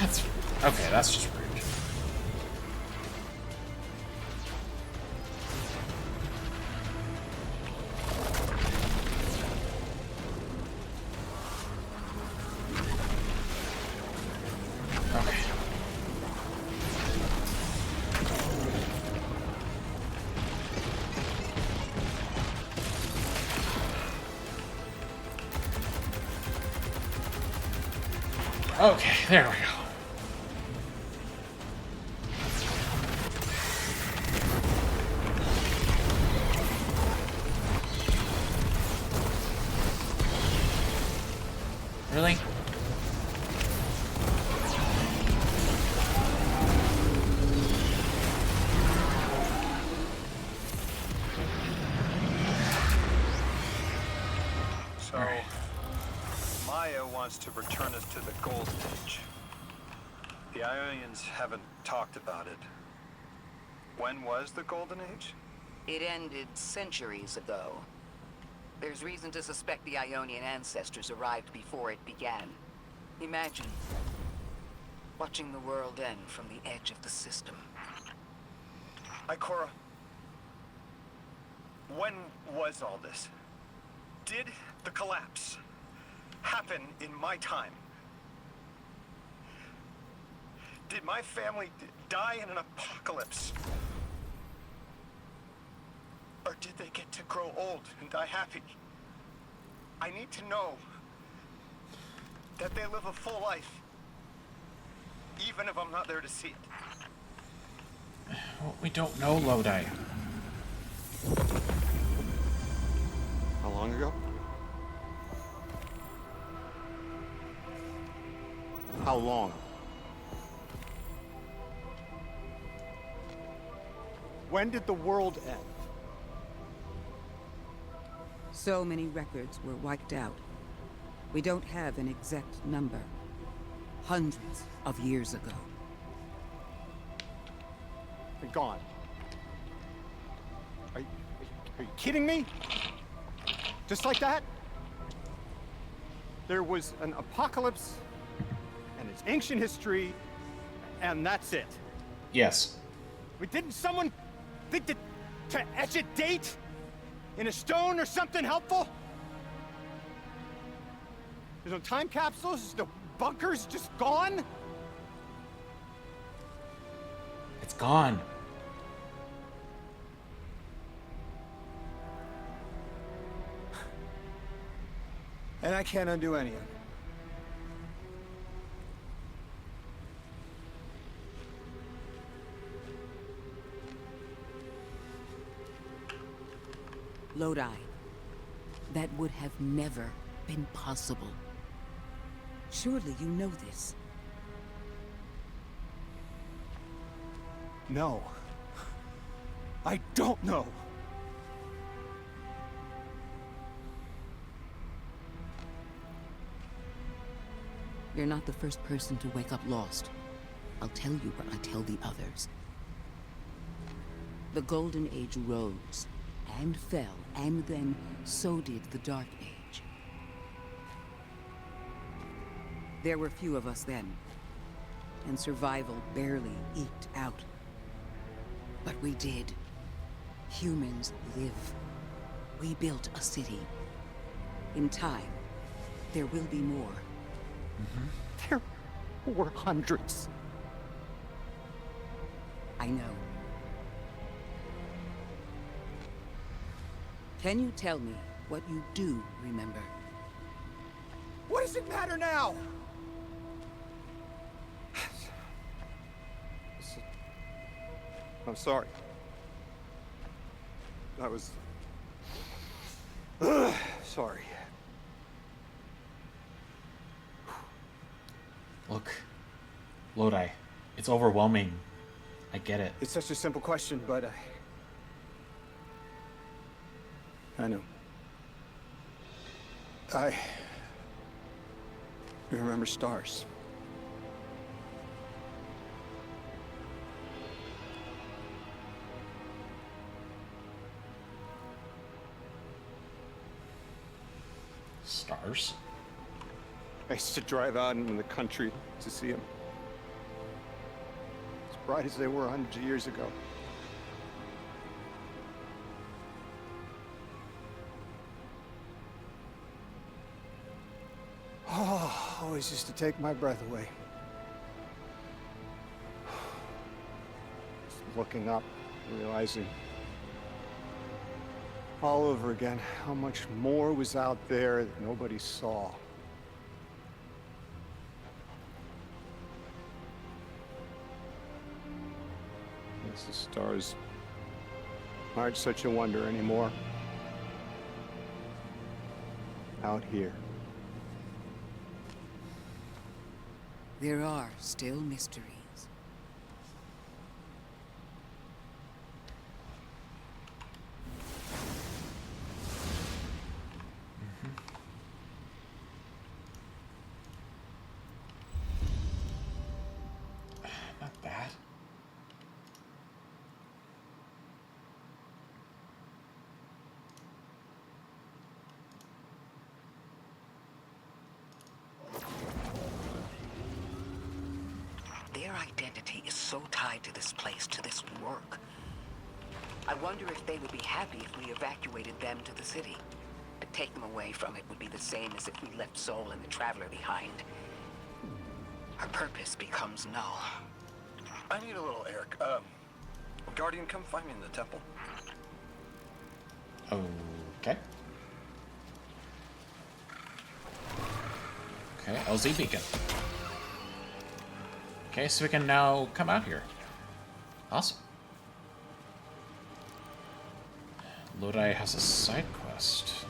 That's... okay, that's just rude. Okay. Okay, there we go. Really? So, Maya wants to return us to the Golden Age. The Ionians haven't talked about it. When was the Golden Age? It ended centuries ago. There's reason to suspect the Ionian ancestors arrived before it began. Imagine watching the world end from the edge of the system. Ikora, when was all this? Did the collapse happen in my time? Did my family die in an apocalypse? Or did they get to grow old and die happy? I need to know that they live a full life, even if I'm not there to see it. Well, we don't know, Lodi. How long ago? How long? When did the world end? So many records were wiped out. We don't have an exact number. Hundreds of years ago. They're gone. Are you kidding me? Just like that? There was an apocalypse, and it's ancient history, and that's it. Yes. But didn't someone think that To etch a date? In a stone or something helpful? There's no time capsules, there's no bunkers, just gone? It's gone. And I can't undo any of it. Lodi. That would have never been possible. Surely you know this. No. I don't know. You're not the first person to wake up lost. I'll tell you what I tell the others. The Golden Age rose and fell, and then so did the Dark Age. There were few of us then, and survival barely eked out. But we did. Humans live. We built a city. In time, there will be more. There were hundreds. I know. Can you tell me what you do remember? What does it matter now? I'm sorry. I was... sorry. Look, Lodi, it's overwhelming. I get it. It's such a simple question, but I know. I remember stars. Stars? I used to drive out in the country to see them. As bright as they were hundreds of years ago. Oh, always used to take my breath away. Just looking up, realizing all over again how much more was out there that nobody saw. Guess the stars aren't such a wonder anymore. Out here. There are still mysteries. Not bad. Their identity is so tied to this place, to this work. I wonder if they would be happy if we evacuated them to the city. To take them away from it would be the same as if we left Soul and the Traveler behind. Our purpose becomes null. I need a little Eric. Guardian, come find me in the temple. Okay. Okay, LZ beacon. Okay, so we can now come out here. Awesome. Lodi has a side quest.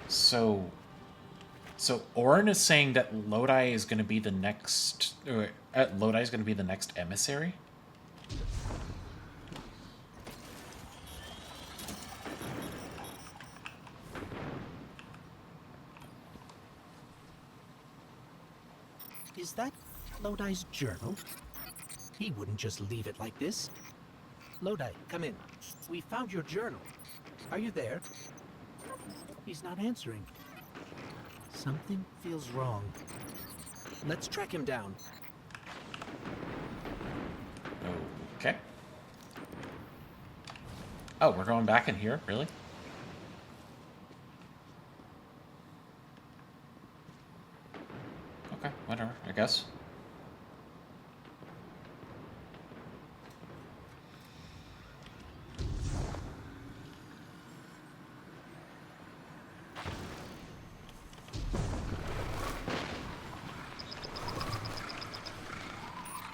So Orin is saying that Lodi is going to be the next. Lodi is going to be the next emissary. Is that Lodi's journal? He wouldn't just leave it like this. Lodi, come in. We found your journal. Are you there? He's not answering. Something feels wrong. Let's track him down. Okay. Oh, we're going back in here? Really? Okay, whatever, I guess.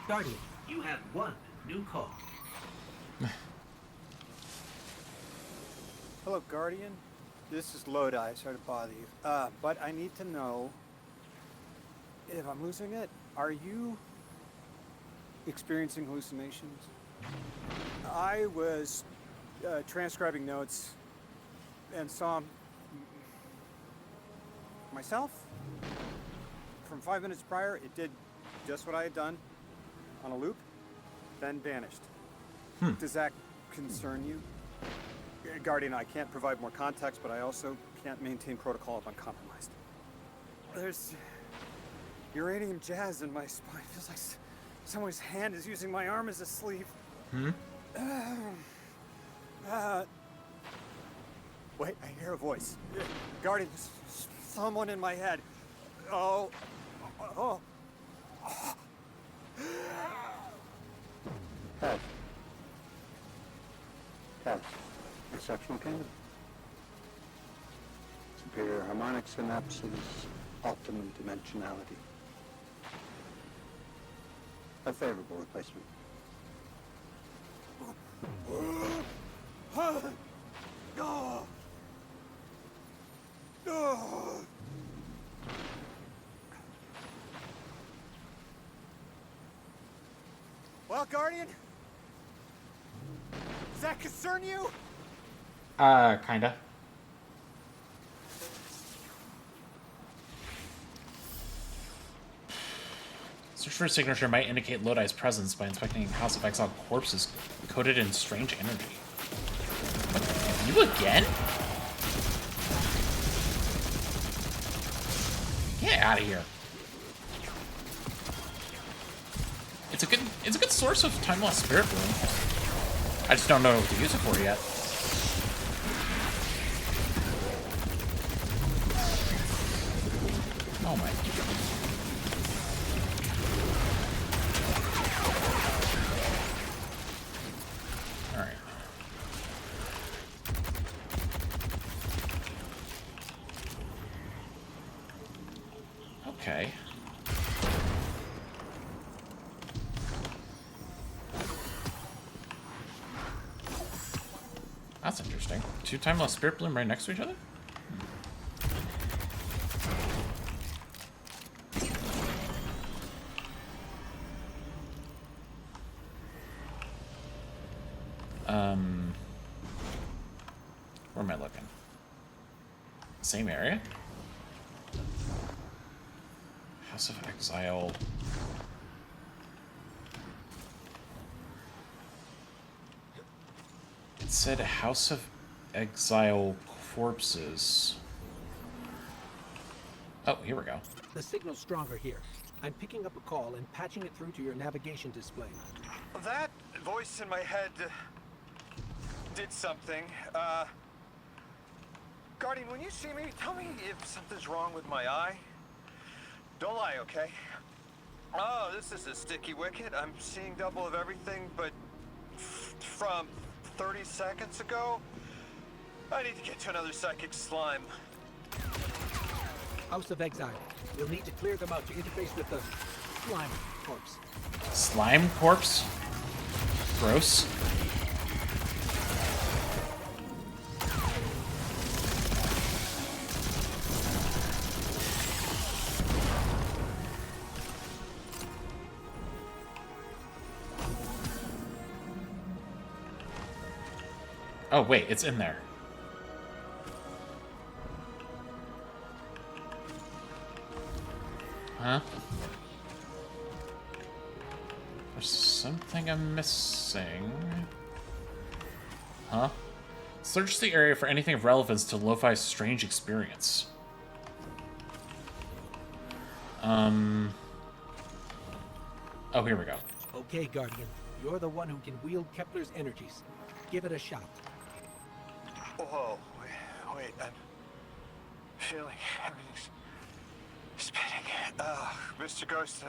Guardian, you have one new call. Hello, Guardian. This is Lodi. Sorry to bother you. But I need to know if I'm losing it. Are you experiencing hallucinations? I was transcribing notes and saw myself from 5 minutes prior. It did just what I had done on a loop, then vanished. Does that concern you? Guardian, I can't provide more context, but I also can't maintain protocol if I'm compromised. There's uranium jazz in my spine. It feels like someone's hand is using my arm as a sleeve. Wait, I hear a voice. Guardian, there's someone in my head. Oh. Ted. Exceptional candidate. Superior harmonic synapses, optimum dimensionality. A favorable replacement. Well, Guardian? Does that concern you? Kinda. Search for a signature might indicate Lodi's presence by inspecting House of Exile corpses coated in strange energy. What? You again? Get out of here. It's a good source of time-lost spirit bloom. I just don't know what to use it for yet. Oh my. Alright. Okay. That's interesting. 2 timeless spirit bloom right next to each other? Where am I looking? Same area? House of Exile. It said House of Exile corpses. Oh, here we go. The signal's stronger here. I'm picking up a call and patching it through to your navigation display. That voice in my head did something. Guardian, when you see me, tell me if something's wrong with my eye. Don't lie, okay? Oh, this is a sticky wicket. I'm seeing double of everything, but from 30 seconds ago, I need to get to another psychic slime. House of Exile. You'll need to clear them out to interface with the slime corpse. Slime corpse? Gross. Oh, wait, it's in there. Huh? There's something I'm missing. Huh? Search the area for anything of relevance to Lo-Fi's strange experience. Oh, here we go. Okay, Guardian. You're the one who can wield Kepler's energies. Give it a shot. Whoa, wait, I'm feeling everything's spinning. Mr. Ghost,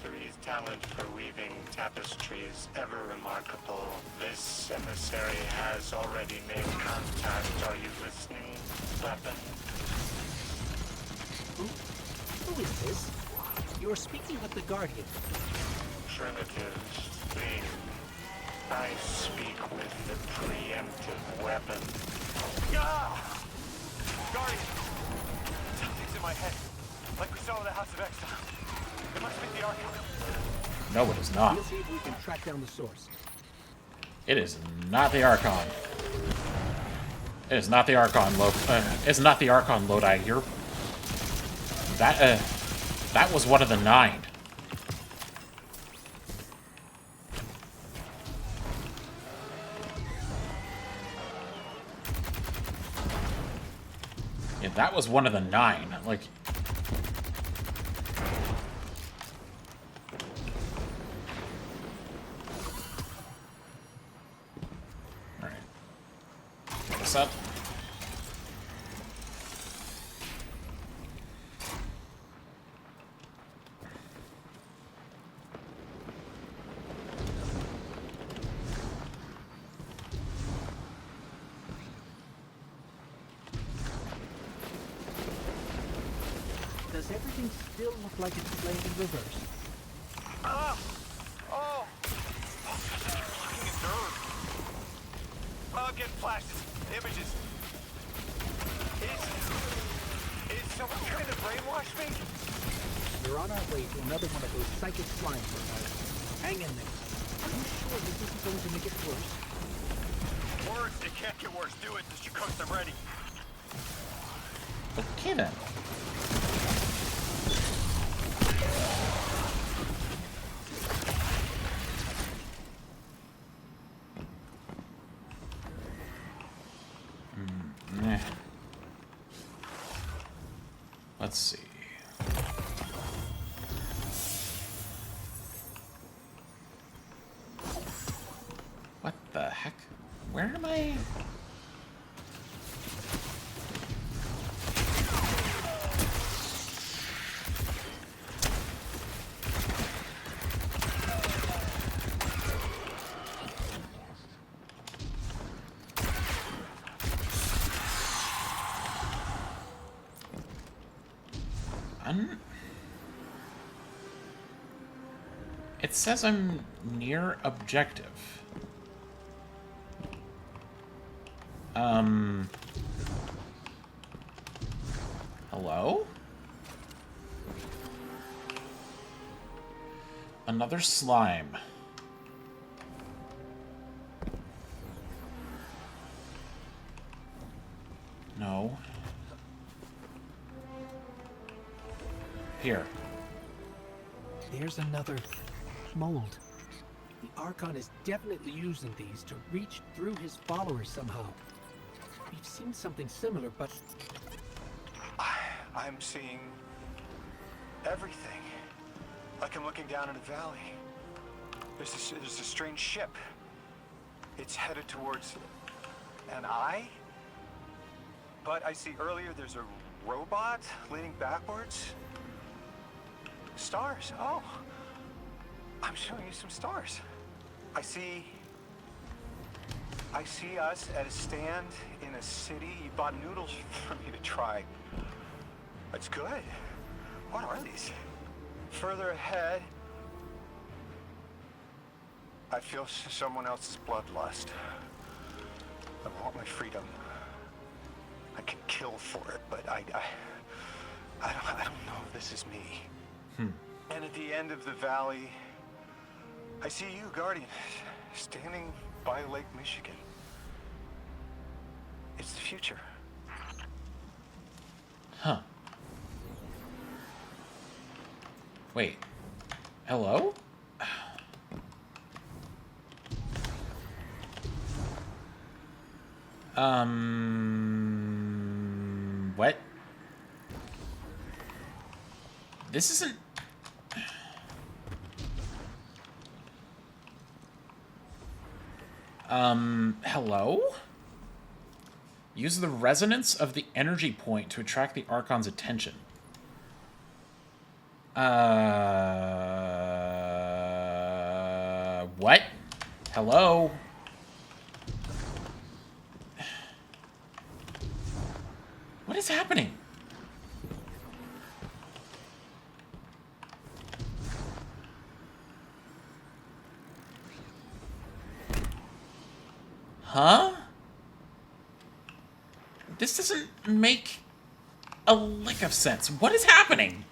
Three's talent for weaving tapestry is ever remarkable. This emissary has already made contact. Are you listening, weapon? Who is this? You're speaking with the Guardian. Primitives, thing. I speak with the preemptive weapon. Ah! Guardian! Something's in my head. Like we saw with the House of Exile. It must be the Archon. No, it is not. We'll see if we can track down the source. It is not the Archon. It is not the Archon, it's not the Archon, Lodi. You're... That was one of the 9. Yeah, that was one of the 9. Like... Alright. What's up? Does everything still look like it's playing in reverse? Oh! Fucking nerve. I'll get flashes, images. Is someone trying to brainwash me? We're on our way to another one of those psychic slime profiles. Hang in there. Are you sure this isn't going to make it worse? Worse? It can't get worse. Do it, Mr. Coast. I'm ready. Okay then. Let's see. What the heck? Where am I? It says I'm near objective. Hello? Another slime. No. Here. There's another mold. The Archon is definitely using these to reach through his followers somehow. We've seen something similar, but... I'm seeing everything. Like I'm looking down in a valley. There's a strange ship. It's headed towards an eye. But I see earlier there's a robot leaning backwards. Stars. Oh. I'm showing you some stars. I see us at a stand in a city. You bought noodles for me to try. That's good. What are these? Further ahead, I feel someone else's bloodlust. I want my freedom. I can kill for it, but I don't know if this is me. And at the end of the valley, I see you, Guardian, standing by Lake Michigan. It's the future. Huh. Wait. Hello? What? This isn't... Hello? Use the resonance of the energy point to attract the Archon's attention. What? Hello? What is happening? Huh? This doesn't make a lick of sense. What is happening?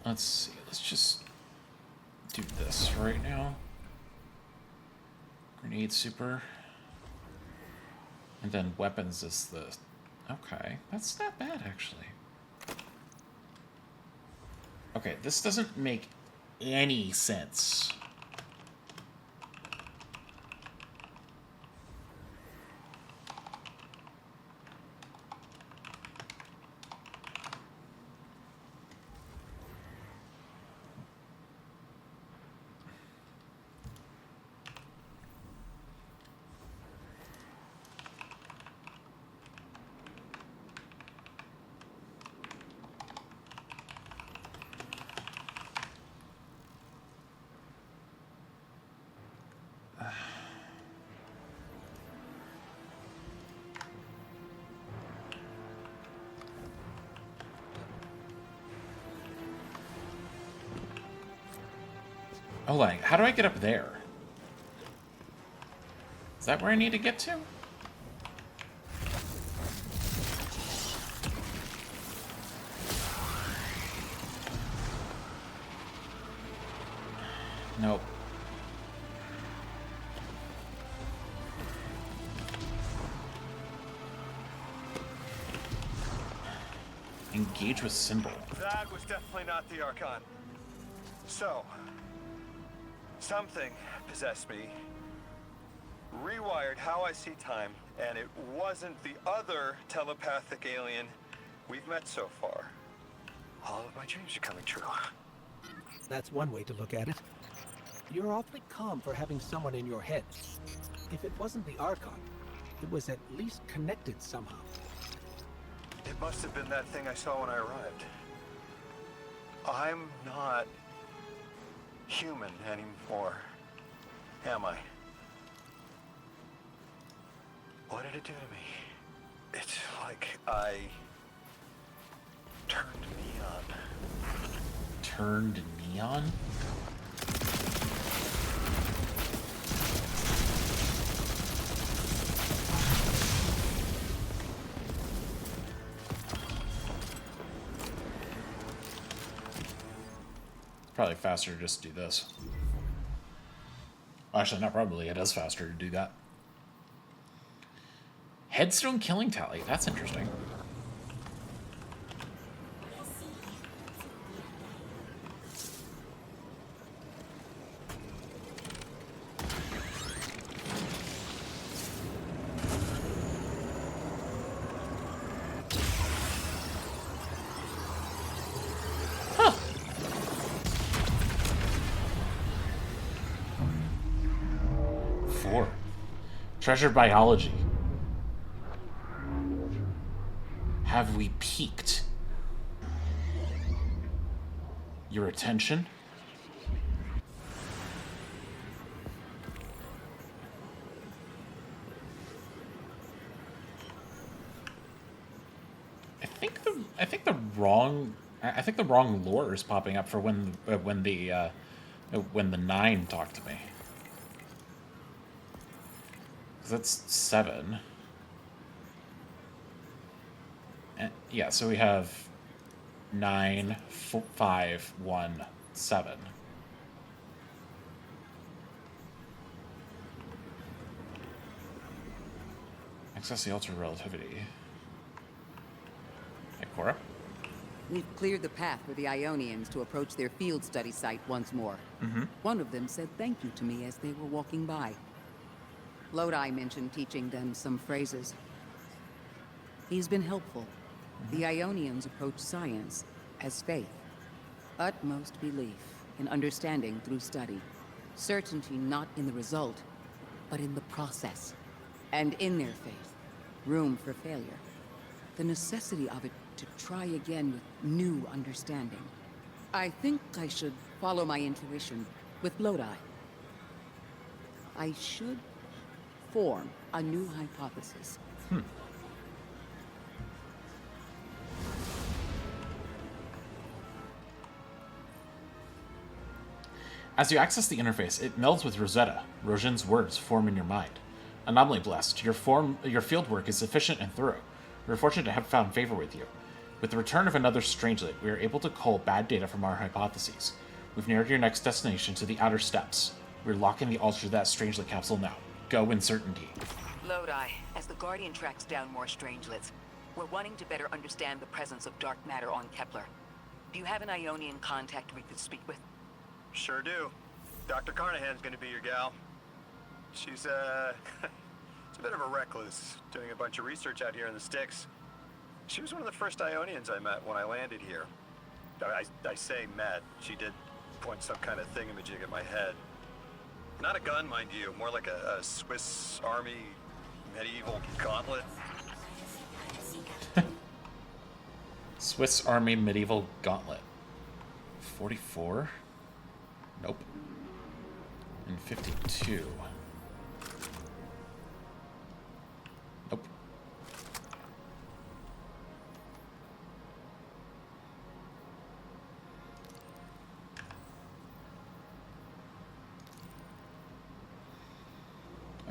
Let's see. Let's just do this right now. Grenade super. And then weapons is the... Okay, that's not bad, actually. Okay, this doesn't make any sense. Hold on, how do I get up there? Is that where I need to get to? Nope. Engage with symbol. That was definitely not the Archon. So, something possessed me, rewired how I see time, and it wasn't the other telepathic alien we've met so far. All of my dreams are coming true. That's one way to look at it. You're awfully calm for having someone in your head. If it wasn't the Archon, it was at least connected somehow. It must have been that thing I saw when I arrived. I'm not human anymore, am I? What did it do to me? It's like I turned neon. Turned neon? Probably faster to just do this. Actually, not probably. It is faster to do that. Headstone killing tally. That's interesting. Treasure biology. Have we piqued your attention? I think the wrong lore is popping up for when the 9 talked to me. That's 7. And, yeah, so we have 9, 5, 1, 7. Access the ultra relativity. Hey, Cora? We've cleared the path for the Ionians to approach their field study site once more. One of them said thank you to me as they were walking by. Lodi mentioned teaching them some phrases. He's been helpful. The Ionians approach science as faith. Utmost belief in understanding through study. Certainty not in the result, but in the process. And in their faith, room for failure. The necessity of it to try again with new understanding. I think I should follow my intuition with Lodi. I should form a new hypothesis. As you access the interface, it melds with Rosetta. Rojin's words form in your mind. Anomaly blessed, your field work is efficient and thorough. We are fortunate to have found favor with you. With the return of another Strangelet, we are able to cull bad data from our hypotheses. We've narrowed your next destination to the Outer Steppes. We're locking the altar to that Strangelet capsule now. Go in certainty. Lodi, as the Guardian tracks down more Strangelets, we're wanting to better understand the presence of dark matter on Kepler. Do you have an Ionian contact we could speak with? Sure do. Dr. Carnahan's gonna be your gal. She's, she's a bit of a recluse, doing a bunch of research out here in the sticks. She was one of the first Ionians I met when I landed here. I say met. She did point some kind of thingamajig at my head. Not a gun, mind you, more like a Swiss Army medieval gauntlet. Swiss Army medieval gauntlet. 44? Nope. And 52. Nope.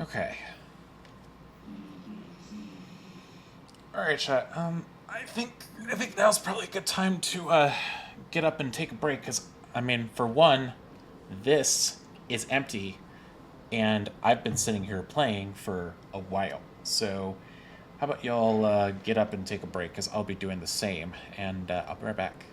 Okay. Alright, chat. I think now's probably a good time to get up and take a break, because, I mean, for one, this is empty, and I've been sitting here playing for a while. So, how about y'all get up and take a break, because I'll be doing the same, and I'll be right back.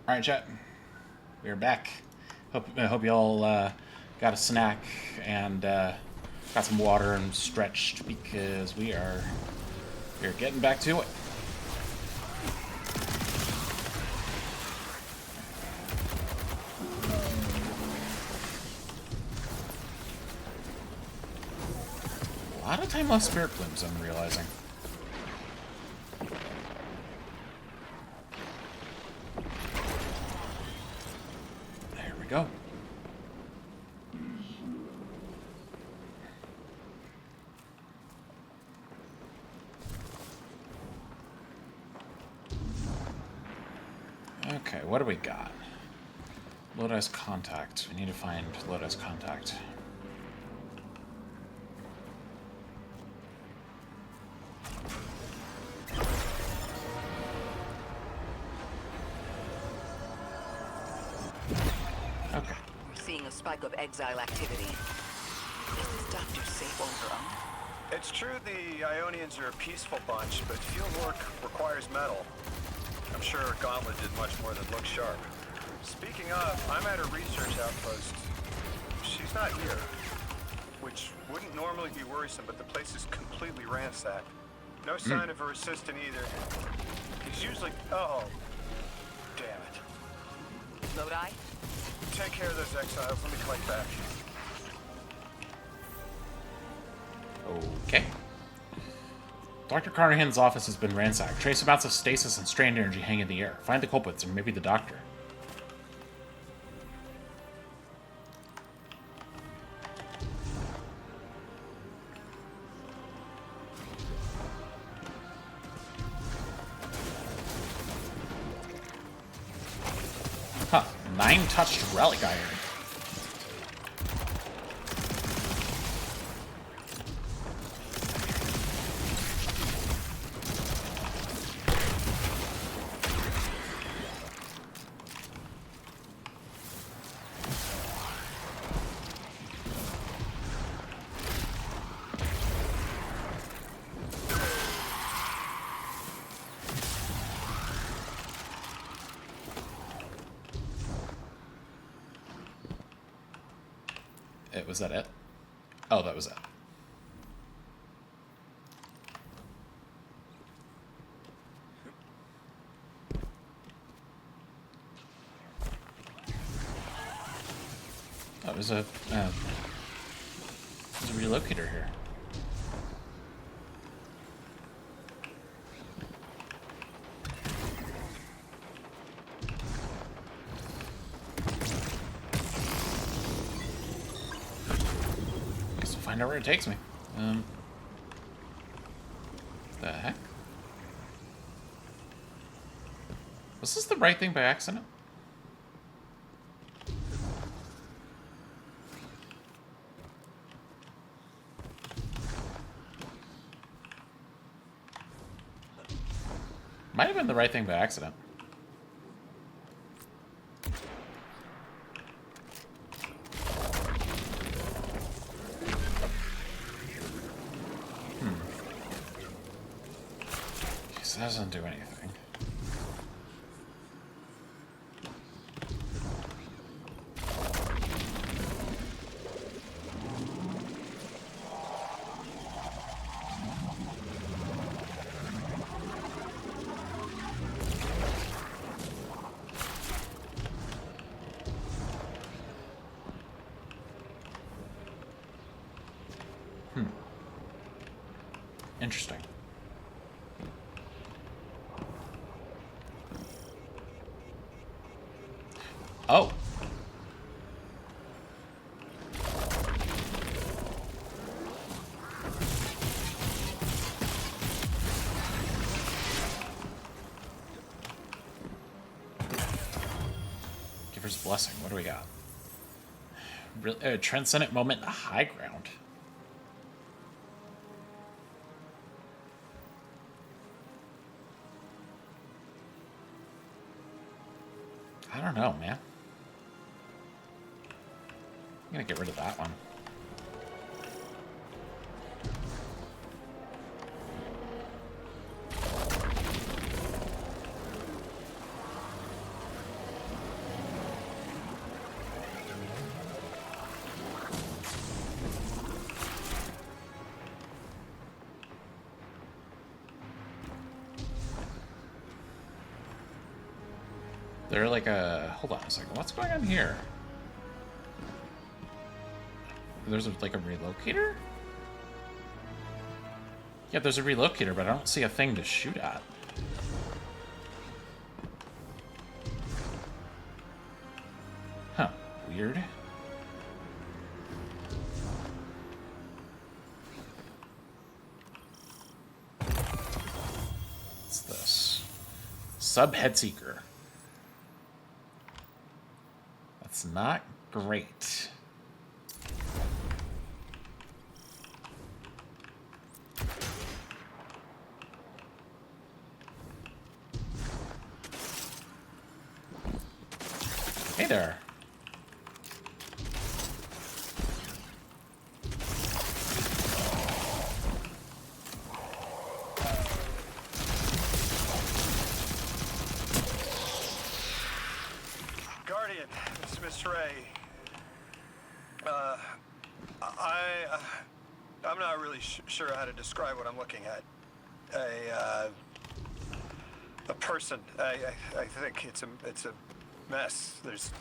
All right, chat. We're back. I hope y'all got a snack and got some water and stretched, because we're getting back to it. A lot of time lost spirit plumes, I'm realizing. There we go. Okay, what do we got? Lodi's contact. We need to find Lodi's contact. Okay. We're seeing a spike of exile activity. Is this doctor safe on her own? It's true the Ionians are a peaceful bunch, but field work requires metal. I'm sure Gauntlet did much more than look sharp. Speaking of, I'm at a research outpost. She's not here, which wouldn't normally be worrisome, but the place is completely ransacked. No sign of her assistant either. He's usually... Oh, damn it. Lodi? Take care of those exiles. Let me collect back. Okay. Dr. Carnahan's office has been ransacked. Trace amounts of stasis and strained energy hang in the air. Find the culprits and maybe the doctor. Huh. 9-touched relic iron. Was that it? Oh, that was it. That was a relocator here. Find out where it takes me. The heck? Was this the right thing by accident? Might have been the right thing by accident. That doesn't do anything. Interesting. Oh. Blessing. What do we got? Transcendent moment, high ground. I don't know, man. I'm gonna get rid of that one. They're like a... Hold on a second. What's going on here? There's like a relocator? Yeah, there's a relocator, but I don't see a thing to shoot at. Huh. Weird. What's this? Sub-Headseeker. That's not great. Hey there. Guardian, it's Miss Ray. I'm not really sure how to describe what I'm looking at. A person. I think it's a mess. There's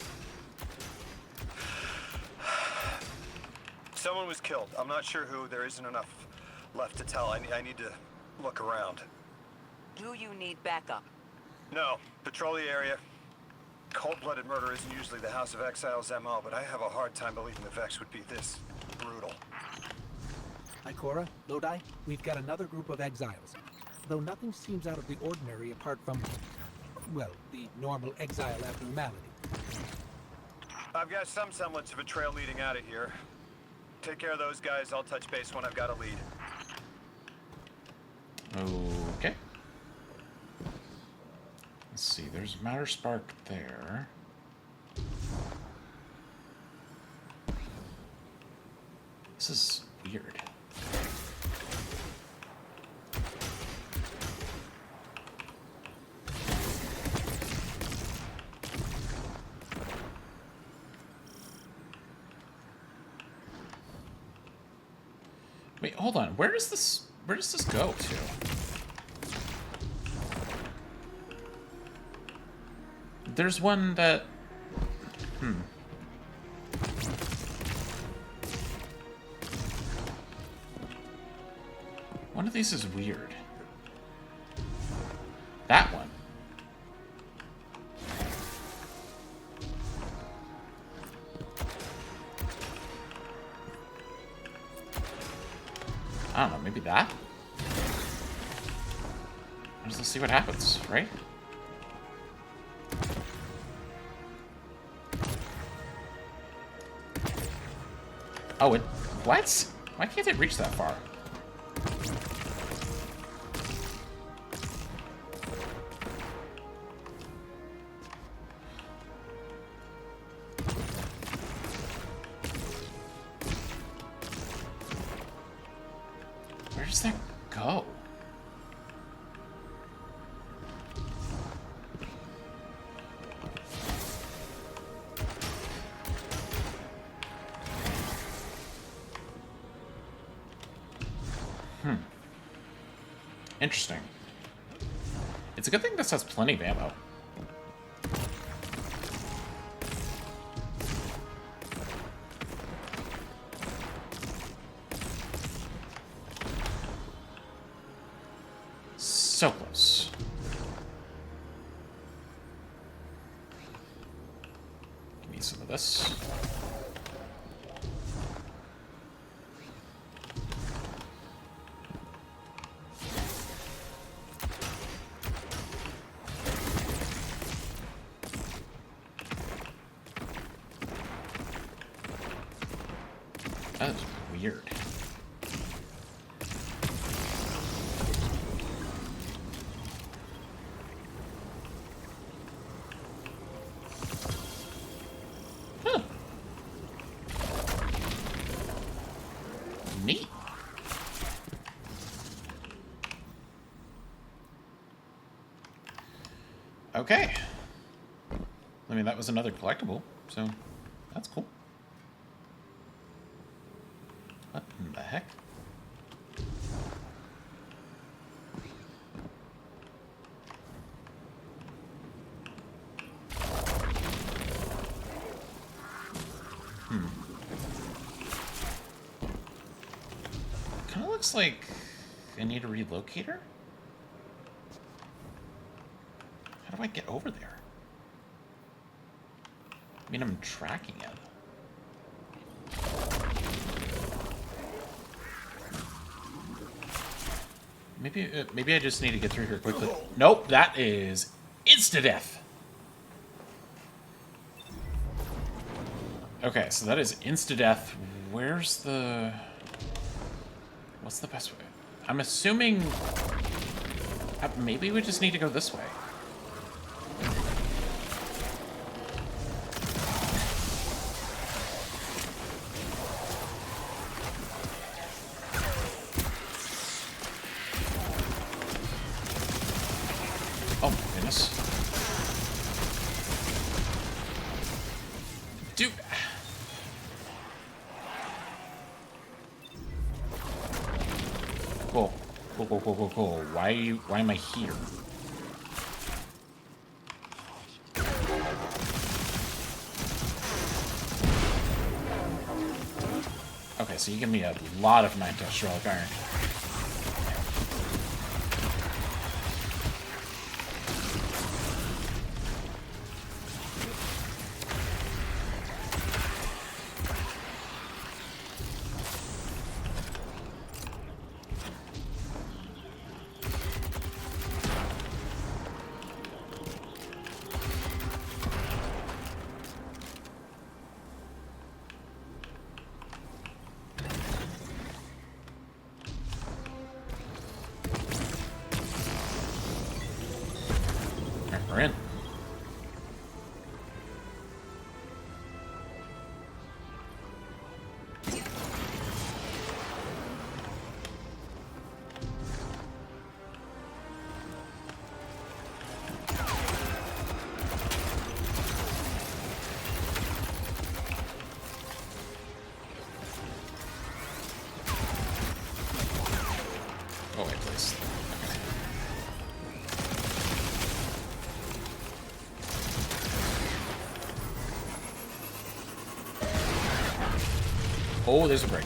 someone was killed. I'm not sure who. There isn't enough left to tell. I need to look around. Do you need backup? No. Patrol the area. Cold-blooded murder isn't usually the House of Exiles' MO, but I have a hard time believing the Vex would be this brutal. Ikora, Lodi, we've got another group of exiles. Though nothing seems out of the ordinary apart from, well, the normal exile abnormality. I've got some semblance of a trail leading out of here. Take care of those guys. I'll touch base when I've got a lead. Okay. Let's see, there's Matter Spark there. This is weird. Wait, hold on. Where does this go to? There's one that... One of these is weird. That one. I don't know, maybe that? Let's see what happens, right? Oh, it... What? Why can't it reach that far? Where does that go? Interesting. It's a good thing this has plenty of ammo. So close. Give me some of this. That is weird. Huh. Neat. Okay. I mean, that was another collectible, so that's cool. What in the heck? Kinda looks like I need a relocator? How do I get over there? I mean, I'm tracking it. Maybe I just need to get through here quickly. Nope, that is insta-death. Okay, so that is insta-death. Where's the... What's the best way? I'm assuming... maybe we just need to go this way. Oh my goodness. Dude. Cool. Cool. Why am I here? Okay, so you give me a lot of 9-touch relic iron. We're in. Oh, wait, please. Oh, there's a break.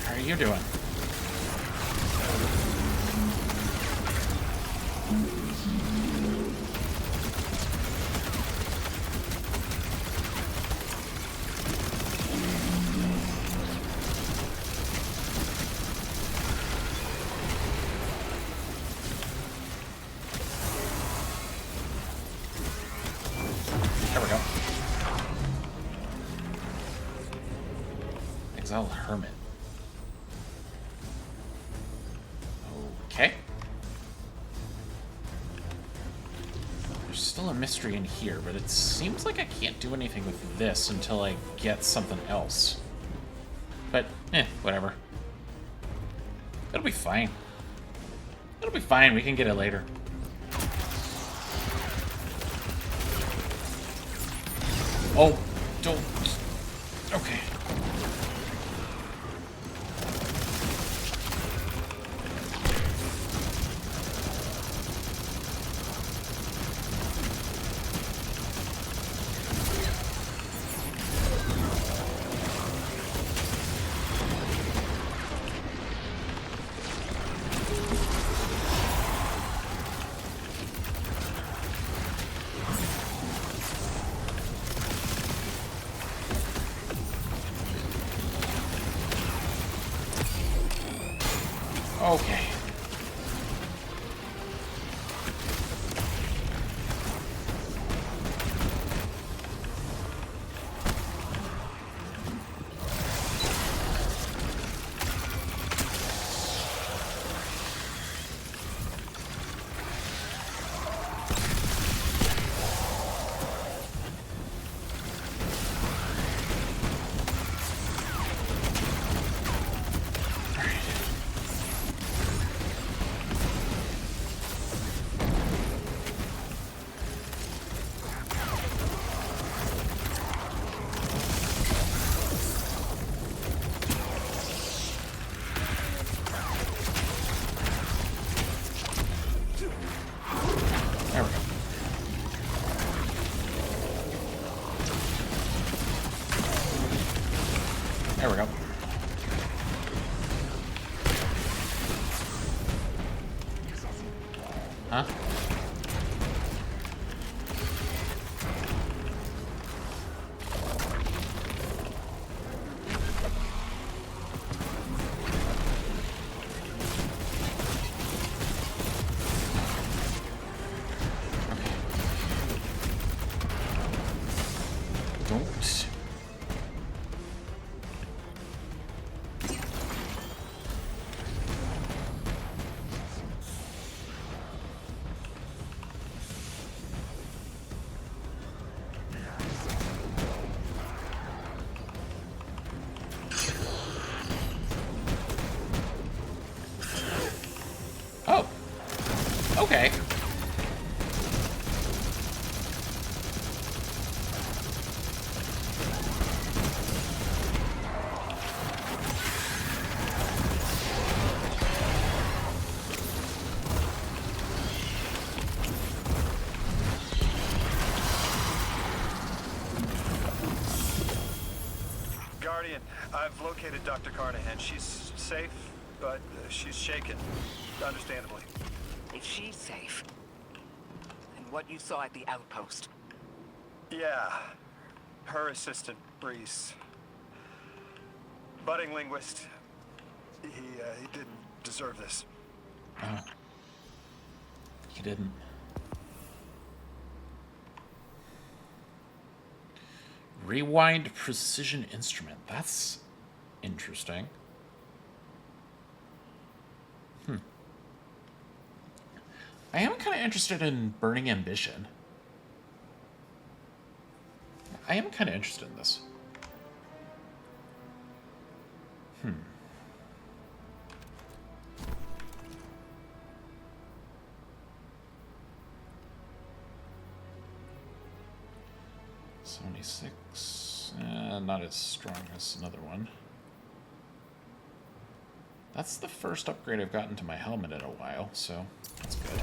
How are you doing? There we go. Exile Hermit. Okay. There's still a mystery in here, but it seems like I can't do anything with this until I get something else. But, whatever. It'll be fine. It'll be fine, we can get it later. Oh, don't... Okay. Okay. There we go. There we go. Huh? Don't. Oh. Okay. Guardian, I've located Dr. Carnahan. She's safe, but she's shaken, understandably. If she's safe, and what you saw at the outpost. Yeah. Her assistant, Breeze. Budding linguist. He didn't deserve this. Oh. He didn't. Rewind precision instrument. That's interesting. I am kind of interested in Burning Ambition. I am kind of interested in this. 76. Not as strong as another one. That's the first upgrade I've gotten to my helmet in a while, so that's good.